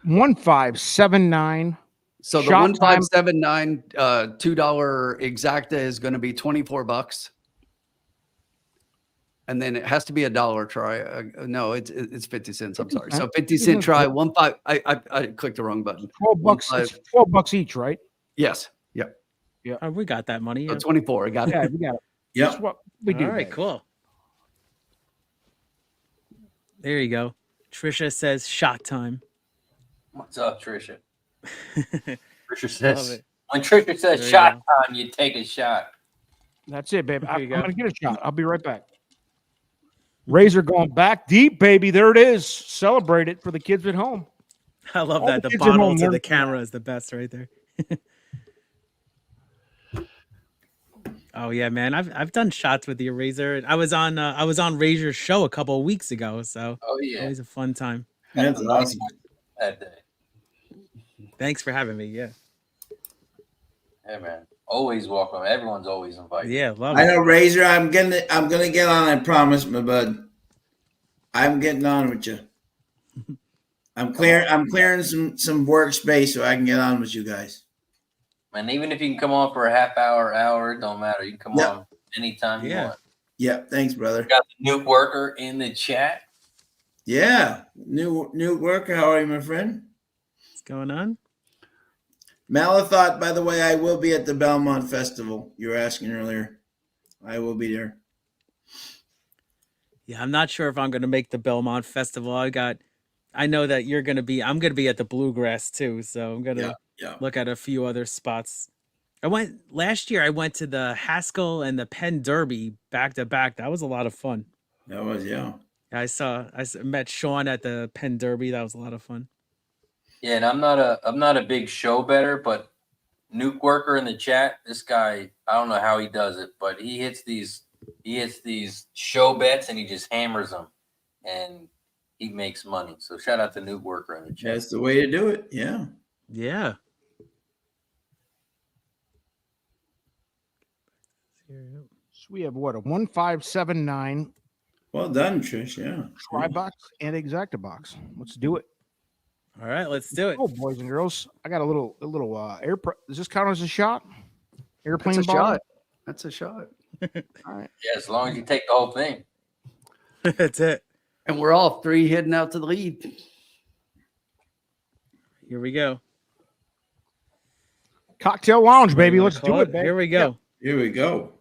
1579. So the 1579 $2 exacta is going to be $24, and then it has to be a $1 try. No, it's 50 cents. I'm sorry. So 50-cent try. 15. I clicked the wrong button. $12. It's $12 each, right? Yes. Yep. Yeah. Oh, we got that money. So 24. I got it. Yeah, we got it. Yeah. That's what we do. All right, cool. There you go. Trisha says shot time. What's up, Trisha? Trisha says when Trisha says There shot time, you take a shot. That's it, babe. I'm going to get a shot. I'll be right back. Razor going back deep, baby. There it is. Celebrate it for the kids at home. I love that. The bottle to the camera is the best right there. Oh yeah, man. I've done shots with the Razor. I was on Razor's show a couple of weeks ago, so always a fun time. That's awesome. That day. Thanks for having me. Yeah. Hey man, always welcome. Everyone's always invited. Yeah, love it. I know, Razor. I'm gonna get on. I promise, my bud. I'm getting on with you. I'm clearing some workspace so I can get on with you guys. And even if you can come on for a half hour, it don't matter. You can come on anytime you want. Yeah, thanks, brother. We got the new worker in the chat. Yeah, new worker. How are you, my friend? What's going on? Malathot, by the way, I will be at the Belmont Festival. You were asking earlier. I will be there. Yeah, I'm not sure if I'm going to make the Belmont Festival. I know that you're going to be. I'm going to be at the Bluegrass too, so I'm going to look at a few other spots. Last year. I went to the Haskell and the Penn Derby back to back. That was a lot of fun. That was I met Sean at the Penn Derby. That was a lot of fun. Yeah, and I'm not a big show bettor, but Nuke Worker in the chat, this guy, I don't know how he does it, but he hits these show bets and he just hammers them, and he makes money. So shout out to Nuke Worker in the chat. That's the way to do it. Yeah. Yeah. So we have what, a 1579. Well done, Trish. Yeah. Try box and exacta box. Let's do it. All right, let's do it. Oh, boys and girls, I got a little air. Does this count as a shot? Airplane That's a ball? shot. That's a shot. All right. Yeah, as long as you take the whole thing. That's it. And we're all 3 heading out to the lead. Here we go. Cocktail lounge, baby. Let's do it, baby. Here we go. Here we go.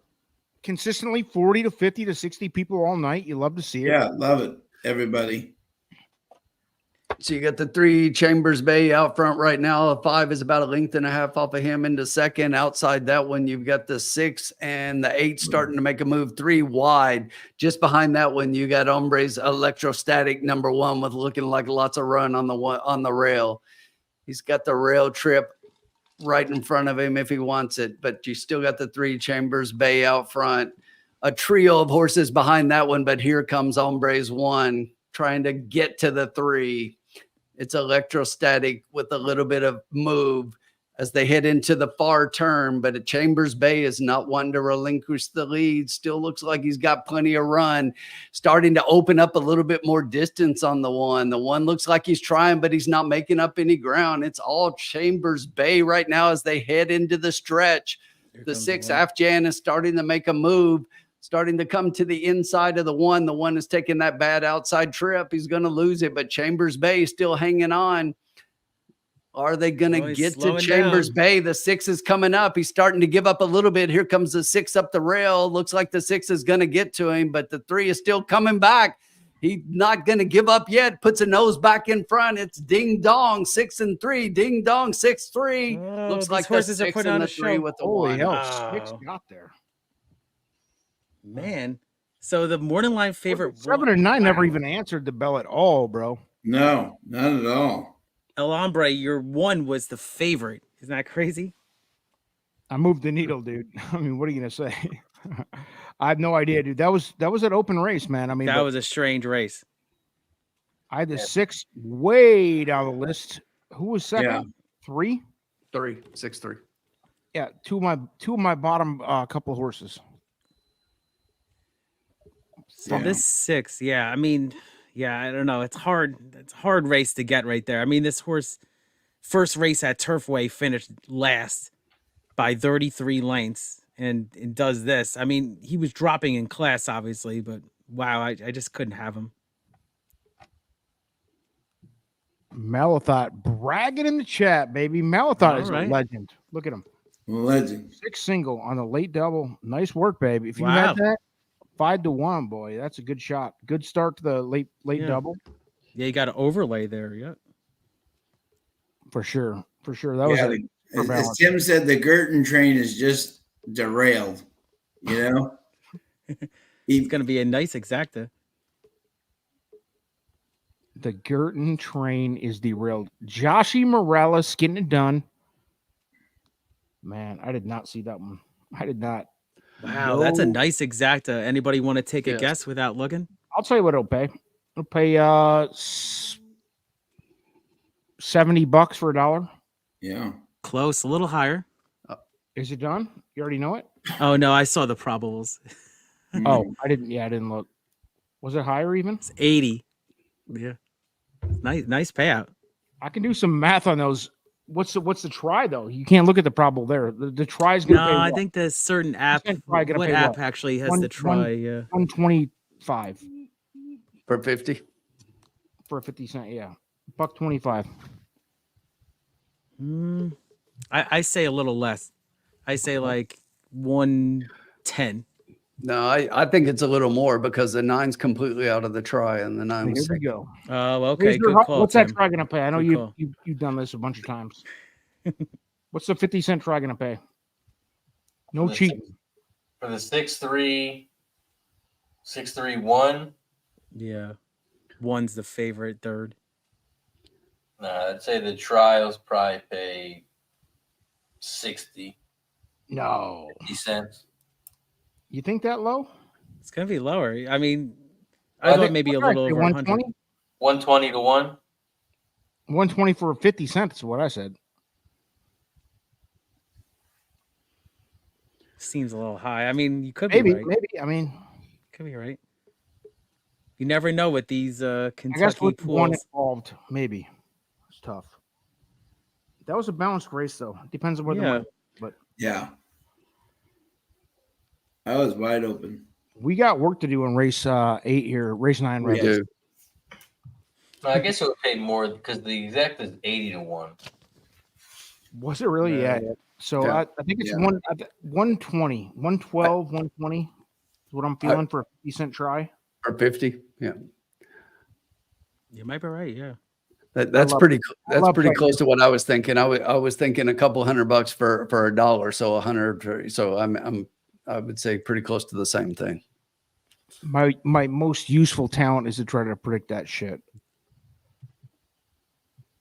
Consistently 40 to 50 to 60 people all night. You love to see it. Yeah, love it, everybody. So you got the 3 Chambers Bay out front right now. 5 is about a length and a half off of him into second. Outside that one, you've got the 6 and the 8 starting to make a move. 3 wide. Just behind that one, you got Hombre's Electrostatic number 1 with looking like lots of run on the rail. He's got the rail trip right in front of him if he wants it, but you still got the 3 Chambers Bay out front. a trio of horses behind that one, but here comes Hombres 1 trying to get to the 3. It's electrostatic with a little bit of move as they head into the far turn, but Chambers Bay is not one to relinquish the lead. Still looks like he's got plenty of run, starting to open up a little bit more distance on the 1. The 1 looks like he's trying, but he's not making up any ground. It's all Chambers Bay right now as they head into the stretch. The 6 Afghan is starting to make a move, starting to come to the inside of the 1. The 1 is taking that bad outside trip. He's going to lose it, but Chambers Bay is still hanging on. Are they going to get to Chambers Bay? The 6 is coming up. He's starting to give up a little bit. Here comes the 6 up the rail. Looks like the 6 is going to get to him, but the 3 is still coming back. He's not going to give up yet. Puts a nose back in front. It's ding dong 6 and 3. Ding dong 6-3. Looks like the 6 and the 3 with the 1. Hell, 6 got there. Man. So the morning line favorite 7 and 9 never even answered the bell at all, bro. No, not at all. El Hombre, your 1 was the favorite. Isn't that crazy? I moved the needle, dude. I mean, what are you gonna say? I have no idea, dude. That was an open race, man. I mean, that was a strange race. I had the 6 way down the list. Who was second? Yeah. 3? 6-3. Yeah, two of my bottom couple of horses. So this 6, yeah. I mean, yeah, I don't know. It's hard. It's a hard race to get right there. I mean, this horse, first race at Turfway, finished last by 33 lengths and does this. I mean, he was dropping in class, obviously, but wow, I just couldn't have him. Malathot bragging in the chat, baby. Malathot is a legend. Look at him. Legend. 6 single on the late double. Nice work, baby. If you had that, 5-1, boy. That's a good shot. Good start to the late double. Yeah, you got an overlay there. Yeah. For sure. That was as Tim said, the Girton train is just derailed. You know? He's gonna be a nice exacta. The Girton train is derailed. Joshy Morales getting it done. Man, I did not see that one. I did not. Wow, that's a nice exacta. Anybody want to take a guess without looking? I'll tell you what it'll pay. It'll pay $70 for a dollar. Yeah. Close, a little higher. Is it done? You already know it? Oh no, I saw the probables. Oh, I didn't look. Was it higher even? It's 80. Yeah. Nice payout. I can do some math on those. What's the try though? You can't look at the probable there. The try is gonna pay. No, I think there's certain app. What app actually has the try? Yeah. 125 for 50. For 50 cent, yeah. $1.25. I say a little less. I say like 110. No, I think it's a little more because the 9's completely out of the try and the 9 was Here we go. Oh, okay. Good call, what's Tim. that try gonna pay? I know you've done this a bunch of times. What's the 50-cent try gonna pay? No cheating. For the 6-3, 6-3-1. Yeah. 1's the favorite, third. Nah, I'd say the trials probably pay 60. No. 50 cents. You think that low? It's gonna be lower. I mean, I thought maybe a little over 100. 120 to 1. 120 for 50 cents is what I said. Seems a little high. I mean, you could be right. Maybe. I mean, could be right. You never know with these Kentucky I guess with pools. one involved, maybe. It's tough. That was a balanced race, though. Depends on where the money. But yeah. I was wide open. We got work to do in race 8 here, race 9. We do. I guess it would pay more because the exact is 80 to 1. Was it really? Yeah. So I think it's 120, 112, 120 is what I'm feeling for a 50-cent try. Or 50, yeah. You might be right, yeah. That's pretty close to what I was thinking. I was thinking a couple $100 for a dollar, so 100. So I would say pretty close to the same thing. My most useful talent is to try to predict that shit.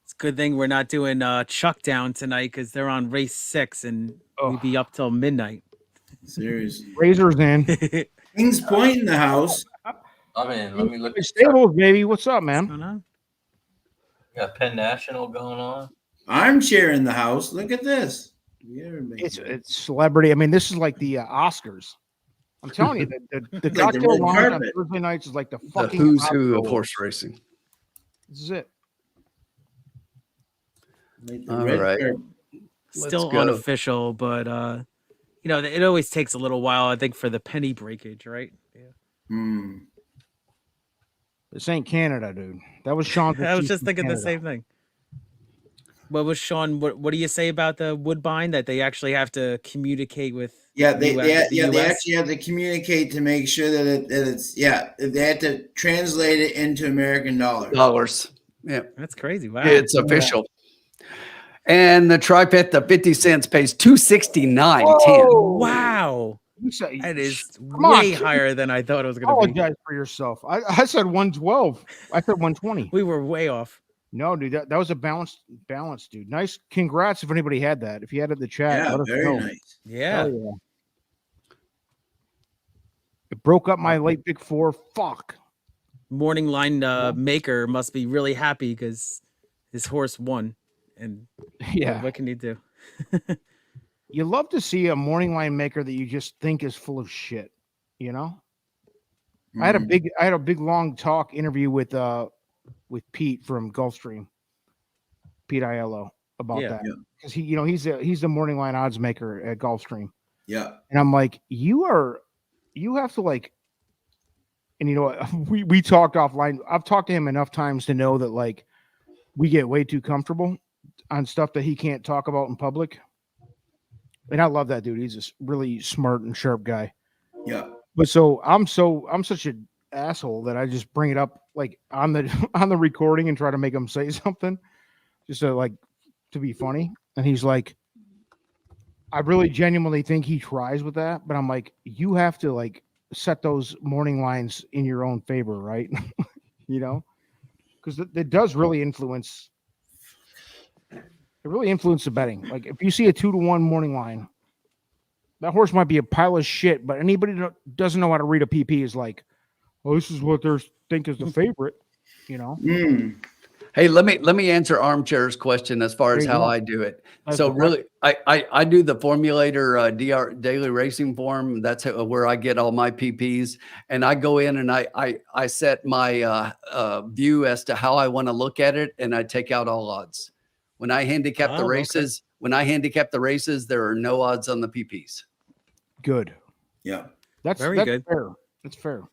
It's a good thing we're not doing Chuck down tonight because they're on race 6 and we'd be up till midnight. Seriously. Razors in. Kings Point in the house. I'm in. Let me look. Stables, baby. What's up, man? What's going on? Got Penn National going on. Armchair in the house. Look at this. It's celebrity. I mean, this is like the Oscars. I'm telling you, the Like cocktail the red lounge on carpet. Thursday nights is like the The fucking who's who of Oscars. horse racing. This is it. Like the All red right. carpet. Still go. unofficial, but you know, it always takes a little while, I think, for the penny breakage, right? Yeah. Hmm. This ain't Canada, dude. That was Sean. I was just thinking the same thing. What was Sean? What do you say about the Woodbine that they actually have to communicate with? Yeah, the they US? actually have to communicate to make sure that it's they have to translate it into American dollars. Yeah, That's crazy. Wow, it's official. And the tripet, the 50 cents pays $269.10. Wow, that is Come on, way kid. higher than I thought it was going to be. Apologize for yourself. I said 112. I said 120. We were way off. No, dude, that was a balance, dude. Nice. Congrats if anybody had that. If you had it in the chat, Yeah, let us very know. nice. Yeah. Hell yeah. It broke up my late big four. Fuck. Morning line maker must be really happy because his horse won. And Yeah. what can you do? You love to see a morning line maker that you just think is full of shit, you know? I had a big long talk interview with Pete from Gulfstream, Pete Aiello, about that. Because he's the morning line odds maker at Gulfstream. Yeah. And I'm like, you have to like, and you know what, we talked offline. I've talked to him enough times to know that like we get way too comfortable on stuff that he can't talk about in public. And I love that dude. He's a really smart and sharp guy. Yeah. But I'm such an asshole that I just bring it up like on the recording and try to make him say something just to be funny. And he's like, I really genuinely think he tries with that, but I'm like, you have to like set those morning lines in your own favor, right? You know, because it does really influence. It really influences the betting. Like if you see a 2-1 morning line, that horse might be a pile of shit, but anybody that doesn't know how to read a PP is like, oh, this is what they think is the favorite, you know? Hey, let me answer Armchair's question as far as how I do it. So really, I do the formulator DR daily racing form. That's where I get all my PPs, and I go in and I set my view as to how I want to look at it, and I take out all odds. When I handicap the races, there are no odds on the PPs. Good. Yeah. That's very good. Fair. That's fair.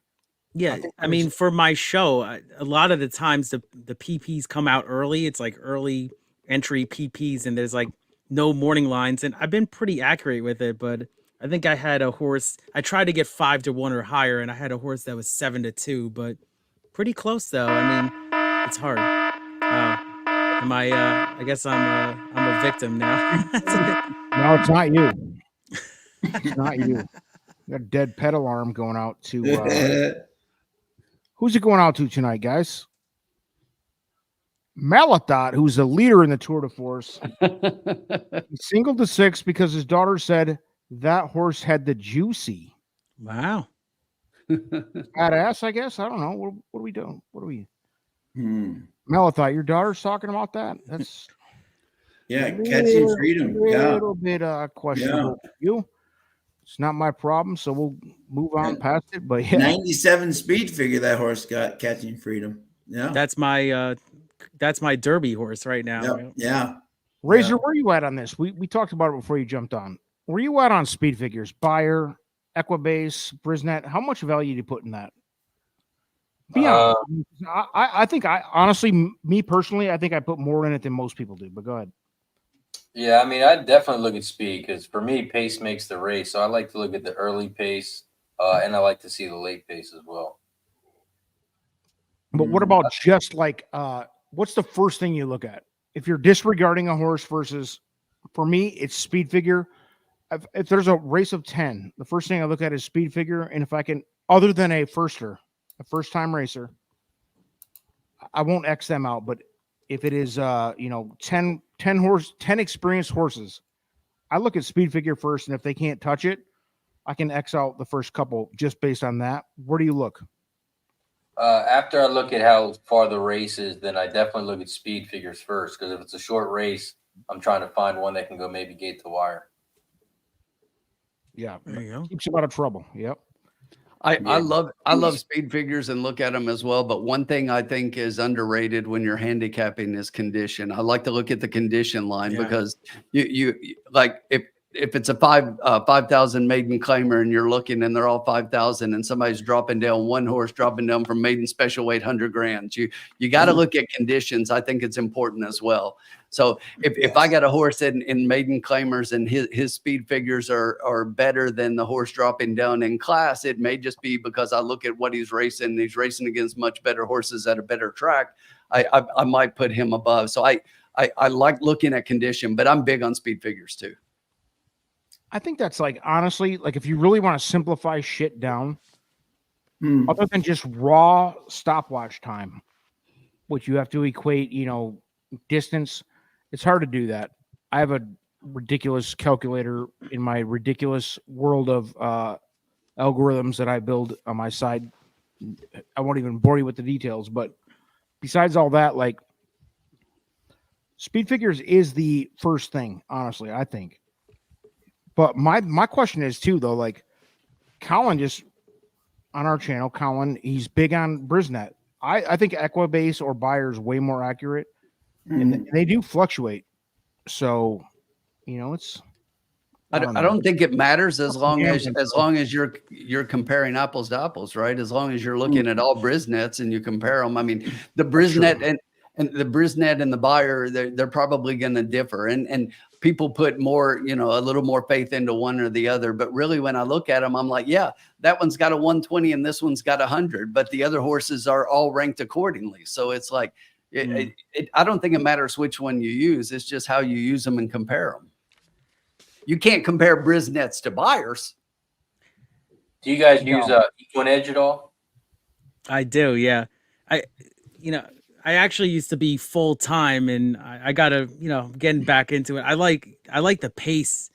Yeah, I mean, for my show, a lot of the times the PPs come out early. It's like early entry PPs, and there's like no morning lines. And I've been pretty accurate with it, but I think I had a horse. I tried to get 5-1 or higher, and I had a horse that was 7-2, but pretty close though. I mean, it's hard. I guess I'm a victim now. No, it's not you. It's not you. Got a dead pet alarm going out to. Who's it going out to tonight, guys? Malathot, who's the leader in the Tour de Force, singled to 6 because his daughter said that horse had the juicy. Wow. Badass, I guess. I don't know. What are we doing? What are we? Malathot, your daughter's talking about that? That's catching freedom. A little bit questionable for you. It's not my problem, so we'll move on past it. But yeah, 97 speed figure that horse got catching freedom. Yeah, that's my Derby horse right now. Yeah. Razor, where are you at on this? We talked about it before you jumped on. Where you at on speed figures? Bayer, Equibase, Brisnet. How much value do you put in that? Be honest. I think honestly, me personally, I think I put more in it than most people do. But go ahead. Yeah, I mean, I definitely look at speed because for me, pace makes the race. So I like to look at the early pace, and I like to see the late pace as well. But what about just like, what's the first thing you look at? If you're disregarding a horse versus, for me, it's speed figure. If there's a race of 10, the first thing I look at is speed figure. And if I can, other than a first-time racer, I won't X them out. But if it is, 10 experienced horses, I look at speed figure first. And if they can't touch it, I can X out the first couple just based on that. Where do you look? After I look at how far the race is, then I definitely look at speed figures first. Because if it's a short race, I'm trying to find one that can go maybe gate to wire. Yeah, there you go. Keeps him out of trouble. Yep. I love speed figures and look at them as well. But one thing I think is underrated when you're handicapping is condition. I like to look at the condition line because you like if it's a 5,000 maiden claimer and you're looking and they're all 5,000 and somebody's dropping down one horse dropping down from maiden special weight 100 grand, you got to look at conditions. I think it's important as well. So if I got a horse in maiden claimers and his speed figures are better than the horse dropping down in class, it may just be because I look at what he's racing. He's racing against much better horses at a better track. I might put him above. So I like looking at condition, but I'm big on speed figures too. I think that's like, honestly, like if you really want to simplify shit down, other than just raw stopwatch time, which you have to equate, distance, it's hard to do that. I have a ridiculous calculator in my ridiculous world of algorithms that I build on my side. I won't even bore you with the details, but besides all that, like speed figures is the first thing, honestly, I think. But my question is too, though, like Colin just on our channel, he's big on Brisnet. I think Equibase or Beyer is way more accurate, and they do fluctuate. So, it's. I don't think it matters as long as you're comparing apples to apples, right? As long as you're looking at all Brisnets and you compare them. I mean, the Brisnet and the Brisnet and the Beyer, they're probably going to differ, and people put more, a little more faith into one or the other. But really, when I look at them, I'm like, yeah, that one's got a 120 and this one's got 100, but the other horses are all ranked accordingly. So it's like, I don't think it matters which one you use. It's just how you use them and compare them. You can't compare Brisnets to Beyers. Do you guys use Equinedge at all? I do, yeah. I actually used to be full time, and I gotta, getting back into it. I like the pace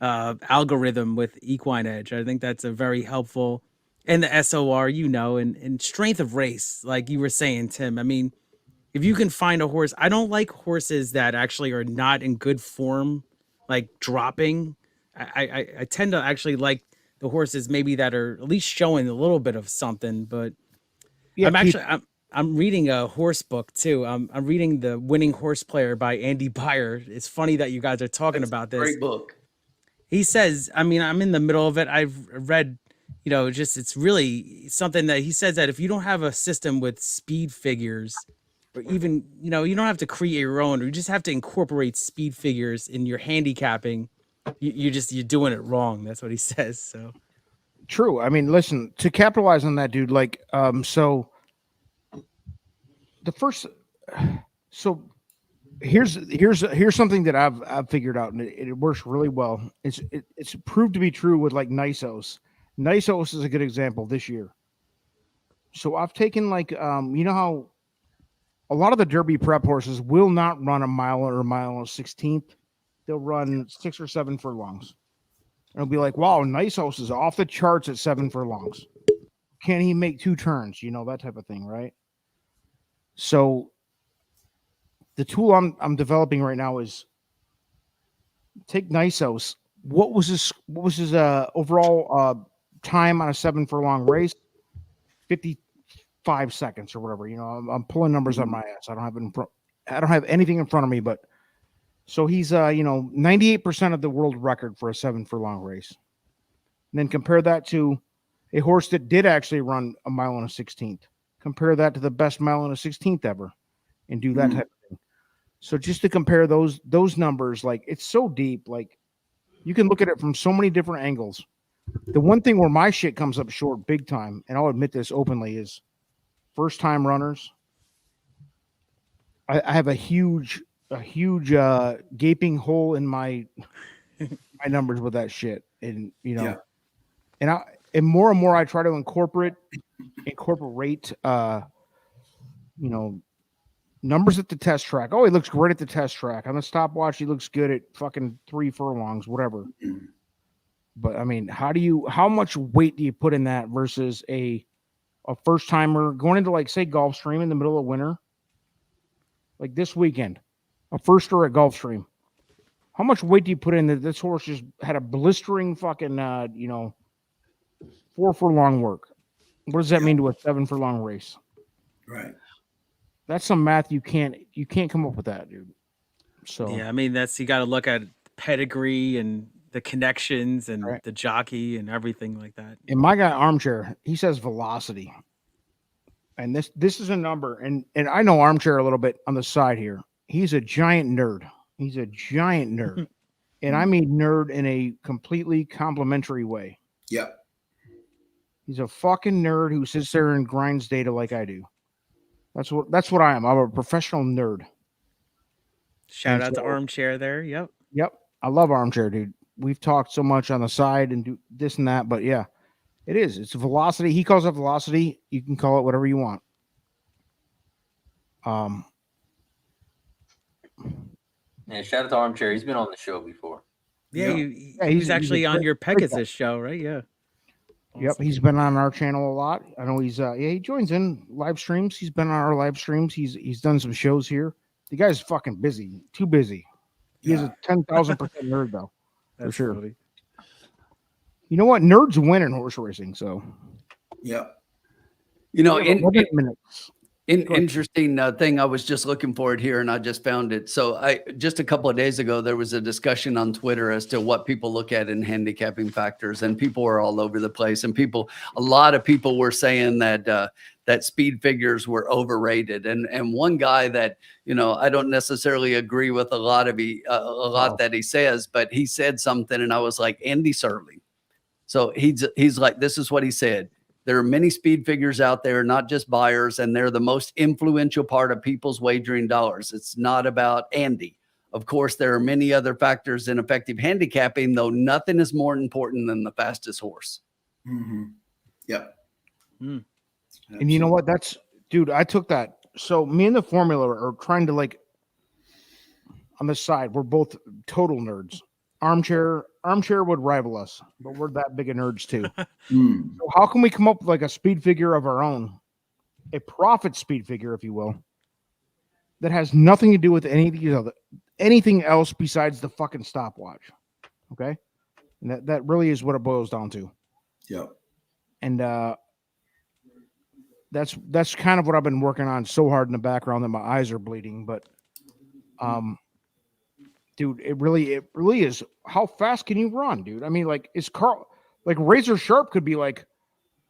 algorithm with Equinedge. I think that's a very helpful, and the SOR, and strength of race, like you were saying, Tim. I mean, if you can find a horse, I don't like horses that actually are not in good form, like dropping. I tend to actually like the horses maybe that are at least showing a little bit of something, but I'm reading a horse book too. I'm reading The Winning Horse Player by Andy Beyer. It's funny that you guys are talking about this. Great book. He says, I'm in the middle of it. I've read, it's really something that he says that if you don't have a system with speed figures, or even, you don't have to create your own, or you just have to incorporate speed figures in your handicapping, you're doing it wrong. That's what he says. So true. I mean, listen, to capitalize on that, dude, like, so here's something that I've figured out, and it works really well. It's proved to be true with like Nisos. Nisos is a good example this year. So I've taken like how a lot of the Derby prep horses will not run a mile or a mile and a 16th. They'll run 6 or 7 furlongs. And it'll be like, wow, Nisos is off the charts at 7 furlongs. Can he make 2 turns? That type of thing, right? So the tool I'm developing right now is take Nisos. What was his overall time on a 7 furlong race? 55 seconds or whatever. I'm pulling numbers on my ass. I don't have anything in front of me, but so he's 98% of the world record for a 7 furlong race. And then compare that to a horse that did actually run a mile and a 16th. Compare that to the best mile and a 16th ever, and do that type of thing. So just to compare those numbers, like it's so deep, like you can look at it from so many different angles. The one thing where my shit comes up short big time, and I'll admit this openly, is first time runners. I have a huge gaping hole in my numbers with that shit, and and more and more I try to incorporate numbers at the test track. Oh, he looks great at the test track. On the stopwatch, he looks good at fucking 3 furlongs, whatever. But I mean, how much weight do you put in that versus a first timer going into, like, say, Gulfstream in the middle of winter, like this weekend, a firster at Gulfstream? How much weight do you put in that this horse just had a blistering fucking 4 furlong work? What does that mean to a 7 furlong race? Right. That's some math you can't come up with that, dude. So yeah, I mean, you got to look at pedigree and the connections and the jockey and everything like that. And my guy Armchair, he says velocity, and this is a number, and I know Armchair a little bit on the side here. He's a giant nerd. He's a giant nerd, and I mean nerd in a completely complimentary way. Yep. He's a fucking nerd who sits there and grinds data like I do. That's what I am. I'm a professional nerd. Shout out to Armchair there. Yep. I love Armchair, dude. We've talked so much on the side and do this and that, but yeah, it is. It's velocity. He calls it velocity. You can call it whatever you want. Yeah, shout out to Armchair. He's been on the show before. Yeah, he's actually on your Pegasus show, right? Yeah. Awesome. Yep, he's been on our channel a lot. I know he's he joins in live streams. He's been on our live streams. He's done some shows here. The guy's fucking busy. Too busy. He is a 10,000% nerd though. For sure. Funny. You know what? Nerds win in horse racing, so yeah. You know, interesting thing. I was just looking for it here, and I just found it. So, just a couple of days ago, there was a discussion on Twitter as to what people look at in handicapping factors, and people were all over the place. And a lot of people were saying that that speed figures were overrated. And one guy that, you know, I don't necessarily agree with a lot that he says, but he said something, and I was like, Andy Serling. So he's like, this is what he said. There are many speed figures out there, not just buyers, and they're the most influential part of people's wagering dollars. It's not about Andy. Of course, there are many other factors in effective handicapping, though nothing is more important than the fastest horse. Mm-hmm. Yep. And you know what? Dude, I took that. So me and the formula are trying to, like, on the side, we're both total nerds. Armchair would rival us, but we're that big of nerds too. So how can we come up with like a speed figure of our own, a profit speed figure, if you will, that has nothing to do with anything else besides the fucking stopwatch? Okay, and that really is what it boils down to. Yep. And that's kind of what I've been working on so hard in the background that my eyes are bleeding, but dude, it really is. How fast can you run, dude? I mean, like, is Carl, like, Razor Sharp could be like,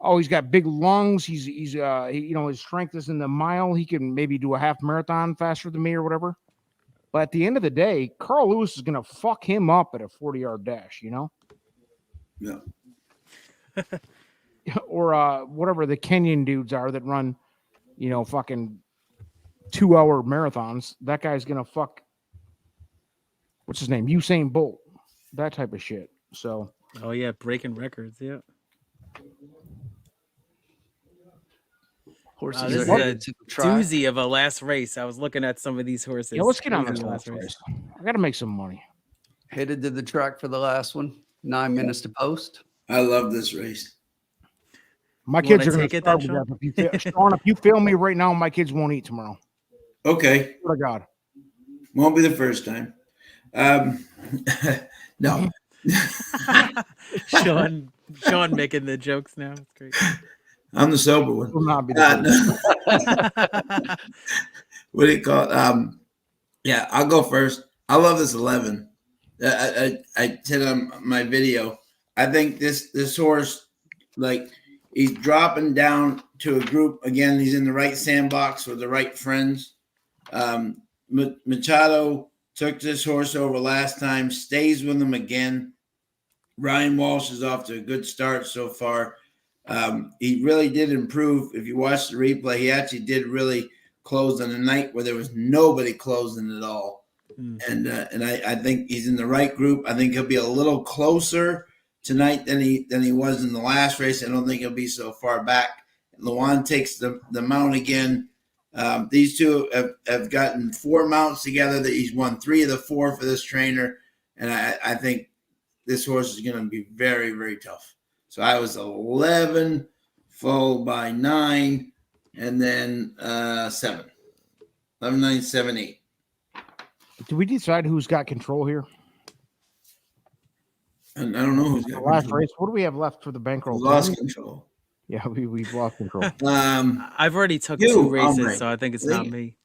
oh, he's got big lungs. He's you know, his strength is in the mile. He can maybe do a half marathon faster than me or whatever. But at the end of the day, Carl Lewis is gonna fuck him up at a 40-yard dash, you know? Yeah. Or whatever the Kenyan dudes are that run, you know, fucking 2-hour marathons. That guy's gonna fuck, what's his name? Usain Bolt, that type of shit. So, oh yeah, breaking records. Yeah. Horses this is a doozy of a last race. I was looking at some of these horses. Yeah, let's get on this last race. I got to make some money. Headed to the track for the last one. 9 minutes to post. I love this race. My kids are going to starve to death. Sean, if you fail me right now, my kids won't eat tomorrow. Okay. Oh God. Won't be the first time. No. Sean making the jokes now. It's great. I'm the sober one. Will not be no. What do you call it? Yeah, I'll go first. I love this 11. I said on my video, I think this horse, like, he's dropping down to a group again. He's in the right sandbox with the right friends. Machado took this horse over last time, stays with him again. Ryan Walsh is off to a good start so far. He really did improve. If you watch the replay, he actually did really close on a night where there was nobody closing at all. And I think he's in the right group. I think he'll be a little closer tonight than he was in the last race. I don't think he'll be so far back. Luan takes the mount again. These two have gotten 4 mounts together. That he's won 3 of the 4 for this trainer, and I think this horse is going to be very, very tough. So I was 11, followed by 9, and then 7. 11, 9, 7, 8. Did we decide who's got control here? And I don't know who's got the last control. race. What do we have left for the bankroll? Lost control. Yeah, we've lost control. I've already took 2 races, so I think it's not me.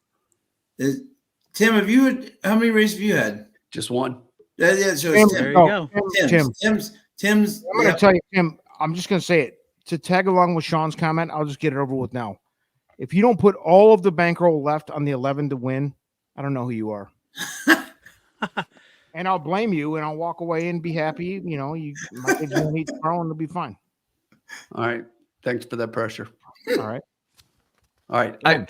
Tim, how many races have you had? Just one. Yeah, so Tim, there you go. Tim's. I'm going to tell you, Tim. I'm just going to say it to tag along with Sean's comment. I'll just get it over with now. If you don't put all of the bankroll left on the 11 to win, I don't know who you are. And I'll blame you, and I'll walk away and be happy. You know, you might get to eat tomorrow, and it'll be fine. All right. Thanks for that pressure. All right. All right.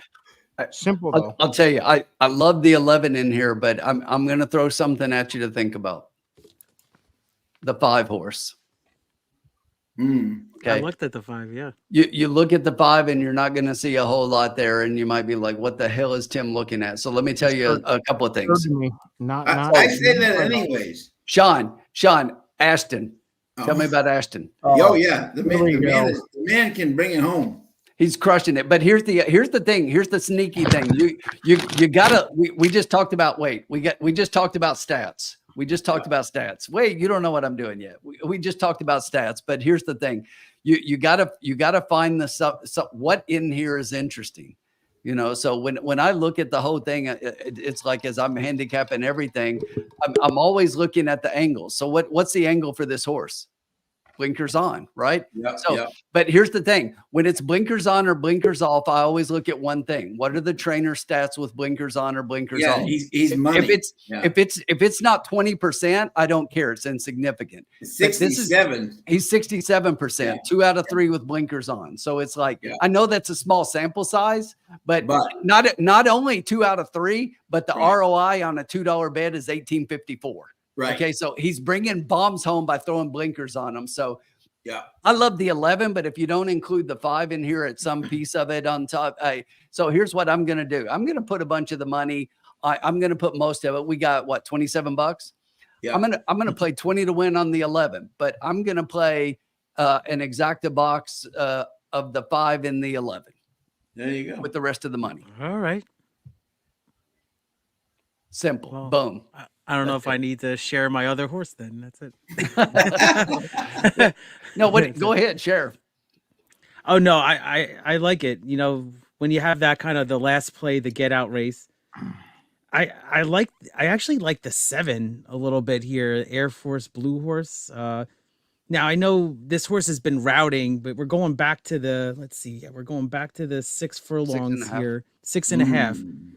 Simple though. I'll tell you, I love the 11 in here, but I'm going to throw something at you to think about. The 5 horse. Okay. I looked at the 5. Yeah. You look at the 5 and you're not going to see a whole lot there, and you might be like, "What the hell is Tim looking at?" So let me tell you a couple of things. I say that anyways. Sean, Ashton. Tell me about Ashton. Oh yeah, the man can bring it home. He's crushing it. But here's the thing. Here's the sneaky thing. You gotta. We just talked about weight. We just talked about stats. We just talked about stats. Wait, you don't know what I'm doing yet. We just talked about stats. But here's the thing. You gotta find what in here is interesting. You know, so when I look at the whole thing, it's like as I'm handicapping everything, I'm always looking at the angles. So what's the angle for this horse? Blinkers on, right? Yeah. But here's the thing: when it's blinkers on or blinkers off, I always look at one thing. What are the trainer stats with blinkers on or blinkers off? He's money. If it's not 20%, I don't care. It's insignificant. 67. He's 67%. 2 out of 3 with blinkers on. So it's like I know that's a small sample size, but not only 2 out of 3, but the ROI on a $2 bet is 1854. Right. Okay. So he's bringing bombs home by throwing blinkers on them. So yeah, I love the 11, but if you don't include the 5 in here at some piece of it on top, so here's what I'm going to do. I'm going to put a bunch of the money. I'm going to put most of it. We got what, $27? Yeah. I'm going to play 20 to win on the 11, but I'm going to play an exacta box of the 5 in the 11. There you go. With the rest of the money. All right. Simple. Well, boom. I don't know if I need to share my other horse then. That's it. No, go ahead, share. Oh no, I like it. You know, when you have that kind of the last play, the get out race. I actually like the 7 a little bit here, Air Force Blue Horse. Now I know this horse has been routing, but we're going back to we're going back to the 6 furlongs here, 6.5.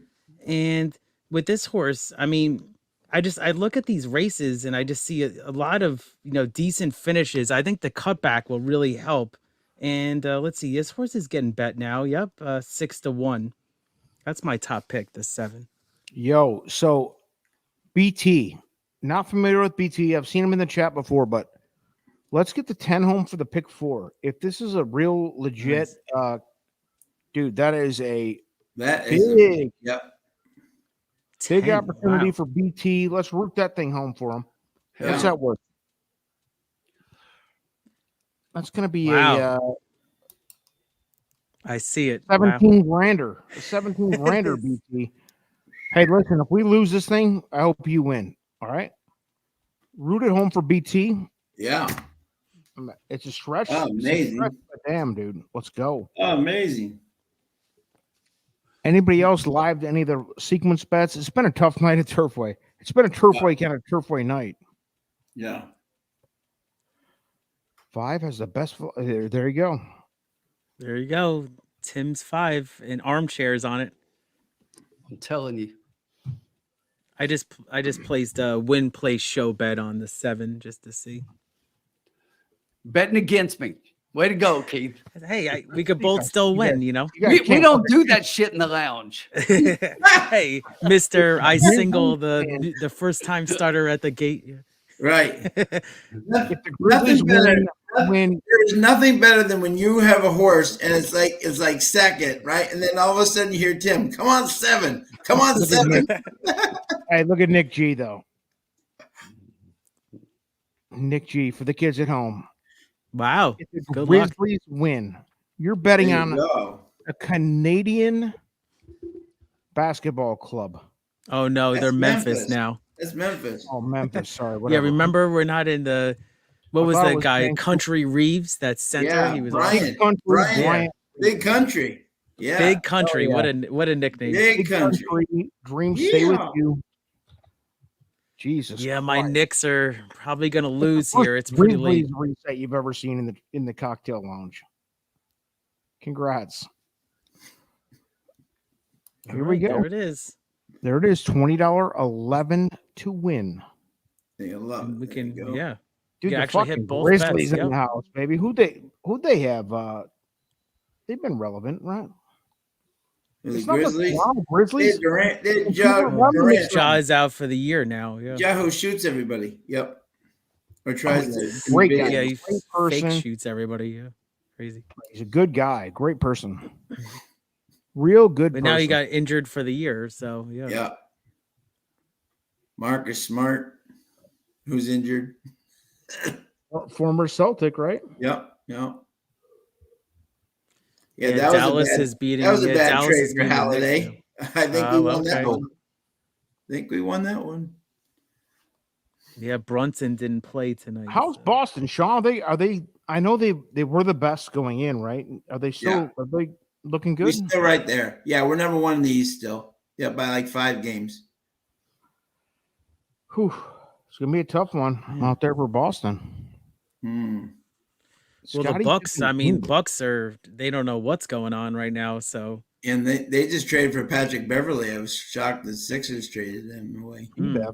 And with this horse, I mean, I look at these races and I just see a lot of, decent finishes. I think the cutback will really help. And let's see, this horse is getting bet now. Yep, 6 to 1. That's my top pick, the 7. Yo, so BT, not familiar with BT. I've seen him in the chat before, but let's get the 10 home for the pick 4. If this is a real legit, dude, that is big. Yep. Big opportunity for BT. Let's root that thing home for him. Yeah. What's that worth? That's going to be I see it. 17 grander. A 17 grander BT. Hey, listen, if we lose this thing, I hope you win. All right? Root it home for BT. Yeah. It's a stretch. Oh, amazing. Damn, dude. Let's go. Oh, amazing. Anybody else live to any of the sequence bets? It's been a tough night at Turfway. It's been a Turfway kind of Turfway night. Yeah. 5 has the best. There you go. There you go. Tim's 5 and armchairs on it. I'm telling you. I just placed a win place show bet on the 7 just to see. Betting against me. Way to go, Keith. Hey, we could both still win, We don't do that shit in the lounge. Hey, Mr. I single the first time starter at the gate. Right. There's nothing better than when you have a horse and it's like second, right? And then all of a sudden you hear Tim, come on, 7. Come on, 7. Hey, look at Nick G though. Nick G, for the kids at home. Wow. If the Good luck. Grizzlies win, you're betting There on you go. a Canadian basketball club. Oh no, That's they're Memphis Memphis. now. That's Memphis. Oh, Memphis. Sorry. Yeah, Whatever. remember we're not in the what I was thought it the was guy? Vancouver. Country Reeves, that center. Yeah, He was Brian. awesome. Country, Brian. Bryant. Big country. Yeah. Big Country. Oh, yeah. What a nickname. Big country. Dreams stay with Yeah. you. Jesus. Yeah, my Christ. Knicks are probably gonna lose First here. It's pretty Grizzlies late. reset you've ever seen in the cocktail lounge. Congrats. Here we go. There it is. There it is. $20 11 to win. I love And it. we There you can, go. yeah. Dude, You the actually hit fucking both Grizzlies bets, in the house, baby. Who they have? They've been relevant, right? The It's not the Grizzlies. Toronto Grizzlies. They Durant. They People Ja run the Durant. Ja's out for the year now. Yeah. Ja who shoots everybody. Yep. Or tries Oh, yeah. to. Great convince- guy. Yeah, he Great person. fake shoots everybody. Yeah. Crazy. He's a good guy, great person, real good. But person. now he got injured for the year, so yeah. Yeah. Marcus Smart, who's injured. Former Celtic, right? Yep. Yep. Yeah, Yeah, that was Dallas a bad, is beating. that was a yeah, bad Dallas trade is for beating the Knicks, Halliday. I think we Oh, won that okay. one. I think we won that one. Yeah, Brunson didn't play tonight. How's so. Boston, Sean? Are they? I know they were the best going in, right? Are they still? Yeah. Are they looking We're good? still right there. Yeah, we're number one in the East still. Yeah, by like 5 games. Whew. It's gonna be a tough one out there for Boston. Hmm. Well, the Scotty Bucks. Pippen. I mean, Bucks they don't know what's going on right now. So And they just traded for Patrick Beverly. I was shocked the Sixers traded him away. Bev.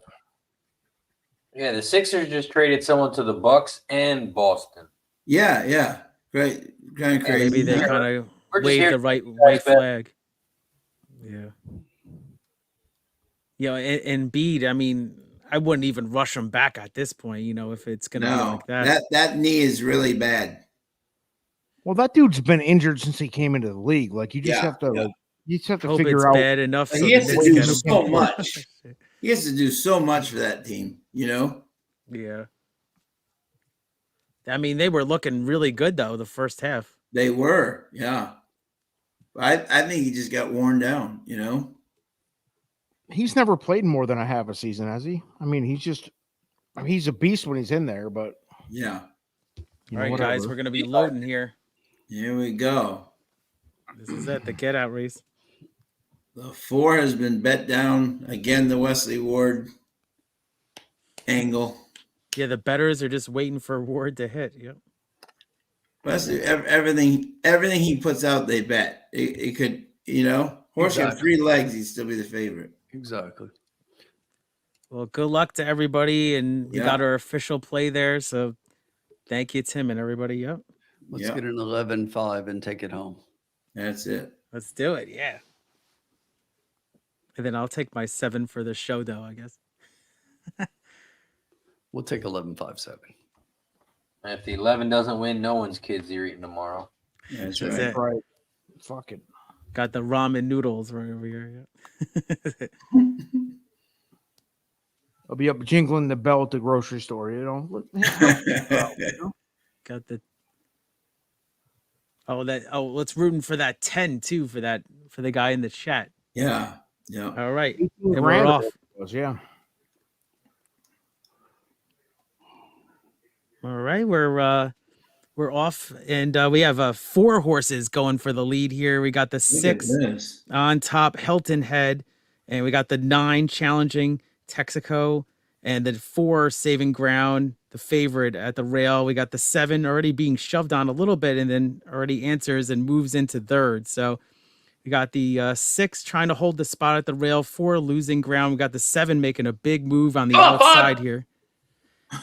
Yeah, the Sixers just traded someone to the Bucks and Boston. Yeah, yeah. Great. Kind of crazy. maybe they huh? kind of We're just waved here the to right guys white bet. flag. Yeah. You know, and Embiid, I mean, I wouldn't even rush him back at this point, you know, if it's going to be No, like that. that knee is really bad. Well, that dude's been injured since he came into the league. Like you just Yeah, have to, yeah. you just have to Hope it's figure out. bad enough But so he the has to Knicks do get him. so much. He has to do so much for that team, you know? Yeah. I mean, they were looking really good, though, the first half. They were, yeah. I think he just got worn down, you know? He's never played more than a half a season, has he? I mean, he's a beast when he's in there, but Yeah. All right, guys, we're going to be loading here. Here we go. This is it, the get out race. The 4 has been bet down. Again, the Wesley Ward angle. Yeah, the bettors are just waiting for Ward to hit. Yep. Wesley, everything he puts out, they bet. It could, you know, horse with 3 legs, he'd still be the favorite. Exactly. Well, good luck to everybody, and we Yeah. got our official play there. So thank you, Tim, and everybody. Yep. Let's Yeah. get an 11-5 and take it home. That's it. Let's do it. Yeah. And then I'll take my 7 for the show, though, I guess. We'll take 11-5-7. And if the 11 doesn't win, no one's kids are eating tomorrow. That's That's right. it. right. Fuck it. Got the ramen noodles right over here. Yeah. I'll be up jingling the bell at the grocery store. You know. Got the. Let's rooting for that 10 too for the guy in the chat. Yeah. Yeah. All right. 18 And we're grand off. it was, yeah. All right, we're off, and we have 4 horses going for the lead here. We got the 6 this. on top, Hilton Head, and we got the 9 challenging Texaco, and the 4 saving ground, the favorite at the rail. We got the 7 already being shoved on a little bit, and then already answers and moves into third. So we got the 6 trying to hold the spot at the rail, 4 losing ground. We got the 7 making a big move on the outside here.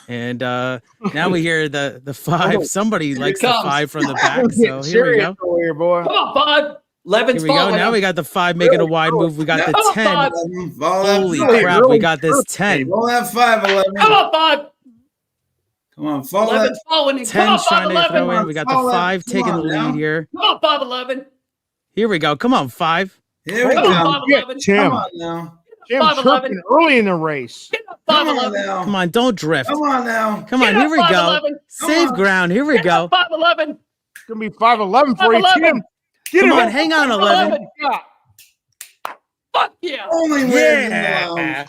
And now we hear the 5. Somebody likes the 5 from the back. So here we go. Here, boy. Come on, 5. 11's Here we go. Now we got the 5 making a wide move. We got the 10. Holy crap. We got this 10. Roll that 5, 11. Come on, 5. Come on, fall that. 11's falling in. Come 10 on, trying 5, to 11. throw in. We got the 5 taking the lead here. Come on, 5, 11. Here we go. Come on, 5. Here we Come on, go. 5, 11. Come Tim. on now. Tim chirping early in the race. Come on now. Come on, don't drift. Come on now. Come on, here we go. Save ground. Here we go. 511. It's gonna be 511 for you, Tim. Come on, hang on, 11. Fuck yeah. Only winners in the lounge.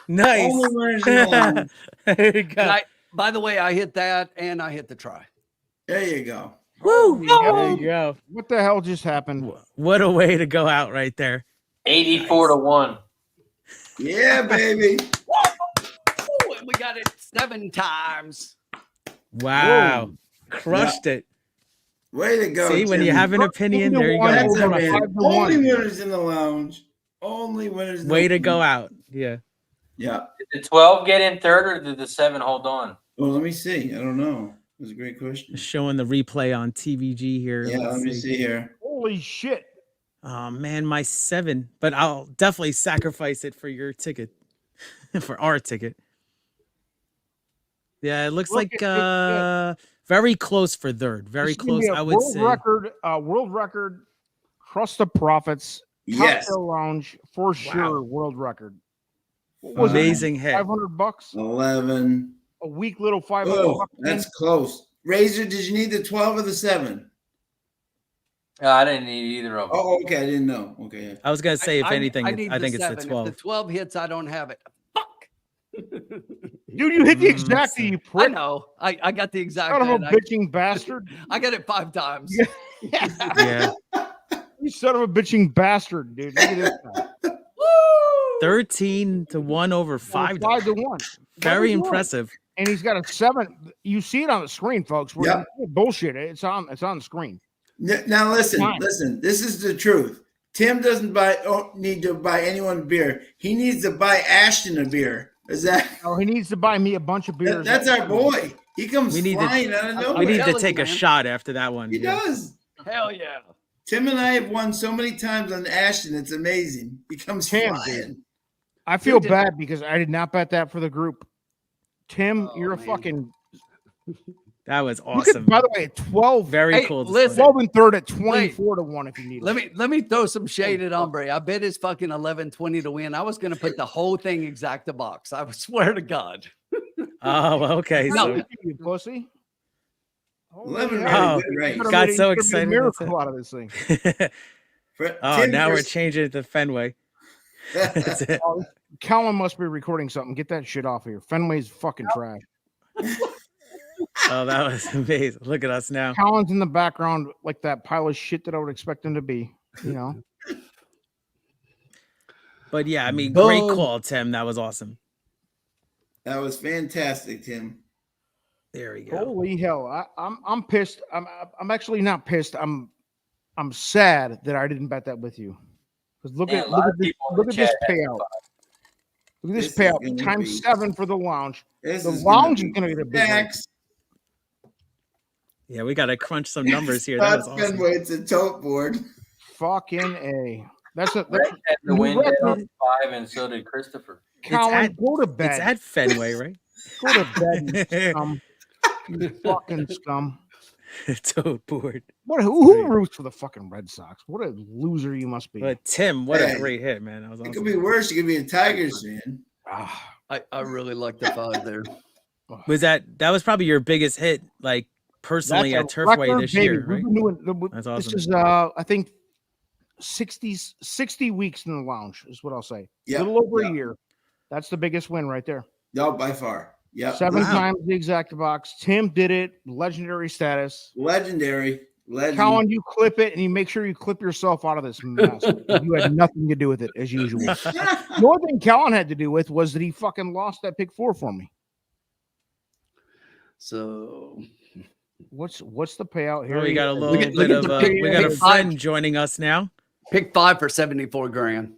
Nice. Only winners in the lounge. There you go. By the way, I hit that and I hit the try. There you go. Woo! There you go. What the hell just happened? What a way to go out right there. 84-1. Yeah, baby. Woo! And we got it 7 times. Wow. Crushed it. Way to go. See, when Tim. you have an opinion, there you That's go. it, man. Only winners in the lounge. Only winners in the Way to go out. Yeah. Yeah. Did the 12 get in third or did the 7 hold on? Well, let me see. I don't know. It was a great question. Showing the replay on TVG here. Yeah, let me see here. Holy shit. Oh, man, my 7. But I'll definitely sacrifice it for your ticket. For our ticket. Yeah, it looks like very close for third. Very close, I would say. World record, Crust of Profits, Yes. Cocktail Lounge, for sure, world record. What was Amazing it? hit. $500? 11. A weak little $500. Oh, that's close. Razor, did you need the 12 or the 7? I didn't need either of them. Oh, okay. I didn't know. Okay. I was going to say, if anything, I think it's the 7. 12. If the 12 hits, I don't have it. Fuck. Dude, you hit the exact you prick. I know. I got the exact. Son of a bitching bastard. I got it 5 times. Yeah. You son of a bitching bastard, dude. Look at this guy. 13-1 over 5 to 1. Very impressive. And he's got a 7. You see it on the screen, folks. We're bullshit. It's on the screen. Now listen. This is the truth. Tim doesn't need to buy anyone beer. He needs to buy Ashton a beer. Is that? Oh, he needs to buy me a bunch of beers. That's our boy. He comes flying out of nowhere. We need to take a shot after that one. He does. Hell yeah. Tim and I have won so many times on Ashton. It's amazing. He comes flying. Dude. I feel bad because I did not bet that for the group. Tim, you're a fucking. That was awesome. By the way, 12. Very cool. Listen, 12 and third at 24-1 if you need it. Let me throw some shade at Ombre. I bet it's fucking 11-20 to win. I was going to put the whole thing exact to box. I swear to God. Oh, okay. No, you pussy. 11 right. Got so excited. Miracle out of this thing. Now we're changing it to Fenway. That's it. Callan must be recording something. Get that shit off here. Fenway's fucking trash. Oh, that was amazing. Look at us now. Callan's in the background like that pile of shit that I would expect him to be, you know. But yeah, I mean, great call, Tim. That was awesome. That was fantastic, Tim. There we go. Holy hell. I'm pissed. I'm actually not pissed. I'm sad that I didn't bet that with you. Because look at this payout. Look at this payout. Times 7 for the lounge. The lounge is going to get a big one. Yeah, we got to crunch some numbers here. That was awesome. It's a tote board. Fucking A. That's the win on 5, and so did Christopher. Colin, go to bed. It's at Fenway, right? Go to bed, you scum. You fucking scum. Tote board. Who roots for the fucking Red Sox? What a loser you must be. But Tim, what a great hit, man. That was awesome. It could be worse. You could be a Tigers fan. I really like the 5 there. Was that was probably your biggest hit, like personally at Turfway this year, right? That's awesome. This is I think 60 weeks in the lounge is what I'll say. A little over a year. That's the biggest win right there. No, by far. Yeah. 7 times the exact box. Tim did it. Legendary status. Legendary. Colin, you clip it and you make sure you clip yourself out of this mess. You had nothing to do with it as usual. The only thing Colin had to do with was that he fucking lost that pick 4 for me. So what's the payout here? We got a little bit of we got a friend joining us now. Pick 5 for 74 grand.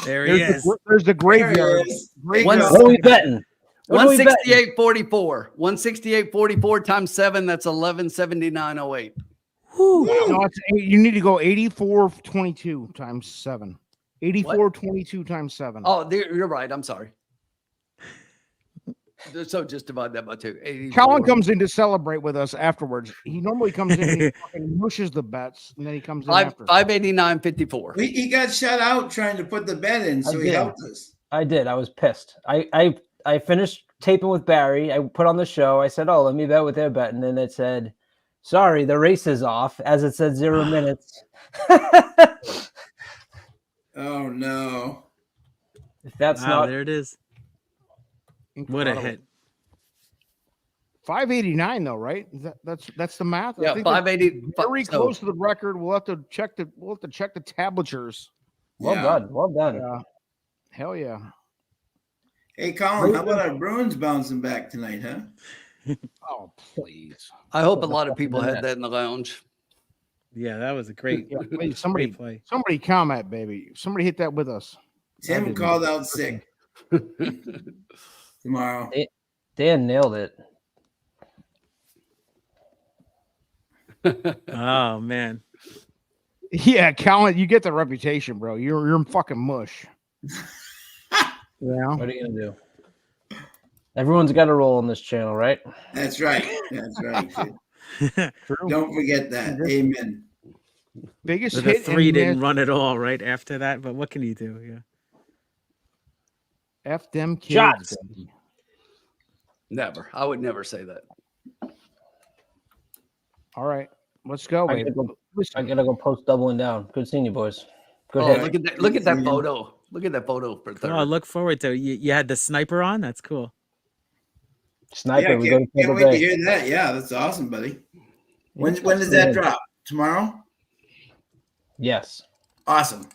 There he is. There's the graveyard. What are we betting? 168.44. 168.44 times 7. That's 1179.08. No, you need to go 84.22 times 7. 84.22 times 7. Oh, you're right. I'm sorry. So just divide that by 2. Colin comes in to celebrate with us afterwards. He normally comes in and he fucking mushes the bets, and then he comes in after. 589.54. He got shut out trying to put the bet in, so he helped us. I did. I was pissed. I finished taping with Barry. I put on the show. I said, "Oh, let me bet what they're betting," and it said, "Sorry, the race is off," as it said 0 minutes. Oh no! If that's wow, not there it is. Incredible. What a hit! 589 though, right? That's the math. Yeah, I think 580. very close to the record. We'll have to check the tablatures. well done. Well done. Hell yeah. Hey, Colin, how about our Bruins bouncing back tonight, huh? Oh, please. I hope a lot of people had that in the lounge. Yeah, that was a great, Please, great play. Somebody comment, baby. Somebody hit that with us. Tim called out sick tomorrow. Dan nailed it. Oh man. Yeah, Colin, you get the reputation, bro. You're fucking mush. Yeah. What are you gonna do? Everyone's got a role on this channel, right? That's right. That's right. Don't forget that. Amen. Biggest The hit. 3 didn't run at all right after that, but what can you do? Yeah. F them kids. Shots. Never. I would never say that. All right, let's go. I gotta go post doubling down. Good seeing you, boys. Good hit. Look at that! Look at that photo. Look at that photo for third. Oh, I look forward to it. You had the sniper on. That's cool. Sniper. Yeah, we go to can't Tampa wait to Bay. hear that. Yeah, that's awesome, buddy. When does that drop? Tomorrow? Yes. Awesome.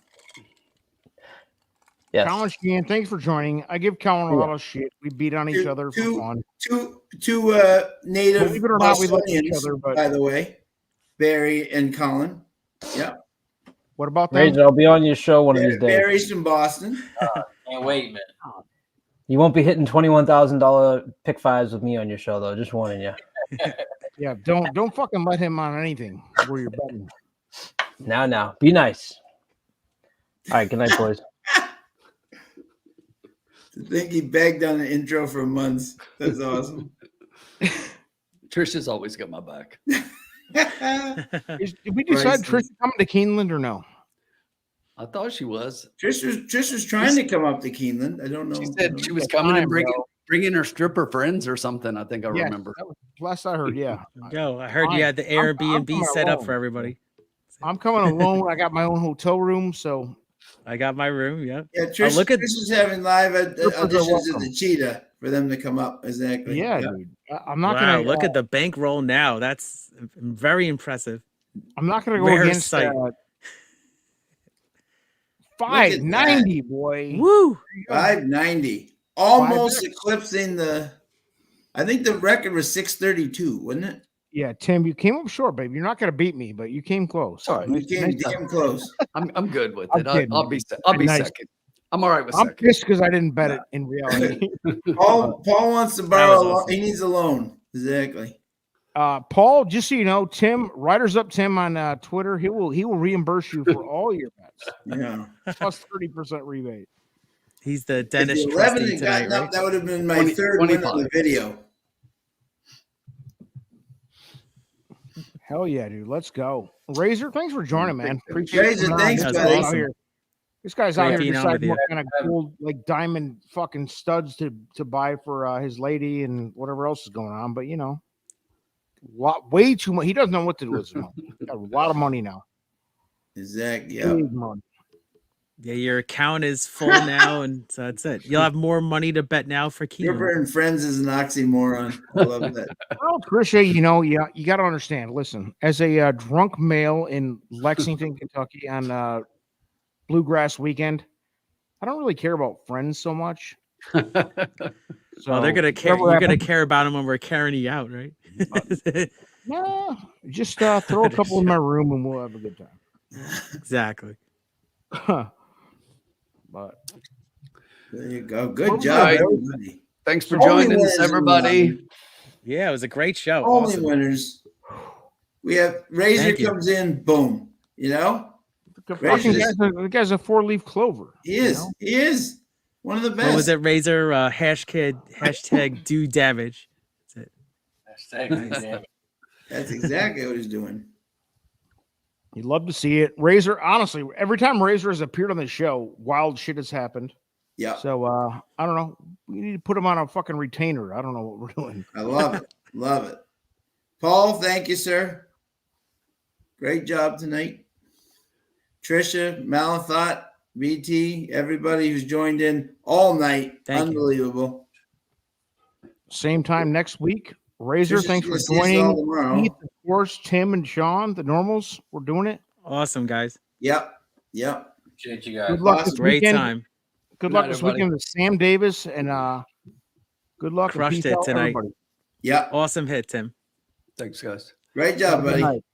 Yes. Colin Sheehan, thanks for joining. I give Colin a lot of shit. We beat on each other for fun. Two native Believe it or not, we love each Bostonians, other, but by the way, Barry and Colin. Yeah. What about that? Razor, I'll be on your show one of these days. Barry's from Boston. Can't wait, man. You won't be hitting $21,000 pick fives with me on your show, though. Just warning you. Yeah, don't fucking let him on anything where you're betting. Now. Be nice. All right, good night, boys. I think he begged on the intro for months. That's awesome. Trisha's always got my back. Did we decide Trish coming to Keeneland or no? I thought she was. Trish was trying to come up to Keeneland. I don't know. She said she was coming and bringing her stripper friends or something. I think I remember. That was last I heard. Yeah. Yo, I heard you had the Airbnb set up for everybody. I'm coming alone. I got my own hotel room, so I got my room. Yeah. Yeah, Trish, look at Trish is having live auditions at the Cheetah for them to come up. Exactly. Yeah, dude. I'm not wow, gonna look at the bankroll now. That's very impressive. I'm not gonna go Rare against sight. 590, boy. Woo! 590. Almost eclipsing I think the record was 632, wasn't it? Yeah, Tim, you came up short, baby. You're not gonna beat me, but you came close. All right. You came damn close. I'm good with it. I'm I'll be nice. second. I'm all right with I'm second. pissed because I didn't bet it in reality. Paul wants to borrow a loan. He needs a loan. Exactly. Paul, just so you know, Tim, Riders Up Tim on Twitter, he will reimburse you for all your bets. Yeah. Plus 30% rebate. He's the If dentist the 11 trustee had tonight, gotten up, right? that would have been my third win on the video. Hell yeah, dude. Let's go. Razor, thanks for joining, man. Appreciate Razor, it. thanks, This buddy. guy's out here. This guy's out Great here being on deciding with what kind of cool, like diamond fucking studs to buy for his lady and whatever else is going on. But you know, way too much. He doesn't know what to do with his money. Got a lot of money now. Exactly. Yeah. Big money. Yeah, your account is full now, and so that's it. You'll have more money to bet now for Keelan. Ripper and Friends is an oxymoron. I love that. Well, Trisha, you know, you got to understand. Listen, as a drunk male in Lexington, Kentucky, on Bluegrass weekend, I don't really care about friends so much. So they're gonna care. You're gonna care about them when we're carrying you out, right? No, just throw a couple in my room and we'll have a good time. Exactly. But there you go. Good job, everybody. Thanks for joining us, everybody. Yeah, it was a great show. Only Awesome. winners. We have Razor comes in, boom. You know, the guy's a 4-leaf clover. He is. You know? He is one of the best. What was it, Razor? Hashtag do damage. That's it. Hashtag do damage. That's exactly what he's doing. You'd love to see it. Razor, honestly, every time Razor has appeared on the show, wild shit has happened. Yeah. So I don't know. We need to put them on a fucking retainer. I don't know what we're doing. I love it. Love it. Paul, thank you, sir. Great job tonight. Trisha, Malathot, BT, everybody who's joined in all night. Thank you. Unbelievable. Same time next week. Razor, Trisha's thanks for gonna see us all joining. tomorrow. Keith, of course, Tim and Sean, the normals. We're doing it. Awesome, guys. Yep. Appreciate you guys. Good luck this Great weekend. time. Good Good luck night, this everybody. weekend with Sam Davis and good luck and Crushed peace it out, tonight. everybody. Yep. Awesome hit, Tim. Thanks, guys. Great job, Have a good buddy. night.